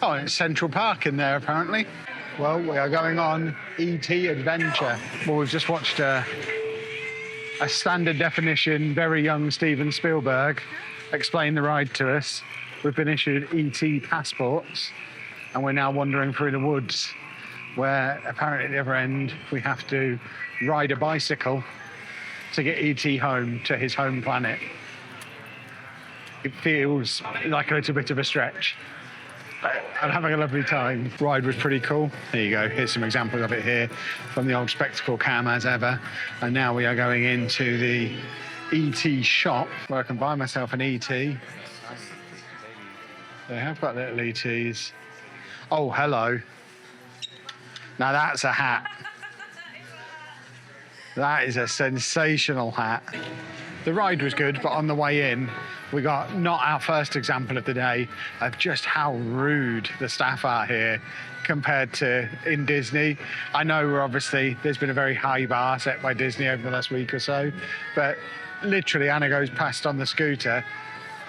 Oh, and it's Central Park in there, apparently. Well, we are going on E.T. Adventure. Well, we've just watched a standard definition, very young Steven Spielberg explain the ride to us. We've been issued E.T. passports, and we're now wandering through the woods, where apparently at the other end we have to ride a bicycle to get E.T. home to his home planet. It feels like a little bit of a stretch. I'm having a lovely time. Ride was pretty cool. There you go. Here's some examples of it here from the old spectacle cam as ever. And now we are going into the E.T. shop where I can buy myself an E.T. They have got little ETs. Oh, hello. Now that's a hat. That is a sensational hat. The ride was good, but on the way in, we got not our first example of the day of just how rude the staff are here compared to in Disney. I know there's been a very high bar set by Disney over the last week or so, but literally Anna goes past on the scooter.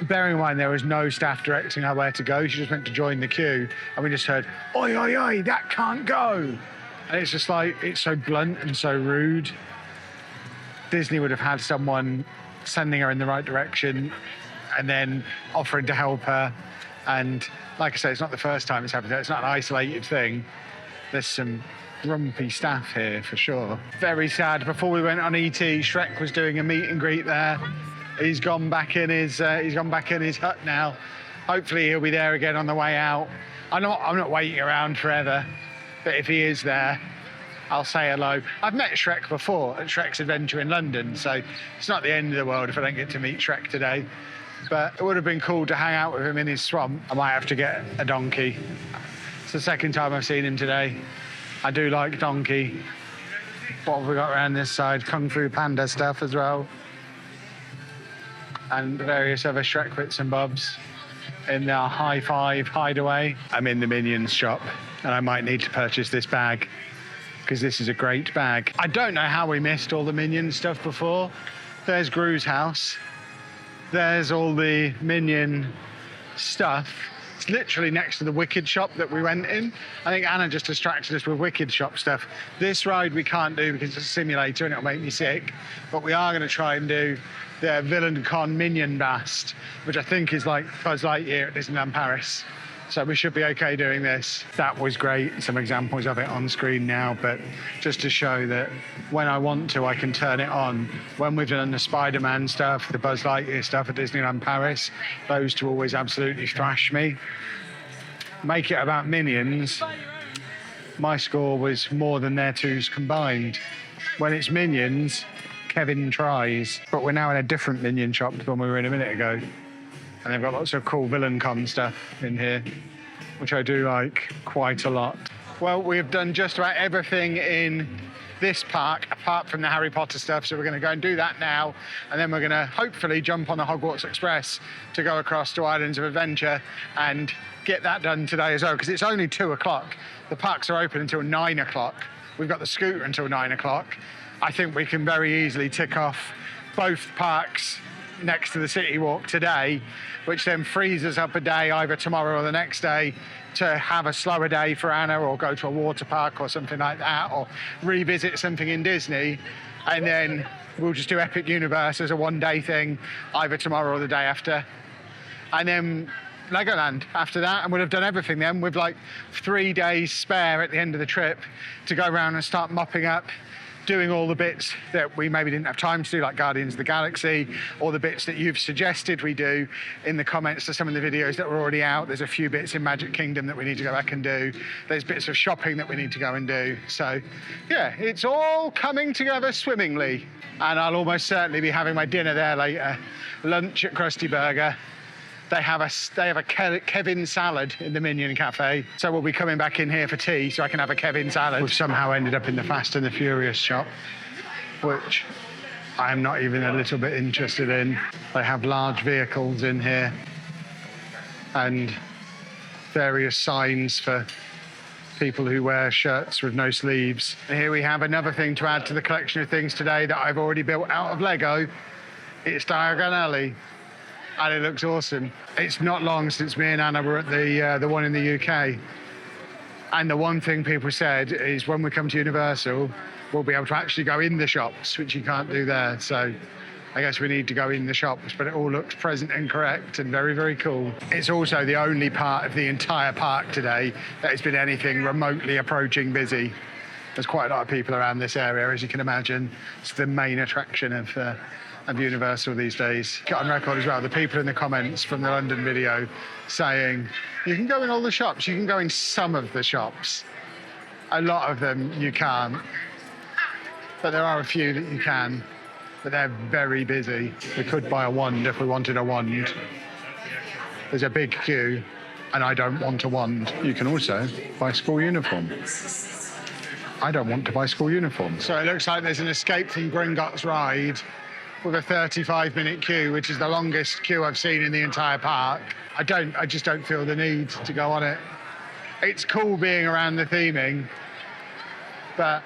Bearing in mind there was no staff directing her where to go, she just went to join the queue, and we just heard, oi, oi, oi, that can't go. And it's just like, it's so blunt and so rude. Disney would have had someone sending her in the right direction and then offering to help her. And like I say, it's not the first time it's happened. It's not an isolated thing. There's some grumpy staff here for sure. Very sad. Before we went on ET, Shrek was doing a meet and greet there. He's gone back in his hut now. Hopefully he'll be there again on the way out. I'm not waiting around forever, but if he is there, I'll say hello. I've met Shrek before at Shrek's Adventure in London, so it's not the end of the world if I don't get to meet Shrek today. But it would have been cool to hang out with him in his swamp. I might have to get a donkey. It's the second time I've seen him today. I do like donkey. What have we got around this side? Kung Fu Panda stuff as well. And various other Shrek bits and bobs in our High Five hideaway. I'm in the Minions shop, and I might need to purchase this bag because this is a great bag. I don't know how we missed all the Minion stuff before. There's Gru's house. There's all the Minion stuff. It's literally next to the Wicked shop that we went in. I think Anna just distracted us with Wicked shop stuff. This ride we can't do because it's a simulator and it'll make me sick. But we are going to try and do the Villain Con Minion Blast, which I think is like Buzz Lightyear at Disneyland Paris. So we should be okay doing this. That was great. Some examples of it on screen now, but just to show that when I want to, I can turn it on. When we've done the Spider-Man stuff, the Buzz Lightyear stuff at Disneyland Paris, those two always absolutely thrash me. Make it about Minions, my score was more than their twos combined. When it's Minions, Kevin tries. But we're now in a different Minion shop than we were in a minute ago. And they've got lots of cool Villain Con stuff in here, which I do like quite a lot. Well, we've done just about everything in this park apart from the Harry Potter stuff. So we're going to go and do that now, and then we're going to hopefully jump on the Hogwarts Express to go across to Islands of Adventure and get that done today as well, because it's only 2 o'clock. The parks are open until 9 o'clock. We've got the scooter until 9 o'clock. I think we can very easily tick off both parks next to the City Walk today, which then frees us up a day either tomorrow or the next day to have a slower day for Anna, or go to a water park or something like that, or revisit something in Disney. And then we'll just do Epic Universe as a one-day thing, either tomorrow or the day after. And then Legoland after that, and we'll have done everything then, with like 3 days spare at the end of the trip to go around and start mopping up, doing all the bits that we maybe didn't have time to do, like Guardians of the Galaxy, or the bits that you've suggested we do in the comments to some of the videos that were already out. There's a few bits in Magic Kingdom that we need to go back and do. There's bits of shopping that we need to go and do. So yeah, it's all coming together swimmingly. And I'll almost certainly be having my dinner there later. Lunch at Krusty Burger. They have a Kevin salad in the Minion Cafe. So we'll be coming back in here for tea so I can have a Kevin salad. We've somehow ended up in the Fast and the Furious shop, which I'm not even a little bit interested in. They have large vehicles in here and various signs for people who wear shirts with no sleeves. And here we have another thing to add to the collection of things today that I've already built out of Lego. It's Diagon Alley. And it looks awesome. It's not long since me and Anna were at the one in the UK. And the one thing people said is when we come to Universal, we'll be able to actually go in the shops, which you can't do there. So I guess we need to go in the shops, but it all looks present and correct and very, very cool. It's also the only part of the entire park today that has been anything remotely approaching busy. There's quite a lot of people around this area, as you can imagine. It's the main attraction of Universal these days. Got on record as well, the people in the comments from the London video saying, you can go in all the shops, you can go in some of the shops. A lot of them you can't, but there are a few that you can, but they're very busy. We could buy a wand if we wanted a wand. There's a big queue, and I don't want a wand. You can also buy school uniform. I don't want to buy school uniform. So it looks like there's an Escape from Gringotts ride with a 35-minute queue, which is the longest queue I've seen in the entire park. I just don't feel the need to go on it. It's cool being around the theming, but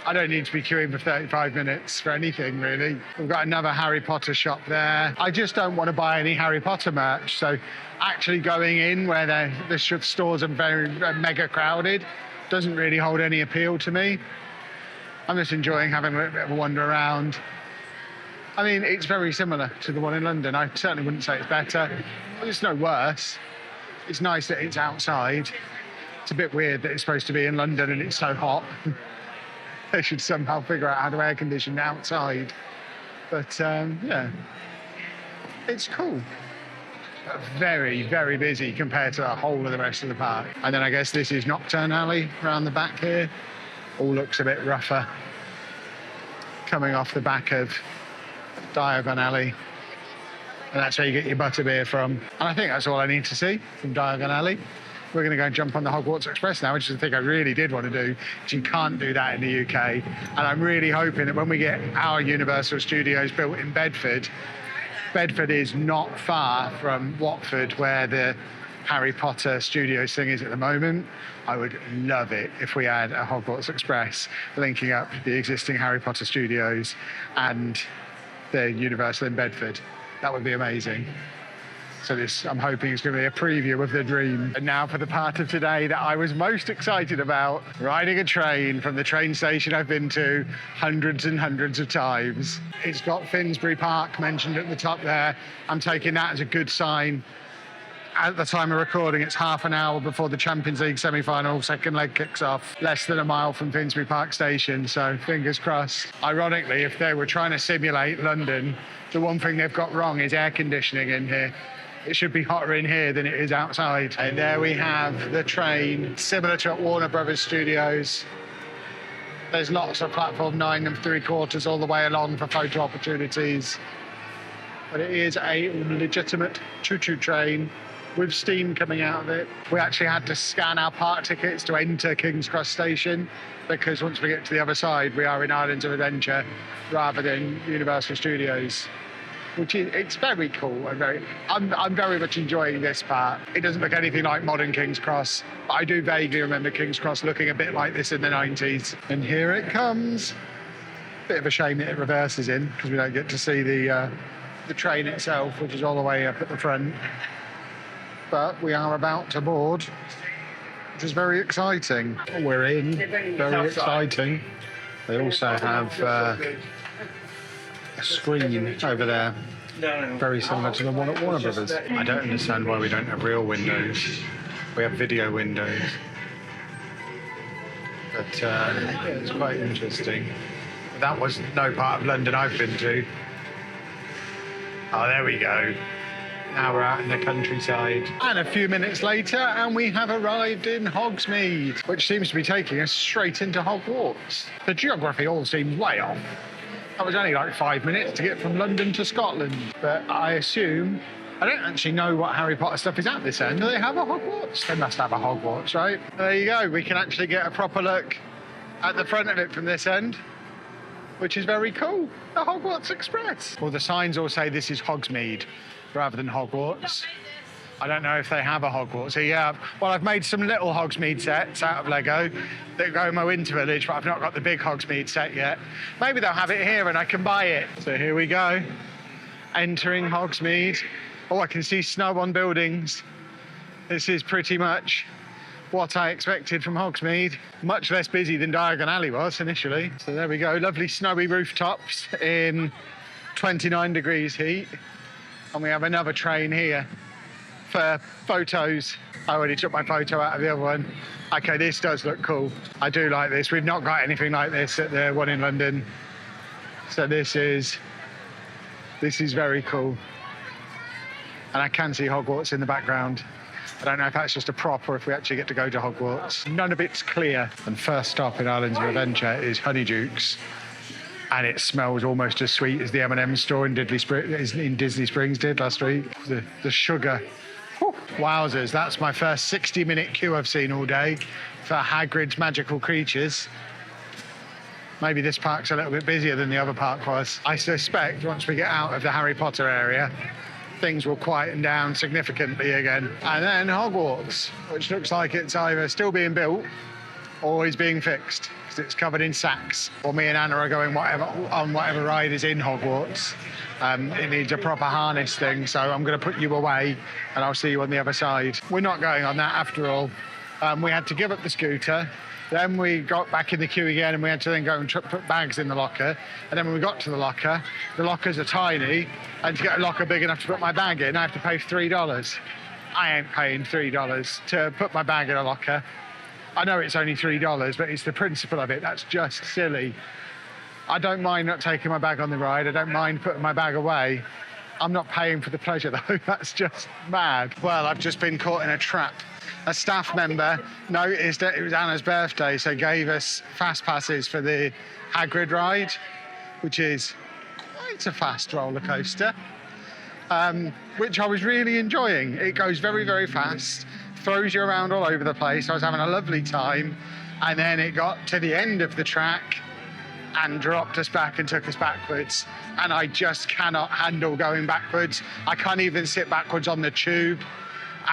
I don't need to be queuing for 35 minutes for anything, really. We've got another Harry Potter shop there. I just don't want to buy any Harry Potter merch, so actually going in where the stores are very mega crowded doesn't really hold any appeal to me. I'm just enjoying having a little bit of a wander around. I mean, it's very similar to the one in London. I certainly wouldn't say it's better. It's no worse. It's nice that it's outside. It's a bit weird that it's supposed to be in London and it's so hot. They should somehow figure out how to air condition outside. But yeah, it's cool. But very, very busy compared to the whole of the rest of the park. And then I guess this is Nocturne Alley around the back here. All looks a bit rougher. Coming off the back of Diagon Alley. And that's where you get your butterbeer from. And I think that's all I need to see from Diagon Alley. We're going to go and jump on the Hogwarts Express now, which is the thing I really did want to do, because you can't do that in the UK. And I'm really hoping that when we get our Universal Studios built in Bedford, Bedford is not far from Watford, where the Harry Potter Studios thing is at the moment. I would love it if we had a Hogwarts Express linking up the existing Harry Potter Studios and the Universal in Bedford. That would be amazing. So this, I'm hoping, is going to be a preview of the dream. And now for the part of today that I was most excited about, riding a train from the train station I've been to hundreds and hundreds of times. It's got Finsbury Park mentioned at the top there. I'm taking that as a good sign. At the time of recording, it's half an hour before the Champions League semi-final second leg kicks off, less than a mile from Finsbury Park Station, so fingers crossed. Ironically, if they were trying to simulate London, the one thing they've got wrong is air conditioning in here. It should be hotter in here than it is outside. And there we have the train, similar to at Warner Brothers Studios. There's lots of platform 9 and 3/4 all the way along for photo opportunities. But it is a legitimate choo-choo train with steam coming out of it. We actually had to scan our park tickets to enter King's Cross Station, because once we get to the other side, we are in Islands of Adventure rather than Universal Studios, which is, it's very cool. I'm very much enjoying this part. It doesn't look anything like modern King's Cross, but I do vaguely remember King's Cross looking a bit like this in the 90s. And here it comes. Bit of a shame that it reverses in, because we don't get to see the train itself, which is all the way up at the front. But we are about to board, which is very exciting. We're in, very exciting. They also have a screen over there, very similar to the one at Warner Brothers. I don't understand why we don't have real windows. We have video windows. But yeah, it's quite interesting. That was no part of London I've been to. Oh, there we go. Now we're out in the countryside. And a few minutes later, and we have arrived in Hogsmeade, which seems to be taking us straight into Hogwarts. The geography all seems way off. That was only like 5 minutes to get from London to Scotland. But I assume, I don't actually know what Harry Potter stuff is at this end. Do they have a Hogwarts? They must have a Hogwarts, right? There you go. We can actually get a proper look at the front of it from this end, which is very cool. The Hogwarts Express. Well, the signs all say this is Hogsmeade rather than Hogwarts. I don't know if they have a Hogwarts. So yeah, well, I've made some little Hogsmeade sets out of Lego that go in my winter village, but I've not got the big Hogsmeade set yet. Maybe they'll have it here and I can buy it. So here we go, entering Hogsmeade. Oh, I can see snow on buildings. This is pretty much what I expected from Hogsmeade. Much less busy than Diagon Alley was initially. So there we go, lovely snowy rooftops in 29 degrees heat. And we have another train here for photos. I already took my photo out of the other one. Okay, this does look cool. I do like this. We've not got anything like this at the one in London. So this is very cool. And I can see Hogwarts in the background. I don't know if that's just a prop or if we actually get to go to Hogwarts. None of it's clear. And first stop in Islands of Adventure is Honeydukes. And it smells almost as sweet as the M&M store in Disney Springs did last week. The sugar. Whew. Wowzers, that's my first 60-minute queue I've seen all day for Hagrid's Magical Creatures. Maybe this park's a little bit busier than the other park was. I suspect once we get out of the Harry Potter area, things will quieten down significantly again. And then Hogwarts, which looks like it's either still being built or is being fixed, because it's covered in sacks. Or me and Anna are going on whatever ride is in Hogwarts. It needs a proper harness thing, so I'm going to put you away and I'll see you on the other side. We're not going on that after all. We had to give up the scooter. Then we got back in the queue again and we had to then go and put bags in the locker. And then when we got to the lockers are tiny, and to get a locker big enough to put my bag in, I have to pay $3. I ain't paying $3 to put my bag in a locker. I know it's only $3, but it's the principle of it. That's just silly. I don't mind not taking my bag on the ride. I don't mind putting my bag away. I'm not paying for the pleasure though. That's just mad. Well, I've just been caught in a trap. A staff member noticed that it was Anna's birthday, so gave us fast passes for the Hagrid ride, which is quite a fast roller coaster, which I was really enjoying. It goes very, very fast, throws you around all over the place. I was having a lovely time, and then it got to the end of the track and dropped us back and took us backwards. And I just cannot handle going backwards. I can't even sit backwards on the tube.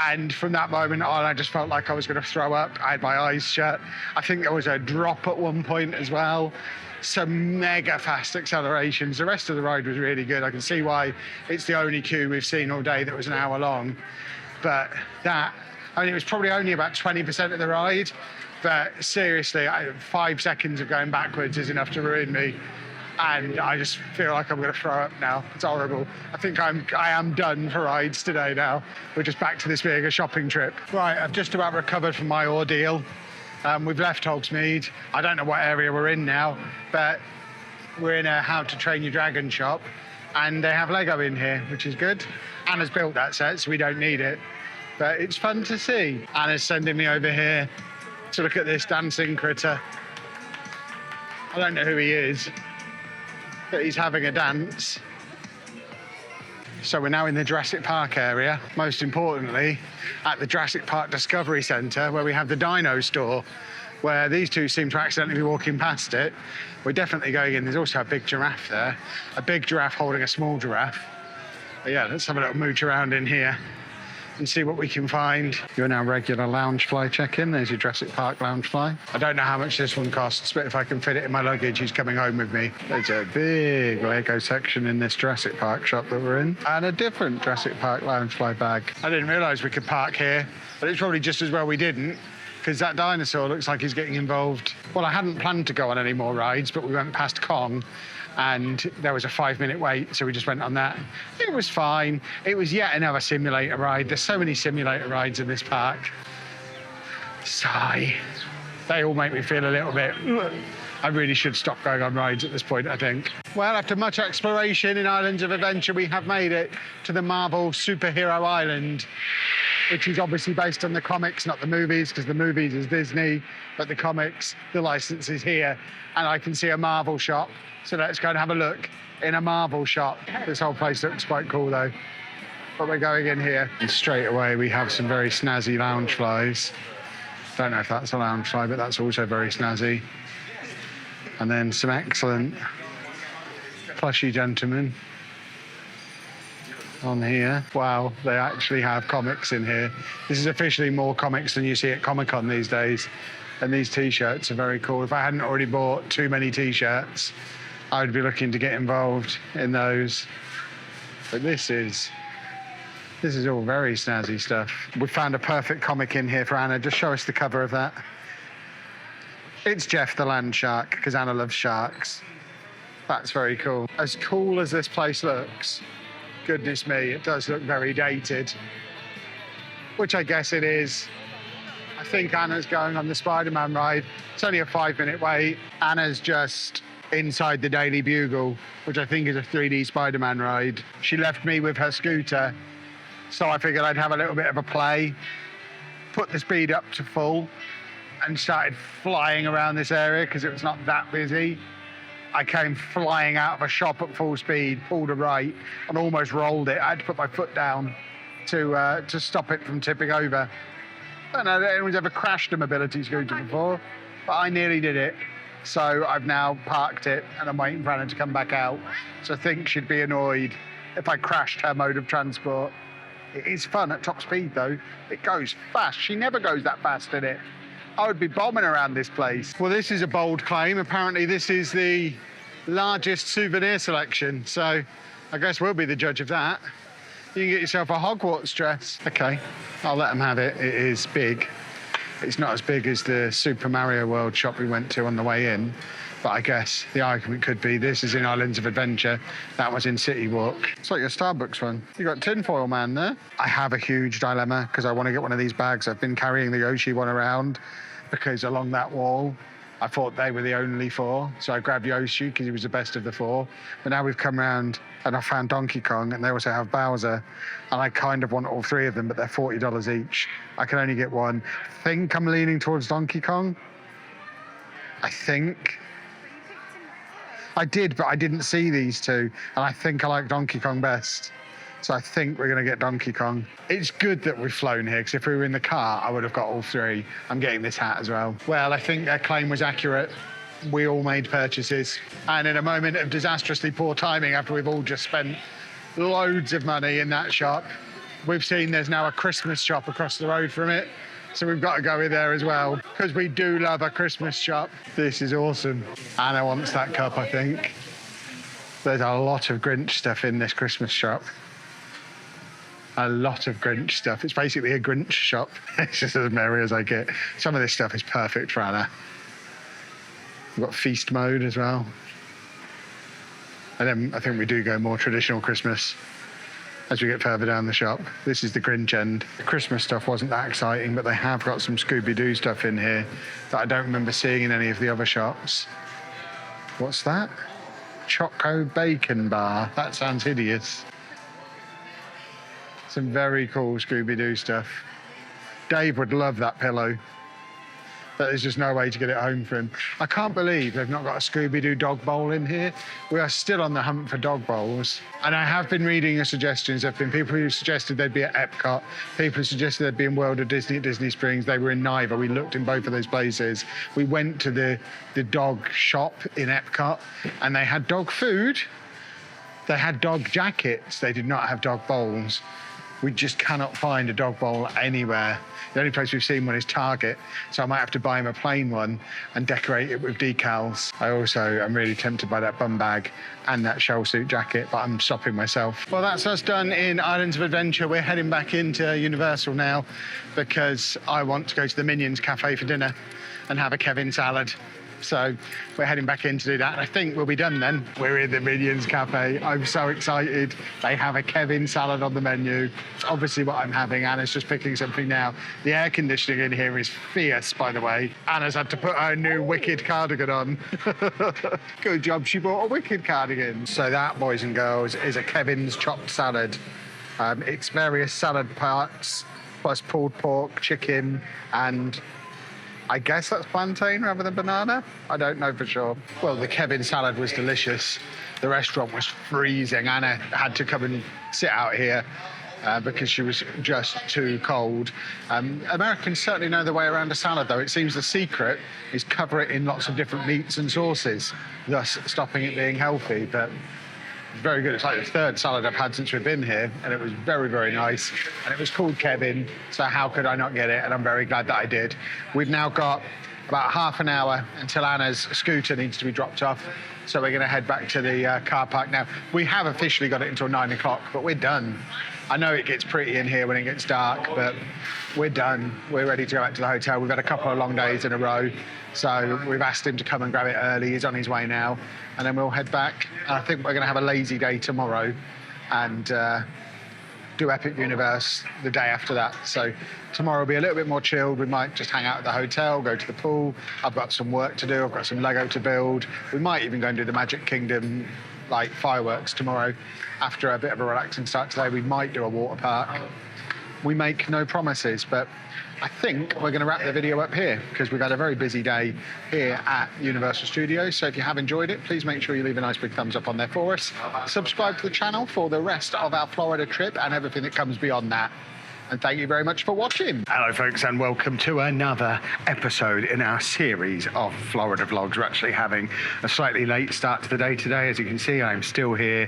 And from that moment on, I just felt like I was going to throw up. I had my eyes shut. I think there was a drop at one point as well. Some mega fast accelerations. The rest of the ride was really good. I can see why it's the only queue we've seen all day that was an hour long. But that, I mean, it was probably only about 20% of the ride. But seriously, 5 seconds of going backwards is enough to ruin me. And I just feel like I'm going to throw up now. It's horrible. I think I am done for rides today now. We're just back to this being a shopping trip. Right, I've just about recovered from my ordeal. We've left Hogsmeade. I don't know what area we're in now, but we're in a How to Train Your Dragon shop, and they have Lego in here, which is good. Anna's built that set, so we don't need it. But it's fun to see. Anna's sending me over here to look at this dancing critter. I don't know who he is, but he's having a dance. So we're now in the Jurassic Park area. Most importantly, at the Jurassic Park Discovery Centre, where we have the dino store, where these two seem to accidentally be walking past it. We're definitely going in. There's also a big giraffe there. A big giraffe holding a small giraffe. But yeah, let's have a little mooch around in here and see what we can find. You're now regular Loungefly check-in. There's your Jurassic Park Loungefly. I don't know how much this one costs, but if I can fit it in my luggage, he's coming home with me. There's a big Lego section in this Jurassic Park shop that we're in, and a different Jurassic Park Loungefly bag. I didn't realise we could park here, but it's probably just as well we didn't, because that dinosaur looks like he's getting involved. Well, I hadn't planned to go on any more rides, but we went past Kong, and there was a 5-minute wait, so we just went on that. It was fine. It was yet another simulator ride. There's so many simulator rides in this park. Sigh. They all make me feel a little bit... I really should stop going on rides at this point, I think. Well, after much exploration in Islands of Adventure, we have made it to the Marvel Superhero Island, which is obviously based on the comics, not the movies, because the movies is Disney, but the comics, the license is here. And I can see a Marvel shop. So let's go and have a look in a Marvel shop. This whole place looks quite cool though. But we're going in here. And straight away we have some very snazzy Loungeflies. Don't know if that's a Loungefly, but that's also very snazzy. And then some excellent plushy gentlemen on here. Wow, they actually have comics in here. This is officially more comics than you see at Comic-Con these days. And these t-shirts are very cool. If I hadn't already bought too many t-shirts, I would be looking to get involved in those. But this is all very snazzy stuff. We found a perfect comic in here for Anna. Just show us the cover of that. It's Jeff the Land Shark, because Anna loves sharks. That's very cool. As cool as this place looks, goodness me, it does look very dated. Which I guess it is. I think Anna's going on the Spider-Man ride. It's only a 5-minute wait. Anna's just inside the Daily Bugle, which I think is a 3D Spider-Man ride. She left me with her scooter, so I figured I'd have a little bit of a play, put the speed up to full, and started flying around this area because it was not that busy. I came flying out of a shop at full speed, pulled a right, and almost rolled it. I had to put my foot down to stop it from tipping over. I don't know that anyone's ever crashed a mobility scooter before, but I nearly did it. So I've now parked it and I'm waiting for Anna to come back out. So I think she'd be annoyed if I crashed her mode of transport. It is fun at top speed though. It goes fast. She never goes that fast in it. I would be bombing around this place. Well, this is a bold claim. Apparently this is the largest souvenir selection. So I guess we'll be the judge of that. You can get yourself a Hogwarts dress. Okay, I'll let them have it. It is big. It's not as big as the Super Mario World shop we went to on the way in, but I guess the argument could be this is in Islands of Adventure, that was in City Walk. It's like your Starbucks one. You got Tinfoil Man there. I have a huge dilemma because I want to get one of these bags. I've been carrying the Yoshi one around because along that wall, I thought they were the only 4, so I grabbed Yoshi because he was the best of the 4. But now we've come around and I found Donkey Kong, and they also have Bowser, and I kind of want all 3 of them, but they're $40 each. I can only get one. I think I'm leaning towards Donkey Kong. I think. I did, but I didn't see these 2, and I think I like Donkey Kong best. So I think we're going to get Donkey Kong. It's good that we've flown here, because if we were in the car, I would have got all 3. I'm getting this hat as well. Well, I think their claim was accurate. We all made purchases. And in a moment of disastrously poor timing, after we've all just spent loads of money in that shop, we've seen there's now a Christmas shop across the road from it. So we've got to go in there as well, because we do love a Christmas shop. This is awesome. Anna wants that cup, I think. There's a lot of Grinch stuff in this Christmas shop. A lot of Grinch stuff. It's basically a Grinch shop. It's just as merry as I get. Some of this stuff is perfect for Anna. We've got feast mode as well. And then I think we do go more traditional Christmas as we get further down the shop. This is the Grinch end. The Christmas stuff wasn't that exciting, but they have got some Scooby-Doo stuff in here that I don't remember seeing in any of the other shops. What's that? Choco Bacon Bar. That sounds hideous. Some very cool Scooby-Doo stuff. Dave would love that pillow. that there's just no way to get it home for him. I can't believe they've not got a Scooby-Doo dog bowl in here. We are still on the hunt for dog bowls. And I have been reading your suggestions. There have been people who suggested they'd be at EPCOT, people who suggested they'd be in World of Disney at Disney Springs. They were in neither. We looked in both of those places. We went to the dog shop in EPCOT, and they had dog food. They had dog jackets. They did not have dog bowls. We just cannot find a dog bowl anywhere. The only place we've seen one is Target, so I might have to buy him a plain one and decorate it with decals. I also am really tempted by that bum bag and that shell suit jacket, but I'm stopping myself. Well, that's us done in Islands of Adventure. We're heading back into Universal now because I want to go to the Minions Cafe for dinner and have a Kevin salad. So we're heading back in to do that. And I think we'll be done then. We're in the Minions Cafe. I'm so excited. They have a Kevin salad on the menu. It's obviously what I'm having. Anna's just picking something now. The air conditioning in here is fierce, by the way. Anna's had to put her new Wicked cardigan on. Good job, she bought a Wicked cardigan. So that, boys and girls, is a Kevin's chopped salad. It's various salad parts, plus pulled pork, chicken, and I guess that's plantain rather than banana. I don't know for sure. Well, the Kevin salad was delicious. The restaurant was freezing. Anna had to come and sit out here because she was just too cold. Americans certainly know the way around a salad, though. It seems the secret is cover it in lots of different meats and sauces, thus stopping it being healthy. But very good. It's like the third salad I've had since we've been here, and it was very, very nice. And it was called Kevin, so how could I not get it? And I'm very glad that I did. We've now got about half an hour until Anna's scooter needs to be dropped off, so we're going to head back to the car park now. We have officially got it until 9 o'clock, but we're done. I know it gets pretty in here when it gets dark, but we're done. We're ready to go back to the hotel. We've had a couple of long days in a row, so we've asked him to come and grab it early. He's on his way now, and then we'll head back. And I think we're going to have a lazy day tomorrow and do Epic Universe the day after that. So tomorrow will be a little bit more chilled. We might just hang out at the hotel, go to the pool. I've got some work to do. I've got some Lego to build. We might even go and do the Magic Kingdom like fireworks tomorrow. After a bit of a relaxing start today, we might do a water park. We make no promises, but I think we're going to wrap the video up here because we've had a very busy day here at Universal Studios. So if you have enjoyed it, please make sure you leave a nice big thumbs up on there for us. Subscribe to the channel for the rest of our Florida trip and everything that comes beyond that. And thank you very much for watching. Hello, folks, and welcome to another episode in our series of Florida vlogs. We're actually having a slightly late start to the day today. As you can see, I'm still here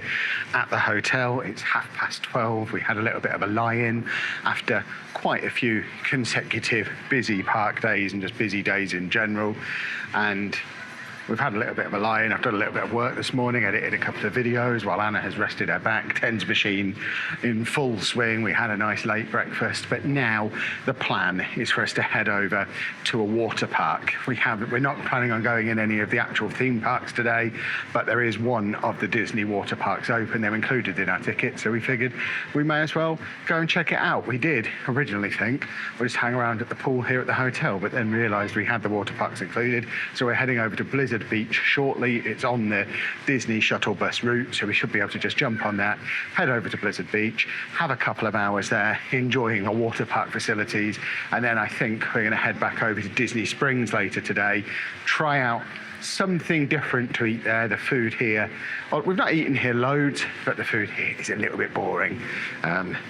at the hotel. It's 12:30. We had a little bit of a lie-in after quite a few consecutive busy park days and just busy days in general. And we've had a little bit of a lie-in. I've done a little bit of work this morning, edited a couple of videos while Anna has rested her back. Tens machine in full swing. We had a nice late breakfast, but now the plan is for us to head over to a water park. We're not planning on going in any of the actual theme parks today, but there is one of the Disney water parks open. They're included in our ticket, so we figured we may as well go and check it out. We did originally think we'd just hang around at the pool here at the hotel, but then realised we had the water parks included, so we're heading over to Blizzard Beach shortly. It's on the Disney shuttle bus route, so we should be able to just jump on that, head over to Blizzard Beach, have a couple of hours there enjoying the water park facilities, and then I think we're going to head back over to Disney Springs later today, try out something different to eat there. The food here, well, we've not eaten here loads, but the food here is a little bit boring.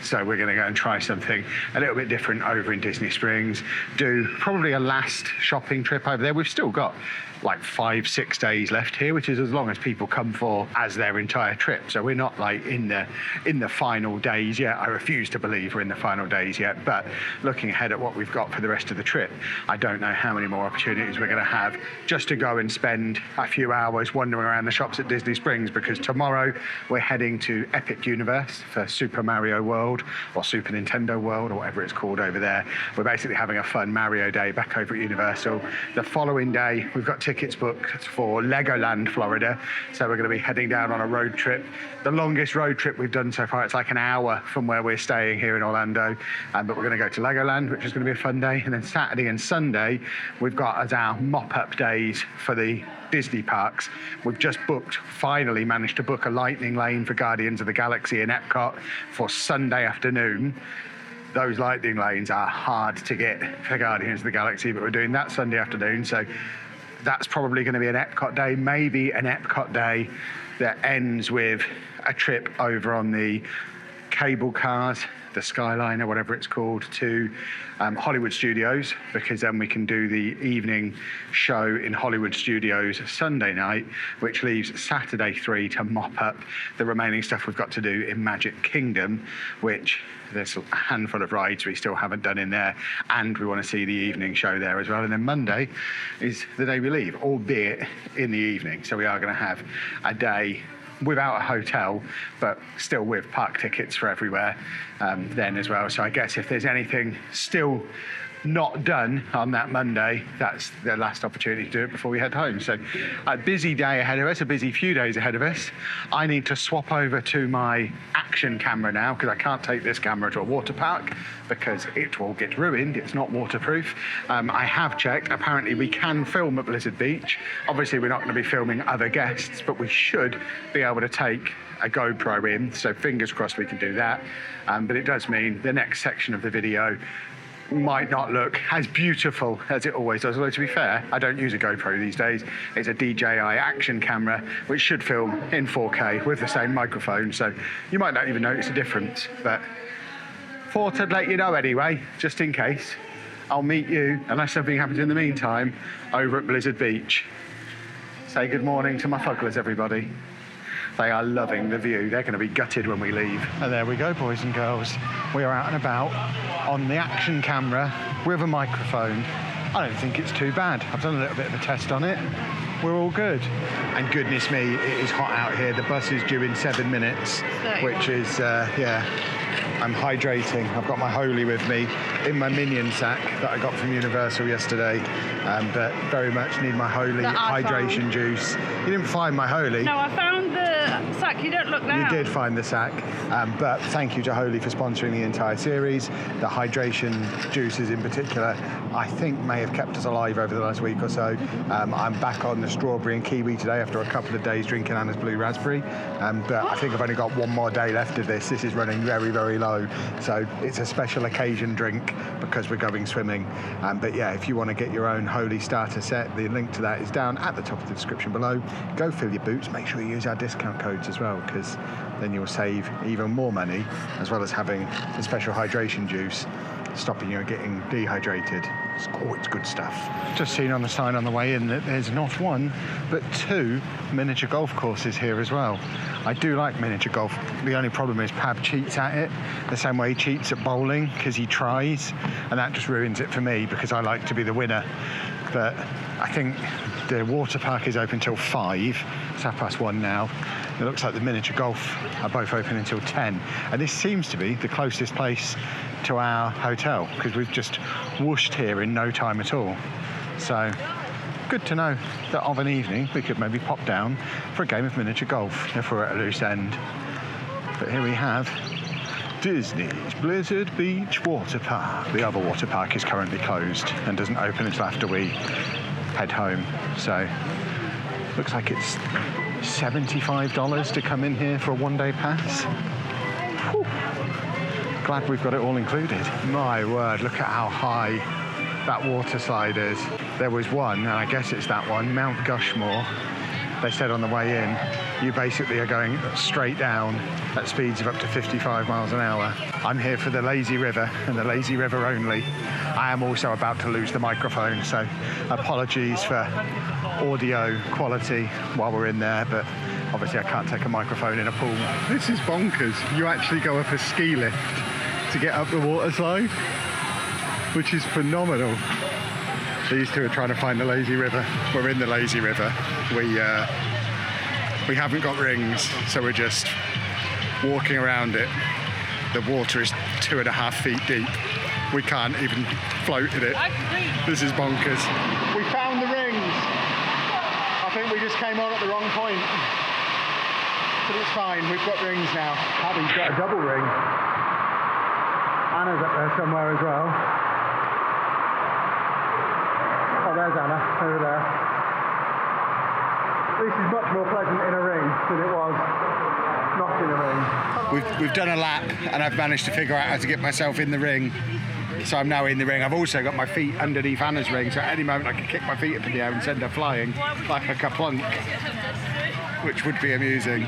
So we're going to go and try something a little bit different over in Disney Springs, do probably a last shopping trip over there. We've still got like 5-6 days left here, which is as long as people come for as their entire trip. So we're not like in the final days yet. I refuse to believe we're in the final days yet, but looking ahead at what we've got for the rest of the trip, I don't know how many more opportunities we're going to have just to go and spend a few hours wandering around the shops at Disney Springs, because tomorrow we're heading to Epic Universe for Super Mario World, or Super Nintendo World, or whatever it's called over there. We're basically having a fun Mario day back over at Universal. The following day, we've got tickets booked for Legoland, Florida. So we're going to be heading down on a road trip. The longest road trip we've done so far. It's like an hour from where we're staying here in Orlando. But we're going to go to Legoland, which is going to be a fun day. And then Saturday and Sunday, we've got as our mop-up days for the Disney parks. We've just finally managed to book a lightning lane for Guardians of the Galaxy in EPCOT for Sunday afternoon. those lightning lanes are hard to get for Guardians of the Galaxy, but we're doing that Sunday afternoon, so that's probably going to be an EPCOT day, maybe an EPCOT day that ends with a trip over on the cable cars, the Skyliner, whatever it's called, to Hollywood Studios, because then we can do the evening show in Hollywood Studios Sunday night, which leaves Saturday 3 to mop up the remaining stuff we've got to do in Magic Kingdom, which there's a handful of rides we still haven't done in there, and we want to see the evening show there as well. And then Monday is the day we leave, albeit in the evening. So we are going to have a day without a hotel, but still with park tickets for everywhere then as well. So I guess if there's anything still not done on that Monday, that's the last opportunity to do it before we head home. So a busy day ahead of us, a busy few days ahead of us. I need to swap over to my action camera now, because I can't take this camera to a water park because it will get ruined. It's not waterproof. I have checked. Apparently we can film at Blizzard Beach. Obviously we're not going to be filming other guests, but we should be able to take a GoPro in, so fingers crossed we can do that. But it does mean the next section of the video might not look as beautiful as it always does. Although to be fair, I don't use a GoPro these days. It's a DJI action camera, which should film in 4K with the same microphone, so you might not even notice a difference. But thought I'd let you know anyway, just in case. I'll meet you, unless something happens in the meantime, over at Blizzard Beach. Say good morning to my fugglers, everybody. They are loving the view. They're going to be gutted when we leave. And there we go, boys and girls. We are out and about on the action camera with a microphone. I don't think it's too bad. I've done a little bit of a test on it. We're all good. And goodness me, it is hot out here. The bus is due in 7 minutes, which is, yeah. I'm hydrating. I've got my Holy with me in my Minion sack that I got from Universal yesterday, but very much need my Holy hydration juice. You didn't find my Holy. No, I found the sack. You don't look now. You did find the sack, but thank you to Holy for sponsoring the entire series. The hydration juices in particular, I think may have kept us alive over the last week or so. I'm back on the strawberry and kiwi today after a couple of days drinking Anna's blue raspberry, but I think I've only got one more day left of this. This is running very, very low. So it's a special occasion drink because we're going swimming. But yeah, if you want to get your own Holy starter set, the link to that is down at the top of the description below. Go fill your boots. Make sure you use our discount codes as well, because then you'll save even more money, as well as having the special hydration juice, stopping you getting dehydrated. It's good stuff. Just seen on the sign on the way in that there's not one, but 2 miniature golf courses here as well. I do like miniature golf. The only problem is Pab cheats at it the same way he cheats at bowling, because he tries, and that just ruins it for me because I like to be the winner. But I think the water park is open till 5. It's 1:30 now. It looks like the miniature golf are both open until 10. And this seems to be the closest place to our hotel, because we've just whooshed here in no time at all. So good to know that of an evening we could maybe pop down for a game of miniature golf if we're at a loose end. But here we have Disney's Blizzard Beach Water Park. The other water park is currently closed and doesn't open until after we head home. So looks like it's $75 to come in here for a one-day pass. Whew. Glad we've got it all included. My word, look at how high that water slide is. There was one, and I guess it's that one, Mount Gushmore. They said on the way in, you basically are going straight down at speeds of up to 55 miles an hour. I'm here for the lazy river, and the lazy river only. I am also about to lose the microphone, so apologies for audio quality while we're in there, but obviously I can't take a microphone in a pool. This is bonkers. You actually go up a ski lift to get up the water slide, which is phenomenal. These two are trying to find the lazy river. We're in the lazy river. We haven't got rings, so we're just walking around it. The water is 2.5 feet deep. We can't even float in it. This is bonkers. We found the rings. I think we just came on at the wrong point. But it's fine, we've got rings now. Abby's got a double ring. Anna's up there somewhere as well. Oh, there's Anna, over there. This is much more pleasant in a ring than it was not in a ring. We've done a lap and I've managed to figure out how to get myself in the ring. So I'm now in the ring. I've also got my feet underneath Anna's ring, so at any moment I can kick my feet up in the air and send her flying like a kaplunk, which would be amusing.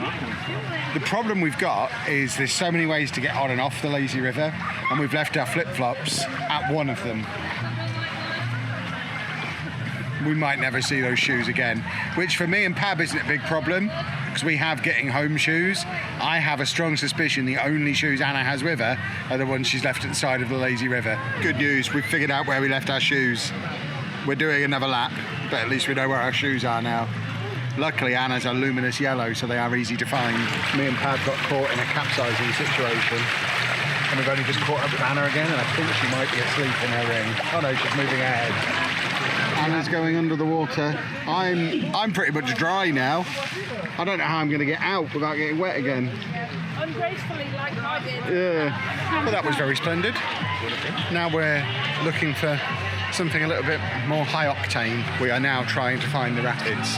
The problem we've got is there's so many ways to get on and off the lazy river, and we've left our flip-flops at one of them. We might never see those shoes again, which for me and Pab isn't a big problem, because we have getting home shoes. I have a strong suspicion the only shoes Anna has with her are the ones she's left at the side of the lazy river. Good news, we've figured out where we left our shoes. We're doing another lap, but at least we know where our shoes are now. Luckily, Anna's are luminous yellow, so they are easy to find. Me and Pab got caught in a capsizing situation, and we've only just caught up with Anna again, and I think she might be asleep in her ring. Oh no, she's moving ahead. Anna's going under the water. I'm pretty much dry now. I don't know how I'm going to get out without getting wet again. Ungracefully, like I did. Yeah, well, that was very splendid. Now we're looking for something a little bit more high octane. We are now trying to find the rapids.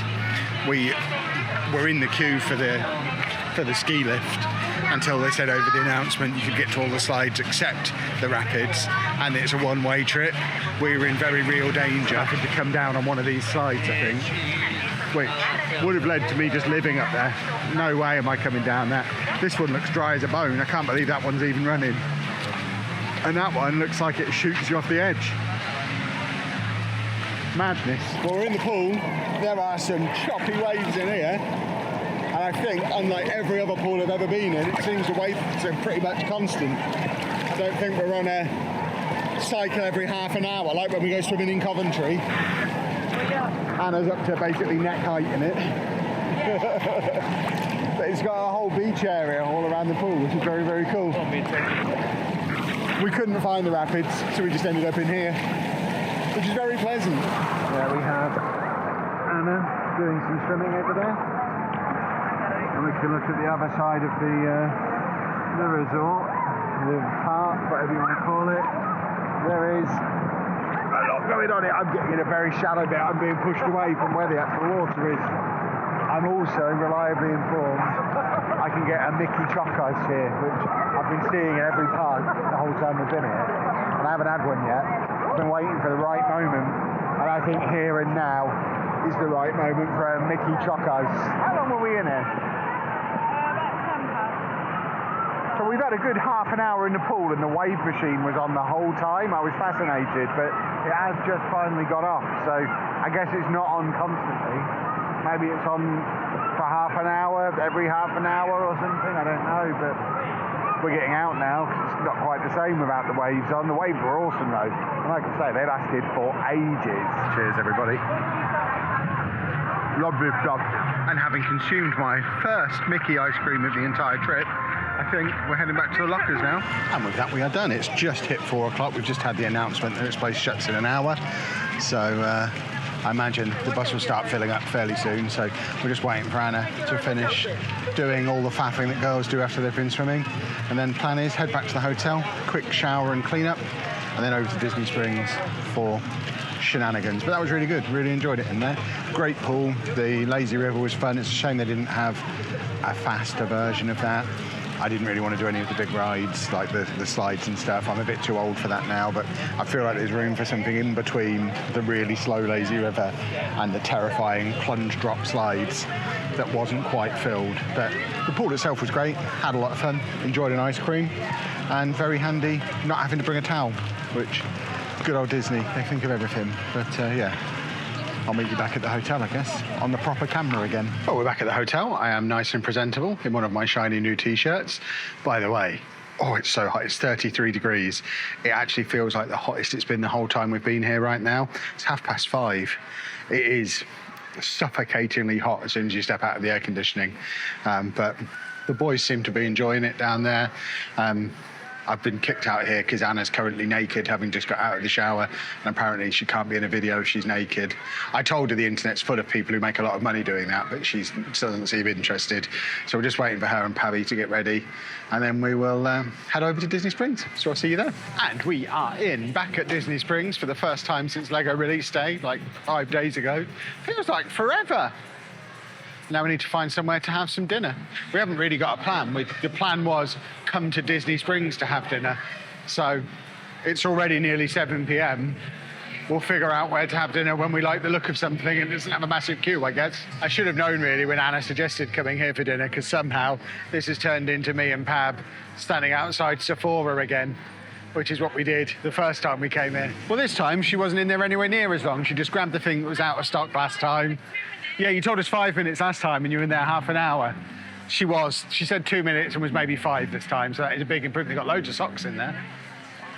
We were in the queue for the ski lift until they said over the announcement you could get to all the slides except the rapids, and it's a one-way trip. We were in very real danger having to come down on one of these slides, I think, which would have led to me just living up there. No way am I coming down that. This one looks dry as a bone. I can't believe that one's even running. And that one looks like it shoots you off the edge. Madness. Well, we're in the pool. There are some choppy waves in here. And I think, unlike every other pool I've ever been in, it seems the waves are pretty much constant. I don't think we're on a cycle every half an hour, like when we go swimming in Coventry. Anna's up to basically neck height in it. But it's got a whole beach area all around the pool, which is very, very cool. We couldn't find the rapids, so we just ended up in here, which is very pleasant. There we have Anna doing some swimming over there. And we can look at the other side of the resort, the park, whatever you want to call it. There is a lot going on here. I'm getting in a very shallow bit. I'm being pushed away from where the actual water is. I'm also reliably informed I can get a Mickey Choc Ice here, which I've been seeing in every park the whole time we've been here. And I haven't had one yet. I've been waiting for the right moment. And I think here and now is the right moment for a Mickey Choc Ice. How long were we in here? So we've had a good half an hour in the pool and the wave machine was on the whole time. I was fascinated, but it has just finally got off. So I guess it's not on constantly. Maybe it's on for half an hour, every half an hour or something. I don't know, but we're getting out now because it's not quite the same without the waves on. The waves were awesome though. And like I say, they lasted for ages. Cheers, everybody. Lovely stuff. And having consumed my first Mickey ice cream of the entire trip, I think we're heading back to the lockers now. And with that we are done. It's just hit 4 o'clock. We've just had the announcement that this place shuts in an hour. So I imagine the bus will start filling up fairly soon. So we're just waiting for Anna to finish doing all the faffing that girls do after they've been swimming. And then plan is head back to the hotel, quick shower and clean up, and then over to Disney Springs for shenanigans. But that was really good. Really enjoyed it in there. Great pool. The lazy river was fun. It's a shame they didn't have a faster version of that. I didn't really want to do any of the big rides, like the slides and stuff. I'm a bit too old for that now, but I feel like there's room for something in between the really slow lazy river and the terrifying plunge drop slides that wasn't quite filled. But the pool itself was great, had a lot of fun, enjoyed an ice cream, and very handy not having to bring a towel, which, good old Disney, they think of everything. But yeah. I'll meet you back at the hotel, I guess, on the proper camera again. Oh, we're back at the hotel. I am nice and presentable in one of my shiny new t-shirts. By the way, oh, it's so hot. It's 33 degrees. It actually feels like the hottest it's been the whole time we've been here right now. It's 5:30. It is suffocatingly hot as soon as you step out of the air conditioning. But the boys seem to be enjoying it down there. I've been kicked out here because Anna's currently naked, having just got out of the shower, and apparently she can't be in a video if she's naked. I told her the internet's full of people who make a lot of money doing that, but she doesn't seem interested. So we're just waiting for her and Pabby to get ready, and then we will head over to Disney Springs. So I'll see you there. And we are back at Disney Springs for the first time since LEGO release day, like 5 days ago. Feels like forever. Now we need to find somewhere to have some dinner. We haven't really got a plan. The plan was come to Disney Springs to have dinner. So it's already nearly 7 p.m. We'll figure out where to have dinner when we like the look of something and it doesn't have a massive queue, I guess. I should have known really when Anna suggested coming here for dinner, because somehow this has turned into me and Pab standing outside Sephora again, which is what we did the first time we came in. Well, this time she wasn't in there anywhere near as long. She just grabbed the thing that was out of stock last time. Yeah, you told us 5 minutes last time and you were in there half an hour. She said 2 minutes and was maybe 5 this time, so that is a big improvement. They've got loads of socks in there.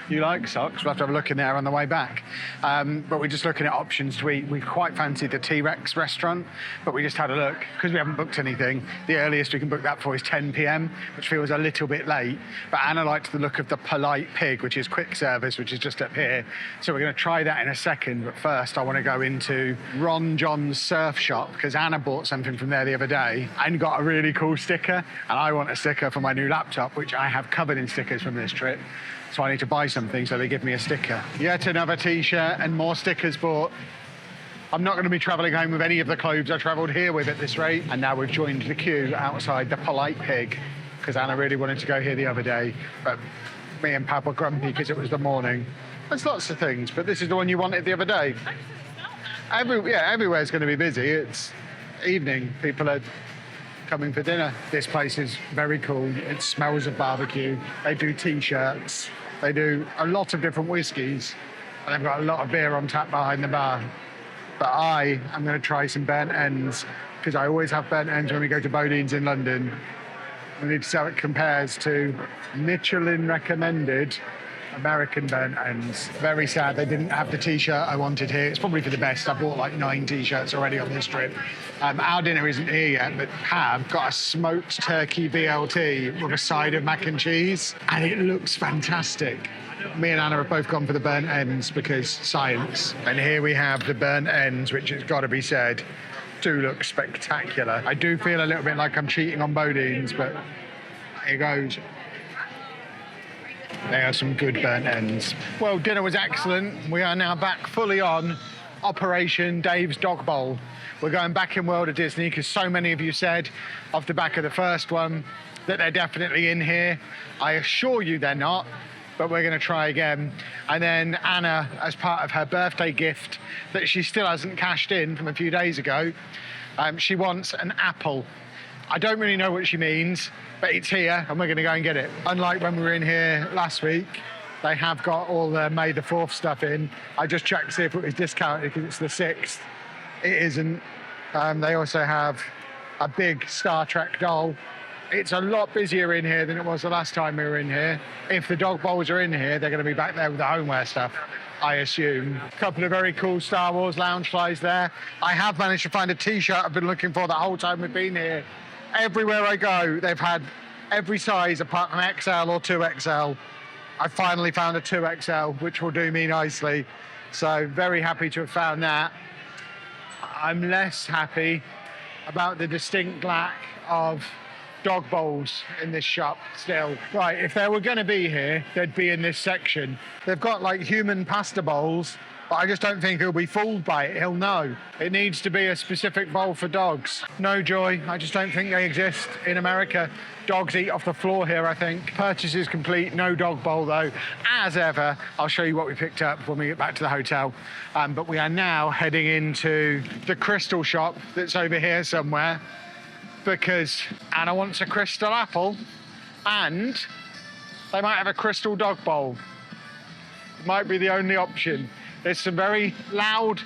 You like socks? We'll have to have a look in there on the way back. But we're just looking at options to eat. We quite fancied the T-Rex restaurant, but we just had a look. Because we haven't booked anything, the earliest we can book that for is 10 p.m, which feels a little bit late. But Anna liked the look of the Polite Pig, which is quick service, which is just up here. So we're going to try that in a second. But first, I want to go into Ron John's surf shop, because Anna bought something from there the other day and got a really cool sticker. And I want a sticker for my new laptop, which I have covered in stickers from this trip. So I need to buy something, so they give me a sticker. Yet another T-shirt and more stickers bought. I'm not going to be travelling home with any of the clothes I travelled here with at this rate. And now we've joined the queue outside the Polite Pig, because Anna really wanted to go here the other day. But me and Pab were grumpy because it was the morning. There's lots of things, but this is the one you wanted the other day. Everywhere's going to be busy. It's evening. People are coming for dinner. This place is very cool. It smells of barbecue. They do T-shirts. They do a lot of different whiskies. And they've got a lot of beer on tap behind the bar. But I am going to try some burnt ends, because I always have burnt ends when we go to Bodine's in London. We need to see how it compares to Michelin recommended American burnt ends. Very sad they didn't have the T-shirt I wanted here. It's probably for the best. I bought like 9 T-shirts already on this trip. Our dinner isn't here yet, but Pab got a smoked turkey BLT with a side of mac and cheese, and it looks fantastic. Me and Anna have both gone for the burnt ends because science. And here we have the burnt ends, which has got to be said, do look spectacular. I do feel a little bit like I'm cheating on Bodine's, but here goes. They are some good burnt ends. Well, dinner was excellent. We are now back fully on Operation Dave's Dog Bowl. We're going back in World of Disney because so many of you said off the back of the first one that they're definitely in here. I assure you they're not, but we're going to try again. And then Anna, as part of her birthday gift that she still hasn't cashed in from a few days ago, she wants an apple. I don't really know what she means, but it's here and we're going to go and get it. Unlike when we were in here last week, they have got all the May the 4th stuff in. I just checked to see if it was discounted because it's the 6th. It isn't. They also have a big Star Trek doll. It's a lot busier in here than it was the last time we were in here. If the dog bowls are in here, they're going to be back there with the homeware stuff, I assume. A couple of very cool Star Wars lounge flies there. I have managed to find a T-shirt I've been looking for the whole time we've been here. Everywhere I go, they've had every size apart from XL or 2XL. I finally found a 2XL, which will do me nicely. So very happy to have found that. I'm less happy about the distinct lack of dog bowls in this shop still. Right, if they were going to be here, they'd be in this section. They've got like human pasta bowls, but I just don't think he'll be fooled by it. He'll know. It needs to be a specific bowl for dogs. No, Joy, I just don't think they exist in America. Dogs eat off the floor here, I think. Purchase is complete, no dog bowl though. As ever, I'll show you what we picked up when we get back to the hotel. But we are now heading into the crystal shop that's over here somewhere, because Anna wants a crystal apple and they might have a crystal dog bowl. It might be the only option. There's some very loud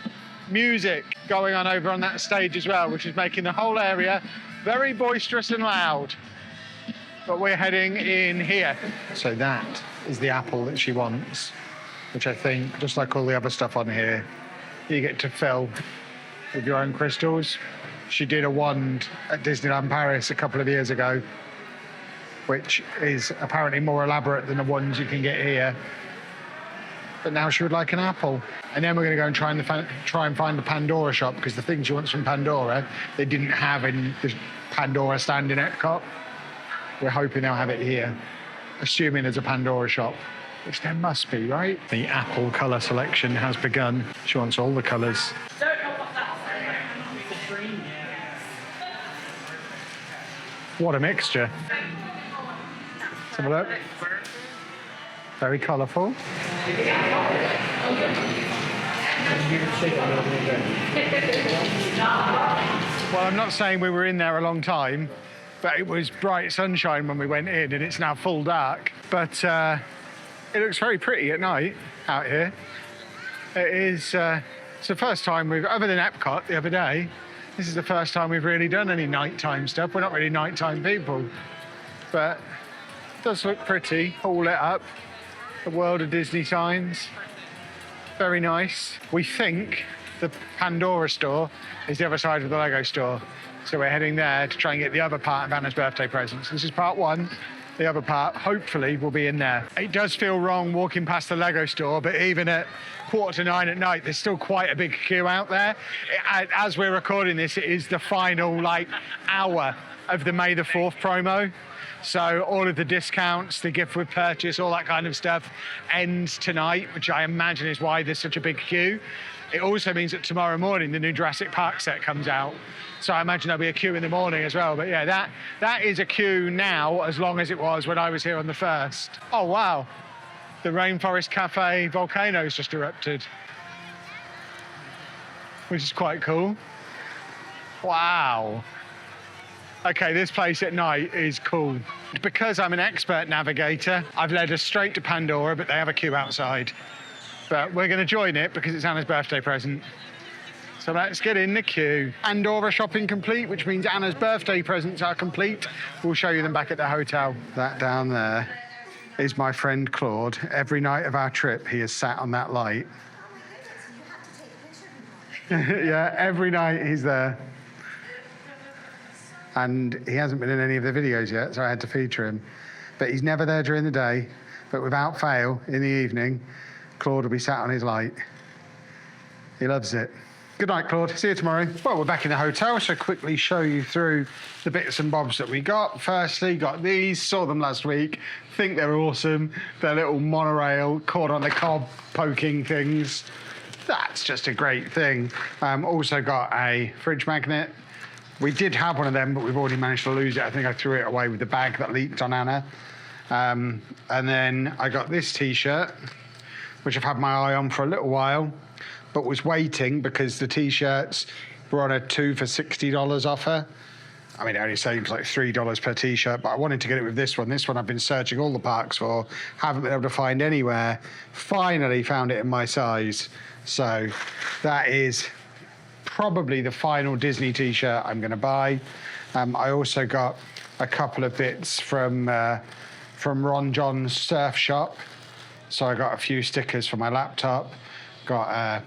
music going on over on that stage as well, which is making the whole area very boisterous and loud. But we're heading in here. So that is the apple that she wants, which I think, just like all the other stuff on here, you get to fill with your own crystals. She did a wand at Disneyland Paris a couple of years ago, which is apparently more elaborate than the ones you can get here. But now she would like an apple. And then we're going to go and try and find the Pandora shop, because the thing she wants from Pandora, they didn't have in the Pandora stand in EPCOT. We're hoping they'll have it here, assuming there's a Pandora shop, which there must be, right? The apple colour selection has begun. She wants all the colours. What a mixture. Let's have a look. Very colourful. Well, I'm not saying we were in there a long time, but it was bright sunshine when we went in, and it's now full dark. But it looks very pretty at night out here. It is. It's the first time we've, other than EPCOT the other day, this is the first time we've really done any nighttime stuff. We're not really nighttime people, but it does look pretty, all lit up. The world of Disney signs. Very nice. We think the Pandora store is the other side of the Lego store. So we're heading there to try and get the other part of Anna's birthday presents. This is part one. The other part, hopefully, will be in there. It does feel wrong walking past the Lego store, but even at 8:45 at night, there's still quite a big queue out there. As we're recording this, it is the final, hour of the May the 4th promo. So all of the discounts, the gift with purchase, all that kind of stuff ends tonight, which I imagine is why there's such a big queue. It also means that tomorrow morning, the new Jurassic Park set comes out. So I imagine there'll be a queue in the morning as well. But yeah, that is a queue now, as long as it was when I was here on the 1st. Oh, wow. The Rainforest Cafe volcano's just erupted, which is quite cool. Wow. Okay, this place at night is cool. Because I'm an expert navigator, I've led us straight to Pandora, but they have a queue outside. But we're going to join it because it's Anna's birthday present. So let's get in the queue. Pandora shopping complete, which means Anna's birthday presents are complete. We'll show you them back at the hotel. That down there is my friend Claude. Every night of our trip, he has sat on that light. Yeah, every night he's there. And he hasn't been in any of the videos yet, so I had to feature him. But he's never there during the day. But without fail, in the evening, Claude will be sat on his light. He loves it. Good night, Claude. See you tomorrow. Well, we're back in the hotel, so quickly show you through the bits and bobs that we got. Firstly, got these. Saw them last week. Think they're awesome. They're little monorail, caught on the cob poking things. That's just a great thing. Also got a fridge magnet. We did have one of them, but we've already managed to lose it. I think I threw it away with the bag that leaked on Anna. And then I got this T-shirt, which I've had my eye on for a little while, but was waiting because the T-shirts were on a 2 for $60 offer. I mean, it only saves like $3 per T-shirt, but I wanted to get it with this one. This one I've been searching all the parks for, haven't been able to find anywhere. Finally found it in my size. So that is probably the final Disney T-shirt I'm going to buy. I also got a couple of bits from Ron John's surf shop. So I got a few stickers for my laptop. Got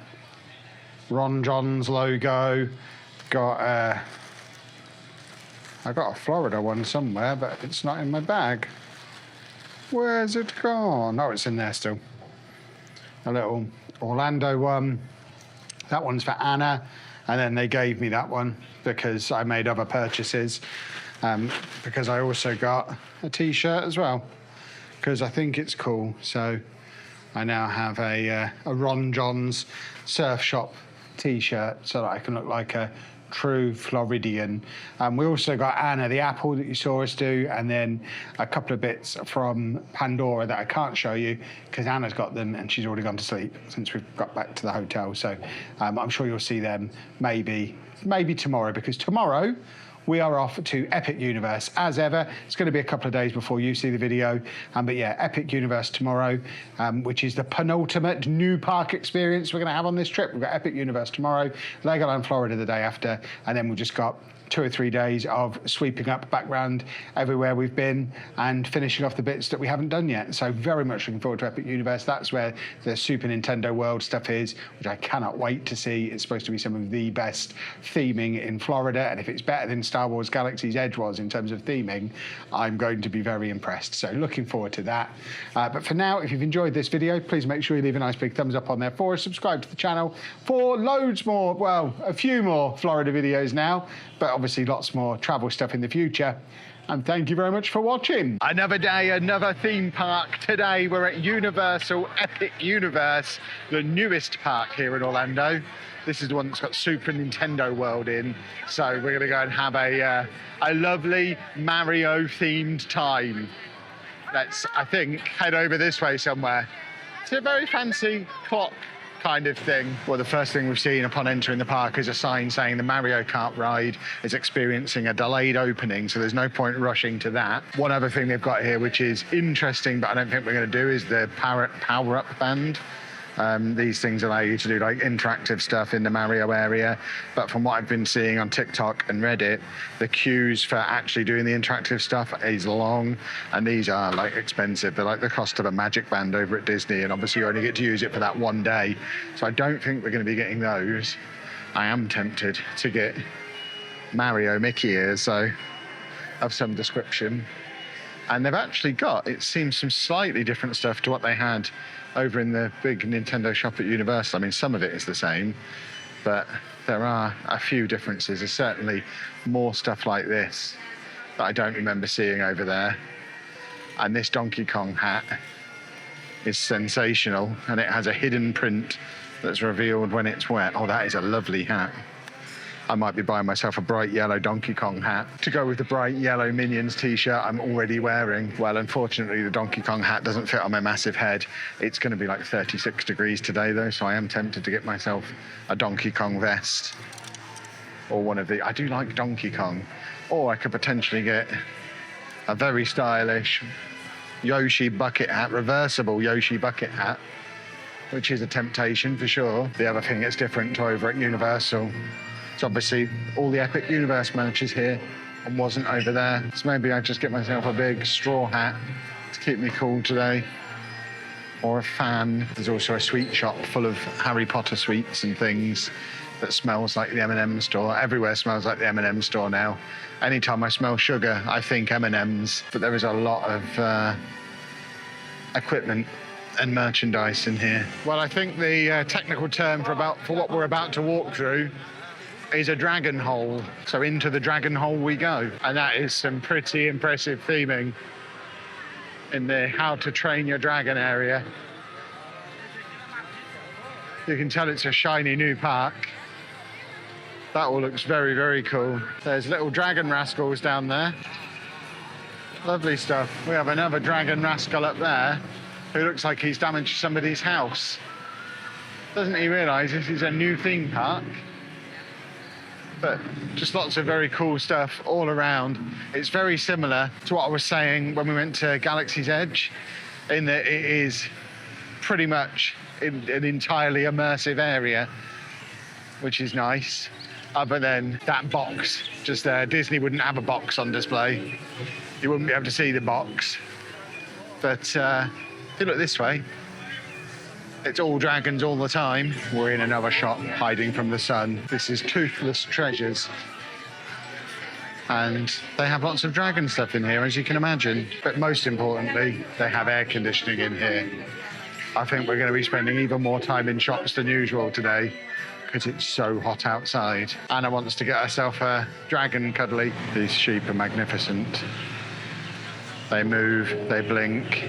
Ron John's logo. I got a Florida one somewhere, but it's not in my bag. Where's it gone? Oh, it's in there still. A little Orlando one. That one's for Anna. And then they gave me that one because I made other purchases. Because I also got a T-shirt as well, because I think it's cool. So I now have a Ron John's surf shop T-shirt so that I can look like a true Floridian. We also got Anna the apple that you saw us do, and then a couple of bits from Pandora that I can't show you because Anna's got them and she's already gone to sleep since we've got back to the hotel. So I'm sure you'll see them maybe tomorrow, because tomorrow we are off to Epic Universe. As ever, it's going to be a couple of days before you see the video. But yeah, Epic Universe tomorrow, which is the penultimate new park experience we're going to have on this trip. We've got Epic Universe tomorrow, Legoland Florida the day after, and then we've just got 2 or 3 days of sweeping up background everywhere we've been and finishing off the bits that we haven't done yet. So very much looking forward to Epic Universe. That's where the Super Nintendo World stuff is, which I cannot wait to see. It's supposed to be some of the best theming in Florida, and if it's better than Star Wars Galaxy's Edge was in terms of theming, I'm going to be very impressed. So looking forward to that. But for now, if you've enjoyed this video, please make sure you leave a nice big thumbs up on there for us. Subscribe to the channel for loads more, well, a few more Florida videos now, but obviously lots more travel stuff in the future. And thank you very much for watching. Another day, another theme park. Today we're at Universal Epic Universe, the newest park here in Orlando. This is the one that's got Super Nintendo World in. So we're gonna go and have a lovely Mario-themed time. Let's, I think, head over this way somewhere. It's a very fancy clock kind of thing. Well, the first thing we've seen upon entering the park is a sign saying the Mario Kart ride is experiencing a delayed opening, so there's no point rushing to that. One other thing they've got here, which is interesting, but I don't think we're going to do, is the power-up band. These things allow you to do like interactive stuff in the Mario area, but from what I've been seeing on TikTok and Reddit, the queues for actually doing the interactive stuff is long, and these are like expensive. They're like the cost of a Magic Band over at Disney, and obviously you only get to use it for that one day, so I don't think we're going to be getting those. I am tempted to get Mario Mickey ears, so of some description. And they've actually got, it seems, some slightly different stuff to what they had over in the big Nintendo shop at Universal. I mean, some of it is the same, but there are a few differences. There's certainly more stuff like this that I don't remember seeing over there. And this Donkey Kong hat is sensational, and it has a hidden print that's revealed when it's wet. Oh, that is a lovely hat. I might be buying myself a bright yellow Donkey Kong hat to go with the bright yellow Minions t-shirt I'm already wearing. Well, unfortunately, the Donkey Kong hat doesn't fit on my massive head. It's going to be like 36 degrees today, though, so I am tempted to get myself a Donkey Kong vest. Or one of the... I do like Donkey Kong. Or I could potentially get a very stylish Yoshi bucket hat, reversible Yoshi bucket hat, which is a temptation for sure. The other thing that's different to over at Universal, it's obviously all the Epic Universe merch is here and wasn't over there. So maybe I just get myself a big straw hat to keep me cool today. Or a fan. There's also a sweet shop full of Harry Potter sweets and things that smells like the M&M store. Everywhere smells like the M&M store now. Anytime I smell sugar, I think M&Ms. But there is a lot of equipment and merchandise in here. Well, I think the technical term for what we're about to walk through is a dragon hole. So into the dragon hole we go. And that is some pretty impressive theming in the how to train your dragon area. You can tell it's a shiny new park. That all looks very, very cool. There's little dragon rascals down there. Lovely stuff. We have another dragon rascal up there who looks like he's damaged somebody's house. Doesn't he realise this is a new theme park? But just lots of very cool stuff all around. It's very similar to what I was saying when we went to Galaxy's Edge, in that it is pretty much an entirely immersive area, which is nice. Other than that box just there. Disney wouldn't have a box on display. You wouldn't be able to see the box. But if you look this way, it's all dragons all the time. We're in another shop hiding from the sun. This is Toothless Treasures. And they have lots of dragon stuff in here, as you can imagine. But most importantly, they have air conditioning in here. I think we're going to be spending even more time in shops than usual today because it's so hot outside. Anna wants to get herself a dragon cuddly. These sheep are magnificent. They move, they blink.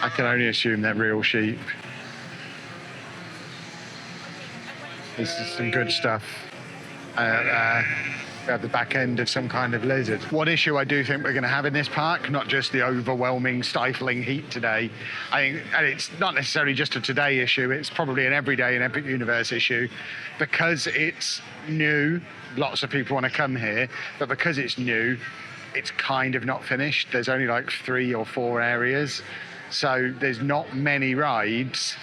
I can only assume they're real sheep. This is some good stuff. We have the back end of some kind of lizard. One issue I do think we're going to have in this park, not just the overwhelming, stifling heat today, and it's not necessarily just a today issue, it's probably an everyday and Epic Universe issue. Because it's new, lots of people want to come here, but because it's new, it's kind of not finished. There's only like 3 or 4 areas, so there's not many rides.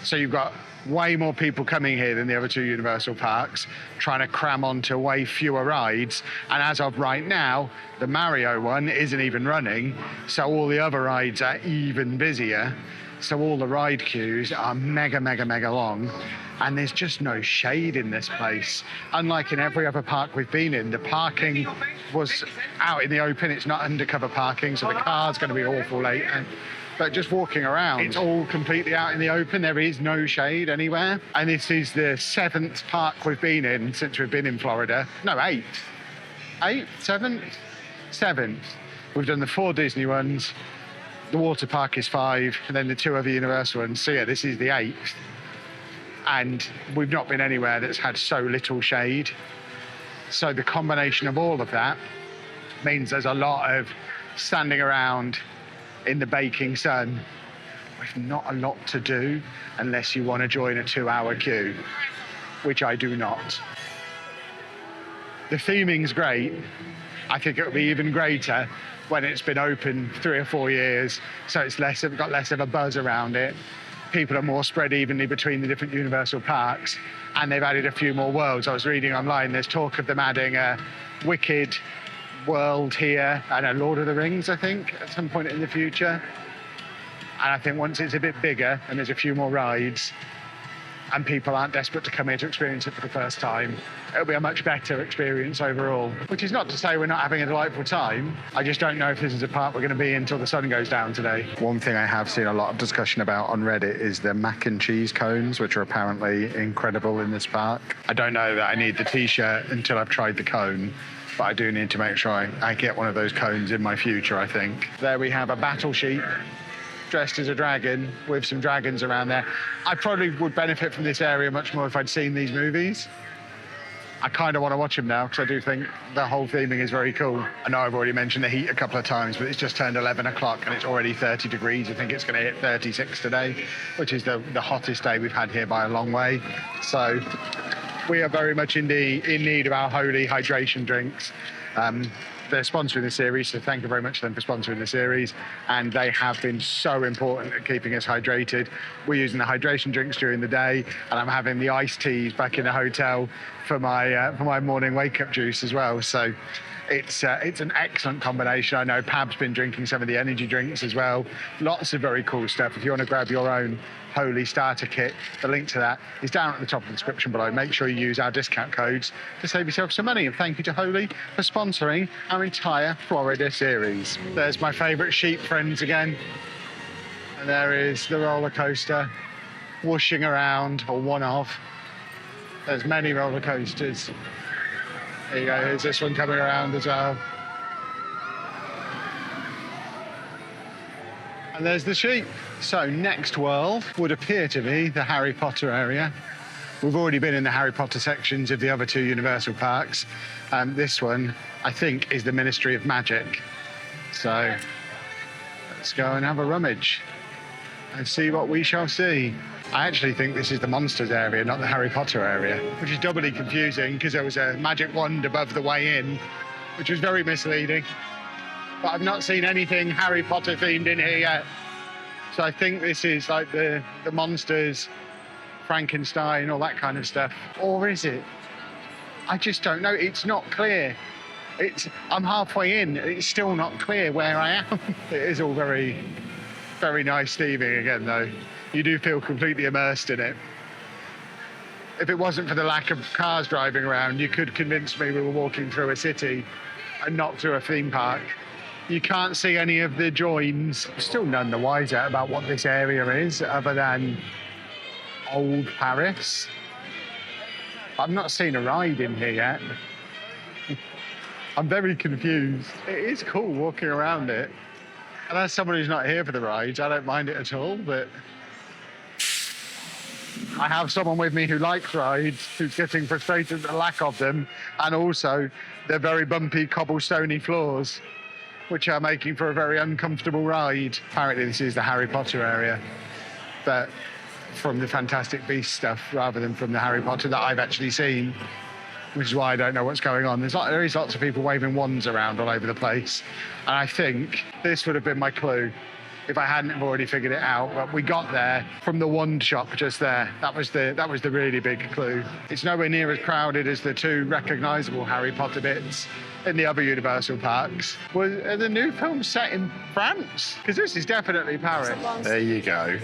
So you've got way more people coming here than the other 2 Universal parks, trying to cram onto way fewer rides. And as of right now, the Mario one isn't even running, so all the other rides are even busier. So all the ride queues are mega, mega, mega long. And there's just no shade in this place. Unlike in every other park we've been in, the parking was out in the open. It's not undercover parking, so the car's going to be awful later. But just walking around, it's all completely out in the open. There is no shade anywhere. And this is the 7th park we've been in since we've been in Florida. No, 8th. 8th, 7th? 7th. We've done the 4 Disney ones. The water park is 5, and then the 2 other Universal ones. So yeah, this is the 8th. And we've not been anywhere that's had so little shade. So the combination of all of that means there's a lot of standing around in the baking sun with not a lot to do unless you want to join a 2-hour queue, which I do not. The theming's great. I think it'll be even greater when it's been open 3 or 4 years, so it's got less of a buzz around it. People are more spread evenly between the different Universal parks, and they've added a few more worlds. I was reading online, there's talk of them adding a Wicked world here and a Lord of the Rings, I think, at some point in the future. And I think once it's a bit bigger and there's a few more rides and people aren't desperate to come here to experience it for the first time, it'll be a much better experience overall. Which is not to say we're not having a delightful time. I just don't know if this is a park we're going to be in until the sun goes down today. One thing I have seen a lot of discussion about on Reddit is the mac and cheese cones, which are apparently incredible in this park. I don't know that I need the t-shirt until I've tried the cone, but I do need to make sure I get one of those cones in my future, I think. There we have a battle sheep dressed as a dragon with some dragons around there. I probably would benefit from this area much more if I'd seen these movies. I kind of want to watch them now because I do think the whole theming is very cool. I know I've already mentioned the heat a couple of times, but it's just turned 11 o'clock and it's already 30 degrees. I think it's going to hit 36 today, which is the hottest day we've had here by a long way. So we are very much in need of our holy hydration drinks. They're sponsoring the series, so thank you very much to them for sponsoring the series. And they have been so important at keeping us hydrated. We're using the hydration drinks during the day, and I'm having the iced teas back in the hotel for my morning wake-up juice as well. So it's an excellent combination. I know Pab's been drinking some of the energy drinks as well. Lots of very cool stuff. If you want to grab your own Holy starter kit, the link to that is down at the top of the description below. Make sure you use our discount codes to save yourself some money. And thank you to Holy for sponsoring our entire Florida series. There's my favourite sheep friends again. And there is the roller coaster whooshing around, or one of. There's many roller coasters. There you go, here's this one coming around as well. And there's the sheep. So next world would appear to be the Harry Potter area. We've already been in the Harry Potter sections of the other 2 Universal parks. This one, I think, is the Ministry of Magic. So let's go and have a rummage and see what we shall see. I actually think this is the Monsters area, not the Harry Potter area, which is doubly confusing because there was a magic wand above the way in, which was very misleading. But I've not seen anything Harry Potter themed in here yet. So I think this is like the Monsters, Frankenstein, all that kind of stuff. Or is it? I just don't know. It's not clear. I'm halfway in. It's still not clear where I am. It is all very, very nice theming again, though. You do feel completely immersed in it. If it wasn't for the lack of cars driving around, you could convince me we were walking through a city and not through a theme park. You can't see any of the joins. Still none the wiser about what this area is, other than old Paris. I've not seen a ride in here yet. I'm very confused. It is cool walking around it. And as someone who's not here for the rides, I don't mind it at all, but I have someone with me who likes rides, who's getting frustrated at the lack of them, and also the very bumpy cobblestoney floors, which are making for a very uncomfortable ride. Apparently this is the Harry Potter area, but from the Fantastic Beasts stuff rather than from the Harry Potter that I've actually seen, which is why I don't know what's going on. There is lots of people waving wands around all over the place, and I think this would have been my clue if I hadn't have already figured it out. But we got there from the wand shop just there. That was the really big clue. It's nowhere near as crowded as the 2 recognisable Harry Potter bits in the other Universal parks. Are the new films set in France? Because this is definitely Paris. There you go.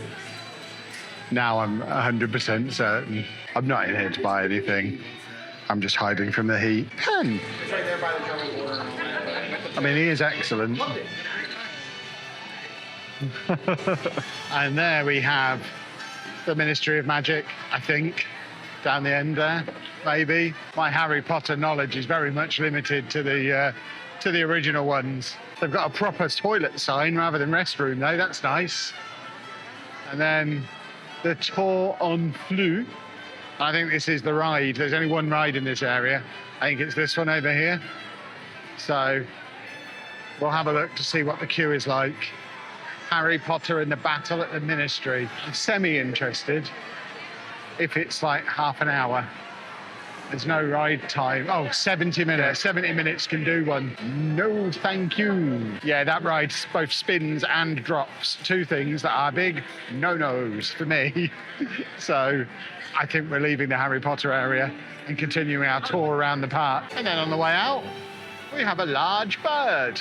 Now I'm 100% certain. I'm not in here to buy anything. I'm just hiding from the heat. Pen! I mean, he is excellent. And there we have the Ministry of Magic, I think. down the end there, maybe. My Harry Potter knowledge is very much limited to the original ones. They've got a proper toilet sign rather than restroom though, that's nice. And then the Tour en Flux. I think this is the ride. There's only one ride in this area. I think it's this one over here. So we'll have a look to see what the queue is like. Harry Potter and the Battle at the Ministry. I'm semi-interested if it's like half an hour. There's no ride time. Oh, 70 minutes. 70 minutes can do one. No, thank you. Yeah, that ride both spins and drops. Two things that are big no-nos for me. So I think we're leaving the Harry Potter area and continuing our tour around the park. And then on the way out, we have a large bird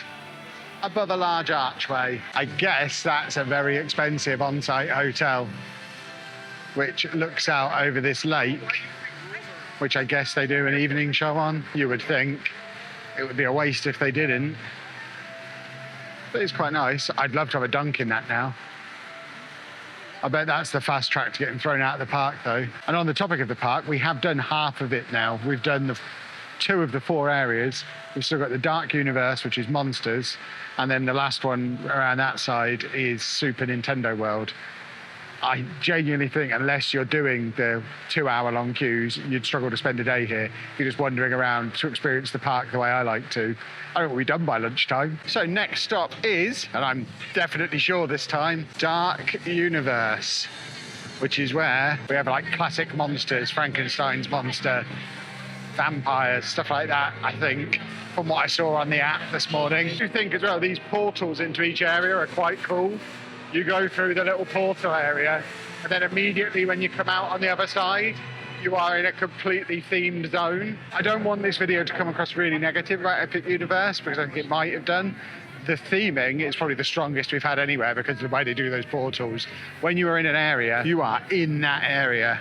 above a large archway. I guess that's a very expensive on-site hotel, which looks out over this lake, which I guess they do an evening show on, you would think. It would be a waste if they didn't. But it's quite nice. I'd love to have a dunk in that now. I bet that's the fast track to getting thrown out of the park, though. And on the topic of the park, we have done half of it now. We've done two of the four areas. We've still got the Dark Universe, which is Monsters, and then the last one around that side is Super Nintendo World. I genuinely think unless you're doing the 2-hour-long queues, you'd struggle to spend a day here. If you're just wandering around to experience the park the way I like to. I think we'll be done by lunchtime. So next stop is, and I'm definitely sure this time, Dark Universe, which is where we have like classic monsters, Frankenstein's monster, vampires, stuff like that, I think, from what I saw on the app this morning. I do think as well, these portals into each area are quite cool. You go through the little portal area, and then immediately when you come out on the other side, you are in a completely themed zone. I don't want this video to come across really negative about Epic Universe, because I think it might have done. The theming is probably the strongest we've had anywhere because of the way they do those portals. When you are in an area, you are in that area,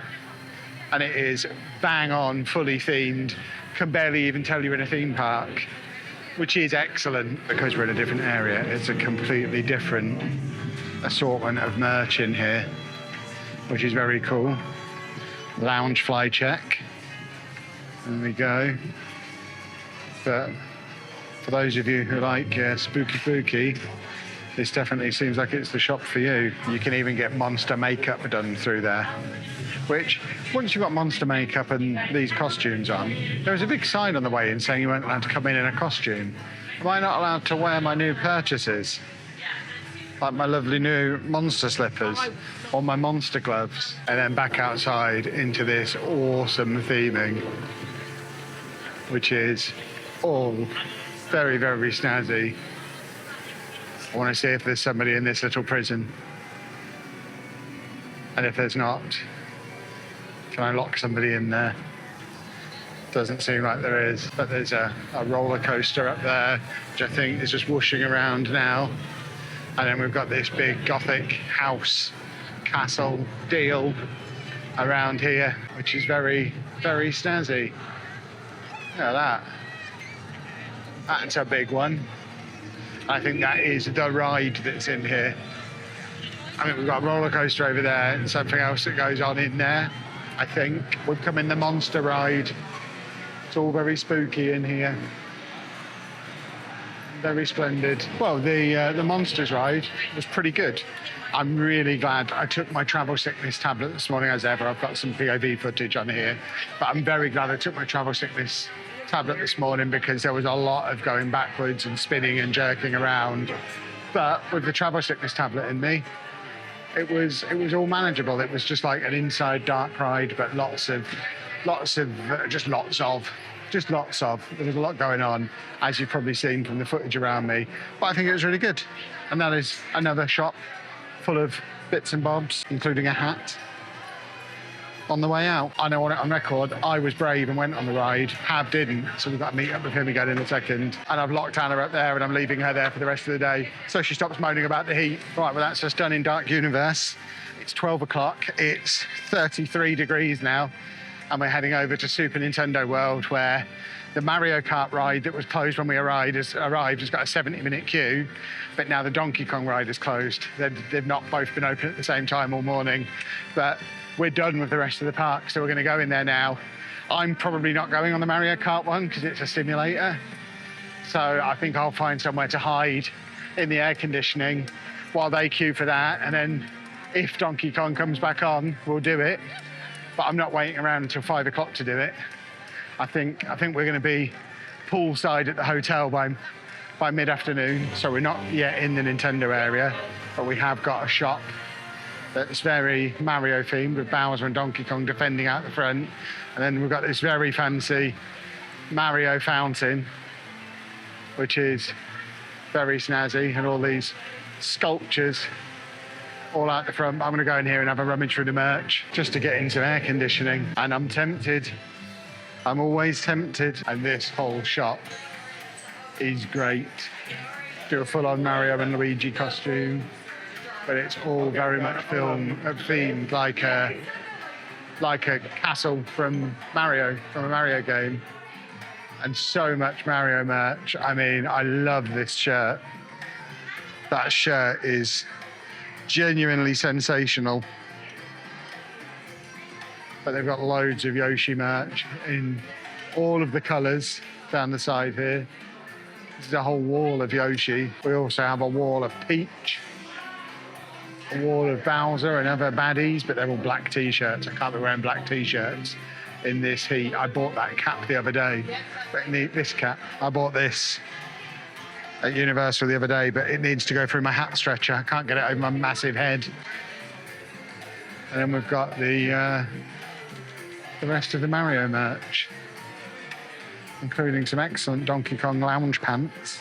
and it is bang on, fully themed. Can barely even tell you're in a theme park, which is excellent because we're in a different area. It's a completely different assortment of merch in here, which is very cool. Lounge fly check. There we go. But for those of you who like spooky, this definitely seems like it's the shop for you. You can even get monster makeup done through there. Which, once you've got monster makeup and these costumes on, there's a big sign on the way in saying you weren't allowed to come in a costume. Am I not allowed to wear my new purchases? Like my lovely new monster slippers or my monster gloves. And then back outside into this awesome theming, which is all very, very snazzy. I want to see if there's somebody in this little prison. And if there's not, can I lock somebody in there? Doesn't seem like there is, but there's a roller coaster up there, which I think is just whooshing around now. And then we've got this big Gothic house, castle deal around here, which is very, very snazzy. Look at that. That's a big one. I think that is the ride that's in here. I mean, we've got a roller coaster over there and something else that goes on in there, I think. We've come in the monster ride. It's all very spooky in here. Very splendid. Well, the Monsters ride was pretty good. I'm really glad I took my travel sickness tablet this morning as ever. I've got some POV footage on here, but I'm very glad I took my travel sickness tablet this morning because there was a lot of going backwards and spinning and jerking around. But with the travel sickness tablet in me, it was all manageable. It was just like an inside dark ride, but lots of. There was a lot going on, as you've probably seen from the footage around me. But I think it was really good. And that is another shop full of bits and bobs, including a hat. On the way out, I know on record, I was brave and went on the ride. Hab didn't, so we've got to meet up with him again in a second. And I've locked Anna up there and I'm leaving her there for the rest of the day. So she stops moaning about the heat. Right, well, that's us done in Dark Universe. It's 12 o'clock. It's 33 degrees now. And we're heading over to Super Nintendo World, where The Mario Kart ride that was closed when we arrived has got a 70-minute queue, but now the Donkey Kong ride is closed. They've not both been open at the same time all morning, but we're done with the rest of the park, so we're going to go in there now. I'm probably not going on the Mario Kart one because it's a simulator, so I think I'll find somewhere to hide in the air conditioning while they queue for that, and then if Donkey Kong comes back on, we'll do it. But I'm not waiting around until 5 o'clock to do it. I think we're going to be poolside at the hotel by mid-afternoon, so we're not yet in the Nintendo area, but we have got a shop that's very Mario themed with Bowser and Donkey Kong defending out the front, and then we've got this very fancy Mario fountain, which is very snazzy, and all these sculptures all out the front. I'm going to go in here and have a rummage through the merch just to get into air conditioning, and I'm tempted. I'm always tempted, and this whole shop is great. Do a full-on Mario and Luigi costume, but it's all very much themed like a castle from a Mario game, and so much Mario merch. I mean, I love this shirt. That shirt is genuinely sensational. But they've got loads of Yoshi merch in all of the colours down the side here. This is a whole wall of Yoshi. We also have a wall of Peach, a wall of Bowser and other baddies, but they're all black t-shirts. I can't be wearing black t-shirts in this heat. I bought that cap the other day, but this cap, I bought this at Universal the other day, but it needs to go through my hat stretcher. I can't get it over my massive head. And then we've got the rest of the Mario merch, including some excellent Donkey Kong lounge pants.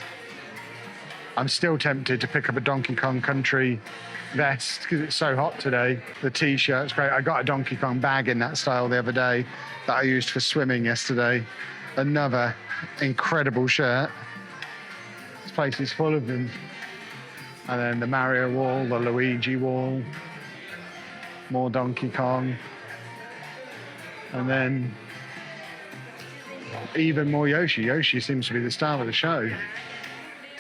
I'm still tempted to pick up a Donkey Kong Country vest because it's so hot today. The t-shirt's great. I got a Donkey Kong bag in that style the other day that I used for swimming yesterday. Another incredible shirt. This place is full of them. And then the Mario wall, the Luigi wall, more Donkey Kong. And then even more Yoshi. Yoshi seems to be the star of the show.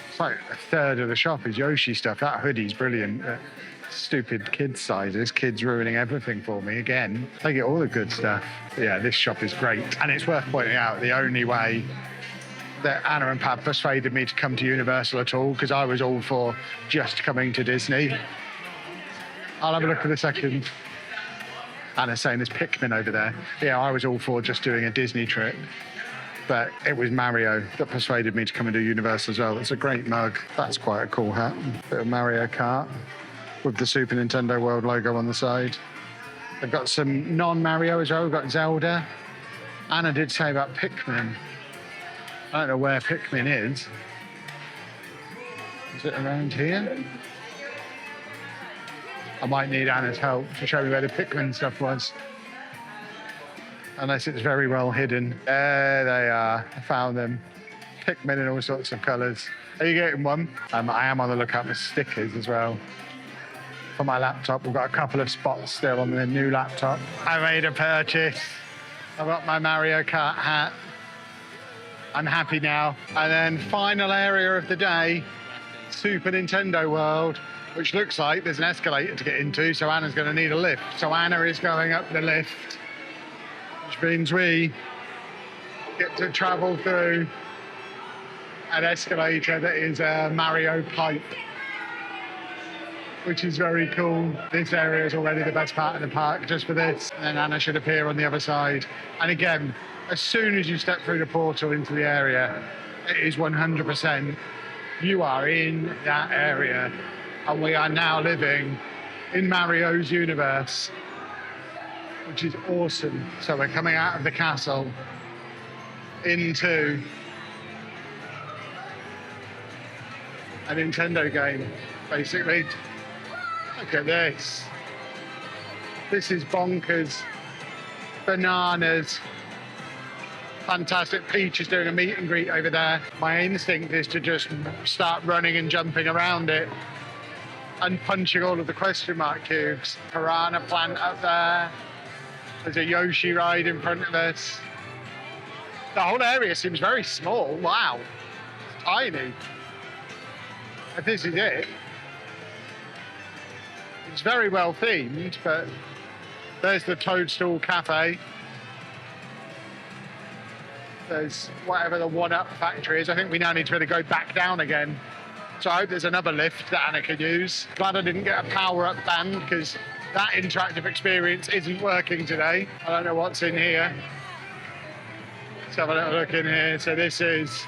It's like a third of the shop is Yoshi stuff. That hoodie's brilliant. Stupid kids sizes. Kids ruining everything for me again. They get all the good stuff. Yeah, this shop is great. And it's worth pointing out the only way that Anna and Pat persuaded me to come to Universal at all, because I was all for just coming to Disney. I'll have a look at a second. Anna's saying there's Pikmin over there. Yeah, I was all for just doing a Disney trip, but it was Mario that persuaded me to come and do Universal as well. It's a great mug. That's quite a cool hat. Bit of Mario Kart with the Super Nintendo World logo on the side. They've got some non-Mario as well. We've got Zelda. Anna did say about Pikmin. I don't know where Pikmin is. Is it around here? I might need Anna's help to show me where the Pikmin stuff was. Unless it's very well hidden. There they are. I found them. Pikmin in all sorts of colours. Are you getting one? I am on the lookout for stickers as well. For my laptop, we've got a couple of spots still on the new laptop. I made a purchase. I've got my Mario Kart hat. I'm happy now. And then final area of the day, Super Nintendo World, which looks like there's an escalator to get into, so Anna's going to need a lift. So Anna is going up the lift, which means we get to travel through an escalator that is a Mario pipe, which is very cool. This area is already the best part of the park just for this. And then Anna should appear on the other side. And again, as soon as you step through the portal into the area, it is 100%. You are in that area. And we are now living in Mario's universe, which is awesome. So we're coming out of the castle into a Nintendo game, basically. Look at this. This is bonkers. Bananas. Fantastic. Peach is doing a meet and greet over there. My instinct is to just start running and jumping around it and punching all of the question mark cubes. Piranha plant up there. There's a Yoshi ride in front of us. The whole area seems very small. Wow. It's tiny. If this is it. It's very well themed, but there's the Toadstool Cafe. There's whatever the one-up factory is. I think we now need to really go back down again. So I hope there's another lift that Anna can use. Glad I didn't get a power-up band because that interactive experience isn't working today. I don't know what's in here. Let's have a little look in here. So this is,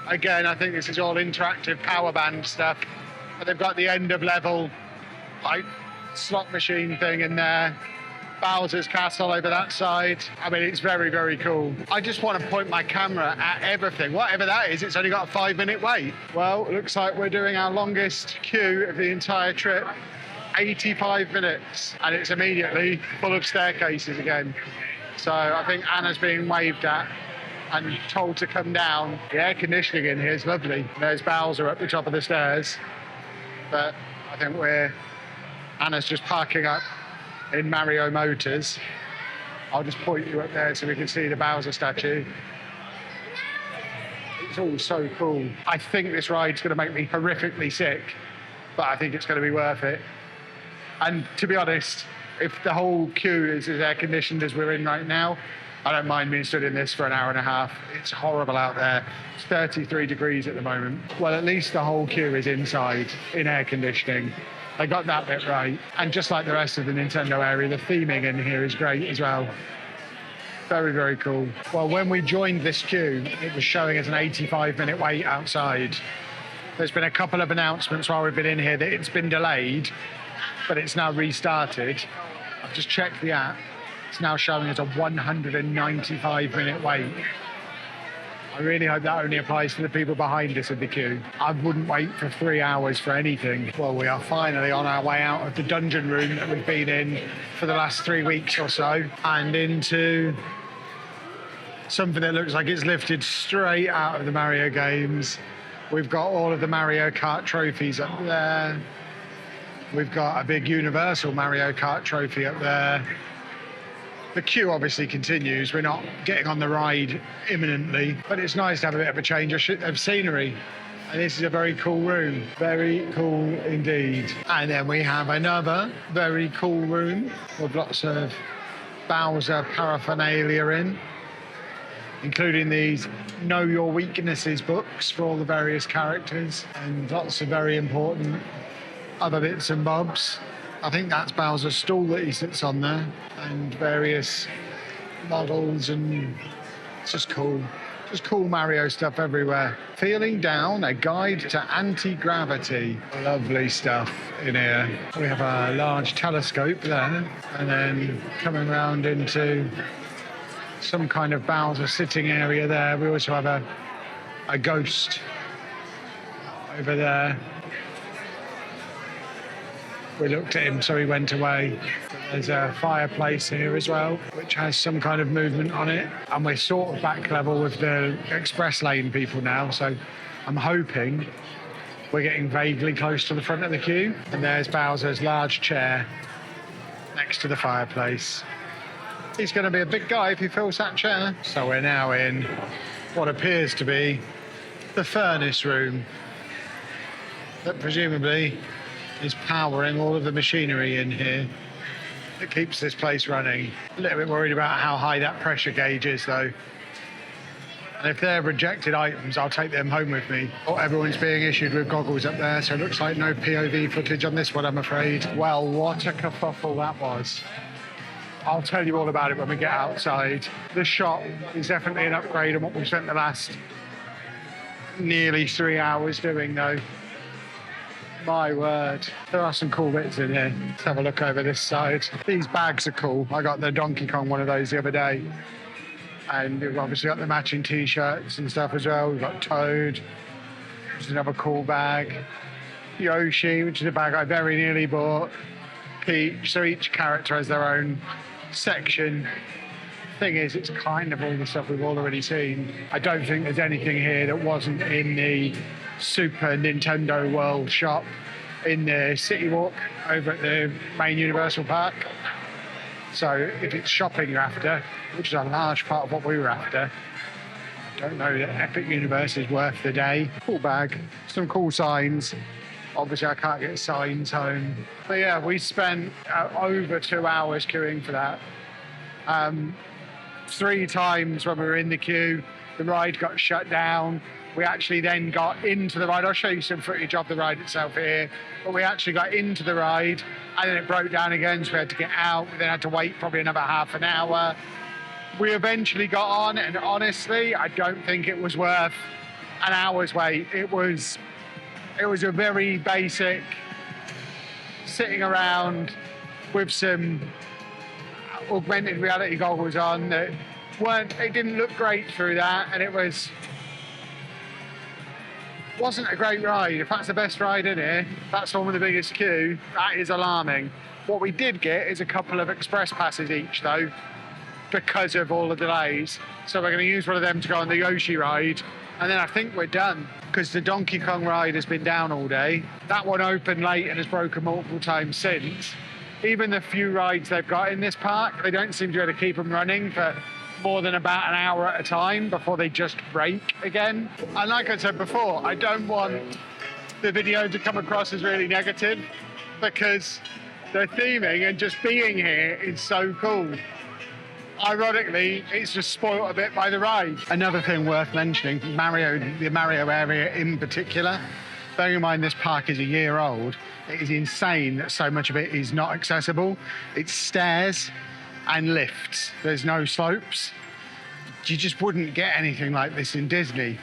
again, I think this is all interactive power band stuff. But they've got the end of level, like, slot machine thing in there. Bowser's Castle over that side. I mean, it's very, very cool. I just want to point my camera at everything. Whatever that is, it's only got a 5-minute wait. Well, it looks like we're doing our longest queue of the entire trip. 85 minutes. And it's immediately full of staircases again. So I think Anna's being waved at and told to come down. The air conditioning in here is lovely. There's Bowser up the top of the stairs. But I think Anna's just parking up in Mario Motors. I'll just point you up there so we can see the Bowser statue. It's all so cool. I think this ride's going to make me horrifically sick, but I think it's going to be worth it. And to be honest, if the whole queue is as air conditioned as we're in right now, I don't mind being stood in this for an hour and a half. It's horrible out there. It's 33 degrees at the moment. Well, at least the whole queue is inside in air conditioning. They got that bit right. And just like the rest of the Nintendo area, the theming in here is great as well. Very, very cool. Well, when we joined this queue, it was showing us an 85-minute wait outside. There's been a couple of announcements while we've been in here that it's been delayed, but it's now restarted. I've just checked the app. It's now showing us a 195-minute wait. I really hope that only applies to the people behind us in the queue. I wouldn't wait for 3 hours for anything. Well, we are finally on our way out of the dungeon room that we've been in for the last 3 weeks or so and into something that looks like it's lifted straight out of the Mario games. We've got all of the Mario Kart trophies up there. We've got a big Universal Mario Kart trophy up there. The queue obviously continues. We're not getting on the ride imminently, but it's nice to have a bit of a change of scenery. And this is a very cool room. Very cool indeed. And then we have another very cool room with lots of Bowser paraphernalia in, including these Know Your Weaknesses books for all the various characters and lots of very important other bits and bobs. I think that's Bowser's stool that he sits on there, and various models, and it's just cool. Just cool Mario stuff everywhere. Feeling Down, a guide to anti-gravity. Lovely stuff in here. We have a large telescope there, and then coming around into some kind of Bowser sitting area there. We also have a ghost over there. We looked at him, so he went away. There's a fireplace here as well, which has some kind of movement on it. And we're sort of back level with the express lane people now, so I'm hoping we're getting vaguely close to the front of the queue. And there's Bowser's large chair next to the fireplace. He's going to be a big guy if he fills that chair. So we're now in what appears to be the furnace room that presumably is powering all of the machinery in here that keeps this place running. A little bit worried about how high that pressure gauge is though. And if they're rejected items, I'll take them home with me. Oh, everyone's being issued with goggles up there, so it looks like no POV footage on this one, I'm afraid. Well, what a kerfuffle that was. I'll tell you all about it when we get outside. The shop is definitely an upgrade on what we've spent the last nearly 3 hours doing though. My word. There are some cool bits in here. Let's have a look over this side. These bags are cool. I got the Donkey Kong one of those the other day. And we've obviously got the matching t-shirts and stuff as well. We've got Toad, which is another cool bag. Yoshi, which is a bag I very nearly bought. Peach. So each character has their own section. Thing is, it's kind of all the stuff we've already seen. I don't think there's anything here that wasn't in the Super Nintendo World shop in the City Walk over at the main Universal Park. So if it's shopping you're after, which is a large part of what we were after, Don't know that Epic Universe is worth the day. Cool bag, some cool signs. Obviously, I can't get signs home. But yeah, we spent over 2 hours queuing for that. 3 times when we were in the queue, the ride got shut down. We actually then got into the ride. I'll show you some footage of the ride itself here. But we actually got into the ride and then it broke down again, so we had to get out. We then had to wait probably another half an hour. We eventually got on, and honestly, I don't think it was worth an hour's wait. It was a very basic sitting around with some augmented reality goggles on that it didn't look great through that, and it wasn't a great ride. If that's the best ride in here, that's one with the biggest queue, that is alarming. What we did get is a couple of express passes each though, because of all the delays. So we're going to use one of them to go on the Yoshi ride, and then I think we're done, because the Donkey Kong ride has been down all day. That one opened late and has broken multiple times since. Even the few rides they've got in this park, they don't seem to be able to keep them running for more than about an hour at a time before they just break again. And like I said before, I don't want the video to come across as really negative, because the theming and just being here is so cool. Ironically, it's just spoiled a bit by the ride. Another thing worth mentioning, the Mario area in particular. Bearing in mind this park is a year old, it is insane that so much of it is not accessible. It's stairs and lifts. There's no slopes. You just wouldn't get anything like this in Disney.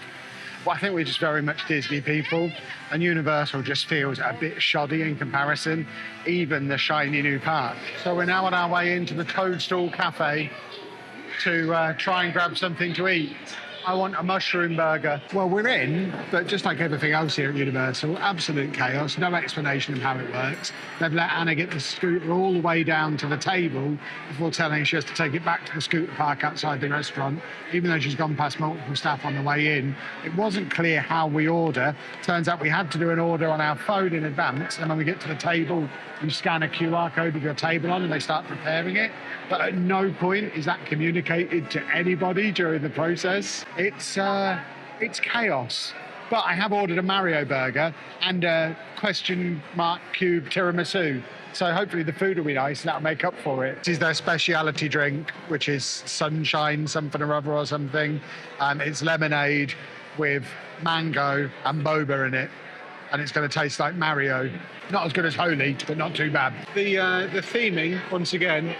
Well, I think we're just very much Disney people, and Universal just feels a bit shoddy in comparison, even the shiny new park. So we're now on our way into the Toadstool Cafe to try and grab something to eat. I want a mushroom burger. Well, we're in, but just like everything else here at Universal, absolute chaos, no explanation of how it works. They've let Anna get the scooter all the way down to the table before telling her she has to take it back to the scooter park outside the restaurant, even though she's gone past multiple staff on the way in. It wasn't clear how we order. Turns out we had to do an order on our phone in advance, and when we get to the table, you scan a QR code with your table on and they start preparing it. But at no point is that communicated to anybody during the process. It's chaos. But I have ordered a Mario burger and a question mark cube tiramisu. So hopefully the food will be nice and that'll make up for it. This is their speciality drink, which is sunshine, something or other or something. It's lemonade with mango and boba in it. And it's going to taste like Mario. Not as good as Holy, but not too bad. The theming, once again,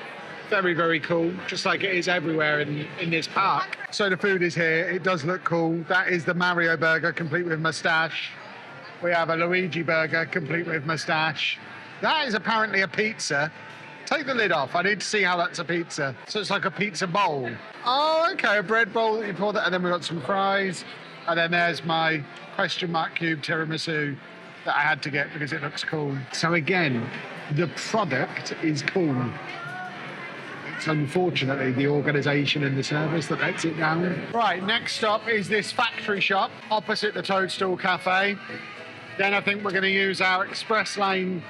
very, very cool, just like it is everywhere in this park. So the food is here. It does look cool. That is the Mario burger, complete with moustache. We have a Luigi burger, complete with moustache. That is apparently a pizza. Take the lid off. I need to see how that's a pizza. So it's like a pizza bowl. Oh, okay, a bread bowl that you pour that, and then we've got some fries. And then there's my question mark cube tiramisu that I had to get because it looks cool. So again, the product is cool. It's unfortunately the organisation and the service that lets it down. Right, next stop is this factory shop opposite the Toadstool Cafe. Then I think we're going to use our express lane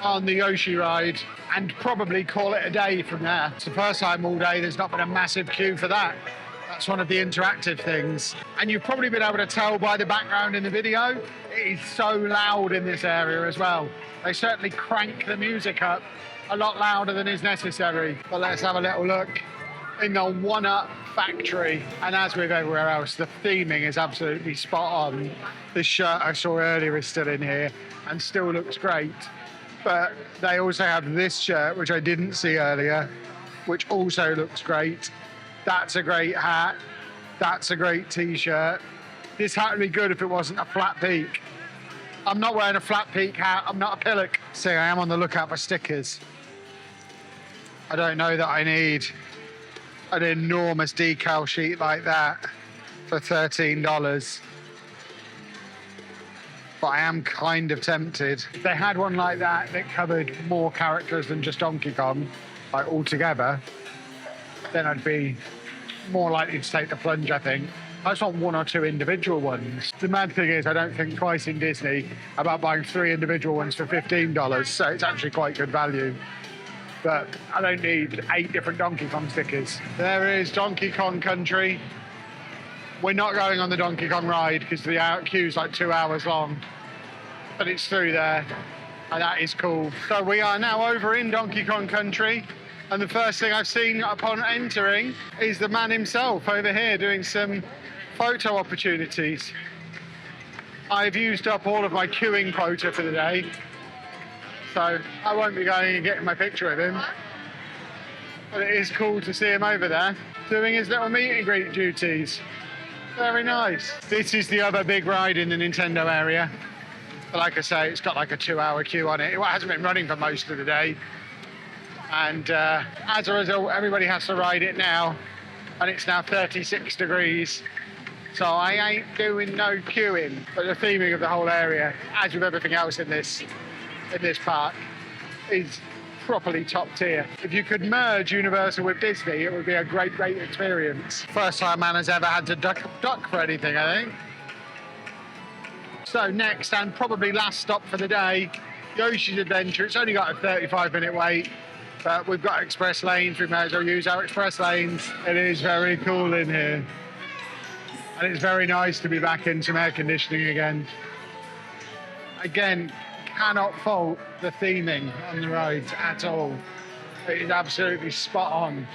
on the Yoshi ride and probably call it a day from there. It's the first time all day there's not been a massive queue for that. That's one of the interactive things. And you've probably been able to tell by the background in the video, it is so loud in this area as well. They certainly crank the music up a lot louder than is necessary. But let's have a little look in the one-up factory. And as with everywhere else, the theming is absolutely spot on. This shirt I saw earlier is still in here and still looks great. But they also have this shirt, which I didn't see earlier, which also looks great. That's a great hat. That's a great t-shirt. This hat would be good if it wasn't a flat peak. I'm not wearing a flat peak hat. I'm not a pillock. See, I am on the lookout for stickers. I don't know that I need an enormous decal sheet like that for $13. But I am kind of tempted. If they had one like that that covered more characters than just Donkey Kong, like altogether, then I'd be more likely to take the plunge, I think. I just want one or two individual ones. The mad thing is I don't think twice in Disney about buying 3 individual ones for $15, so it's actually quite good value. But I don't need 8 different Donkey Kong stickers. There is Donkey Kong Country. We're not going on the Donkey Kong ride because the queue's like 2 hours long, but it's through there, and that is cool. So we are now over in Donkey Kong Country, and the first thing I've seen upon entering is the man himself over here doing some photo opportunities. I've used up all of my queuing quota for the day, so I won't be going and getting my picture with him. But it is cool to see him over there doing his little meet and greet duties. Very nice. This is the other big ride in the Nintendo area. But like I say, it's got like a 2 hour queue on it. It hasn't been running for most of the day. And as a result, everybody has to ride it now. And it's now 36 degrees. So I ain't doing no queuing. But the theming of the whole area, as with everything else in this park, is properly top tier. If you could merge Universal with Disney, it would be a great experience. First time man has ever had to duck for anything, I think. So next, and probably last stop for the day, Yoshi's Adventure. It's only got a 35-minute wait, but we've got express lanes. We may as well use our express lanes. It is very cool in here. And it's very nice to be back in some air conditioning again. Again, cannot fault the theming on the rides at all. It is absolutely spot on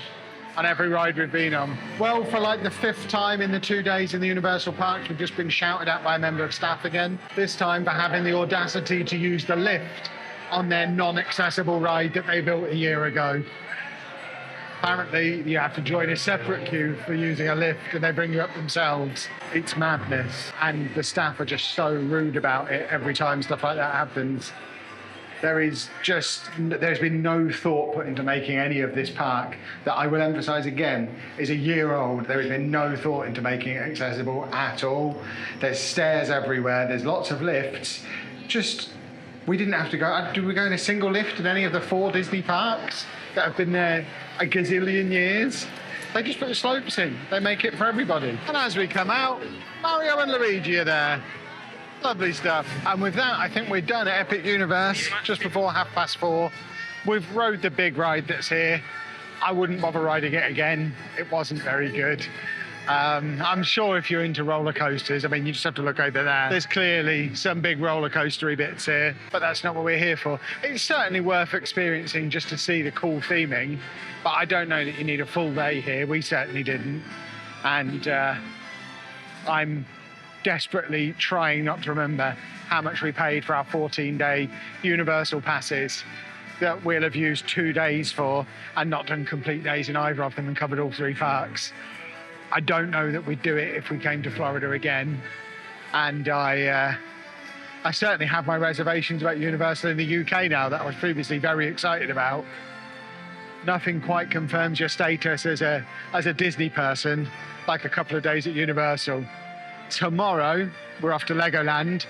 every ride we've been on. Well, for like the 5th time in the 2 days in the Universal Parks, we've just been shouted at by a member of staff again. This time for having the audacity to use the lift on their non-accessible ride that they built a year ago. Apparently, you have to join a separate queue for using a lift, and they bring you up themselves. It's madness, and the staff are just so rude about it every time stuff like that happens. There's been no thought put into making any of this park that, I will emphasize again, is a year old. There has been no thought into making it accessible at all. There's stairs everywhere, there's lots of lifts. We didn't have to go. Did we go in a single lift in any of the 4 Disney parks that have been there a gazillion years? They just put the slopes in. They make it for everybody. And as we come out, Mario and Luigi are there. Lovely stuff. And with that, I think we're done at Epic Universe just before 4:30. We've rode the big ride that's here. I wouldn't bother riding it again. It wasn't very good. I'm sure if you're into roller coasters, I mean, you just have to look over there. There's clearly some big roller coastery bits here, but that's not what we're here for. It's certainly worth experiencing just to see the cool theming, but I don't know that you need a full day here. We certainly didn't. And I'm desperately trying not to remember how much we paid for our 14-day Universal passes that we'll have used 2 days for and not done complete days in either of them and covered all 3 parks. I don't know that we'd do it if we came to Florida again. And I certainly have my reservations about Universal in the UK now that I was previously very excited about. Nothing quite confirms your status as a Disney person like a couple of days at Universal. Tomorrow, we're off to Legoland,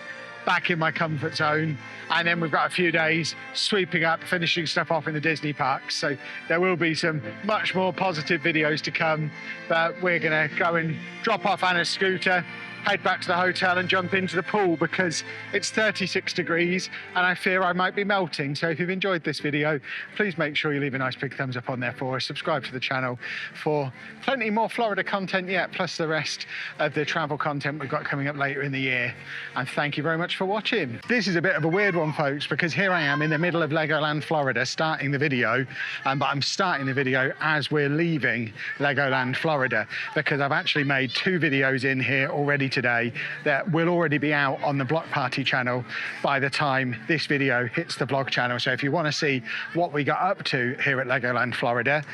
back in my comfort zone, and then we've got a few days sweeping up, finishing stuff off in the Disney parks. So there will be some much more positive videos to come, but we're gonna go and drop off Anna's scooter, head back to the hotel and jump into the pool because it's 36 degrees and I fear I might be melting. So if you've enjoyed this video, please make sure you leave a nice big thumbs up on there for us. Subscribe to the channel for plenty more Florida content yet, plus the rest of the travel content we've got coming up later in the year. And thank you very much for watching. This is a bit of a weird one, folks, because here I am in the middle of Legoland, Florida, starting the video, but I'm starting the video as we're leaving Legoland, Florida, because I've actually made 2 videos in here already today that will already be out on the Block Party channel by the time this video hits the vlog channel. So if you want to see what we got up to here at Legoland, Florida,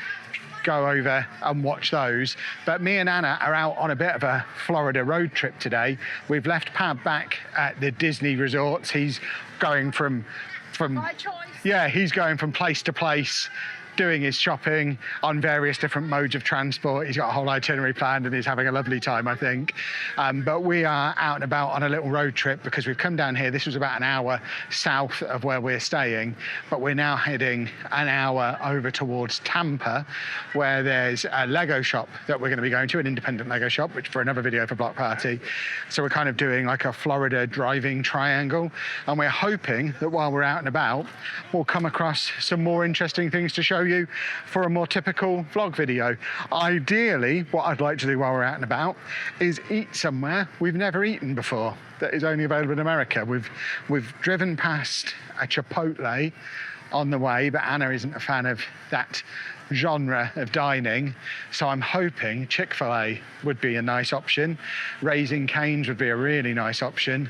go over and watch those. But me and Anna are out on a bit of a Florida road trip today. We've left Pab back at the Disney resorts. He's going from My choice. yeah, he's going from place to place, doing his shopping on various different modes of transport. He's got a whole itinerary planned and he's having a lovely time, I think. But we are out and about on a little road trip because we've come down here. This was about an hour south of where we're staying, but we're now heading an hour over towards Tampa, where there's a Lego shop that we're going to be going to, an independent Lego shop, which for another video for Block Party. So we're kind of doing like a Florida driving triangle, and we're hoping that while we're out and about, we'll come across some more interesting things to show you for a more typical vlog video. Ideally, what I'd like to do while we're out and about is eat somewhere we've never eaten before that is only available in America. We've driven past a Chipotle on the way, but Anna isn't a fan of that genre of dining, so I'm hoping Chick-Fil-A would be a nice option. Raising Cane's would be a really nice option.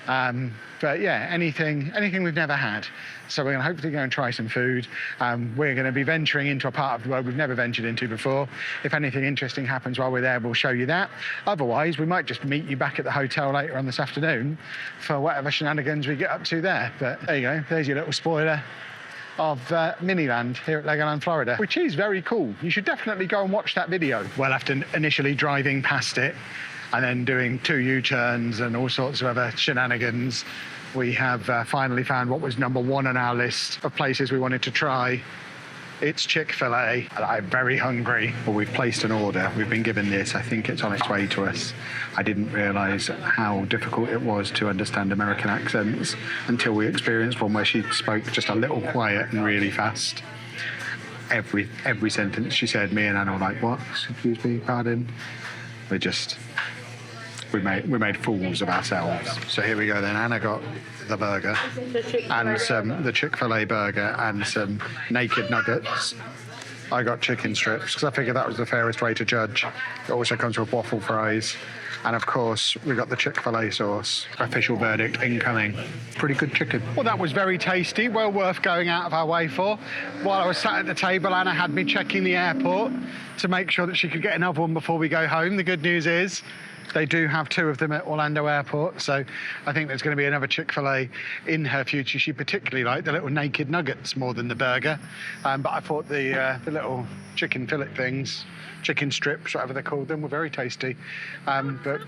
But yeah, anything we've never had. So we're going to hopefully go and try some food. We're going to be venturing into a part of the world we've never ventured into before. If anything interesting happens while we're there, we'll show you that. Otherwise, we might just meet you back at the hotel later on this afternoon for whatever shenanigans we get up to there. But there you go, there's your little spoiler of Miniland here at Legoland, Florida, which is very cool. You should definitely go and watch that video. Well, after initially driving past it and then doing 2 U-turns and all sorts of other shenanigans, we have finally found what was number 1 on our list of places we wanted to try. It's Chick-Fil-A, and I'm very hungry. Well, we've placed an order. We've been given this. I think it's on its way to us. I didn't realise how difficult it was to understand American accents until we experienced one where she spoke just a little quiet and really fast. Every sentence she said, me and Anna were like, what? Excuse me, pardon? We made fools of ourselves. So here we go then. Anna got the burger and the Chick-fil-A burger and some naked nuggets. I got chicken strips because I figured that was the fairest way to judge. It also comes with waffle fries. And of course, we got the Chick-fil-A sauce. Official verdict incoming. Pretty good chicken. Well, that was very tasty. Well worth going out of our way for. While I was sat at the table, Anna had me checking the airport to make sure that she could get another one before we go home. The good news is they do have 2 of them at Orlando Airport, so I think there's going to be another Chick-fil-A in her future. She particularly liked the little naked nuggets more than the burger, but I thought the little chicken fillet things, chicken strips, whatever they called them, were very tasty. But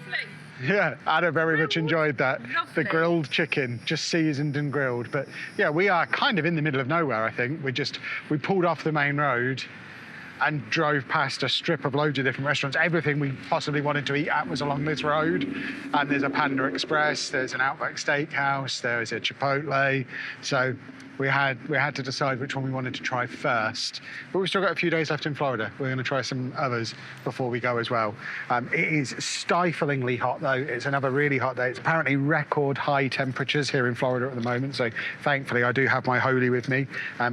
yeah, Anna very much enjoyed that. The grilled chicken, just seasoned and grilled. But yeah, we are kind of in the middle of nowhere, I think. We pulled off the main road and drove past a strip of loads of different restaurants. Everything we possibly wanted to eat at was along this road. And there's a Panda Express, there's an Outback Steakhouse, there is a Chipotle. So we had to decide which one we wanted to try first. But we've still got a few days left in Florida. We're going to try some others before we go as well. It is stiflingly hot, though. It's another really hot day. It's apparently record high temperatures here in Florida at the moment. So thankfully, I do have my Holy with me,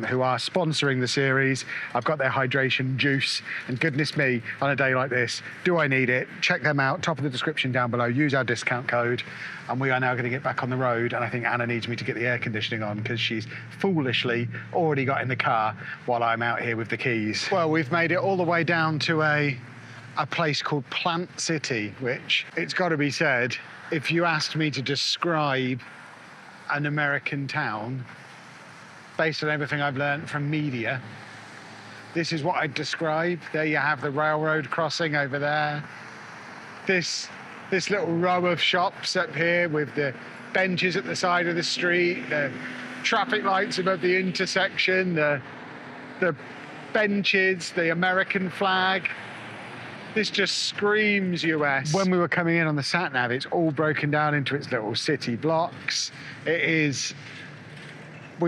who are sponsoring the series. I've got their hydration juice. And goodness me, on a day like this, do I need it? Check them out. Top of the description down below. Use our discount code. And we are now going to get back on the road. And I think Anna needs me to get the air conditioning on because she's foolishly already got in the car while I'm out here with the keys. Well, we've made it all the way down to a place called Plant City, which, it's got to be said, if you asked me to describe an American town based on everything I've learned from media, this is what I'd describe. There you have the railroad crossing over there. This little row of shops up here with the benches at the side of the street, the traffic lights above the intersection, the benches, the American flag. This just screams US. When we were coming in on the sat-nav, it's all broken down into its little city blocks. We've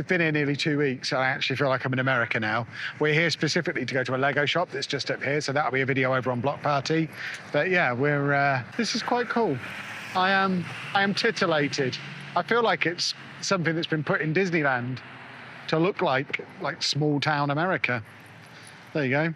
been here nearly 2 weeks, and I actually feel like I'm in America now. We're here specifically to go to a Lego shop that's just up here, so that'll be a video over on Block Party. But yeah, this is quite cool. I am titillated. I feel like it's something that's been put in Disneyland to look like small town America. There you go.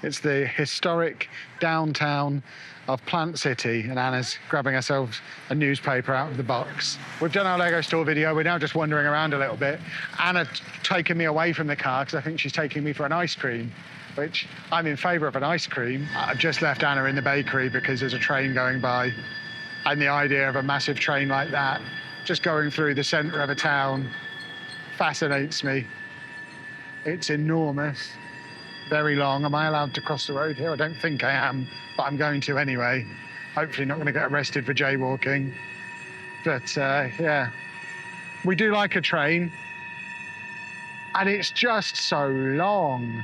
It's the historic downtown of Plant City, and Anna's grabbing herself a newspaper out of the box. We've done our Lego store video. We're now just wandering around a little bit. Anna's taken me away from the car because I think she's taking me for an ice cream, which I'm in favour of an ice cream. I've just left Anna in the bakery because there's a train going by, and the idea of a massive train like that just going through the centre of a town fascinates me. It's enormous. Very long. Am I allowed to cross the road here? I don't think I am, but I'm going to anyway. Hopefully not going to get arrested for jaywalking. But yeah, we do like a train, and it's just so long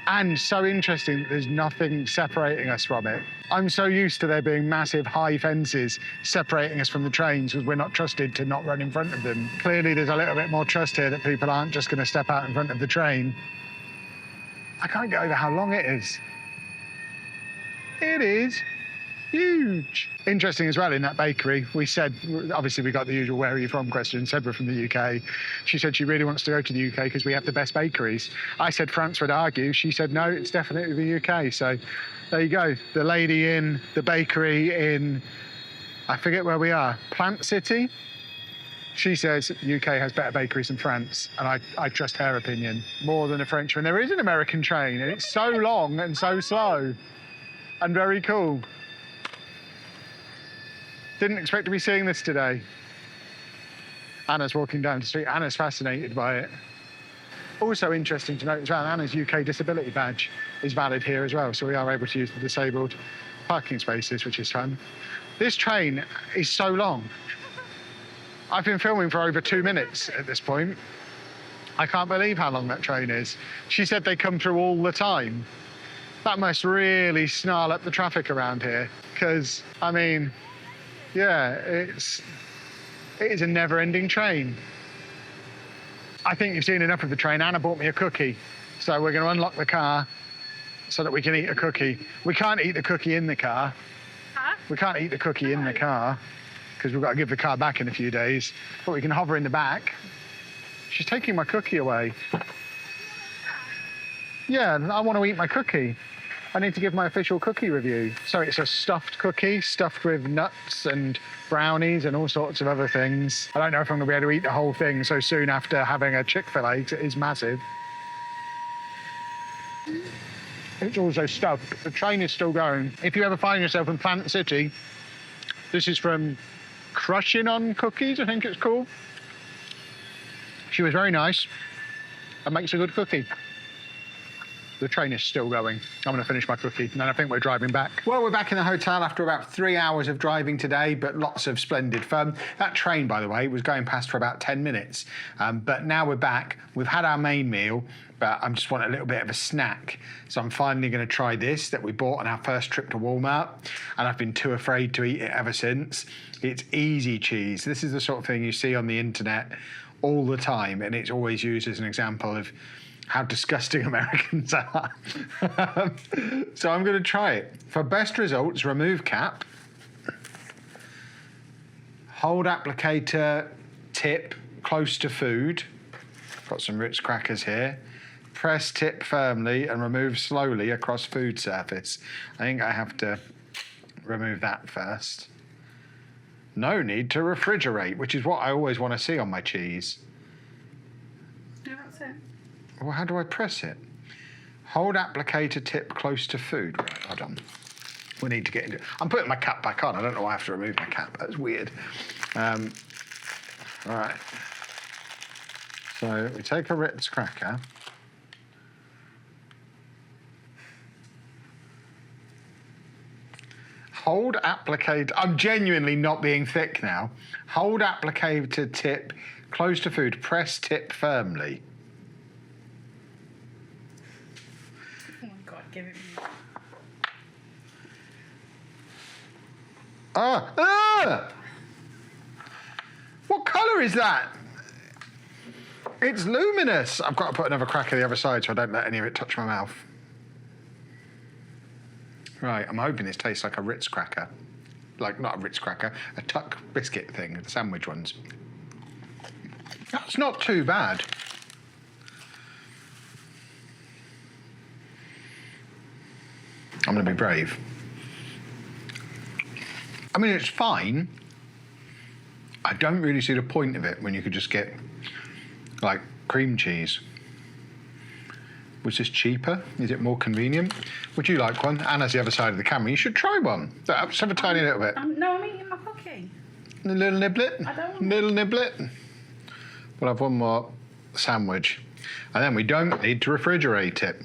and so interesting that there's nothing separating us from it. I'm so used to there being massive high fences separating us from the trains because we're not trusted to not run in front of them. Clearly there's a little bit more trust here that people aren't just going to step out in front of the train. I can't get over how long it is. It is huge. Interesting as well, in that bakery, we said, obviously we got the usual where are you from question, said we're from the UK. She said she really wants to go to the UK because we have the best bakeries. I said France would argue. She said no, it's definitely the UK. So there you go. The lady in the bakery in, I forget where we are, Plant City. She says UK has better bakeries than France, and I trust her opinion more than a French one. There is an American train, and it's so long and so slow and very cool. Didn't expect to be seeing this today. Anna's walking down the street. Anna's fascinated by it. Also interesting to note as well, Anna's UK disability badge is valid here as well, so we are able to use the disabled parking spaces, which is fun. This train is so long. I've been filming for over 2 minutes at this point. I can't believe how long that train is. She said they come through all the time. That must really snarl up the traffic around here, because, I mean, yeah, it is a never-ending train. I think you've seen enough of the train. Anna bought me a cookie, so we're going to unlock the car so that we can eat a cookie. We can't eat the cookie in the car. Huh? We can't eat the cookie in the car because we've got to give the car back in a few days, but we can hover in the back. She's taking my cookie away. Yeah, I want to eat my cookie. I need to give my official cookie review. So it's a stuffed cookie, stuffed with nuts and brownies and all sorts of other things. I don't know if I'm going to be able to eat the whole thing so soon after having a Chick-Fil-A, 'cause it is massive. It's also stuffed. The train is still going. If you ever find yourself in Plant City, this is from Crushing on Cookies, I think it's called. She was very nice and makes a good cookie. The train is still going. I'm going to finish my cookie, and then I think we're driving back. Well, we're back in the hotel after about 3 hours of driving today, but lots of splendid fun. That train, by the way, was going past for about 10 minutes. But now we're back. We've had our main meal, but I just want a little bit of a snack. So I'm finally going to try this that we bought on our first trip to Walmart, and I've been too afraid to eat it ever since. It's easy cheese. This is the sort of thing you see on the internet all the time, and it's always used as an example of how disgusting Americans are. So I'm going to try it. For best results, remove cap. Hold applicator tip close to food. Got some Ritz crackers here. Press tip firmly and remove slowly across food surface. I think I have to remove that first. No need to refrigerate, which is what I always want to see on my cheese. No, that's it. Well, how do I press it? Hold applicator tip close to food. Right, hold on. We need to get into it. I'm putting my cap back on. I don't know why I have to remove my cap. That's weird. All right. So we take a Ritz cracker. Hold applicator. I'm genuinely not being thick now. Hold applicator tip close to food. Press tip firmly. Oh my God, give it me. What colour is that? It's luminous. I've got to put another cracker the other side so I don't let any of it touch my mouth. Right, I'm hoping this tastes like a Ritz cracker. Like, not a Ritz cracker, a tuck biscuit thing, the sandwich ones. That's not too bad. I'm going to be brave. I mean, it's fine. I don't really see the point of it when you could just get, like, cream cheese. Was this cheaper? Is it more convenient? Would you like one? Anna's the other side of the camera. You should try one. Just have a tiny little bit. No, I'm eating my cookie. A little niblet? I don't want Little niblet? We'll have one more sandwich. And then we don't need to refrigerate it.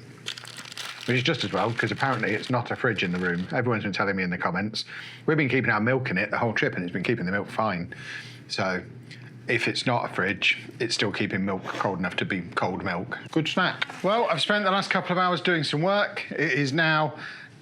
Which is just as well, because apparently it's not a fridge in the room. Everyone's been telling me in the comments. We've been keeping our milk in it the whole trip, and it's been keeping the milk fine. So if it's not a fridge, it's still keeping milk cold enough to be cold milk. Good snack. Well, I've spent the last couple of hours doing some work. It is now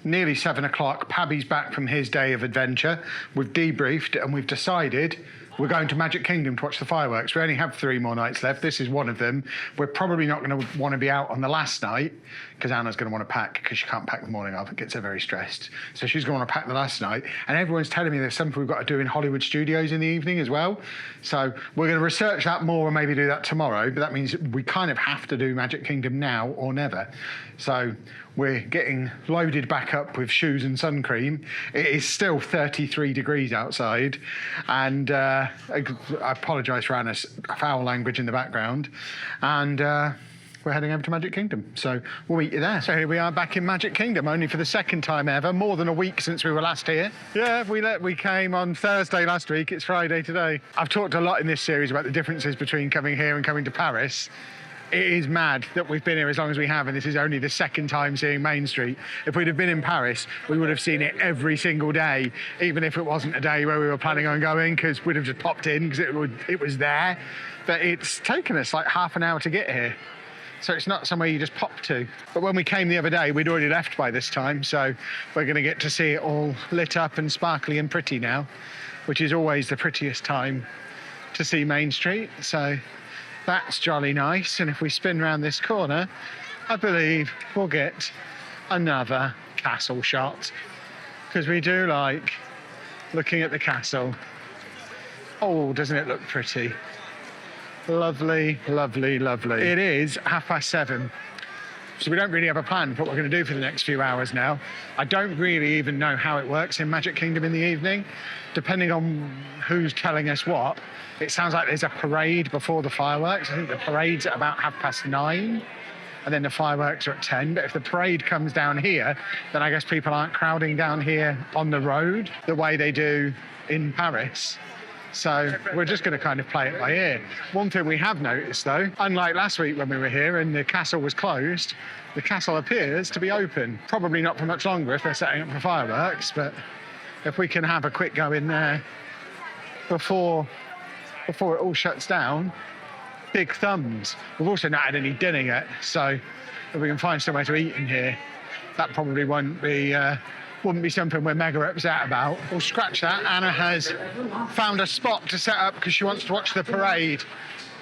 nearly 7 o'clock. Pabby's back from his day of adventure. We've debriefed and we've decided we're going to Magic Kingdom to watch the fireworks. We only have 3 more nights left. This is one of them. We're probably not going to want to be out on the last night because Anna's going to want to pack because she can't pack the morning of. It gets her very stressed. So she's going to want to pack the last night. And everyone's telling me there's something we've got to do in Hollywood Studios in the evening as well. So we're going to research that more and maybe do that tomorrow. But that means we kind of have to do Magic Kingdom now or never. So we're getting loaded back up with shoes and sun cream. It is still 33 degrees outside. And I apologise for Anna's foul language in the background. And we're heading over to Magic Kingdom. So we'll meet you there. So here we are back in Magic Kingdom, only for the second time ever, more than a week since we were last here. Yeah, we came on Thursday last week. It's Friday today. I've talked a lot in this series about the differences between coming here and coming to Paris. It is mad that we've been here as long as we have, and this is only the second time seeing Main Street. If we'd have been in Paris, we would have seen it every single day, even if it wasn't a day where we were planning on going, because we'd have just popped in because it was there. But it's taken us like half an hour to get here. So it's not somewhere you just pop to. But when we came the other day, we'd already left by this time, so we're going to get to see it all lit up and sparkly and pretty now, which is always the prettiest time to see Main Street. So that's jolly nice. And if we spin round this corner, I believe we'll get another castle shot, because we do like looking at the castle. Oh, doesn't it look pretty? Lovely, lovely, lovely. It is 7:30. So we don't really have a plan for what we're going to do for the next few hours now. I don't really even know how it works in Magic Kingdom in the evening. Depending on who's telling us what, it sounds like there's a parade before the fireworks. I think the parade's at about 9:30, and then the fireworks are at 10. But if the parade comes down here, then I guess people aren't crowding down here on the road the way they do in Paris. So we're just going to kind of play it by ear. One thing we have noticed, though, unlike last week when we were here and the castle was closed, the castle appears to be open. Probably not for much longer if they're setting up for fireworks, but if we can have a quick go in there before it all shuts down, big thumbs. We've also not had any dinner yet, so if we can find somewhere to eat in here, that probably wouldn't be something we're mega upset about. We'll scratch that. Anna has found a spot to set up because she wants to watch the parade.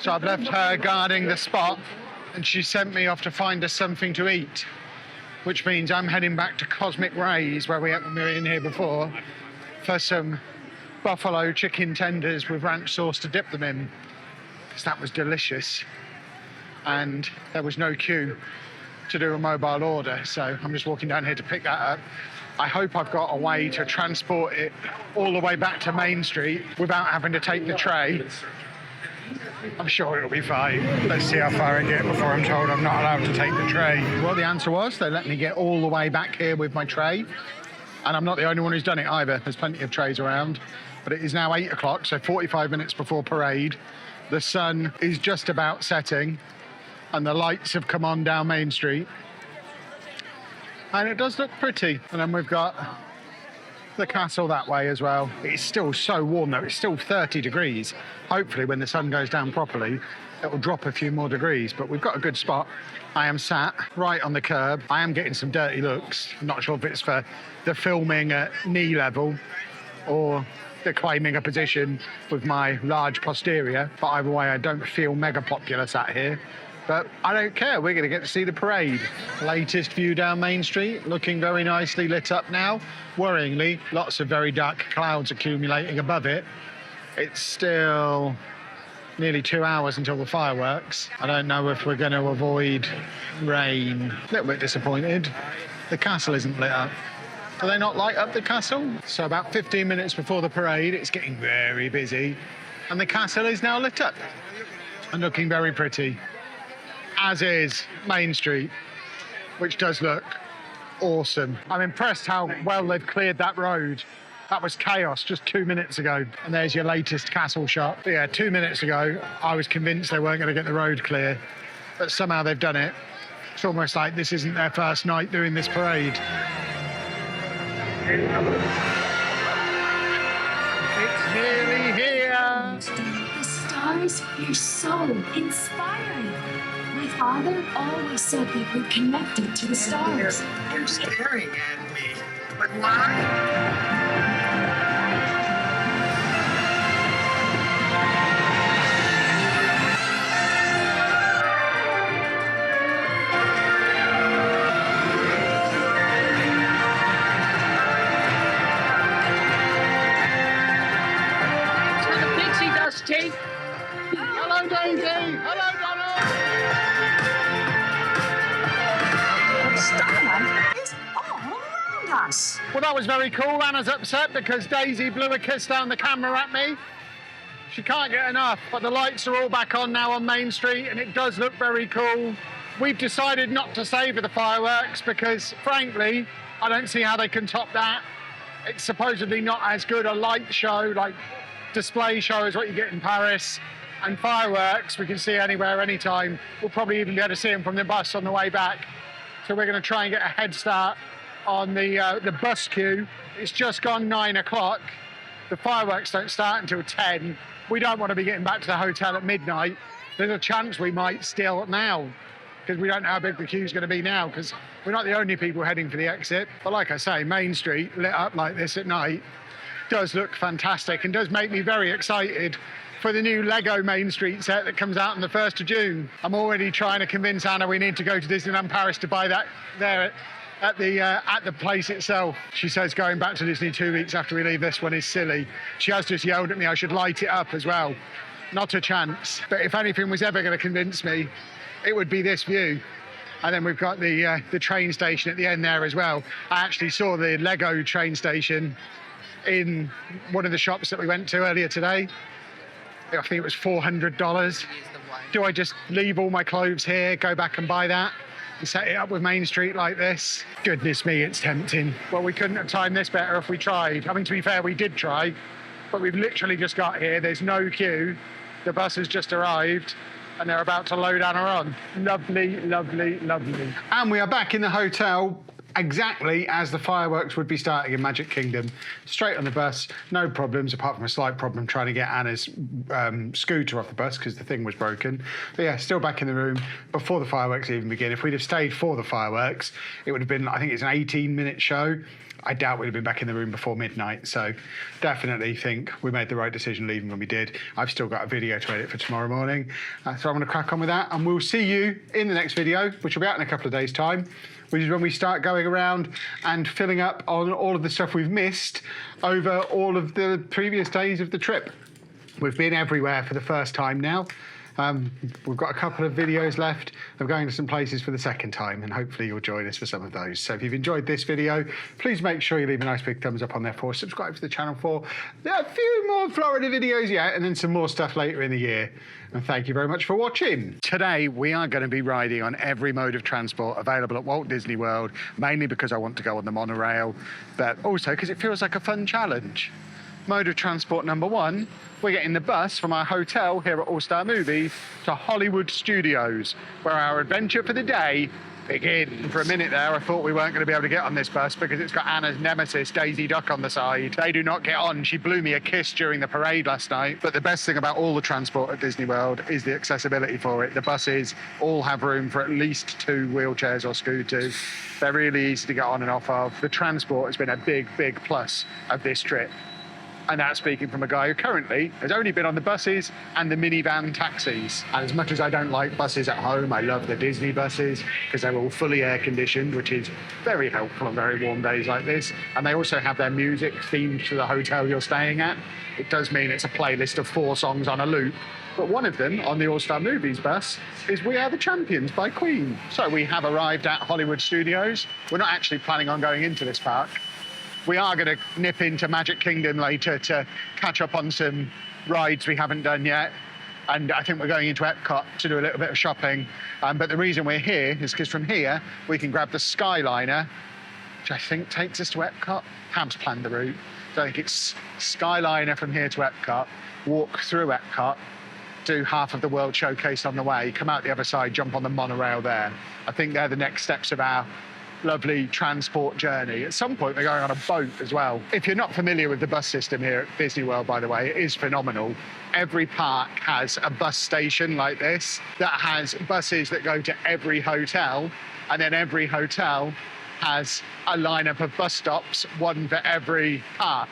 So I've left her guarding the spot, and she sent me off to find us something to eat, which means I'm heading back to Cosmic Rays, where we were in here before, for some buffalo chicken tenders with ranch sauce to dip them in, because that was delicious. And there was no queue to do a mobile order, so I'm just walking down here to pick that up. I hope I've got a way to transport it all the way back to Main Street without having to take the tray. I'm sure it'll be fine. Let's see how far I get before I'm told I'm not allowed to take the tray. Well, the answer was they let me get all the way back here with my tray. And I'm not the only one who's done it either. There's plenty of trays around. But it is now 8 o'clock, so 45 minutes before parade. The sun is just about setting, and the lights have come on down Main Street. And it does look pretty. And then we've got the castle that way as well. It's still so warm though, it's still 30 degrees. Hopefully when the sun goes down properly, it will drop a few more degrees, but we've got a good spot. I am sat right on the curb. I am getting some dirty looks. I'm not sure if it's for the filming at knee level or the claiming a position with my large posterior, but either way I don't feel mega popular sat here. But I don't care, we're going to get to see the parade. Latest view down Main Street, looking very nicely lit up now. Worryingly, lots of very dark clouds accumulating above it. It's still nearly 2 hours until the fireworks. I don't know if we're going to avoid rain. A little bit disappointed. The castle isn't lit up. Do they not light up the castle? So about 15 minutes before the parade, it's getting very busy. And the castle is now lit up and looking very pretty. As is Main Street, which does look awesome. I'm impressed how well they've cleared that road. That was chaos just 2 minutes ago. And there's your latest castle shot. But yeah, 2 minutes ago, I was convinced they weren't going to get the road clear, but somehow they've done it. It's almost like this isn't their first night doing this parade. It's nearly here. The stars, they're so inspiring. My father always said that we're connected to the stars. You're staring at me. But why? Hello, Daisy. Hello, Donald. Starlight is all around us. Well, that was very cool. Anna's upset because Daisy blew a kiss down the camera at me. She can't get enough, but the lights are all back on now on Main Street, and it does look very cool. We've decided not to savour the fireworks because, frankly, I don't see how they can top that. It's supposedly not as good a light show, like display show, as what you get in Paris. And fireworks, we can see anywhere, anytime. We'll probably even be able to see them from the bus on the way back. So we're going to try and get a head start on the bus queue. It's just gone 9 o'clock. The fireworks don't start until 10. We don't want to be getting back to the hotel at midnight. There's a chance we might still now, because we don't know how big the queue's going to be now, because we're not the only people heading for the exit. But like I say, Main Street lit up like this at night does look fantastic and does make me very excited for the new Lego Main Street set that comes out on the 1st of June. I'm already trying to convince Anna we need to go to Disneyland Paris to buy that there at the place itself. She says going back to Disney 2 weeks after we leave this one is silly. She has just yelled at me I should light it up as well. Not a chance. But if anything was ever going to convince me, it would be this view. And then we've got the train station at the end there as well. I actually saw the Lego train station in one of the shops that we went to earlier today. I think it was $400. Do I just leave all my clothes here, go back and buy that, and set it up with Main Street like this? Goodness me, it's tempting. Well, we couldn't have timed this better if we tried. I mean, to be fair, we did try, but we've literally just got here. There's no queue. The bus has just arrived, and they're about to load Anna on. Lovely, lovely, lovely. And we are back in the hotel exactly as the fireworks would be starting in Magic Kingdom. Straight on the bus, no problems, apart from a slight problem trying to get Anna's scooter off the bus because the thing was broken. But yeah, still back in the room before the fireworks even begin. If we'd have stayed for the fireworks, it would have been, I think it's an 18-minute show. I doubt we'd have been back in the room before midnight. So definitely think we made the right decision leaving when we did. I've still got a video to edit for tomorrow morning. So I'm going to crack on with that. And we'll see you in the next video, which will be out in a couple of days' time, which is when we start going around and filling up on all of the stuff we've missed over all of the previous days of the trip. We've been everywhere for the first time now. We've got a couple of videos left of going to some places for the second time, and hopefully you'll join us for some of those. So if you've enjoyed this video, please make sure you leave a nice big thumbs up on there for us. Subscribe to the channel for a few more Florida videos yet, and then some more stuff later in the year. And thank you very much for watching. Today, we are going to be riding on every mode of transport available at Walt Disney World, mainly because I want to go on the monorail, but also because it feels like a fun challenge. Mode of transport number 1, we're getting the bus from our hotel here at All Star Movies to Hollywood Studios, where our adventure for the day begins. For a minute there, I thought we weren't going to be able to get on this bus because it's got Anna's nemesis, Daisy Duck, on the side. They do not get on. She blew me a kiss during the parade last night. But the best thing about all the transport at Disney World is the accessibility for it. The buses all have room for at least 2 wheelchairs or scooters. They're really easy to get on and off of. The transport has been a big, big plus of this trip. And that's speaking from a guy who currently has only been on the buses and the minivan taxis. And as much as I don't like buses at home, I love the Disney buses because they're all fully air conditioned, which is very helpful on very warm days like this. And they also have their music themed to the hotel you're staying at. It does mean it's a playlist of 4 songs on a loop. But one of them on the All Star Movies bus is We Are the Champions by Queen. So we have arrived at Hollywood Studios. We're not actually planning on going into this park. We are going to nip into Magic Kingdom later to catch up on some rides we haven't done yet. And I think we're going into EPCOT to do a little bit of shopping. But the reason we're here is because from here, we can grab the Skyliner, which I think takes us to EPCOT. Pam's planned the route. So I think it's Skyliner from here to EPCOT, walk through EPCOT, do half of the World Showcase on the way, come out the other side, jump on the monorail there. I think they're the next steps of our lovely transport journey. At some point, we're going on a boat as well. If you're not familiar with the bus system here at Disney World, by the way, it is phenomenal. Every park has a bus station like this that has buses that go to every hotel, and then every hotel has a lineup of bus stops, one for every park.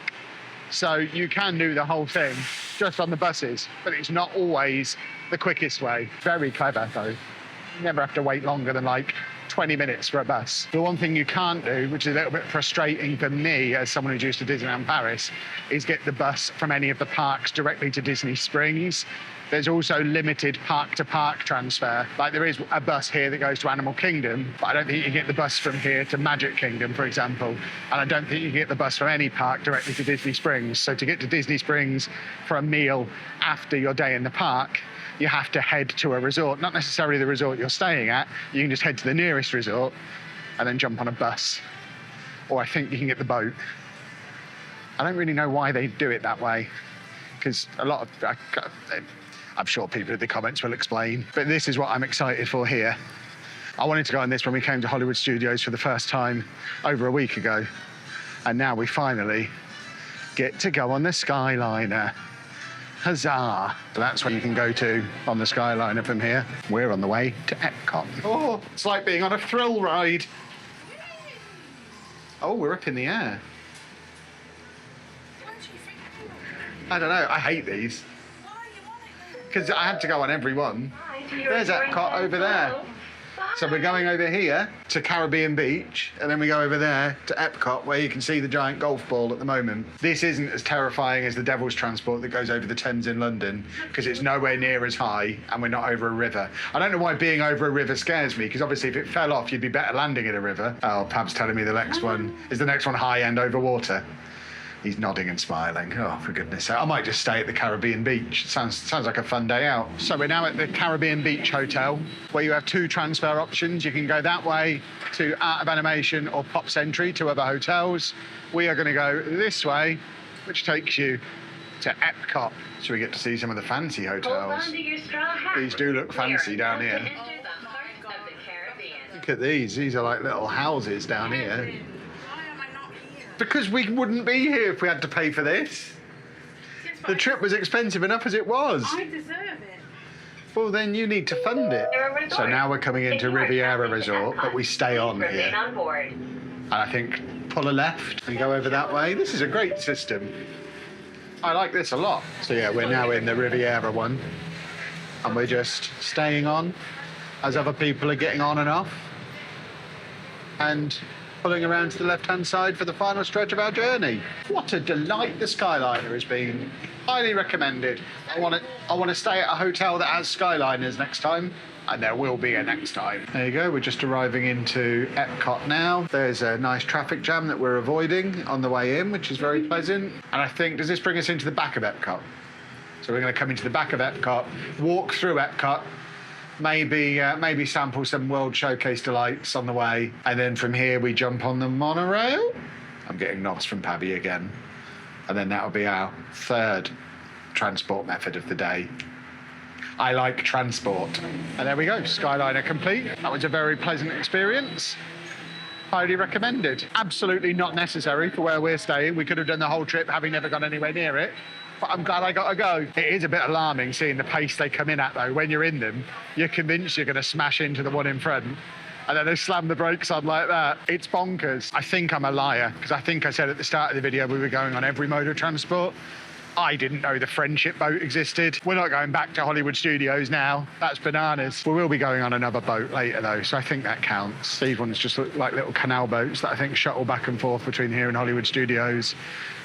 So you can do the whole thing just on the buses, but it's not always the quickest way. Very clever, though. You never have to wait longer than like 20 minutes for a bus. The one thing you can't do, which is a little bit frustrating for me as someone who's used to Disneyland Paris, is get the bus from any of the parks directly to Disney Springs. There's also limited park-to-park transfer. Like there is a bus here that goes to Animal Kingdom, but I don't think you can get the bus from here to Magic Kingdom, for example. And I don't think you can get the bus from any park directly to Disney Springs. So to get to Disney Springs for a meal after your day in the park, you have to head to a resort, not necessarily the resort you're staying at. You can just head to the nearest resort and then jump on a bus. Or I think you can get the boat. I don't really know why they do it that way, because a lot of, I'm sure people in the comments will explain, but this is what I'm excited for here. I wanted to go on this when we came to Hollywood Studios for the first time over a week ago, and now we finally get to go on the Skyliner. Huzzah! So that's when you can go to on the Skyliner from here. We're on the way to EPCOT. Oh, it's like being on a thrill ride. Oh, we're up in the air. I don't know, I hate these. Because I had to go on every one. There's EPCOT over there. So we're going over here to Caribbean Beach, and then we go over there to EPCOT, where you can see the giant golf ball at the moment. This isn't as terrifying as the Devil's Transport that goes over the Thames in London, because it's nowhere near as high, and we're not over a river. I don't know why being over a river scares me, because obviously if it fell off, you'd be better landing in a river. Oh, Pab's telling me the next one is the next one high and over water. He's nodding and smiling. Oh, for goodness sake. I might just stay at the Caribbean Beach. Sounds like a fun day out. So we're now at the Caribbean Beach Hotel, where you have two transfer options. You can go that way to Art of Animation or Pop Century, two other hotels. We are going to go this way, which takes you to EPCOT. So we get to see some of the fancy hotels. These do look fancy down here. Look at these. These are like little houses down here. Because we wouldn't be here if we had to pay for this. The trip was expensive enough as it was. I deserve it. Well, then you need to fund it. So now we're coming into Riviera Resort, but we stay on here. And I think pull a left and go over that way. This is a great system. I like this a lot. So yeah, we're now in the Riviera one. And we're just staying on as other people are getting on and off. And pulling around to the left-hand side for the final stretch of our journey. What a delight the Skyliner has been. Highly recommended. I want to stay at a hotel that has Skyliners next time, and there will be a next time. There you go, we're just arriving into EPCOT now. There's a nice traffic jam that we're avoiding on the way in, which is very pleasant. And I think, does this bring us into the back of EPCOT? So we're going to come into the back of EPCOT, walk through EPCOT, maybe sample some World Showcase delights on the way, and then from here we jump on the monorail. I'm getting nods from Pabby again. And then that'll be our third transport method of the day. I like transport. And there we go, Skyliner complete. That was a very pleasant experience. Highly recommended. Absolutely not necessary for where we're staying. We could have done the whole trip having never gone anywhere near it. But I'm glad I got to go. It is a bit alarming seeing the pace they come in at, though. When you're in them, you're convinced you're going to smash into the one in front, and then they slam the brakes on like that. It's bonkers. I think I'm a liar, because I think I said at the start of the video we were going on every mode of transport. I didn't know the Friendship boat existed. We're not going back to Hollywood Studios now. That's bananas. We will be going on another boat later, though, so I think that counts. These ones just look like little canal boats that I think shuttle back and forth between here and Hollywood Studios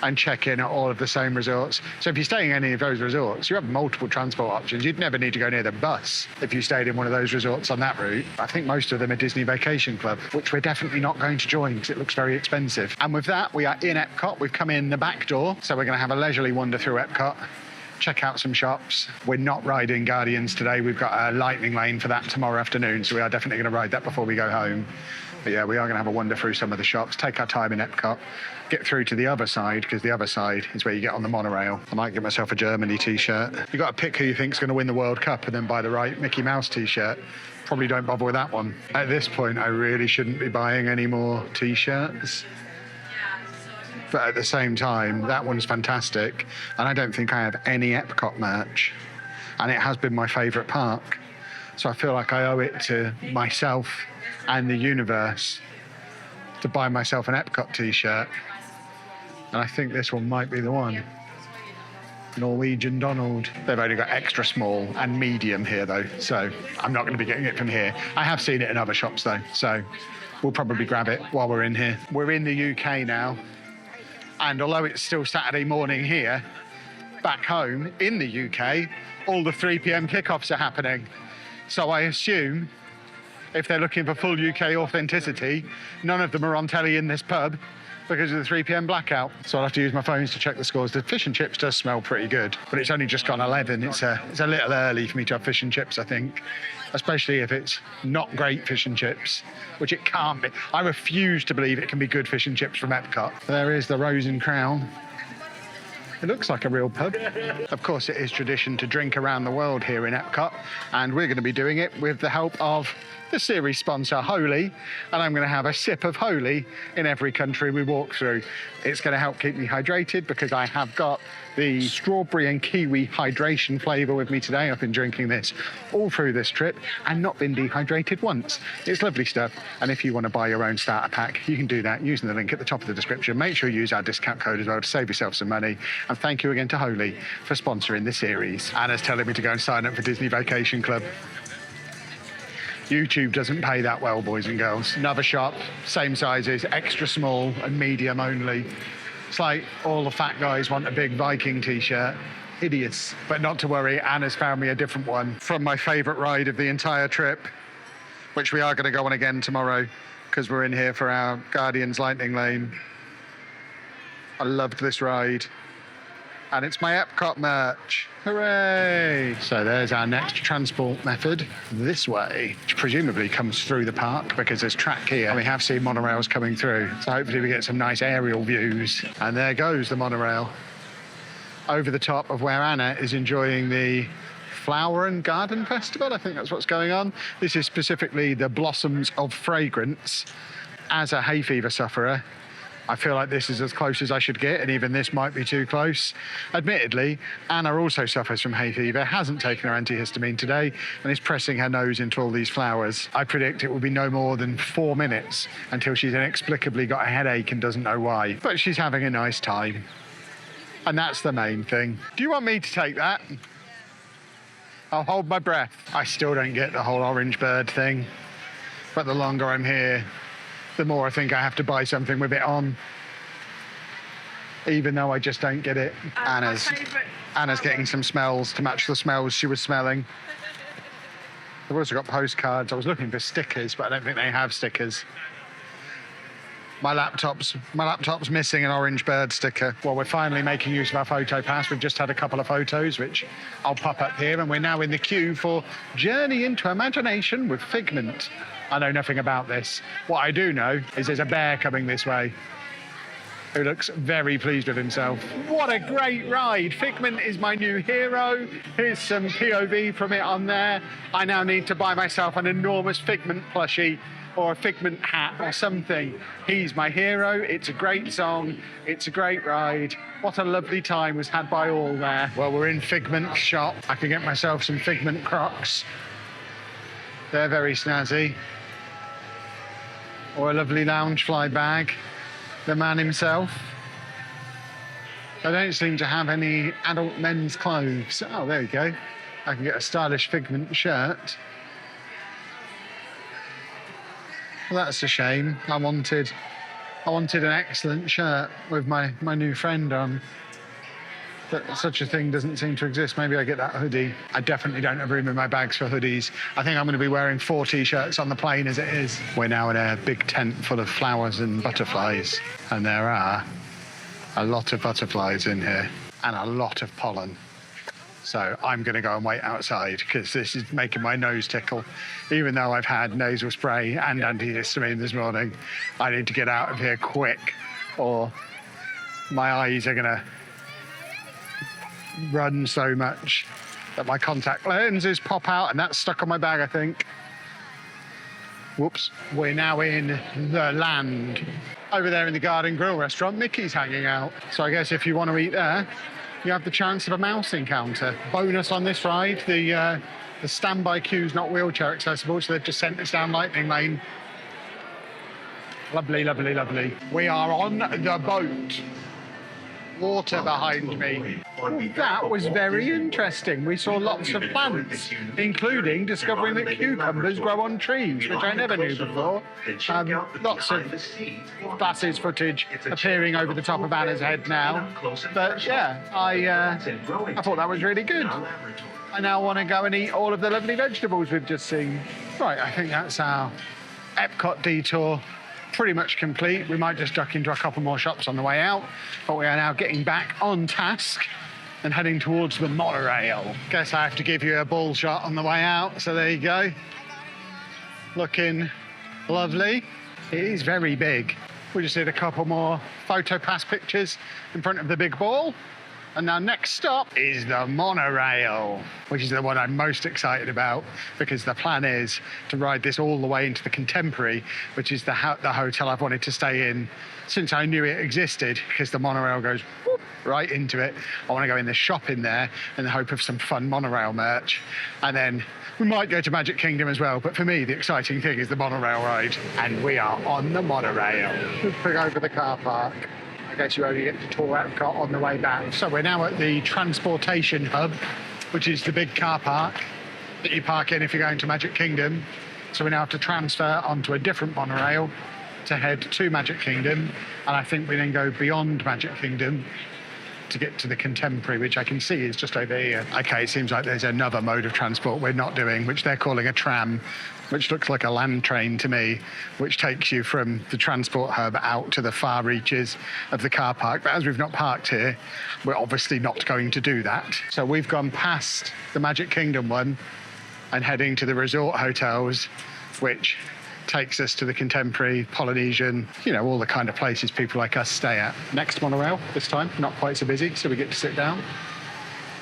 and check in at all of the same resorts. So if you're staying in any of those resorts, you have multiple transport options. You'd never need to go near the bus if you stayed in one of those resorts on that route. I think most of them are Disney Vacation Club, which we're definitely not going to join because it looks very expensive. And with that, we are in EPCOT. We've come in the back door, so we're going to have a leisurely wander through EPCOT, check out some shops. We're not riding Guardians today. We've got a lightning lane for that tomorrow afternoon, so we are definitely going to ride that before we go home. But yeah, we are going to have a wander through some of the shops, take our time in EPCOT, get through to the other side, because the other side is where you get on the monorail. I might get myself a Germany t-shirt. You've got to pick who you think's going to win the World Cup and then buy the right Mickey Mouse t-shirt. Probably don't bother with that one. At this point, I really shouldn't be buying any more t-shirts. But at the same time, that one's fantastic. And I don't think I have any EPCOT merch. And it has been my favourite park. So I feel like I owe it to myself and the universe to buy myself an EPCOT t-shirt. And I think this one might be the one. Norwegian Donald. They've only got extra small and medium here, though, so I'm not going to be getting it from here. I have seen it in other shops, though, so we'll probably grab it while we're in here. We're in the UK now, and although it's still Saturday morning here, back home in the UK, all the 3 p.m. kickoffs are happening. So I assume if they're looking for full UK authenticity, none of them are on telly in this pub because of the 3 p.m. blackout. So I'll have to use my phones to check the scores. The fish and chips does smell pretty good, but it's only just gone 11. It's a little early for me to have fish and chips, I think, especially if it's not great fish and chips, which it can't be. I refuse to believe it can be good fish and chips from EPCOT. There is the Rose and Crown. It looks like a real pub. Of course, it is tradition to drink around the world here in EPCOT, and we're going to be doing it with the help of the series sponsor, Holy, and I'm going to have a sip of Holy in every country we walk through. It's going to help keep me hydrated because I have got the strawberry and kiwi hydration flavour with me today. I've been drinking this all through this trip and not been dehydrated once. It's lovely stuff, and if you want to buy your own starter pack, you can do that using the link at the top of the description. Make sure you use our discount code as well to save yourself some money, and thank you again to Holy for sponsoring the series. Anna's telling me to go and sign up for Disney Vacation Club. YouTube doesn't pay that well, boys and girls. Another shop, same sizes, extra small and medium only. It's like all the fat guys want a big Viking t-shirt. Hideous. But not to worry, Anna's found me a different one from my favourite ride of the entire trip, which we are going to go on again tomorrow because we're in here for our Guardians Lightning Lane. I loved this ride. And it's my EPCOT merch. Hooray! So there's our next transport method, this way, which presumably comes through the park because there's track here. And we have seen monorails coming through. So hopefully we get some nice aerial views. And there goes the monorail over the top of where Anna is enjoying the Flower and Garden Festival. I think that's what's going on. This is specifically the Blossoms of Fragrance. As a hay fever sufferer, I feel like this is as close as I should get, and even this might be too close. Admittedly, Anna also suffers from hay fever, hasn't taken her antihistamine today, and is pressing her nose into all these flowers. I predict it will be no more than 4 minutes until she's inexplicably got a headache and doesn't know why. But she's having a nice time. And that's the main thing. Do you want me to take that? I'll hold my breath. I still don't get the whole orange bird thing, but the longer I'm here, the more I think I have to buy something with it on, even though I just don't get it. Anna's getting some smells to match the smells she was smelling. I've also got postcards. I was looking for stickers, but I don't think they have stickers. My laptop's missing an orange bird sticker. Well, we're finally making use of our photo pass. We've just had a couple of photos, which I'll pop up here, and we're now in the queue for Journey into Imagination with Figment. I know nothing about this. What I do know is there's a bear coming this way who looks very pleased with himself. What a great ride. Figment is my new hero. Here's some POV from it on there. I now need to buy myself an enormous Figment plushie or a Figment hat or something. He's my hero. It's a great song. It's a great ride. What a lovely time was had by all there. Well, we're in Figment's shop. I can get myself some Figment Crocs. They're very snazzy. Or a lovely Loungefly bag. The man himself. They don't seem to have any adult men's clothes. Oh, there you go. I can get a stylish Figment shirt. Well, that's a shame. I wanted an excellent shirt with my new friend on. But such a thing doesn't seem to exist. Maybe I get that hoodie. I definitely don't have room in my bags for hoodies. I think I'm going to be wearing 4 t-shirts on the plane as it is. We're now in a big tent full of flowers and butterflies. And there are a lot of butterflies in here and a lot of pollen. So I'm going to go and wait outside because this is making my nose tickle. Even though I've had nasal spray and antihistamine this morning, I need to get out of here quick or my eyes are going to run so much that my contact lenses pop out, and that's stuck on my bag, I think. Whoops. We're now in the land. Over there in the Garden Grill restaurant, Mickey's hanging out. So I guess if you want to eat there, you have the chance of a mouse encounter. Bonus on this ride, the standby queue's not wheelchair accessible, so they've just sent us down Lightning Lane. Lovely, lovely, lovely. We are on the boat. water behind me. Well, that was very interesting. We saw lots of plants, including discovering that cucumbers grow on trees, which I never knew before. Lots of glasses footage appearing over the top of Anna's head now. But yeah, I thought that was really good. I now want to go and eat all of the lovely vegetables we've just seen. Right, I think that's our EPCOT detour pretty much complete. We might just duck into a couple more shops on the way out, but we are now getting back on task and heading towards the monorail. Guess I have to give you a ball shot on the way out, so there you go. Looking lovely. It is very big. We just did a couple more photo pass pictures in front of the big ball. And our next stop is the monorail, which is the one I'm most excited about, because the plan is to ride this all the way into the Contemporary, which is the hotel I've wanted to stay in since I knew it existed, because the monorail goes whoop, right into it. I want to go in the shop in there in the hope of some fun monorail merch. And then we might go to Magic Kingdom as well, but for me, the exciting thing is the monorail ride. And we are on the monorail. Let's pick over the car park. I guess you only get to tour EPCOT on the way back. So we're now at the transportation hub, which is the big car park that you park in if you're going to Magic Kingdom. So we now have to transfer onto a different monorail to head to Magic Kingdom. And I think we then go beyond Magic Kingdom to get to the Contemporary, which I can see is just over here. Okay, it seems like there's another mode of transport we're not doing, which they're calling a tram, which looks like a land train to me, which takes you from the transport hub out to the far reaches of the car park. But as we've not parked here, we're obviously not going to do that. So we've gone past the Magic Kingdom one and heading to the resort hotels, which takes us to the Contemporary, Polynesian, you know, all the kind of places people like us stay at. Next monorail, this time, not quite so busy, so we get to sit down.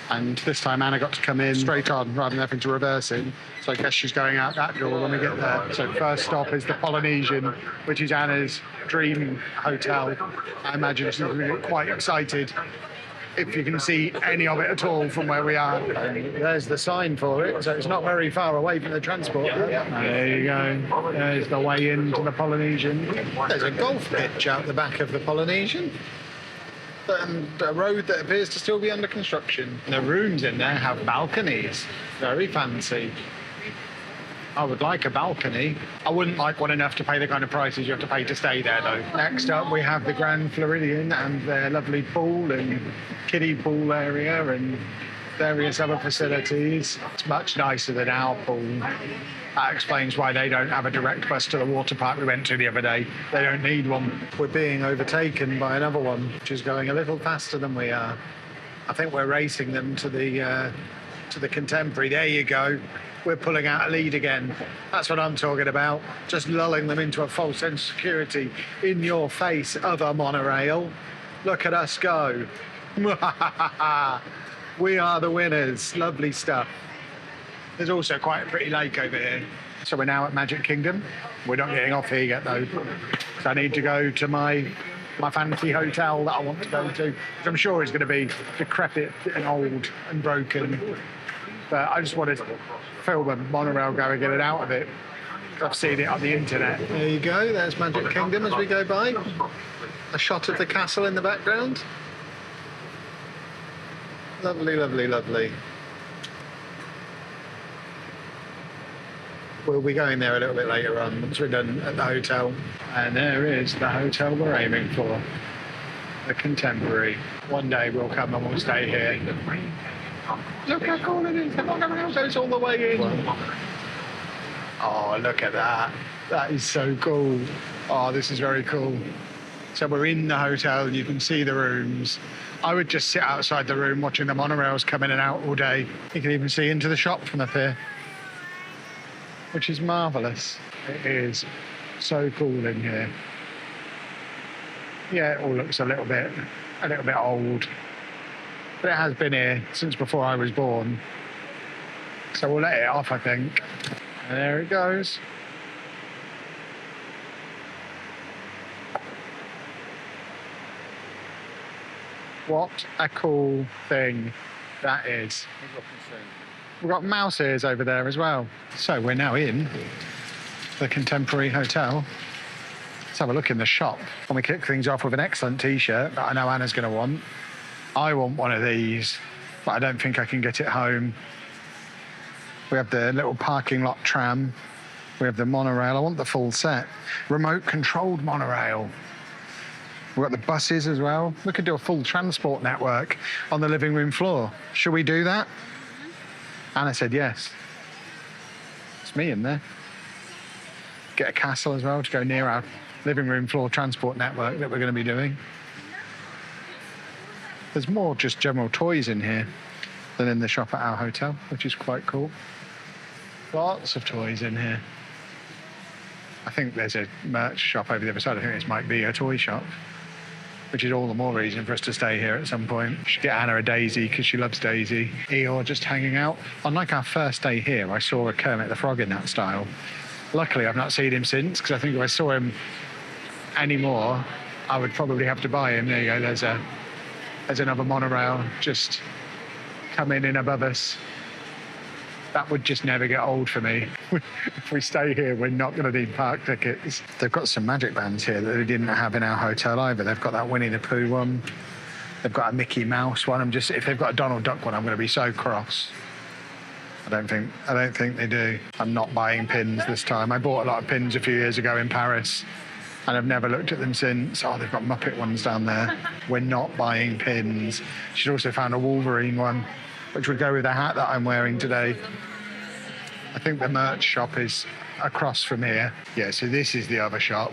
And this time Anna got to come in straight on rather than having to reverse in. So I guess she's going out that door when we get there. So first stop is the Polynesian, which is Anna's dream hotel. I imagine she's going to get quite excited if you can see any of it at all from where we are. There's the sign for it, so it's not very far away from the transport. There you go. There's the way into the Polynesian. There's a golf pitch out the back of the Polynesian. A road that appears to still be under construction. The rooms in there have balconies. Very fancy. I would like a balcony. I wouldn't like one enough to pay the kind of prices you have to pay to stay there, though. Next up, we have the Grand Floridian and their lovely pool and kiddie pool area and various other facilities. It's much nicer than our pool. That explains why they don't have a direct bus to the water park we went to the other day. They don't need one. We're being overtaken by another one, which is going a little faster than we are. I think we're racing them to the Contemporary. There you go. We're pulling out a lead again. That's what I'm talking about. Just lulling them into a false sense of security. In your face, other monorail. Look at us go. We are the winners. Lovely stuff. There's also quite a pretty lake over here. So we're now at Magic Kingdom. We're not getting off here yet, though. So I need to go to my fancy hotel that I want to go to, which I'm sure is going to be decrepit and old and broken. But I just wanted to film a monorail go and get it out of it. I've seen it on the internet. There you go. There's Magic Kingdom as we go by. A shot of the castle in the background. Lovely, lovely, lovely. We'll be going there a little bit later on once we're done at the hotel. And there is the hotel we're aiming for, the Contemporary. One day we'll come and we'll stay here. Look how cool it is. The monorail goes all the way in. Oh, look at that. That is so cool. Oh, this is very cool. So we're in the hotel and you can see the rooms. I would just sit outside the room watching the monorails come in and out all day. You can even see into the shop from up here, which is marvellous. It is so cool in here. Yeah, it all looks a little bit old, but it has been here since before I was born. So we'll let it off, I think. And there it goes. What a cool thing that is. We've got mouse ears over there as well. So we're now in the Contemporary Hotel. Let's have a look in the shop. And we kick things off with an excellent T-shirt that I know Anna's going to want. I want one of these, but I don't think I can get it home. We have the little parking lot tram. We have the monorail. I want the full set. Remote controlled monorail. We've got the buses as well. We could do a full transport network on the living room floor. Should we do that? Anna said yes. It's me in there. Get a castle as well to go near our living room floor transport network that we're going to be doing. There's more just general toys in here than in the shop at our hotel, which is quite cool. Lots of toys in here. I think there's a merch shop over the other side. I think this might be a toy shop, which is all the more reason for us to stay here at some point. Should get Anna a daisy because she loves Daisy. Eeyore just hanging out. Unlike our first day here, I saw a Kermit the Frog in that style. Luckily, I've not seen him since, because I think if I saw him anymore, I would probably have to buy him. There you go, there's another monorail just coming in above us. That would just never get old for me. If we stay here, we're not going to need park tickets. They've got some magic bands here that they didn't have in our hotel either. They've got that Winnie the Pooh one. They've got a Mickey Mouse one. If they've got a Donald Duck one, I'm going to be so cross. I don't think they do. I'm not buying pins this time. I bought a lot of pins a few years ago in Paris, and I've never looked at them since. Oh, they've got Muppet ones down there. We're not buying pins. She's also found a Wolverine one, which would go with the hat that I'm wearing today. I think the merch shop is across from here. Yeah, so this is the other shop.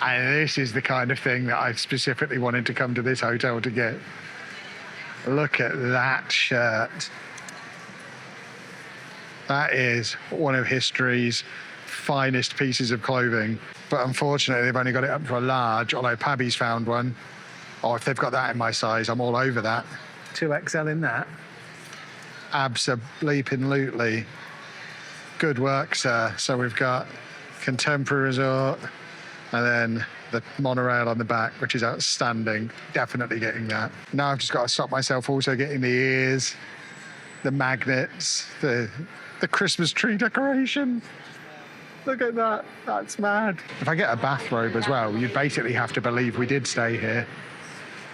And this is the kind of thing that I specifically wanted to come to this hotel to get. Look at that shirt. That is one of history's finest pieces of clothing. But unfortunately, they've only got it up to a large, although Pabby's found one. Oh, if they've got that in my size, I'm all over that. 2XL in that. Abso-bleeping-lutely. Good work, sir. So we've got Contemporary Resort and then the monorail on the back, which is outstanding. Definitely getting that. Now I've just got to stop myself also getting the ears, the magnets, the Christmas tree decoration. Look at that. That's mad. If I get a bathrobe as well, you'd basically have to believe we did stay here.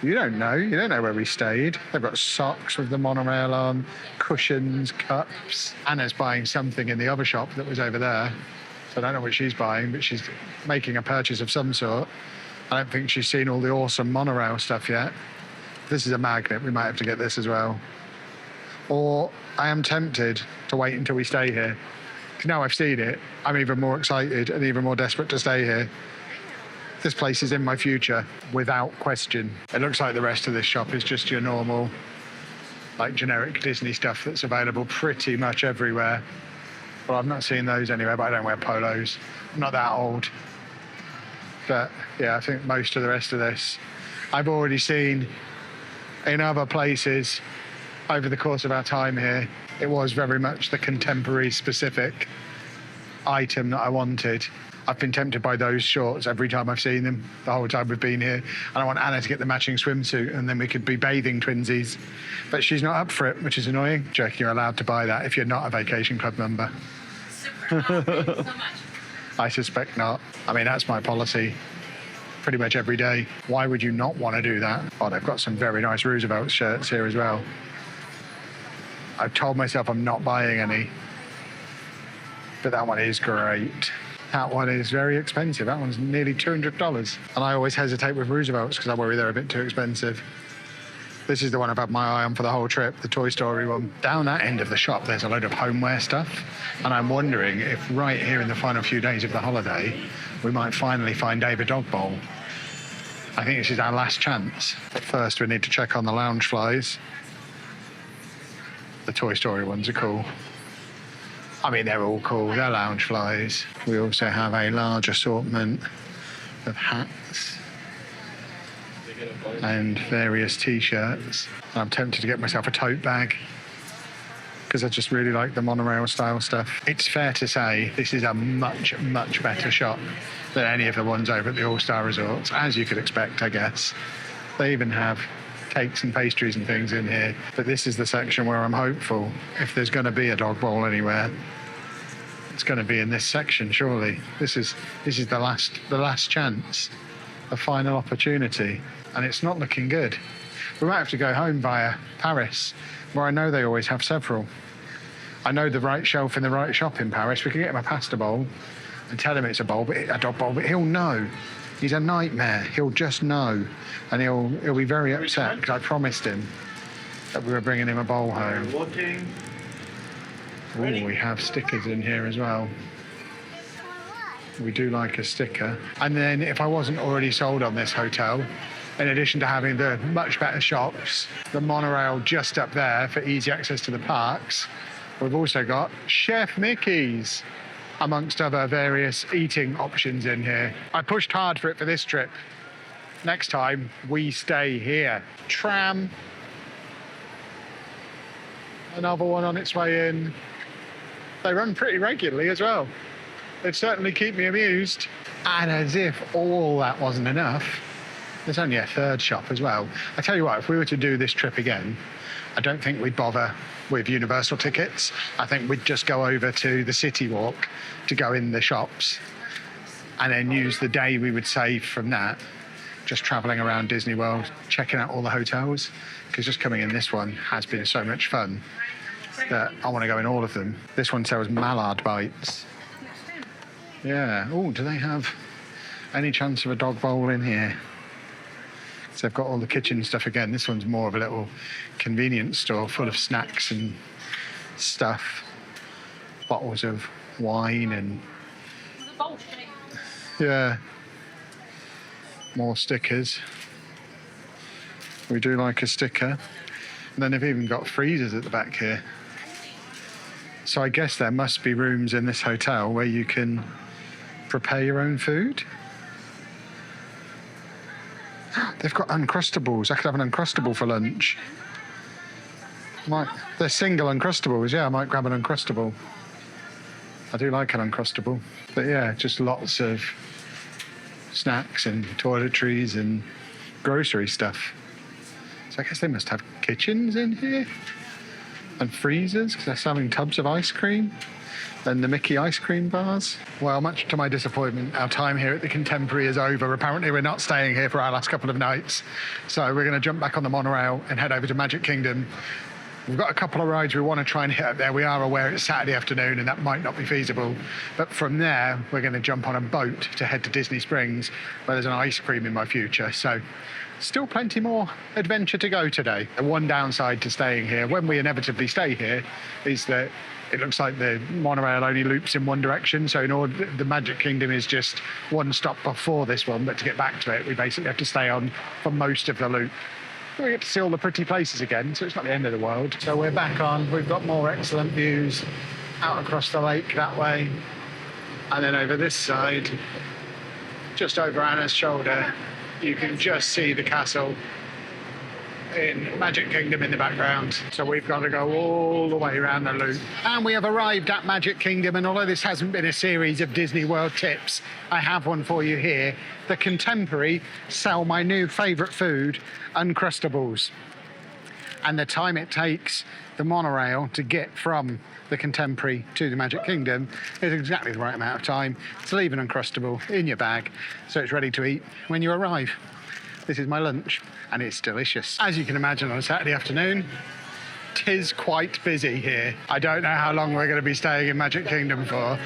You don't know. You don't know where we stayed. They've got socks with the monorail on, cushions, cups. Anna's buying something in the other shop that was over there. So I don't know what she's buying, but she's making a purchase of some sort. I don't think she's seen all the awesome monorail stuff yet. This is a magnet. We might have to get this as well. Or I am tempted to wait until we stay here. Because now I've seen it, I'm even more excited and even more desperate to stay here. This place is in my future, without question. It looks like the rest of this shop is just your normal, like generic Disney stuff that's available pretty much everywhere. Well, I've not seen those anywhere, but I don't wear polos. I'm not that old. But yeah, I think most of the rest of this, I've already seen in other places over the course of our time here. It was very much the contemporary specific item that I wanted. I've been tempted by those shorts every time I've seen them, the whole time we've been here. And I want Anna to get the matching swimsuit, and then we could be bathing twinsies. But she's not up for it, which is annoying. Jackie, you're allowed to buy that if you're not a Vacation Club member. Super. Oh, thank you so much. I suspect not. I mean, that's my policy pretty much every day. Why would you not want to do that? Oh, they've got some very nice Roosevelt shirts here as well. I've told myself I'm not buying any, but that one is great. That one is very expensive. That one's nearly $200. And I always hesitate with Roosevelts because I worry they're a bit too expensive. This is the one I've had my eye on for the whole trip, the Toy Story one. Down that end of the shop, there's a load of homeware stuff. And I'm wondering if right here in the final few days of the holiday, we might finally find Dave a dog bowl. I think this is our last chance. But first, we need to check on the lounge flies. The Toy Story ones are cool. I mean, they're all cool. They're lounge flies. We also have a large assortment of hats and various T-shirts. I'm tempted to get myself a tote bag because I just really like the monorail style stuff. It's fair to say this is a much, much better shop than any of the ones over at the All-Star Resorts, as you could expect, I guess. They even have cakes and pastries and things in here, but this is the section where I'm hopeful if there's going to be a dog bowl anywhere, It's going to be in this section, surely. This is the last chance, a final opportunity, and it's not looking good. We might have to go home via Paris, where I know they always have several. I know the right shelf in the right shop in Paris. We can get him a pasta bowl and tell him it's a dog bowl, but he'll know. He's a nightmare. He'll just know, and he'll be very upset because I promised him that we were bringing him a bowl home. Oh, we have stickers in here as well. We do like a sticker. And then if I wasn't already sold on this hotel, in addition to having the much better shops, the monorail just up there for easy access to the parks, we've also got Chef Mickey's, amongst other various eating options in here. I pushed hard for it for this trip. Next time, we stay here. Tram. Another one on its way in. They run pretty regularly as well. They'd certainly keep me amused. And as if all that wasn't enough, there's only a third shop as well. I tell you what, if we were to do this trip again, I don't think we'd bother with Universal tickets. I think we'd just go over to the City Walk to go in the shops and then use the day we would save from that just travelling around Disney World, checking out all the hotels, because just coming in this one has been so much fun that I want to go in all of them. This one sells mallard bites. Yeah. Oh, do they have any chance of a dog bowl in here? So they've got all the kitchen stuff again. This one's more of a little convenience store full of snacks and stuff. Bottles of wine and... yeah. More stickers. We do like a sticker. And then they've even got freezers at the back here. So I guess there must be rooms in this hotel where you can prepare your own food. They've got Uncrustables. I could have an Uncrustable for lunch. They're single Uncrustables. Yeah, I might grab an Uncrustable. I do like an Uncrustable. But yeah, just lots of snacks and toiletries and grocery stuff. So I guess they must have kitchens in here and freezers because they're selling tubs of ice cream and the Mickey ice cream bars. Well, much to my disappointment, our time here at the Contemporary is over. Apparently we're not staying here for our last couple of nights. So we're going to jump back on the monorail and head over to Magic Kingdom. We've got a couple of rides we want to try and hit up there. We are aware it's Saturday afternoon and that might not be feasible. But from there, we're going to jump on a boat to head to Disney Springs, where there's an ice cream in my future. So still plenty more adventure to go today. The one downside to staying here, when we inevitably stay here, is that it looks like the monorail only loops in one direction. So in order, the Magic Kingdom is just one stop before this one, but to get back to it, we basically have to stay on for most of the loop. We get to see all the pretty places again, so it's not the end of the world. So we're back on. We've got more excellent views out across the lake that way. And then over this side, just over Anna's shoulder, you can just see the castle in Magic Kingdom in the background. So we've got to go all the way around the loop. And we have arrived at Magic Kingdom, and although this hasn't been a series of Disney World tips, I have one for you here. The Contemporary sell my new favourite food, Uncrustables. And the time it takes the monorail to get from the Contemporary to the Magic Kingdom is exactly the right amount of time to leave an Uncrustable in your bag so it's ready to eat when you arrive. This is my lunch, and it's delicious. As you can imagine, on a Saturday afternoon, 'tis quite busy here. I don't know how long we're going to be staying in Magic Kingdom for.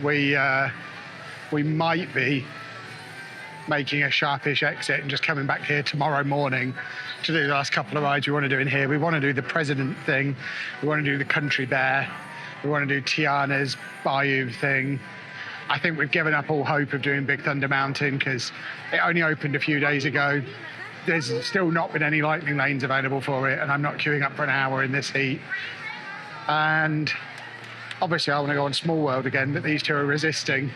We might be making a sharpish exit and just coming back here tomorrow morning to do the last couple of rides we want to do in here. We want to do the President thing. We want to do the Country Bear. We want to do Tiana's Bayou thing. I think we've given up all hope of doing Big Thunder Mountain because it only opened a few days ago. There's still not been any lightning lanes available for it, and I'm not queuing up for an hour in this heat. And obviously I want to go on Small World again, but these two are resisting.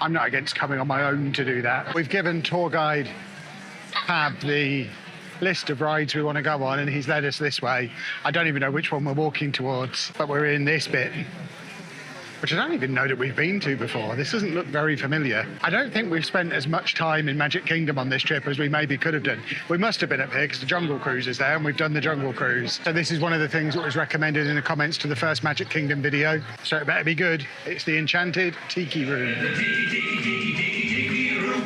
I'm not against coming on my own to do that. We've given tour guide Pab the list of rides we want to go on, and he's led us this way. I don't even know which one we're walking towards, but we're in this bit. which I don't even know that we've been to before. This doesn't look very familiar. I don't think we've spent as much time in Magic Kingdom on this trip as we maybe could have done. We must have been up here because the Jungle Cruise is there and we've done the Jungle Cruise. So this is one of the things that was recommended in the comments to the first Magic Kingdom video. So it better be good. It's the Enchanted Tiki Room.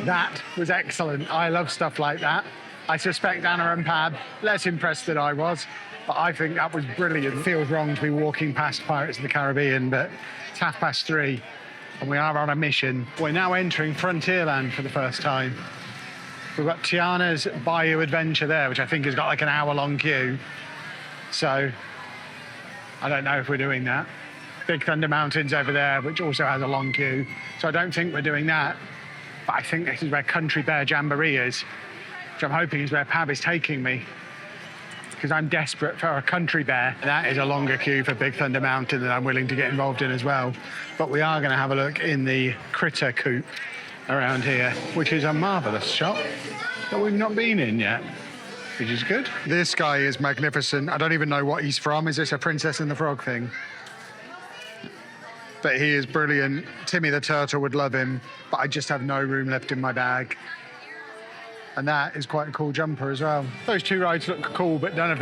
That was excellent. I love stuff like that. I suspect Anna and Pab, less impressed than I was, but I think that was brilliant. It feels wrong to be walking past Pirates of the Caribbean, but it's 3:30 and we are on a mission. We're now entering Frontierland for the first time. We've got Tiana's Bayou Adventure there, which I think has got like an hour-long queue. So I don't know if we're doing that. Big Thunder Mountain's over there, which also has a long queue. So I don't think we're doing that. But I think this is where Country Bear Jamboree is, which I'm hoping is where Pab is taking me, because I'm desperate for a country bear. That is a longer queue for Big Thunder Mountain that I'm willing to get involved in as well. But we are going to have a look in the Critter Coop around here, which is a marvellous shop that we've not been in yet, which is good. This guy is magnificent. I don't even know what he's from. Is this a Princess and the Frog thing? But he is brilliant. Timmy the Turtle would love him, but I just have no room left in my bag. And that is quite a cool jumper as well. Those two rides look cool, but neither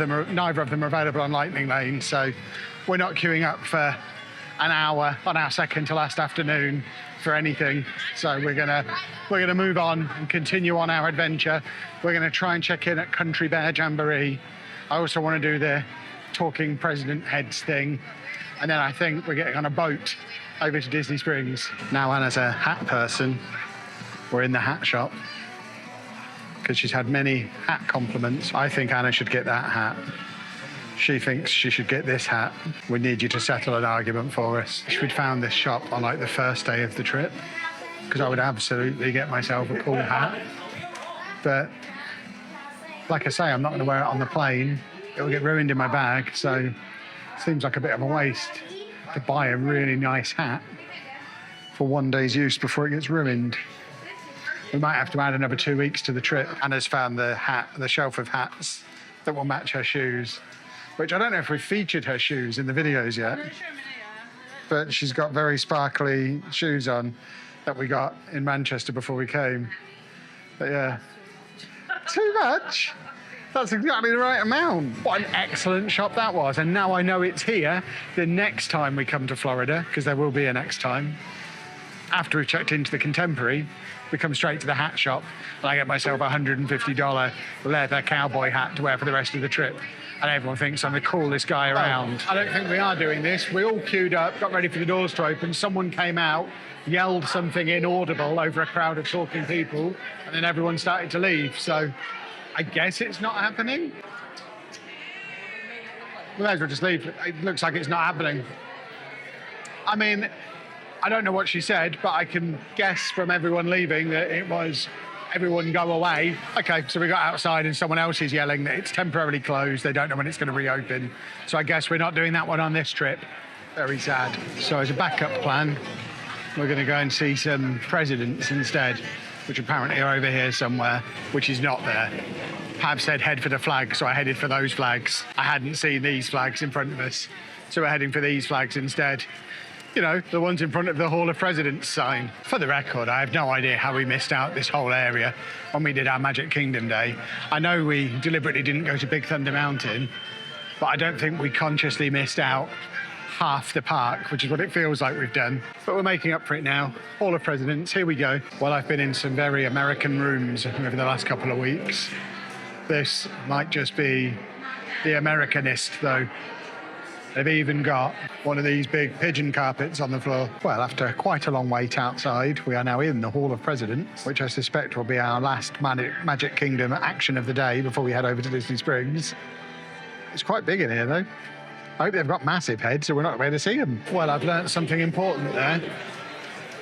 of them are available on Lightning Lane, so we're not queuing up for an hour on our second to last afternoon for anything. So we're gonna move on and continue on our adventure. We're gonna try and check in at Country Bear Jamboree. I also want to do the talking President Heads thing, and then I think we're getting on a boat over to Disney Springs. Now Anna's a hat person. We're in the hat shop, because she's had many hat compliments. I think Anna should get that hat. She thinks she should get this hat. We need you to settle an argument for us. We'd found this shop on like the first day of the trip, because I would absolutely get myself a cool hat. But like I say, I'm not going to wear it on the plane. It will get ruined in my bag, so it seems like a bit of a waste to buy a really nice hat for one day's use before it gets ruined. We might have to add another 2 weeks to the trip. Anna's found the shelf of hats that will match her shoes, which I don't know if we've featured her shoes in the videos yet, but she's got very sparkly shoes on that we got in Manchester before we came. But yeah, too much. That's exactly the right amount. What an excellent shop that was. And now I know it's here the next time we come to Florida, because there will be a next time. After we've checked into the Contemporary, we come straight to the hat shop and I get myself a $150 leather cowboy hat to wear for the rest of the trip. And everyone thinks I'm the coolest guy around. I don't think we are doing this. We all queued up, got ready for the doors to open. Someone came out, yelled something inaudible over a crowd of talking people, and then everyone started to leave. So I guess it's not happening. We may as well just leave. It looks like it's not happening. I mean, I don't know what she said, but I can guess from everyone leaving that it was everyone go away. Okay, so we got outside and someone else is yelling that it's temporarily closed. They don't know when it's going to reopen. So I guess we're not doing that one on this trip. Very sad. So as a backup plan, we're going to go and see some presidents instead, which apparently are over here somewhere, which is not there. Pab said head for the flag, so I headed for those flags. I hadn't seen these flags in front of us, so we're heading for these flags instead. You know, the ones in front of the Hall of Presidents sign. For the record, I have no idea how we missed out this whole area when we did our Magic Kingdom day. I know we deliberately didn't go to Big Thunder Mountain, but I don't think we consciously missed out half the park, which is what it feels like we've done. But we're making up for it now. Hall of Presidents, here we go. Well, I've been in some very American rooms over the last couple of weeks. This might just be the Americanist, though. They've even got one of these big pigeon carpets on the floor. Well, after quite a long wait outside, we are now in the Hall of Presidents, which I suspect will be our last Magic Kingdom action of the day before we head over to Disney Springs. It's quite big in here, though. I hope they've got massive heads, so we're not going to see them. Well, I've learnt something important there,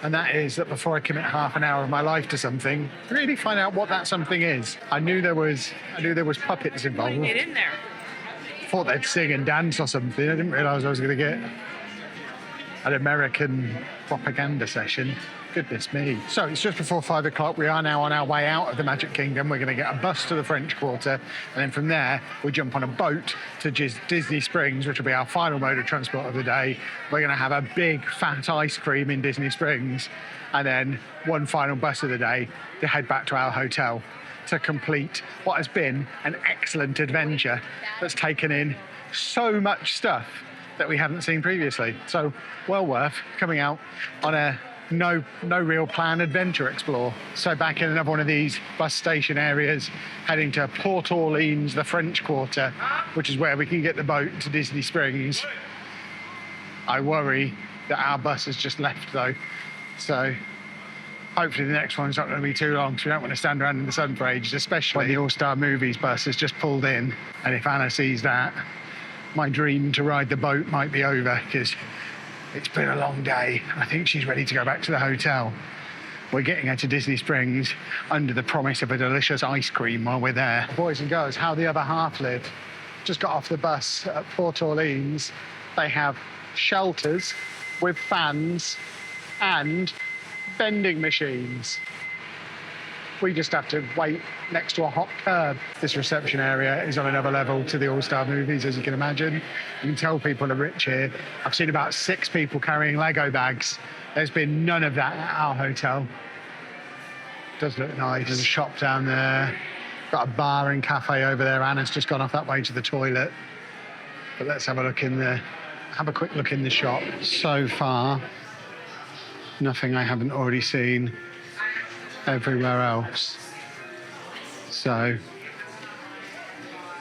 and that is that before I commit half an hour of my life to something, really find out what that something is. I knew there was puppets involved. Get in there. Thought they'd sing and dance or something. I didn't realise I was going to get an American propaganda session. Goodness me. So it's just before 5 o'clock. We are now on our way out of the Magic Kingdom. We're going to get a bus to the French Quarter, and then from there we jump on a boat to Disney Springs, which will be our final mode of transport of the day. We're going to have a big fat ice cream in Disney Springs, and then one final bus of the day to head back to our hotel to complete what has been an excellent adventure that's taken in so much stuff that we hadn't seen previously. So well worth coming out on a no real plan adventure explore. So back in another one of these bus station areas, heading to Port Orleans, the French Quarter, which is where we can get the boat to Disney Springs. I worry that our bus has just left though, so hopefully the next one's not going to be too long, because we don't want to stand around in the sun for ages, especially when the All-Star Movies bus has just pulled in. And if Anna sees that, my dream to ride the boat might be over, because it's been a long day. I think she's ready to go back to the hotel. We're getting her to Disney Springs under the promise of a delicious ice cream while we're there. Boys and girls, how the other half live. Just got off the bus at Port Orleans. They have shelters with fans and vending machines. We just have to wait next to a hot curb. This reception area is on another level to the All-Star Movies, as you can imagine. You can tell people are rich here. I've seen about 6 people carrying Lego bags. There's been none of that at our hotel. Does look nice. There's a shop down there. Got a bar and cafe over there. Anna's just gone off that way to the toilet. But let's have a look in there. Have a quick look in the shop. So far, nothing I haven't already seen everywhere else. So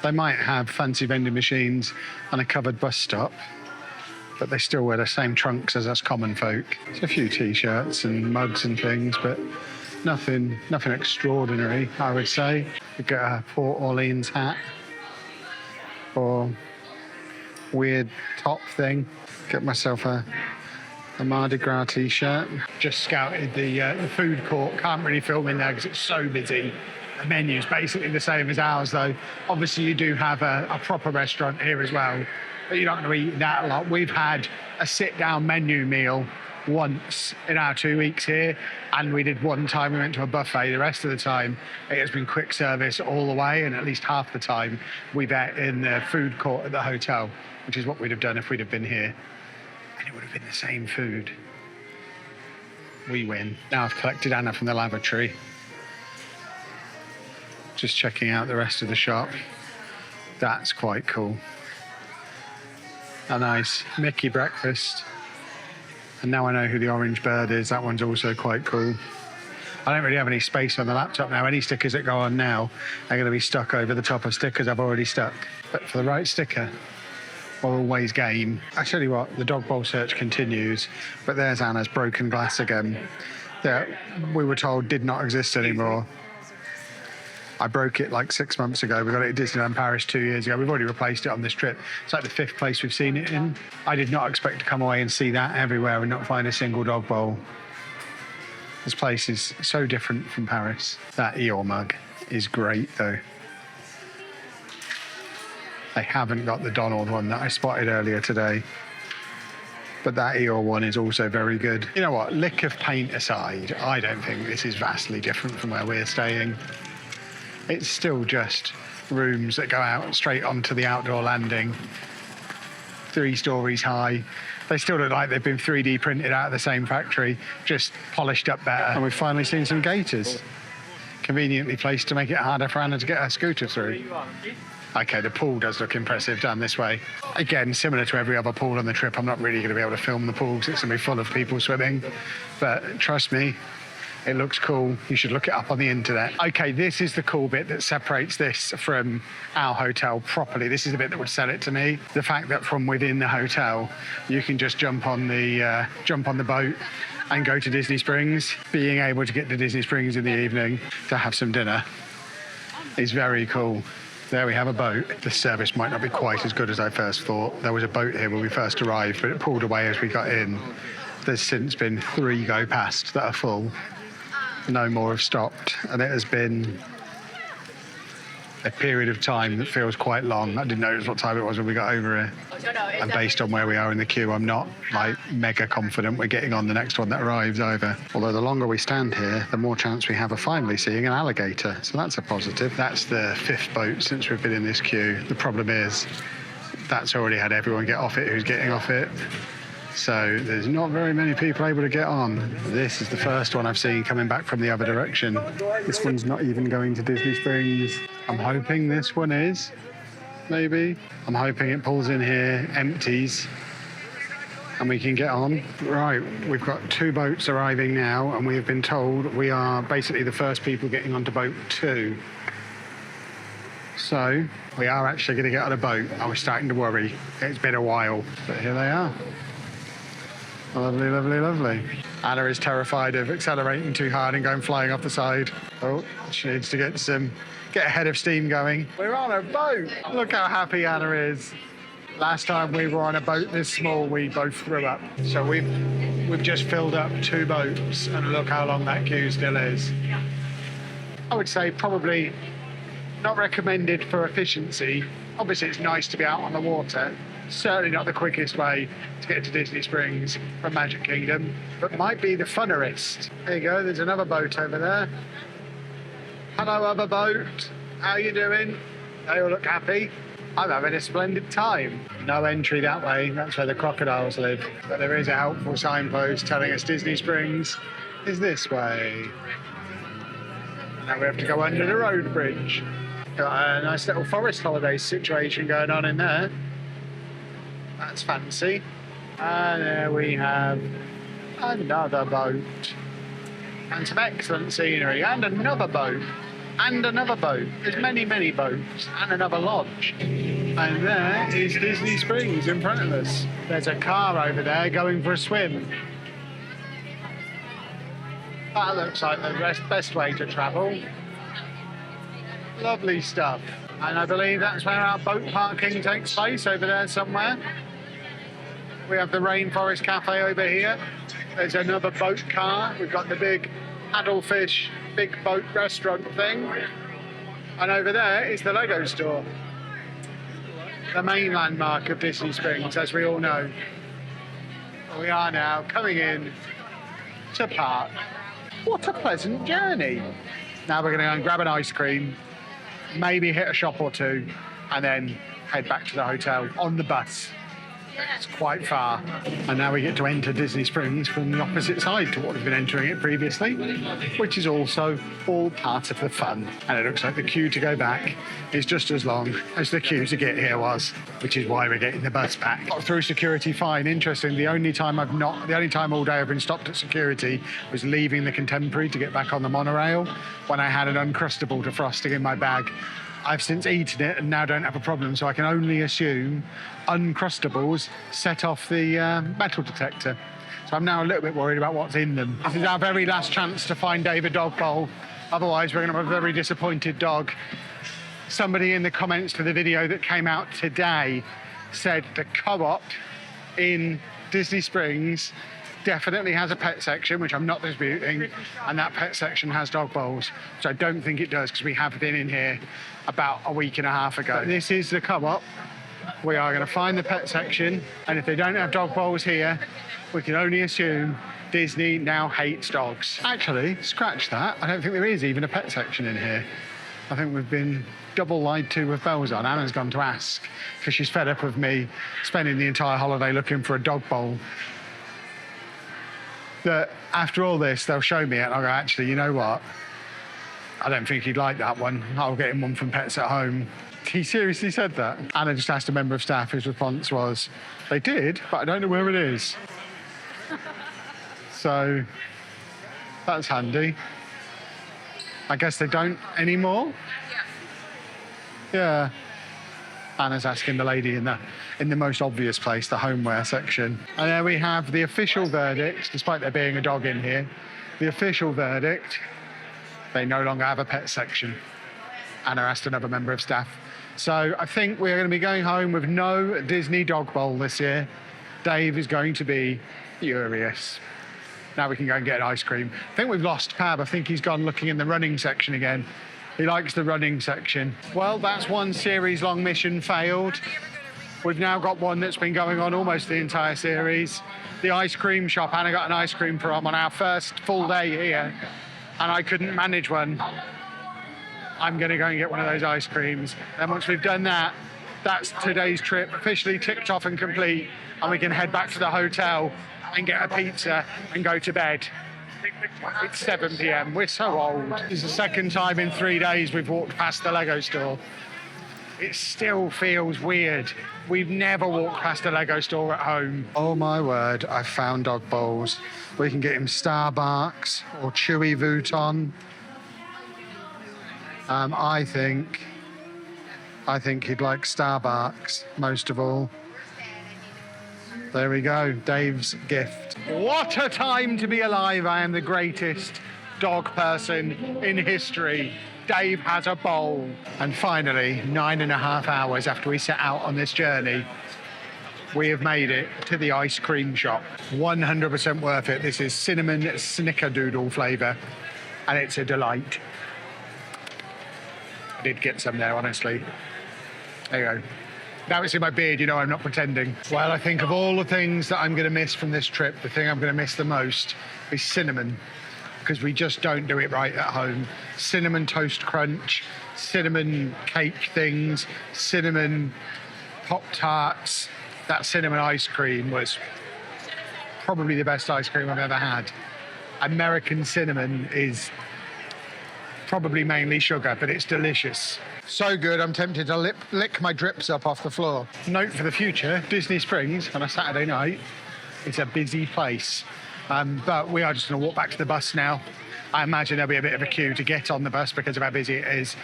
they might have fancy vending machines on a covered bus stop, but they still wear the same trunks as us common folk. There's a few t-shirts and mugs and things, but nothing extraordinary, I would say. You get a Port Orleans hat or weird top thing. Get myself a Mardi Gras t-shirt. Just scouted the food court. Can't really film in there because it's so busy. The menu's basically the same as ours though. Obviously you do have a proper restaurant here as well, but you're not going to eat that a lot. We've had a sit-down menu meal once in our 2 weeks here, and we did one time we went to a buffet. The rest of the time it has been quick service all the way, and at least half the time we've ate in the food court at the hotel, which is what we'd have done if we'd have been here. And it would have been the same food. We win. Now I've collected Anna from the lavatory. Just checking out the rest of the shop. That's quite cool. A nice Mickey breakfast. And now I know who the orange bird is. That one's also quite cool. I don't really have any space on the laptop now. Any stickers that go on now are going to be stuck over the top of stickers I've already stuck. But for the right sticker, we're always game. I tell you what, the dog bowl search continues, but there's Anna's broken glass again that we were told did not exist anymore. I broke it like 6 months ago. We got it at Disneyland Paris 2 years ago. We've already replaced it on this trip. It's like the 5th place we've seen it in. I did not expect to come away and see that everywhere and not find a single dog bowl. This place is so different from Paris. That Eeyore mug is great though. They haven't got the Donald one that I spotted earlier today, but that Eeyore one is also very good. You know what, lick of paint aside, I don't think this is vastly different from where we're staying. It's still just rooms that go out straight onto the outdoor landing, 3 stories high. They still look like they've been 3D printed out of the same factory, just polished up better. And we've finally seen some gators, conveniently placed to make it harder for Anna to get her scooter through. Okay, the pool does look impressive down this way. Again, similar to every other pool on the trip, I'm not really going to be able to film the pool because it's going to be full of people swimming. But trust me, it looks cool. You should look it up on the internet. Okay, this is the cool bit that separates this from our hotel properly. This is the bit that would sell it to me. The fact that from within the hotel, you can just jump on the boat and go to Disney Springs. Being able to get to Disney Springs in the evening to have some dinner is very cool. There we have a boat. The service might not be quite as good as I first thought. There was a boat here when we first arrived, but it pulled away as we got in. There's since been 3 go past that are full. No more have stopped, and it has been a period of time that feels quite long. I didn't notice what time it was when we got over here. And based on where we are in the queue, I'm not like mega confident we're getting on the next one that arrives either. Although the longer we stand here, the more chance we have of finally seeing an alligator. So that's a positive. That's the 5th boat since we've been in this queue. The problem is that's already had everyone get off it who's getting off it. So there's not very many people able to get on. This is the first one I've seen coming back from the other direction. This one's not even going to Disney Springs. I'm hoping this one is, maybe. I'm hoping it pulls in here, empties, and we can get on. Right, we've got 2 boats arriving now, and we have been told we are basically the first people getting onto boat 2. So we are actually going to get on a boat. I was starting to worry. It's been a while, but here they are. Lovely, lovely, lovely. Anna is terrified of accelerating too hard and going flying off the side. Oh, she needs to get a head of steam going. We're on a boat. Look how happy Anna is. Last time we were on a boat this small, we both threw up. So we've just filled up 2 boats, and look how long that queue still is. I would say probably not recommended for efficiency. Obviously, it's nice to be out on the water. Certainly not the quickest way to get to Disney Springs from Magic Kingdom, but might be the funnerest. There you go, there's another boat over there. Hello, other boat. How you doing? They all look happy. I'm having a splendid time. No entry that way, that's where the crocodiles live. But there is a helpful signpost telling us Disney Springs is this way. Now we have to go under the road bridge. Got a nice little forest holidays situation going on in there. That's fancy. And there we have another boat. And some excellent scenery. And another boat. And another boat. There's many, many boats. And another lodge. And there is Disney Springs in front of us. There's a car over there going for a swim. That looks like the best way to travel. Lovely stuff. And I believe that's where our boat parking takes place, over there somewhere. We have the Rainforest Cafe over here. There's another boat car. We've got the big paddlefish, big boat restaurant thing. And over there is the Lego store. The main landmark of Disney Springs, as we all know. We are now coming in to park. What a pleasant journey. Now we're going to go and grab an ice cream, maybe hit a shop or 2, and then head back to the hotel on the bus. It's quite far. And now we get to enter Disney Springs from the opposite side to what we've been entering it previously, which is also all part of the fun. And it looks like the queue to go back is just as long as the queue to get here was, which is why we're getting the bus back. Got through security fine. Interesting, the only time all day I've been stopped at security was leaving the Contemporary to get back on the monorail when I had an Uncrustable defrosting in my bag. I've since eaten it and now don't have a problem, so I can only assume Uncrustables set off the metal detector. So I'm now a little bit worried about what's in them. This is our very last chance to find Dave a dog bowl. Otherwise, we're going to have a very disappointed dog. Somebody in the comments to the video that came out today said the co-op in Disney Springs definitely has a pet section, which I'm not disputing, and that pet section has dog bowls, which I don't think it does because we have been in here about a week and a half ago. But this is the co-op. We are going to find the pet section, and if they don't have dog bowls here, we can only assume Disney now hates dogs. Actually, scratch that. I don't think there is even a pet section in here. I think we've been double lied to with bells on. Anna's gone to ask because she's fed up with me spending the entire holiday looking for a dog bowl. That after all this, they'll show me it, and I'll go, actually, you know what? I don't think he'd like that one. I'll get him one from Pets at Home. He seriously said that. Anna just asked a member of staff, whose response was, they did, but I don't know where it is. So that's handy. I guess they don't anymore? Yeah. Anna's asking the lady in the most obvious place, the homeware section. And there we have the official verdict, despite there being a dog in here. The official verdict, they no longer have a pet section. Anna asked another member of staff. So I think we're going to be going home with no Disney dog bowl this year. Dave is going to be furious. Now we can go and get an ice cream. I think we've lost Pab. I think he's gone looking in the running section again. He likes the running section. Well, that's one series-long mission failed. We've now got one that's been going on almost the entire series. The ice cream shop, Anna got an ice cream from on our first full day here, and I couldn't manage one. I'm gonna go and get one of those ice creams. And once we've done that, that's today's trip officially ticked off and complete, and we can head back to the hotel and get a pizza and go to bed. It's 7 p.m. We're so old. This is the second time in 3 days we've walked past the Lego store. It still feels weird. We've never walked past a Lego store at home. Oh my word, I found dog bowls. We can get him Starbucks or Chewy Vuitton. I think he'd like Starbucks most of all. There we go, Dave's gift. What a time to be alive. I am the greatest dog person in history. Dave has a bowl. And finally, 9.5 hours after we set out on this journey, we have made it to the ice cream shop. 100% worth it. This is cinnamon snickerdoodle flavour, and it's a delight. I did get some there, honestly. There you go. Now it's in my beard, you know I'm not pretending. Well, I think of all the things that I'm going to miss from this trip, the thing I'm going to miss the most is cinnamon, because we just don't do it right at home. Cinnamon toast crunch, cinnamon cake things, cinnamon Pop-Tarts. That cinnamon ice cream was probably the best ice cream I've ever had. American cinnamon is probably mainly sugar, but it's delicious. So good, I'm tempted to lick my drips up off the floor. Note for the future, Disney Springs on a Saturday night, it's a busy place. But we are just going to walk back to the bus now. I imagine there'll be a bit of a queue to get on the bus because of how busy it is.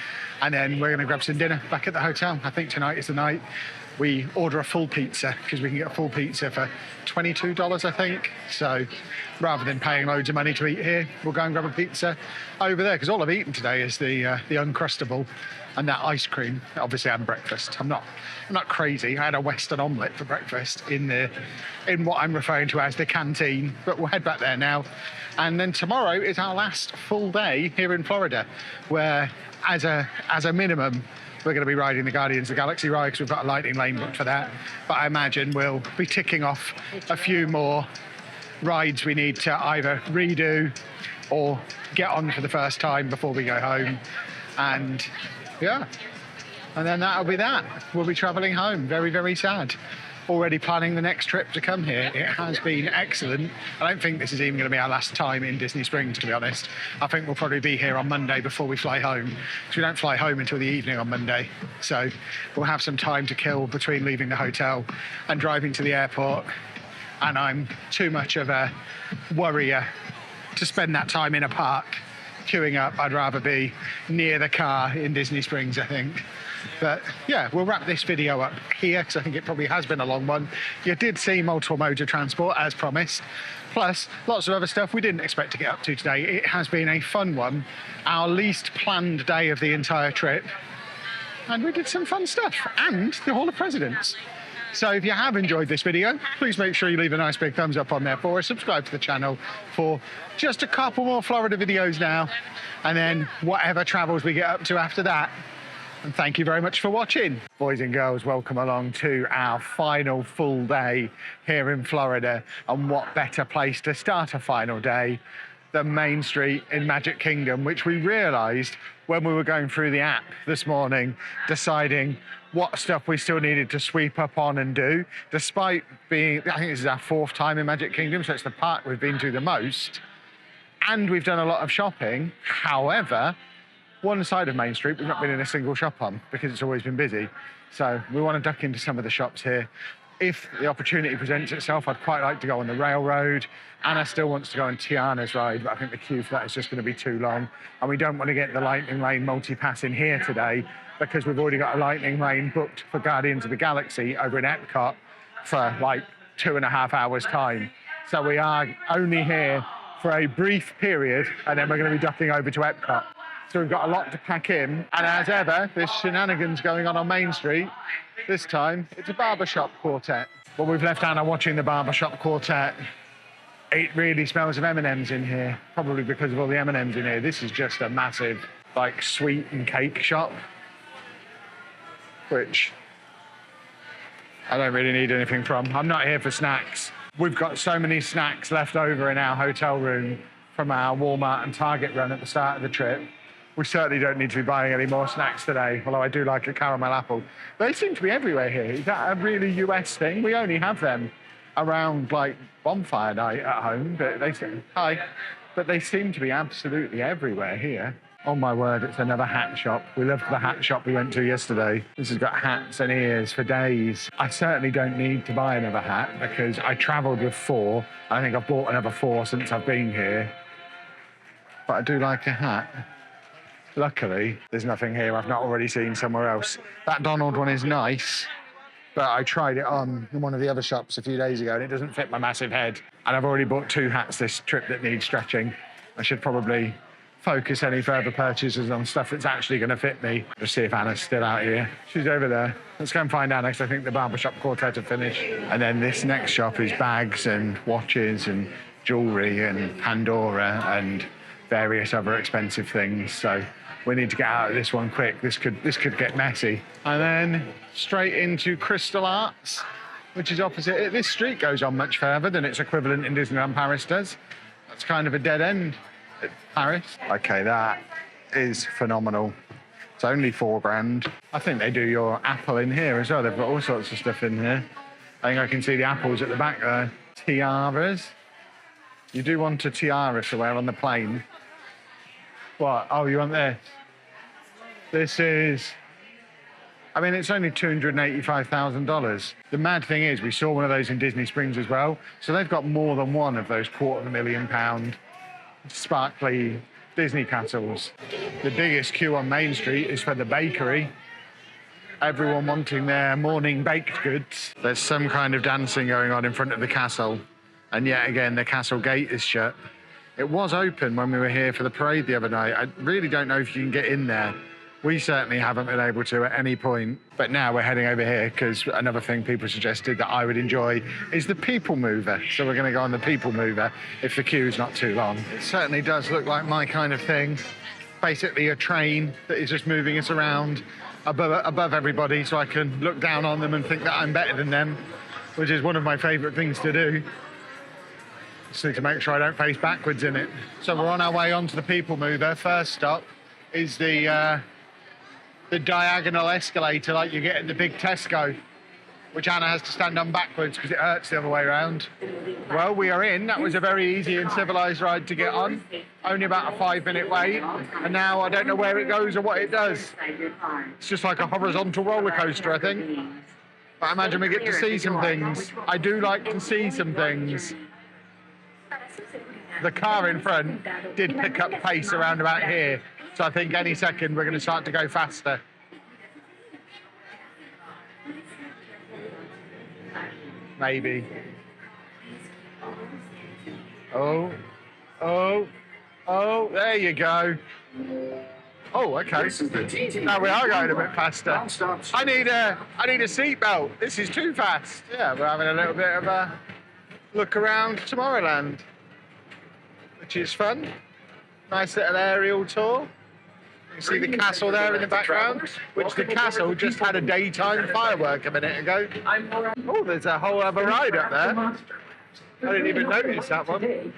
And then we're going to grab some dinner back at the hotel. I think tonight is the night we order a full pizza, because we can get a full pizza for $22, I think. So rather than paying loads of money to eat here, we'll go and grab a pizza over there, because all I've eaten today is the Uncrustable and that ice cream. Obviously, I had breakfast. I'm not crazy. I had a Western omelette for breakfast in what I'm referring to as the canteen. But we'll head back there now. And then tomorrow is our last full day here in Florida, where as a minimum, we're going to be riding the Guardians of the Galaxy ride, because we've got a lightning lane booked for that. But I imagine we'll be ticking off a few more rides we need to either redo or get on for the first time before we go home. And yeah, and then that'll be that. We'll be travelling home. Very, very sad. Already planning the next trip to come here. It has been excellent. I don't think this is even going to be our last time in Disney Springs, to be honest. I think we'll probably be here on Monday before we fly home, because we don't fly home until the evening on Monday. So we'll have some time to kill between leaving the hotel and driving to the airport. And I'm too much of a worrier to spend that time in a park queuing up. I'd rather be near the car in Disney Springs, I think. But yeah, we'll wrap this video up here, because I think it probably has been a long one. You did see multiple modes of transport as promised, plus lots of other stuff we didn't expect to get up to today. It has been a fun one, our least planned day of the entire trip, and we did some fun stuff, and the Hall of Presidents. So if you have enjoyed this video, please make sure you leave a nice big thumbs up on there for us. Subscribe to the channel for just a couple more Florida videos now, and then whatever travels we get up to after that. And thank you very much for watching. Boys and girls, welcome along to our final full day here in Florida. And what better place to start a final day than Main Street in Magic Kingdom, which we realised when we were going through the app this morning, deciding what stuff we still needed to sweep up on and do, despite being, I think this is our 4th time in Magic Kingdom, so it's the park we've been to the most. And we've done a lot of shopping. However, one side of Main Street we've not been in a single shop on, because it's always been busy. So we want to duck into some of the shops here. If the opportunity presents itself, I'd quite like to go on the railroad. Anna still wants to go on Tiana's ride, but I think the queue for that is just going to be too long. And we don't want to get the Lightning Lane multi-pass in here today, because we've already got a Lightning Lane booked for Guardians of the Galaxy over in EPCOT for like 2.5 hours time. So we are only here for a brief period, and then we're going to be ducking over to EPCOT. So we've got a lot to pack in. And as ever, there's shenanigans going on Main Street. This time, it's a barbershop quartet. Well, we've left Anna watching the barbershop quartet. It really smells of M&Ms in here, probably because of all the M&Ms in here. This is just a massive like sweet and cake shop, which I don't really need anything from. I'm not here for snacks. We've got so many snacks left over in our hotel room from our Walmart and Target run at the start of the trip. We certainly don't need to be buying any more snacks today, although I do like a caramel apple. They seem to be everywhere here. Is that a really US thing? We only have them around like bonfire night at home, but they seem to be absolutely everywhere here. Oh my word, it's another hat shop. We loved the hat shop we went to yesterday. This has got hats and ears for days. I certainly don't need to buy another hat because I travelled with 4. I think I've bought another 4 since I've been here. But I do like a hat. Luckily, there's nothing here I've not already seen somewhere else. That Donald one is nice, but I tried it on in one of the other shops a few days ago and it doesn't fit my massive head. And I've already bought 2 hats this trip that need stretching. I should probably focus any further purchases on stuff that's actually going to fit me. Just see if Anna's still out here. She's over there. Let's go and find Anna, because I think the barbershop quartet have finished. And then this next shop is bags and watches and jewellery and Pandora and various other expensive things. So we need to get out of this one quick. This could get messy. And then straight into Crystal Arts, which is opposite. This street goes on much further than its equivalent in Disneyland Paris does. That's kind of a dead end at Paris. Okay, that is phenomenal. It's only $4 grand. I think they do your Apple in here as well. They've got all sorts of stuff in here. I think I can see the apples at the back there. Tiaras. You do want a tiara to wear on the plane. What? Oh, you want this? This is... I mean, it's only $285,000. The mad thing is, we saw one of those in Disney Springs as well. So they've got more than one of those £250,000 sparkly Disney castles. The biggest queue on Main Street is for the bakery. Everyone wanting their morning baked goods. There's some kind of dancing going on in front of the castle. And yet again, the castle gate is shut. It was open when we were here for the parade the other night. I really don't know if you can get in there. We certainly haven't been able to at any point. But now we're heading over here because another thing people suggested that I would enjoy is the People Mover. So we're going to go on the People Mover if the queue's not too long. It certainly does look like my kind of thing. Basically a train that is just moving us around above everybody so I can look down on them and think that I'm better than them, which is one of my favourite things to do. Just need to make sure I don't face backwards in it. So we're on our way onto the People Mover. First stop is the diagonal escalator like you get in the big Tesco, which Anna has to stand on backwards because it hurts the other way around. Well, we are in. That was a very easy and civilised ride to get on. Only about a 5-minute wait. And now I don't know where it goes or what it does. It's just like a horizontal roller coaster, I think. But I imagine we get to see some things. I do like to see some things. The car in front did pick up pace around about here. So I think any second we're going to start to go faster. Maybe. Oh, there you go. Oh, okay. Now we are going a bit faster. I need a seatbelt. This is too fast. Yeah, we're having a little bit of a look around Tomorrowland, which is fun. Nice little aerial tour. You see the castle there in the background, which the castle just had a daytime firework a minute ago. Oh, there's a whole other ride up there. I didn't even notice that one.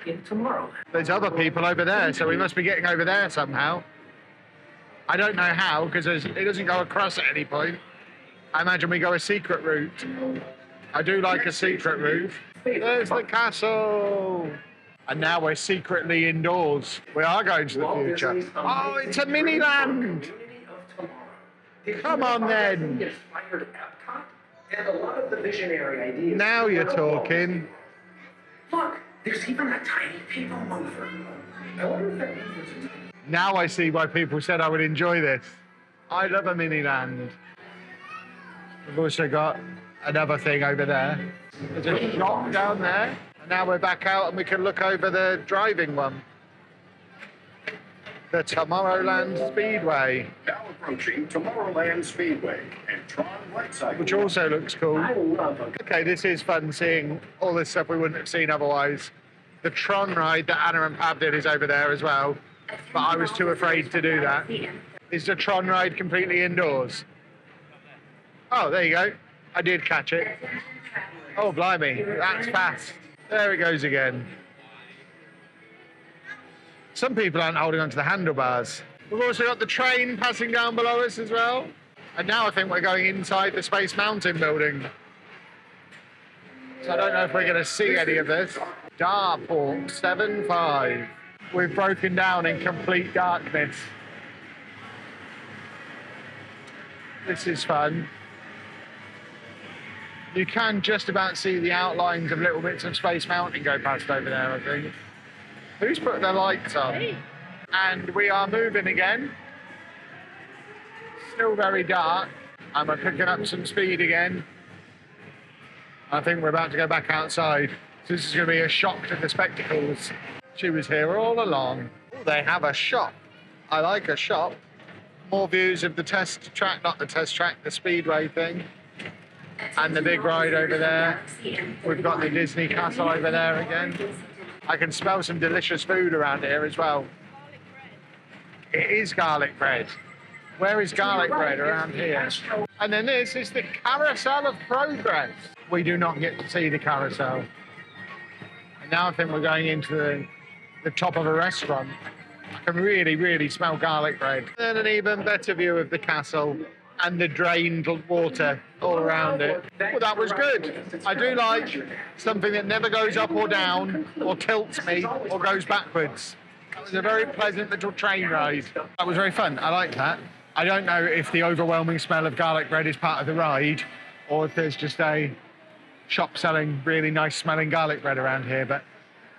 There's other people over there, so we must be getting over there somehow. I don't know how, because it doesn't go across at any point. I imagine we go a secret route. I do like a secret route. There's the castle. And now we're secretly indoors. We are going to the future. Oh, it's a mini-land. Come on, then. Now you're talking. Look, there's even a tiny people mover. Now I see why people said I would enjoy this. I love a mini-land. We've also got another thing over there. There's a shop down there. Now we're back out and we can look over the driving one. The Tomorrowland Speedway. Now approaching Tomorrowland Speedway and Tron Light Cycle. Which also looks cool. Okay, this is fun seeing all this stuff we wouldn't have seen otherwise. The Tron ride that Anna and Pav did is over there as well. but I was too afraid to do that. Is the Tron ride completely indoors? Oh, there you go. I did catch it. Oh, blimey, that's fast. There it goes again. Some people aren't holding onto the handlebars. We've also got the train passing down below us as well. And now I think we're going inside the Space Mountain building. So I don't know if we're going to see any of this. Darport 7.5. We've broken down in complete darkness. This is fun. You can just about see the outlines of little bits of Space Mountain go past over there, I think. Who's put their lights on? And we are moving again. Still very dark. And we're picking up some speed again. I think we're about to go back outside. So this is going to be a shock to the spectacles. She was here all along. Oh, they have a shop. I like a shop. More views of the test track, not the test track, the speedway thing. And the big ride over there. We've got the Disney castle over there again. I can smell some delicious food around here as well. It is garlic bread. Where is garlic bread around here? And then this is the Carousel of Progress. We do not get to see the carousel. And now I think we're going into the top of a restaurant. I can really, really smell garlic bread. And an even better view of the castle and the drained water all around it. Well, that was good. I do like something that never goes up or down or tilts me or goes backwards. That was a very pleasant little train ride. That was very fun. I like that. I don't know if the overwhelming smell of garlic bread is part of the ride or if there's just a shop selling really nice smelling garlic bread around here, but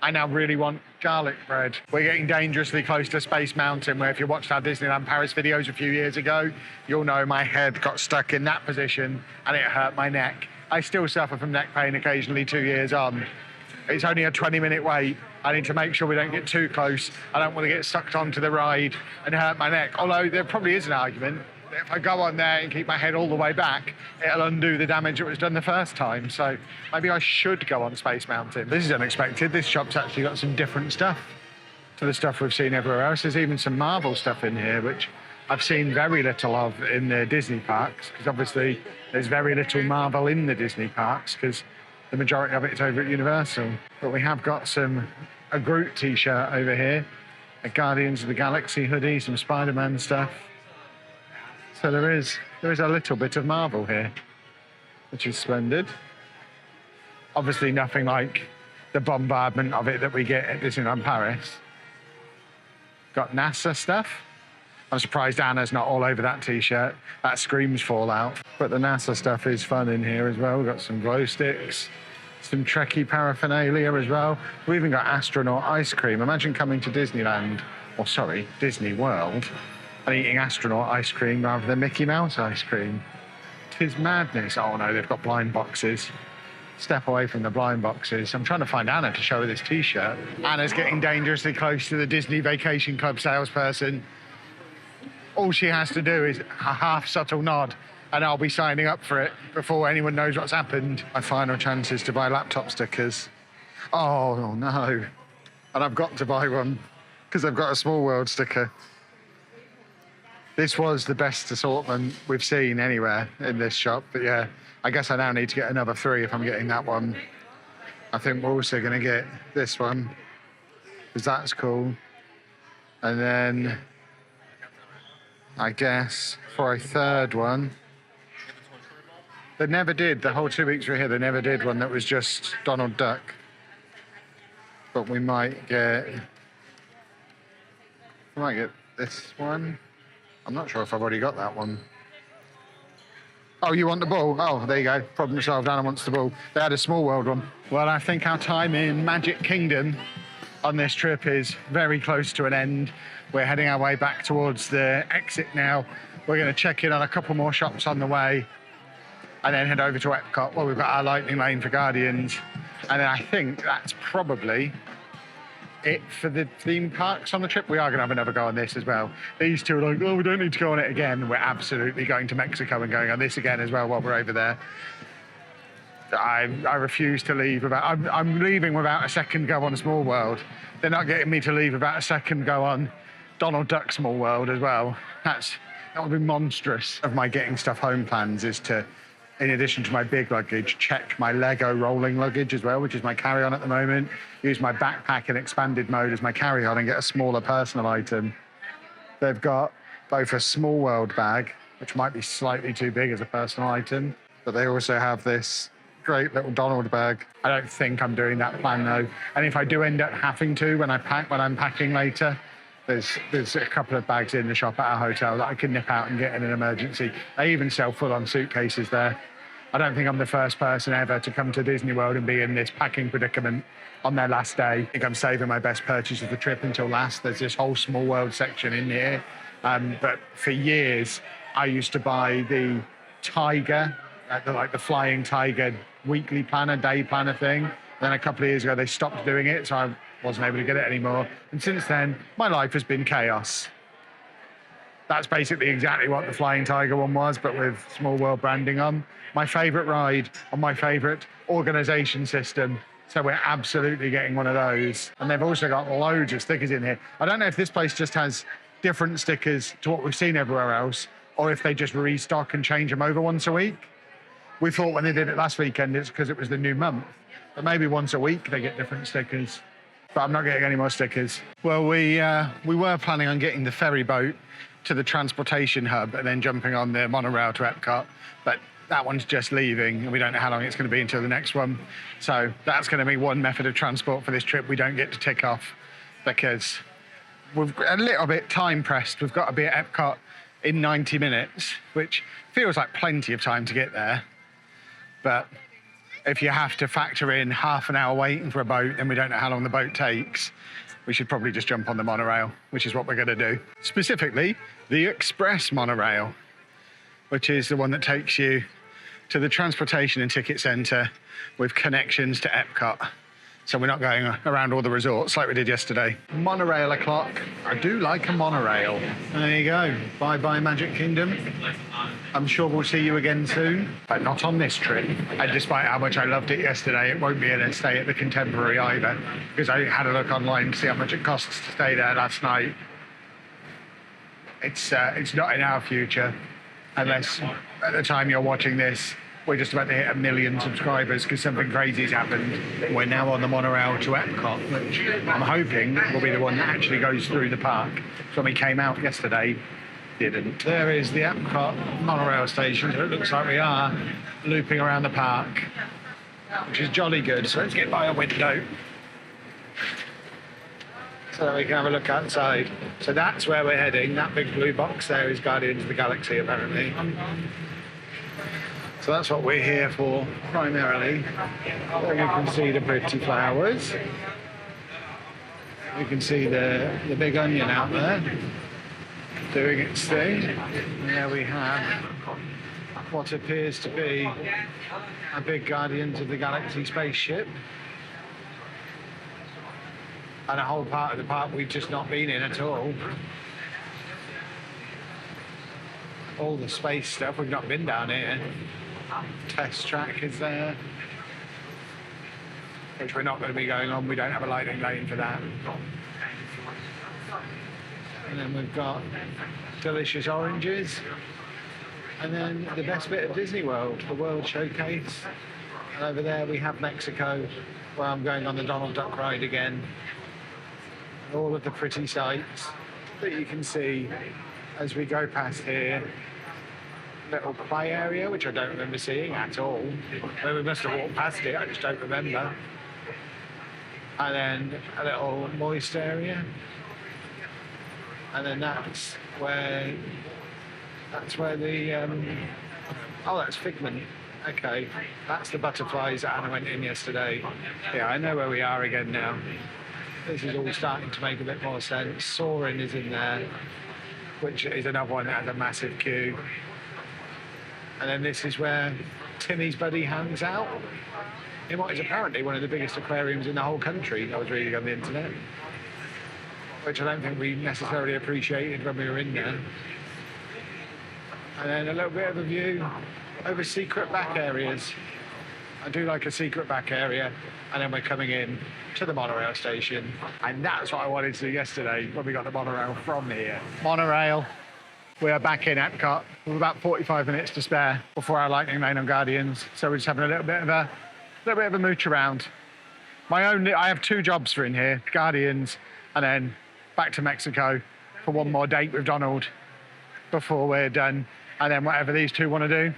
I now really want garlic bread. We're getting dangerously close to Space Mountain, where if you watched our Disneyland Paris videos a few years ago, you'll know my head got stuck in that position and it hurt my neck. I still suffer from neck pain occasionally 2 years on. It's only a 20-minute wait. I need to make sure we don't get too close. I don't want to get sucked onto the ride and hurt my neck. Although there probably is an argument that if I go on there and keep my head all the way back, it'll undo the damage that was done the first time. So maybe I should go on Space Mountain. This is unexpected. This shop's actually got some different stuff to the stuff we've seen everywhere else. There's even some Marvel stuff in here, which I've seen very little of in the Disney parks, because obviously there's very little Marvel in the Disney parks, because the majority of it is over at Universal. But we have got a Groot t-shirt over here, a Guardians of the Galaxy hoodie, some Spider-Man stuff. So there is a little bit of Marvel here, which is splendid. Obviously nothing like the bombardment of it that we get at Disneyland Paris. Got NASA stuff. I'm surprised Anna's not all over that t-shirt. That screams Fallout. But the NASA stuff is fun in here as well. We've got some glow sticks, some Trekkie paraphernalia as well. We've even got astronaut ice cream. Imagine coming to Disneyland, or sorry, Disney World, and eating astronaut ice cream rather than Mickey Mouse ice cream. 'Tis madness. Oh no, they've got blind boxes. Step away from the blind boxes. I'm trying to find Anna to show her this t-shirt. Anna's getting dangerously close to the Disney Vacation Club salesperson. All she has to do is a half subtle nod and I'll be signing up for it before anyone knows what's happened. My final chance is to buy laptop stickers. Oh no. And I've got to buy one because I've got a Small World sticker. This was the best assortment we've seen anywhere in this shop, but yeah, I guess I now need to get another 3 if I'm getting that one. I think we're also going to get this one, because that's cool. And then, I guess, for a third one, they never did, the whole 2 weeks we were here, they never did one that was just Donald Duck. But we might get this one. I'm not sure if I've already got that one. Oh, you want the ball? Oh, there you go. Problem solved. Anna wants the ball. They had a Small World one. Well, I think our time in Magic Kingdom on this trip is very close to an end. We're heading our way back towards the exit now. We're going to check in on a couple more shops on the way and then head over to EPCOT. Well, we've got our Lightning Lane for Guardians. And then I think that's probably it for the theme parks on the trip. We are going to have another go on this as well. These two are like, oh, we don't need to go on it again. We're absolutely going to Mexico and going on this again as well while we're over there. I refuse to leave I'm leaving without a second go on Small World. They're not getting me to leave without a second go on Donald Duck Small World as well. That would be monstrous. Of my getting stuff home plans is to, in addition to my big luggage, check my Lego rolling luggage as well, which is my carry-on at the moment. Use my backpack in expanded mode as my carry-on and get a smaller personal item. They've got both a Small World bag, which might be slightly too big as a personal item, but they also have this great little Donald bag. I don't think I'm doing that plan though. And if I do end up having to when I'm packing later, there's a couple of bags in the shop at our hotel that I can nip out and get in an emergency. They even sell full-on suitcases there. I don't think I'm the first person ever to come to Disney World and be in this packing predicament on their last day. I think I'm saving my best purchase of the trip until last. There's this whole Small World section in here. But for years, I used to buy the Tiger, like the Flying Tiger weekly planner, day planner thing. Then a couple of years ago, they stopped doing it, so I wasn't able to get it anymore. And since then, my life has been chaos. That's basically exactly what the Flying Tiger one was, but with Small World branding on. My favourite ride on my favourite organisation system. So we're absolutely getting one of those. And they've also got loads of stickers in here. I don't know if this place just has different stickers to what we've seen everywhere else, or if they just restock and change them over once a week. We thought when they did it last weekend, it's because it was the new month. But maybe once a week they get different stickers. But I'm not getting any more stickers. Well, we were planning on getting the ferry boat to the transportation hub and then jumping on the monorail to EPCOT. But that one's just leaving, and we don't know how long it's going to be until the next one. So that's going to be one method of transport for this trip we don't get to tick off, because we're a little bit time pressed. We've got to be at EPCOT in 90 minutes, which feels like plenty of time to get there. But if you have to factor in half an hour waiting for a boat and we don't know how long the boat takes, we should probably just jump on the monorail, which is what we're going to do. Specifically, the express monorail, which is the one that takes you to the transportation and ticket centre with connections to EPCOT. So we're not going around all the resorts like we did yesterday. Monorail o'clock. I do like a monorail. There you go. Bye-bye, Magic Kingdom. I'm sure we'll see you again soon, but not on this trip. And despite how much I loved it yesterday, it won't be a stay at the Contemporary either, because I had a look online to see how much it costs to stay there last night. It's not in our future, unless at the time you're watching this, we're just about to hit 1 million subscribers because something crazy's happened. We're now on the monorail to EPCOT, which I'm hoping will be the one that actually goes through the park. So when we came out yesterday, didn't. There is the EPCOT monorail station, so it looks like we are looping around the park, which is jolly good. So let's get by a window so that we can have a look outside. So that's where we're heading. That big blue box there is Guardians of the Galaxy, apparently. So that's what we're here for, primarily. There you can see the pretty flowers. You can see the big onion out there doing its thing. And there we have what appears to be a big Guardians of the Galaxy spaceship. And a whole part of the park we've just not been in at all. All the space stuff, we've not been down here. Test track is there, which we're not going to be going on. We don't have a lightning lane for that. And then we've got delicious oranges. And then the best bit of Disney World, the World Showcase. And over there we have Mexico, where I'm going on the Donald Duck ride again. And all of the pretty sights that you can see as we go past here. Little play area, which I don't remember seeing at all. Well, we must have walked past it, I just don't remember. And then a little moist area. And then that's where the, oh, that's Figment. Okay, that's the butterflies that Anna went in yesterday. Yeah, I know where we are again now. This is all starting to make a bit more sense. Soarin' is in there, which is another one that has a massive queue. And then this is where Timmy's buddy hangs out in what is apparently one of the biggest aquariums in the whole country, I was reading on the internet, which I don't think we necessarily appreciated when we were in there. And then a little bit of a view over secret back areas. I do like a secret back area, and then we're coming in to the monorail station. And that's what I wanted to do yesterday when we got the monorail from here. Monorail. We are back in EPCOT with about 45 minutes to spare before our lightning lane on Guardians. So we're just having a little bit of a mooch around. I have 2 jobs for in here, Guardians, and then back to Mexico for one more date with Donald before we're done. And then whatever these 2 want to do.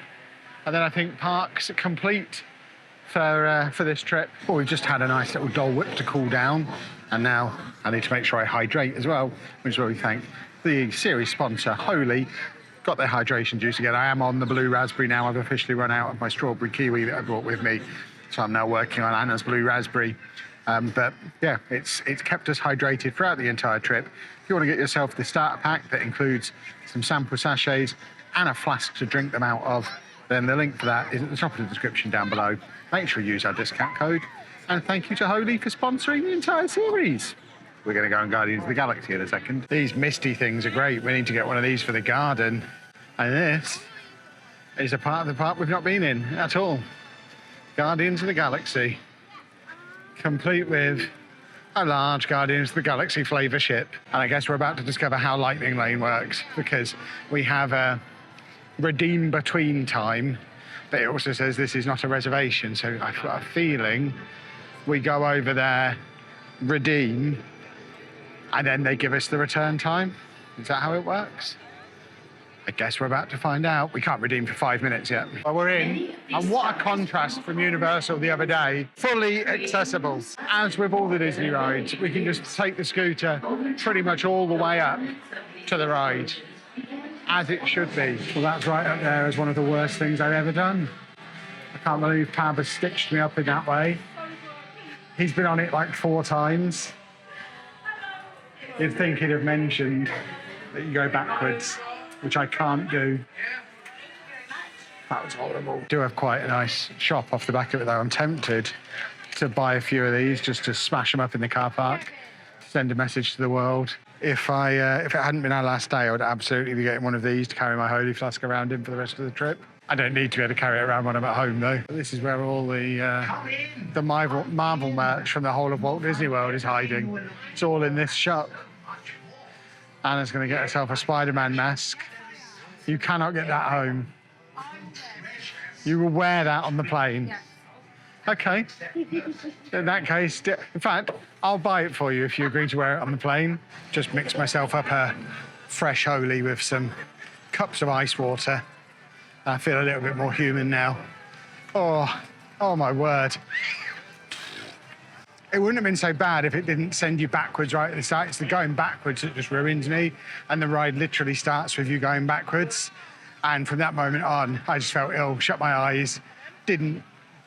And then I think parks are complete for this trip. Well, we've just had a nice little Dole Whip to cool down. And now I need to make sure I hydrate as well, which is where we thank the series sponsor, Holy. Got their hydration juice again. I am on the blue raspberry now. I've officially run out of my strawberry kiwi that I brought with me. So I'm now working on Anna's blue raspberry. But yeah, it's kept us hydrated throughout the entire trip. If you want to get yourself the starter pack that includes some sample sachets and a flask to drink them out of, then the link for that is at the top of the description down below. Make sure you use our discount code. And thank you to Holy for sponsoring the entire series. We're going to go on Guardians of the Galaxy in a second. These misty things are great. We need to get one of these for the garden. And this is a part of the park we've not been in at all. Guardians of the Galaxy. Complete with a large Guardians of the Galaxy flavour ship. And I guess we're about to discover how Lightning Lane works, because we have a redeem between time, but it also says this is not a reservation. So I've got a feeling we go over there, redeem, and then they give us the return time. Is that how it works? I guess we're about to find out. We can't redeem for 5 minutes yet. Well, we're in, and what a contrast from Universal the other day. Fully accessible. As with all the Disney rides, we can just take the scooter pretty much all the way up to the ride, as it should be. Well, that's right up there as one of the worst things I've ever done. I can't believe Pab has stitched me up in that way. He's been on it like 4 times. You'd think he'd have mentioned that you go backwards, which I can't do. That was horrible. Do have quite a nice shop off the back of it though. I'm tempted to buy a few of these just to smash them up in the car park, send a message to the world. If it hadn't been our last day, I would absolutely be getting one of these to carry my Holy Flask around in for the rest of the trip. I don't need to be able to carry it around when I'm at home though. This is where all the Marvel merch from the whole of Walt Disney World is hiding. It's all in this shop. Anna's going to get herself a Spider-Man mask. You cannot get that home. You will wear that on the plane. Okay. In that case, in fact, I'll buy it for you if you agree to wear it on the plane. Just mix myself up a fresh Holy with some cups of ice water. I feel a little bit more human now. Oh my word. It wouldn't have been so bad if it didn't send you backwards right at the start. It's the going backwards that just ruins me. And the ride literally starts with you going backwards. And from that moment on, I just felt ill, shut my eyes, didn't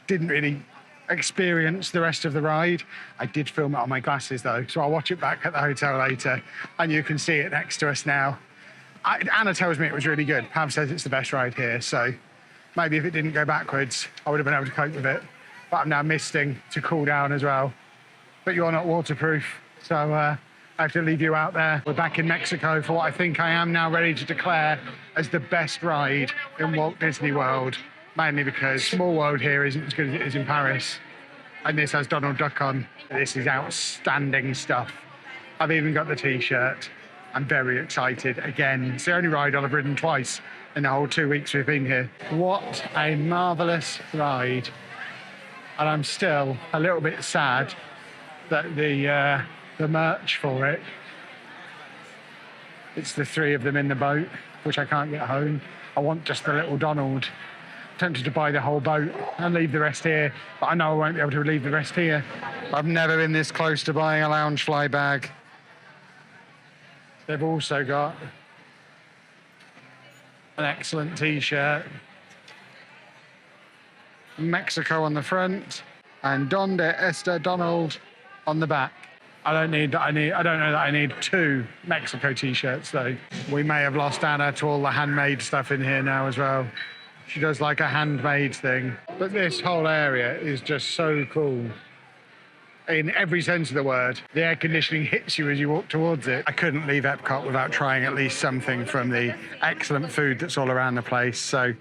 really experience the rest of the ride. I did film it on my glasses though, so I'll watch it back at the hotel later. And you can see it next to us now. Anna tells me it was really good. Pav says it's the best ride here. So maybe if it didn't go backwards, I would have been able to cope with it. But I'm now misting to cool down as well. But you're not waterproof, so I have to leave you out there. We're back in Mexico for what I think I am now ready to declare as the best ride in Walt Disney World, mainly because Small World here isn't as good as it is in Paris. And this has Donald Duck on. This is outstanding stuff. I've even got the T-shirt. I'm very excited. Again, it's the only ride I'll have ridden twice in the whole 2 weeks we've been here. What a marvellous ride. And I'm still a little bit sad that the merch for it, it's the 3 of them in the boat, which I can't get home. I want just the little Donald. I'm tempted to buy the whole boat and leave the rest here, but I know I won't be able to leave the rest here. I've never been this close to buying a Loungefly bag. They've also got an excellent T-shirt, Mexico on the front, and Donde Esta Donald on the back. I don't know that I need 2 Mexico T-shirts though. We may have lost Anna to all the handmade stuff in here now as well. She does like a handmade thing. But this whole area is just so cool. In every sense of the word. The air conditioning hits you as you walk towards it. I couldn't leave EPCOT without trying at least something from the excellent food that's all around the place. So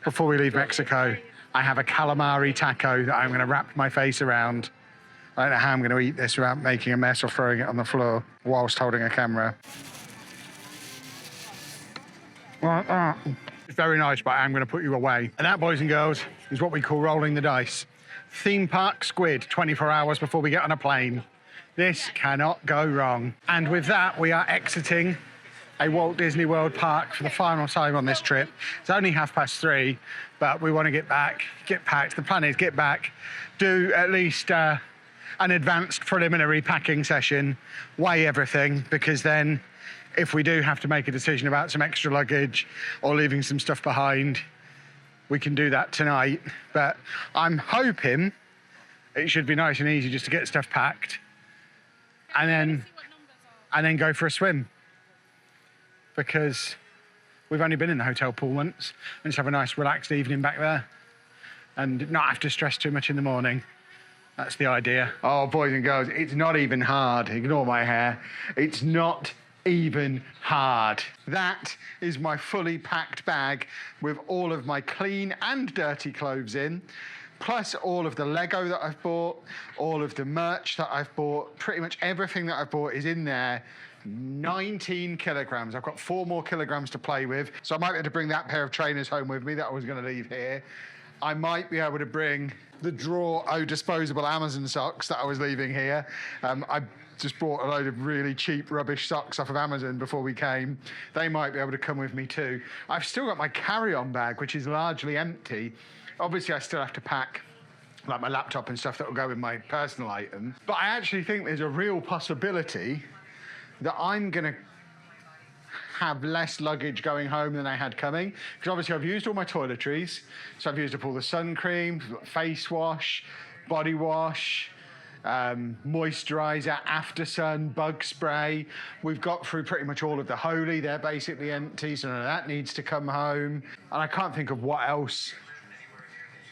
before we leave Mexico, I have a calamari taco that I'm going to wrap my face around. I don't know how I'm going to eat this without making a mess or throwing it on the floor whilst holding a camera. Like that. It's very nice, but I'm going to put you away. And that, boys and girls, is what we call rolling the dice. Theme park squid, 24 hours before we get on a plane. This cannot go wrong. And with that, we are exiting a Walt Disney World park for the final time on this trip. It's only 3:30, but we want to get back, get packed. The plan is get back, do at least an advanced preliminary packing session, weigh everything, because then if we do have to make a decision about some extra luggage or leaving some stuff behind, we can do that tonight. But I'm hoping it should be nice and easy just to get stuff packed and then go for a swim, because we've only been in the hotel pool once, and just have a nice relaxed evening back there and not have to stress too much in the morning. That's the idea. Oh, boys and girls, it's not even hard. Ignore my hair. It's not even hard. That is my fully packed bag with all of my clean and dirty clothes in, plus all of the Lego that I've bought, all of the merch that I've bought. Pretty much everything that I've bought is in there. 19 kilograms. I've got 4 more kilograms to play with, so I might be able to bring that pair of trainers home with me that I was going to leave here. I might be able to bring the disposable Amazon socks that I was leaving here. I just bought a load of really cheap rubbish socks off of Amazon before we came. They might be able to come with me too. I've still got my carry-on bag, which is largely empty. Obviously, I still have to pack like my laptop and stuff that will go with my personal items. But I actually think there's a real possibility that I'm going to have less luggage going home than I had coming. Because obviously I've used all my toiletries. So I've used up all the sun cream, face wash, body wash, moisturizer, after sun, bug spray. We've got through pretty much all of the Holy. They're basically empty, so none of that needs to come home. And I can't think of what else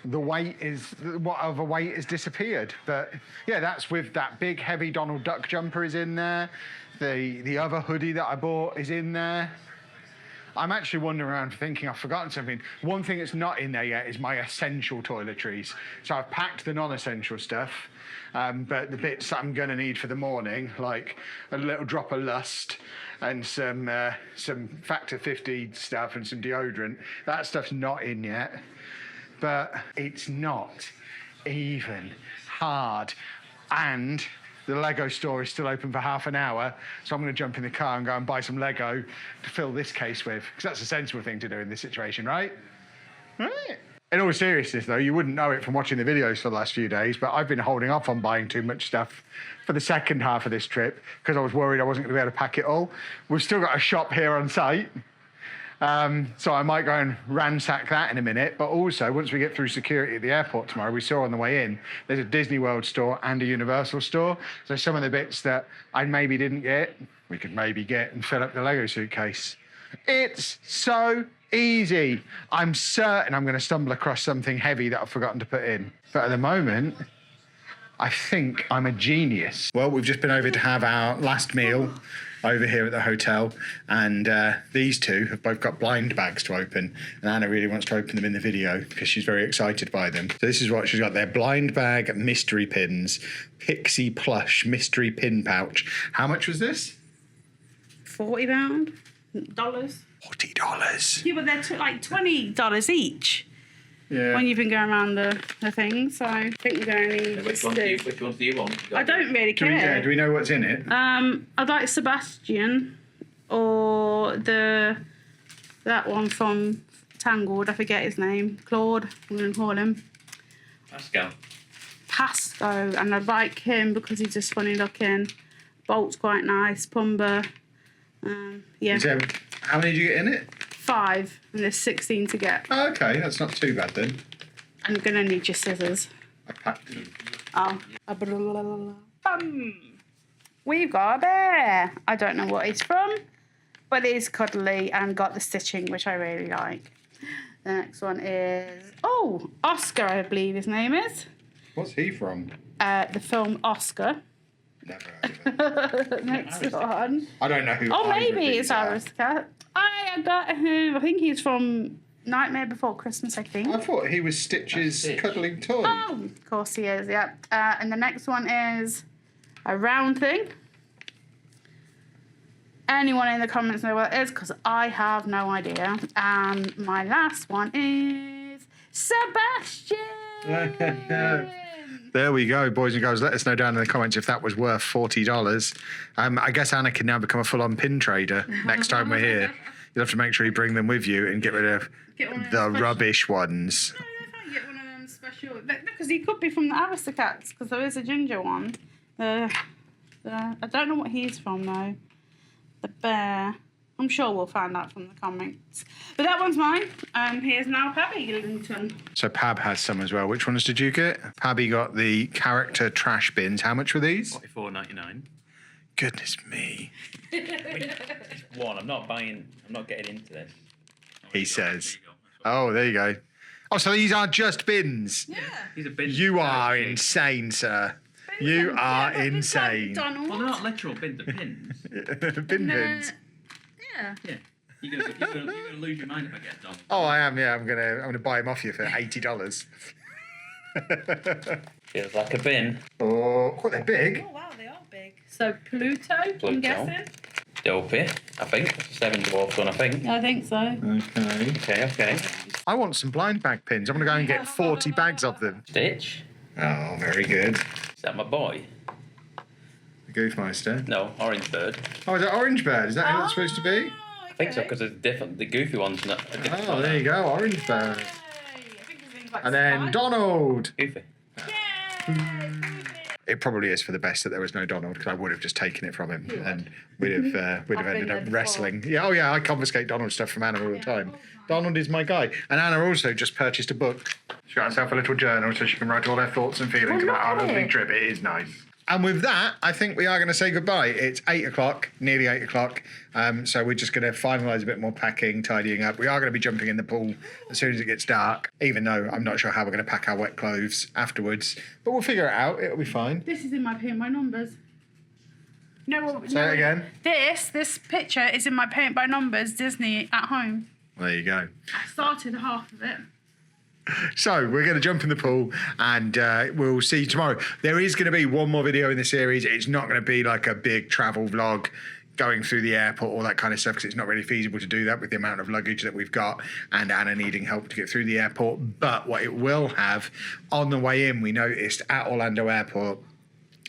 what other weight has disappeared. But yeah, that's with that big heavy Donald Duck jumper is in there. The other hoodie that I bought is in there. I'm actually wandering around thinking I've forgotten something. One thing that's not in there yet is my essential toiletries. So I've packed the non-essential stuff, but the bits that I'm gonna need for the morning, like a little drop of Lust and some Factor 50 stuff and some deodorant, that stuff's not in yet. But it's not even hard. And the Lego store is still open for half an hour, so I'm going to jump in the car and go and buy some Lego to fill this case with, because that's a sensible thing to do in this situation, right? Right. In all seriousness, though, you wouldn't know it from watching the videos for the last few days, but I've been holding off on buying too much stuff for the second half of this trip because I was worried I wasn't going to be able to pack it all. We've still got a shop here on site. So I might go and ransack that in a minute. But also, once we get through security at the airport tomorrow, we saw on the way in, there's a Disney World store and a Universal store. So some of the bits that I maybe didn't get, we could maybe get and fill up the Lego suitcase. It's so easy. I'm certain I'm going to stumble across something heavy that I've forgotten to put in. But at the moment, I think I'm a genius. Well, we've just been over to have our last meal over here at the hotel, and these two have both got blind bags to open, and Anna really wants to open them in the video because she's very excited by them. So this is what she's got there: blind bag mystery pins, Pixie plush mystery pin pouch. How much was this? $40. $40. Yeah, but they're like $20 each. Yeah. When you've been going around the thing, so I think you're going to need Which ones do you want? I don't really care. Do we know what's in it? I'd like Sebastian or that one from Tangled. I forget his name. Claude. I'm going to call him. Pasco, and I'd like him because he's just funny looking. Bolt's quite nice. Pumba. Yeah. So, how many did you get in it? 5, and there's 16 to get. Oh, okay, that's not too bad then. I'm gonna need your scissors. I packed them. Oh. We've got a bear. I don't know what he's from, but it is cuddly and got the stitching, which I really like. The next one is Oscar, I believe his name is. What's he from? The film Oscar. Never heard of it. Next one. I don't know who. Oh, maybe it's Aristocrat. I got him. I think he's from Nightmare Before Christmas, I think. I thought he was Stitch's cuddling toy. Oh, of course he is, yeah. And the next one is a round thing. Anyone in the comments know what it is, because I have no idea. And my last one is Sebastian. There we go, boys and girls. Let us know down in the comments if that was worth $40. I guess Anna can now become a full-on pin trader next time we're here. You'll have to make sure you bring them with you and get rid of the rubbish ones. No, if I get one of them special... Because he could be from the Aristocats, because there is a ginger one. I don't know what he's from, though. The bear. I'm sure we'll find out from the comments. But that one's mine. Here's now Pabby Gillington. So Pab has some as well. Which ones did you get? Pabby got the character trash bins. How much were these? $44.99. Goodness me. It's one. I'm not getting into this. He says. Oh, there you go. Oh, so these are just bins. Yeah. These are bins. You are insane, sir. You are insane. Donald. Well, they're not literal bins, they're pins. Bin bins. Yeah. Yeah. You're gonna lose your mind if I get done. Oh, I am. Yeah, I'm gonna buy them off you for $80. Feels like a bin. Oh, quite they're big. Oh, wow, they are big. So Pluto, I'm guessing? Dopey, I think. Seven dwarfs one, I think. I think so. Okay. I want some blind bag pins. I'm gonna go and get 40 bags of them. Stitch. Oh, very good. Is that my boy? The Goofmeister. No, Orange Bird. Oh, is that Orange Bird? Is that who it's supposed to be? I think so, because it's different. The goofy one's not. Oh, there you go, Orange Bird. I think his name's like And then Spike. Donald. Goofy. It probably is for the best that there was no Donald, because I would have just taken it from him and we'd have I've ended been up there wrestling. Yeah, oh yeah, I confiscate Donald stuff from Anna all the time. Donald is my guy. And Anna also just purchased a book. She got herself a little journal so she can write all her thoughts and feelings about our lovely trip. It is nice. And with that, I think we are going to say goodbye. It's 8 o'clock, nearly 8 o'clock. So we're just going to finalise a bit more packing, tidying up. We are going to be jumping in the pool as soon as it gets dark, even though I'm not sure how we're going to pack our wet clothes afterwards. But we'll figure it out. It'll be fine. This is in my paint by numbers. No, Say it again. This picture is in my paint by numbers Disney at home. There you go. I started half of it. So we're going to jump in the pool and we'll see you tomorrow. There is going to be one more video in the series. It's not going to be like a big travel vlog going through the airport, all that kind of stuff, because it's not really feasible to do that with the amount of luggage that we've got and Anna needing help to get through the airport. But what it will have, on the way in, we noticed at Orlando Airport,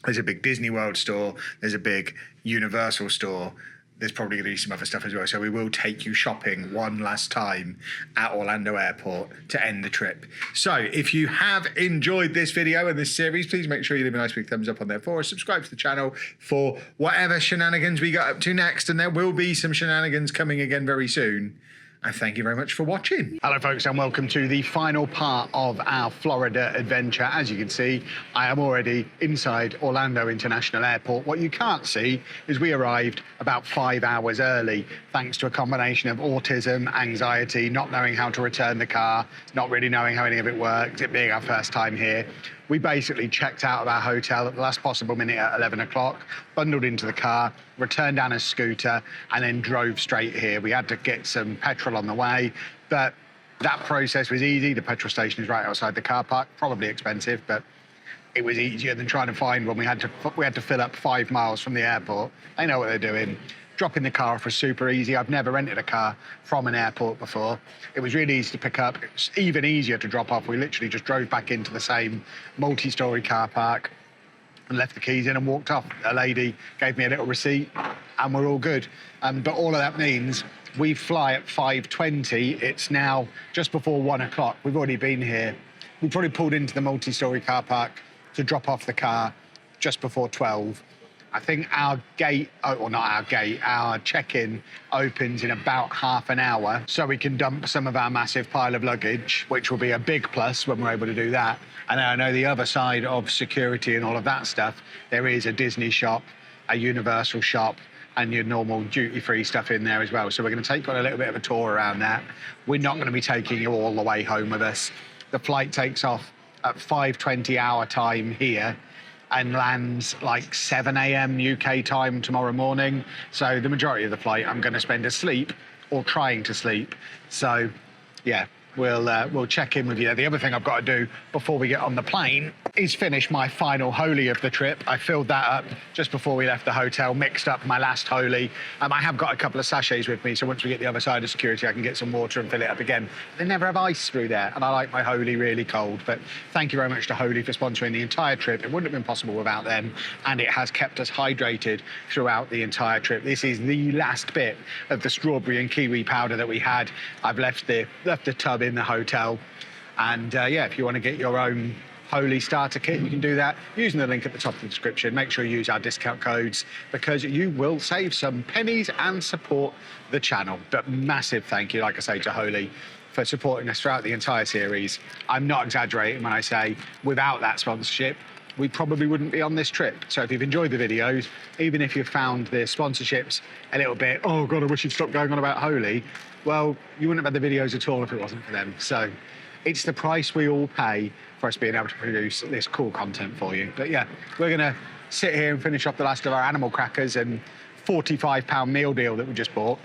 there's a big Disney World store, there's a big Universal store. There's probably going to be some other stuff as well. So we will take you shopping one last time at Orlando Airport to end the trip. So if you have enjoyed this video and this series, please make sure you leave a nice big thumbs up on there for us. Subscribe to the channel for whatever shenanigans we got up to next. And there will be some shenanigans coming again very soon. And thank you very much for watching. Hello, folks, and welcome to the final part of our Florida adventure. As you can see, I am already inside Orlando International Airport. What you can't see is we arrived about 5 hours early, thanks to a combination of autism, anxiety, not knowing how to return the car, not really knowing how any of it worked, it being our first time here. We basically checked out of our hotel at the last possible minute at 11 o'clock, bundled into the car, returned Anna's scooter, and then drove straight here. We had to get some petrol on the way, but that process was easy. The petrol station is right outside the car park, probably expensive, but it was easier than trying to find one. We had to fill up 5 miles from the airport. They know what they're doing. Dropping the car off was super easy. I've never rented a car from an airport before. It was really easy to pick up. It was even easier to drop off. We literally just drove back into the same multi-story car park and left the keys in and walked off. A lady gave me a little receipt and we're all good. But all of that means we fly at 5:20. It's now just before 1 o'clock. We've already been here. We probably pulled into the multi-story car park to drop off the car just before 12. I think our gate, or not our gate, our check-in opens in about half an hour, so we can dump some of our massive pile of luggage, which will be a big plus when we're able to do that. And I know the other side of security and all of that stuff, there is a Disney shop, a Universal shop, and your normal duty-free stuff in there as well. So we're going to take on a little bit of a tour around that. We're not going to be taking you all the way home with us. The flight takes off at 5:20 our time here, and lands like 7 a.m. UK time tomorrow morning. So the majority of the flight I'm going to spend asleep or trying to sleep. So yeah, we'll check in with you. The other thing I've got to do before we get on the plane is finish my final Holy of the trip. I filled that up just before we left the hotel, mixed up my last Holy. I have got a couple of sachets with me, so once we get the other side of security, I can get some water and fill it up again. They never have ice through there, and I like my Holy really cold. But thank you very much to Holy for sponsoring the entire trip. It wouldn't have been possible without them, and it has kept us hydrated throughout the entire trip. This is the last bit of the strawberry and kiwi powder that we had. I've left the tub in the hotel, and yeah, if you want to get your own Holy starter kit, you can do that using the link at the top of the description. Make sure you use our discount codes because you will save some pennies and support the channel. But massive thank you, like I say, to Holy for supporting us throughout the entire series. I'm not exaggerating when I say without that sponsorship, we probably wouldn't be on this trip. So if you've enjoyed the videos, even if you've found the sponsorships a little bit, oh God, I wish you'd stop going on about Holy, well, you wouldn't have had the videos at all if it wasn't for them. So it's the price we all pay for us being able to produce this cool content for you. But yeah, we're gonna sit here and finish off the last of our animal crackers and £45 meal deal that we just bought.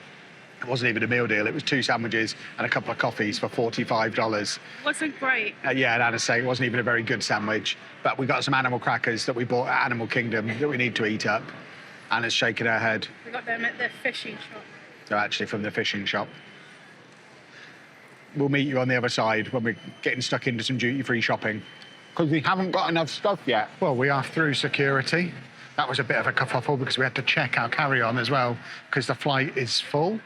It wasn't even a meal deal, it was 2 sandwiches and a couple of coffees for $45. Wasn't great. Yeah, and I'd say it wasn't even a very good sandwich, but we got some animal crackers that we bought at Animal Kingdom that we need to eat up. Anna's shaking her head. We got them at the fishing shop. They're actually from the fishing shop. We'll meet you on the other side when we're getting stuck into some duty-free shopping, because we haven't got enough stuff yet. Well, we are through security. That was a bit of a kerfuffle because we had to check our carry-on as well because the flight is full.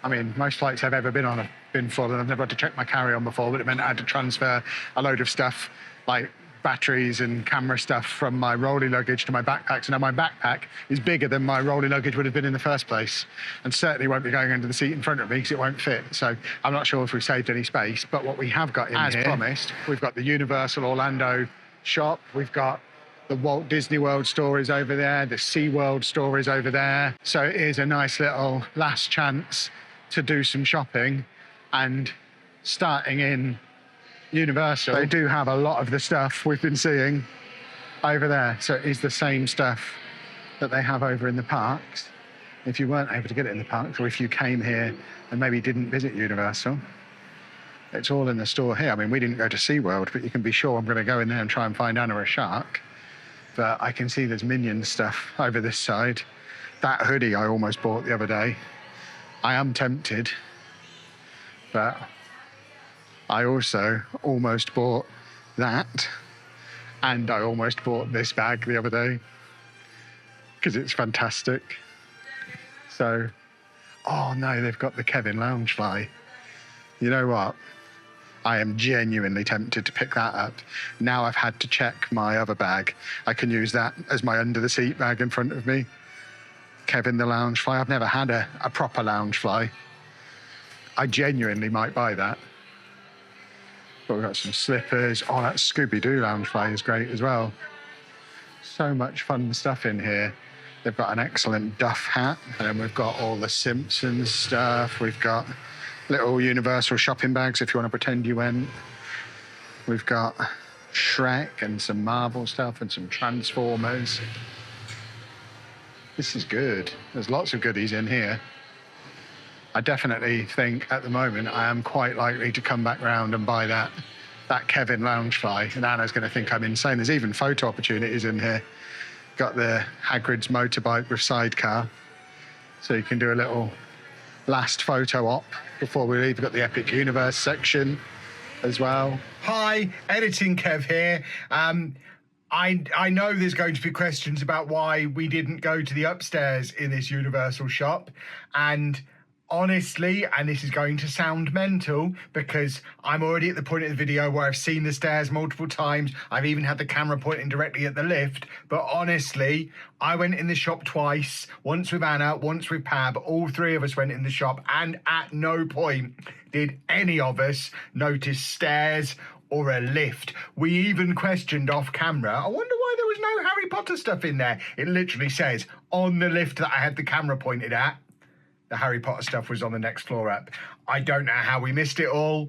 I mean, most flights I've ever been on have been full, and I've never had to check my carry-on before, but it meant I had to transfer a load of stuff like batteries and camera stuff from my rolling luggage to my backpack. So now my backpack is bigger than my rolling luggage would have been in the first place, and certainly won't be going under the seat in front of me because it won't fit. So I'm not sure if we've saved any space, but what we have got in here, as promised, we've got the Universal Orlando shop. We've got the Walt Disney World store is over there. The SeaWorld store is over there. So it is a nice little last chance to do some shopping, and starting in Universal, they do have a lot of the stuff we've been seeing over there. So it is the same stuff that they have over in the parks. If you weren't able to get it in the parks, or if you came here and maybe didn't visit Universal, it's all in the store here. I mean, we didn't go to SeaWorld, but you can be sure I'm going to go in there and try and find Anna a shark. But I can see there's Minions stuff over this side. That hoodie I almost bought the other day. I am tempted, but I also almost bought that, and I almost bought this bag the other day because it's fantastic. So, oh no, they've got the Kevin Loungefly. You know what? I am genuinely tempted to pick that up. Now I've had to check my other bag. I can use that as my under the seat bag in front of me. Kevin the Loungefly. I've never had a proper Loungefly. I genuinely might buy that. But we've got some slippers. Oh, that Scooby-Doo Loungefly is great as well. So much fun stuff in here. They've got an excellent Duff hat. And then we've got all the Simpsons stuff. We've got little Universal shopping bags if you want to pretend you went. We've got Shrek and some Marvel stuff and some Transformers. This is good. There's lots of goodies in here. I definitely think at the moment I am quite likely to come back round and buy that Kevin Loungefly, and Anna's going to think I'm insane. There's even photo opportunities in here. Got the Hagrid's motorbike with sidecar, so you can do a little last photo op before we leave. We've got the Epic Universe section as well. Hi, Editing Kev here. I know there's going to be questions about why we didn't go to the upstairs in this Universal shop, and honestly, and this is going to sound mental because I'm already at the point of the video where I've seen the stairs multiple times. I've even had the camera pointing directly at the lift. But honestly, I went in the shop twice, once with Anna, once with Pab. All three of us went in the shop, and at no point did any of us notice stairs or a lift. We even questioned off camera, I wonder why there was no Harry Potter stuff in there. It literally says on the lift that I had the camera pointed at, the Harry Potter stuff was on the next floor up. I don't know how we missed it all.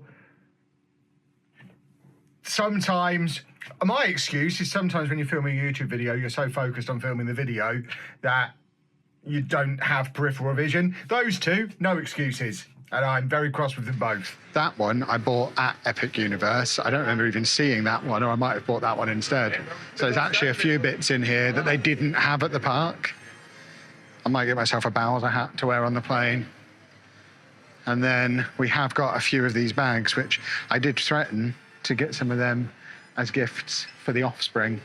Sometimes, my excuse is sometimes when you're filming a YouTube video, you're so focused on filming the video that you don't have peripheral vision. Those two, no excuses. and I'm very cross with them both. That one I bought at Epic Universe. I don't remember even seeing that one, or I might have bought that one instead. So there's actually a few bits in here that they didn't have at the park. I might get myself a Bowser hat to wear on the plane. And then we have got a few of these bags, which I did threaten to get some of them as gifts for the offspring.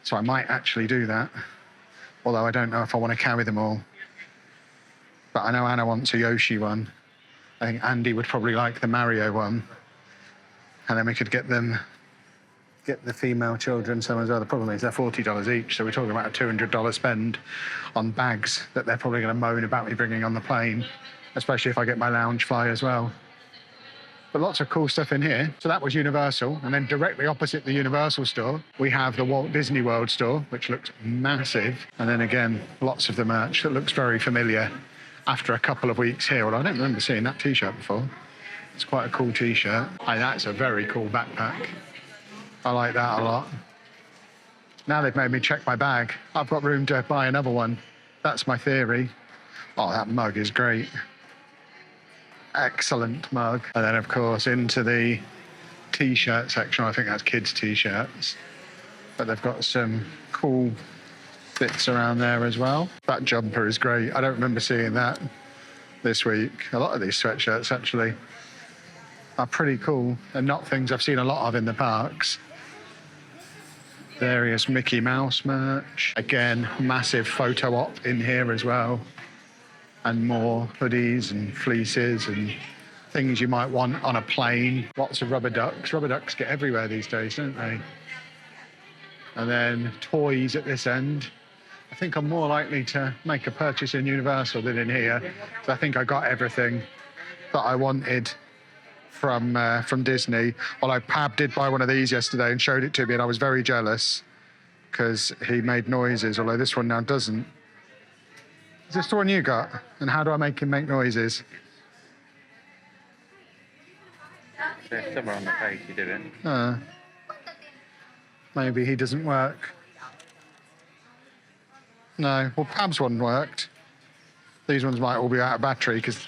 So I might actually do that. Although I don't know if I want to carry them all. But I know Anna wants a Yoshi one. I think Andy would probably like the Mario one. And then we could get the female children some as well. The problem is they're $40 each, so we're talking about a $200 spend on bags that they're probably going to moan about me bringing on the plane, especially if I get my lounge fly as well. But lots of cool stuff in here. So that was Universal, and then directly opposite the Universal store, we have the Walt Disney World store, which looks massive. And then again, lots of the merch that looks very familiar after a couple of weeks here. Well, I don't remember seeing that t-shirt before. It's quite a cool t-shirt. And that's a very cool backpack. I like that a lot. Now they've made me check my bag. I've got room to buy another one. That's my theory. Oh, that mug is great. Excellent mug. And then, of course, into the t-shirt section. I think that's kids' t-shirts. But they've got some cool bits around there as well. That jumper is great. I don't remember seeing that this week. A lot of these sweatshirts, actually, are pretty cool and not things I've seen a lot of in the parks. Various Mickey Mouse merch. Again, massive photo op in here as well. And more hoodies and fleeces and things you might want on a plane. Lots of rubber ducks. Rubber ducks get everywhere these days, don't they? And then toys at this end. I think I'm more likely to make a purchase in Universal than in here. So I think I got everything that I wanted from Disney. Although Pab did buy one of these yesterday and showed it to me, and I was very jealous because he made noises, although this one now doesn't. Is this the one you got? And how do I make him make noises? There's somewhere on the page you do it. Maybe he doesn't work. No, well, Pab's one worked. These ones might all be out of battery because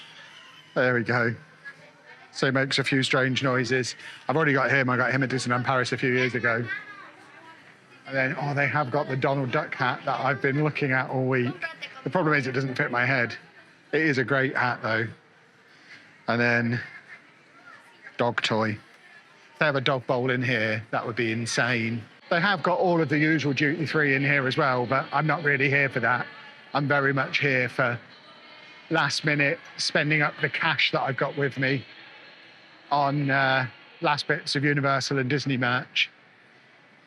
there we go. So he makes a few strange noises. I've already got him. I got him at Disneyland Paris a few years ago. And then, oh, they have got the Donald Duck hat that I've been looking at all week. The problem is it doesn't fit my head. It is a great hat, though. And then, dog toy. If they have a dog bowl in here, that would be insane. They have got all of the usual duty-free in here as well, but I'm not really here for that. I'm very much here for last minute spending up the cash that I've got with me on last bits of Universal and Disney merch.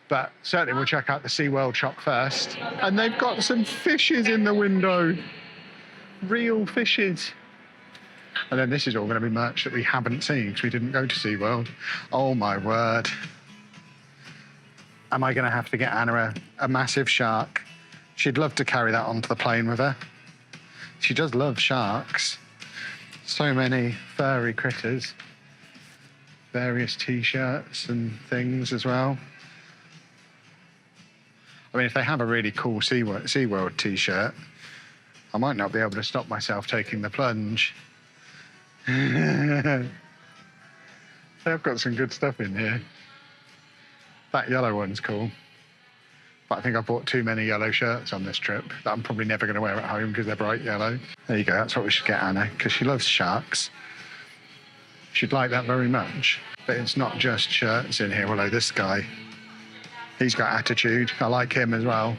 But certainly we'll check out the SeaWorld shop first. And they've got some fishes in the window. Real fishes. And then this is all going to be merch that we haven't seen because we didn't go to SeaWorld. Oh my word. Am I going to have to get Anna a massive shark? She'd love to carry that onto the plane with her. She does love sharks. So many furry critters. Various t-shirts and things as well. I mean, if they have a really cool SeaWorld t-shirt, I might not be able to stop myself taking the plunge. They've got some good stuff in here. That yellow one's cool. But I think I bought too many yellow shirts on this trip that I'm probably never going to wear at home because they're bright yellow. There you go, that's what we should get Anna, because she loves sharks. She'd like that very much. But it's not just shirts in here, although this guy, he's got attitude. I like him as well.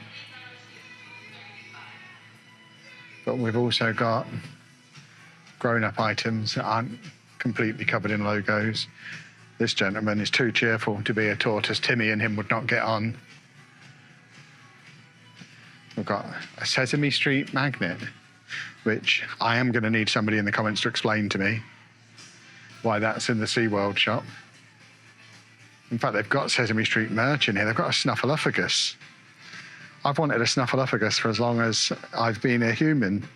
But we've also got grown-up items that aren't completely covered in logos. This gentleman is too cheerful to be a tortoise. Timmy and him would not get on. We've got a Sesame Street magnet, which I am going to need somebody in the comments to explain to me why that's in the SeaWorld shop. In fact, they've got Sesame Street merch in here. They've got a Snuffleupagus. I've wanted a Snuffleupagus for as long as I've been a human.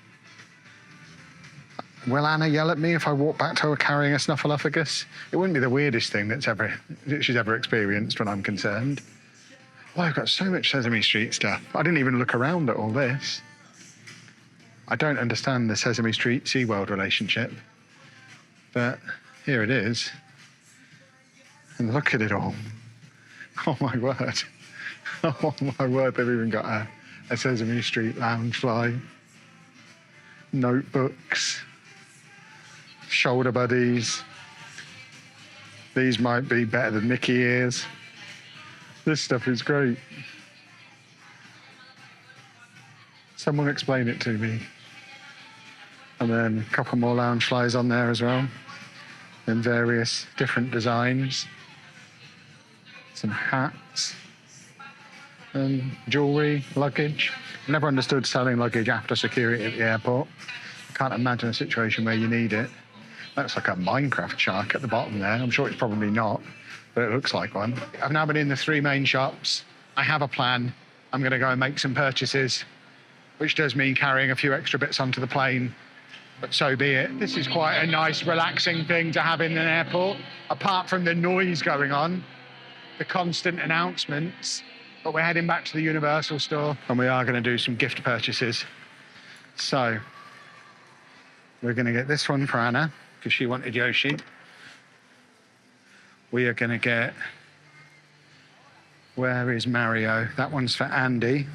Will Anna yell at me if I walk back to her carrying a Snuffleupagus? It wouldn't be the weirdest thing that she's ever experienced when I'm concerned. Well, I've got so much Sesame Street stuff. I didn't even look around at all this. I don't understand the Sesame Street SeaWorld relationship. But here it is. And look at it all. Oh my word. Oh my word, they've even got a Sesame Street loungefly. Notebooks. Shoulder buddies. These might be better than Mickey ears. This stuff is great. Someone explain it to me. And then a couple more loungeflies on there as well, in various different designs. Some hats and jewellery, luggage. Never understood selling luggage after security at the airport. I can't imagine a situation where you need it. That's like a Minecraft shark at the bottom there. I'm sure it's probably not, but it looks like one. I've now been in the 3 main shops. I have a plan. I'm going to go and make some purchases, which does mean carrying a few extra bits onto the plane, but so be it. This is quite a nice, relaxing thing to have in an airport, apart from the noise going on, the constant announcements. But we're heading back to the Universal store, and we are going to do some gift purchases. So we're going to get this one for Anna, because she wanted Yoshi. We are going to get, where is Mario? That one's for Andy.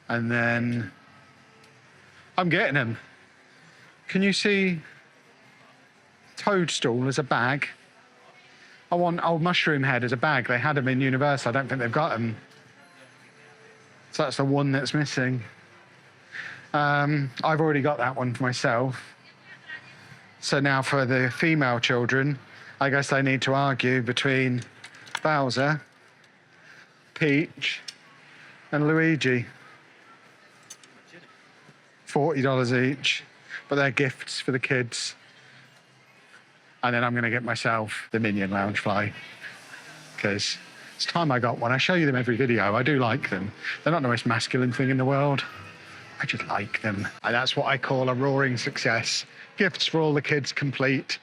And then I'm getting them. Can you see Toadstool as a bag? I want Old Mushroom Head as a bag. They had them in Universal. I don't think they've got them. So that's the one that's missing. I've already got that one for myself. So now for the female children, I guess they need to argue between Bowser, Peach, and Luigi. $40 each, but they're gifts for the kids. And then I'm going to get myself the Minion Loungefly, because it's time I got one. I show you them every video. I do like them. They're not the most masculine thing in the world. I just like them. And that's what I call a roaring success. Gifts for all the kids complete.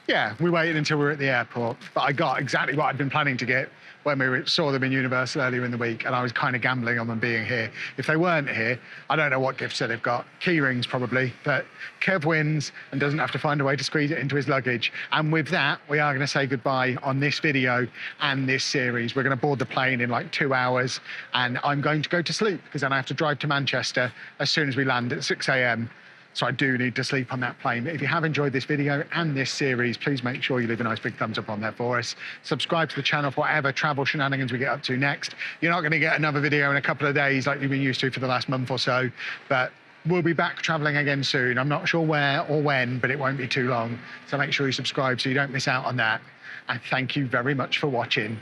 Yeah, we waited until we were at the airport, but I got exactly what I'd been planning to get when we saw them in Universal earlier in the week, and I was kind of gambling on them being here. If they weren't here, I don't know what gifts they've got. Key rings probably, but Kev wins and doesn't have to find a way to squeeze it into his luggage. And with that, we are going to say goodbye on this video and this series. We're going to board the plane in like 2 hours, and I'm going to go to sleep because then I have to drive to Manchester as soon as we land at 6 a.m. So I do need to sleep on that plane. But if you have enjoyed this video and this series, please make sure you leave a nice big thumbs up on there for us. Subscribe to the channel for whatever travel shenanigans we get up to next. You're not going to get another video in a couple of days like you've been used to for the last month or so, but we'll be back traveling again soon. I'm not sure where or when, but it won't be too long. So make sure you subscribe so you don't miss out on that. And thank you very much for watching.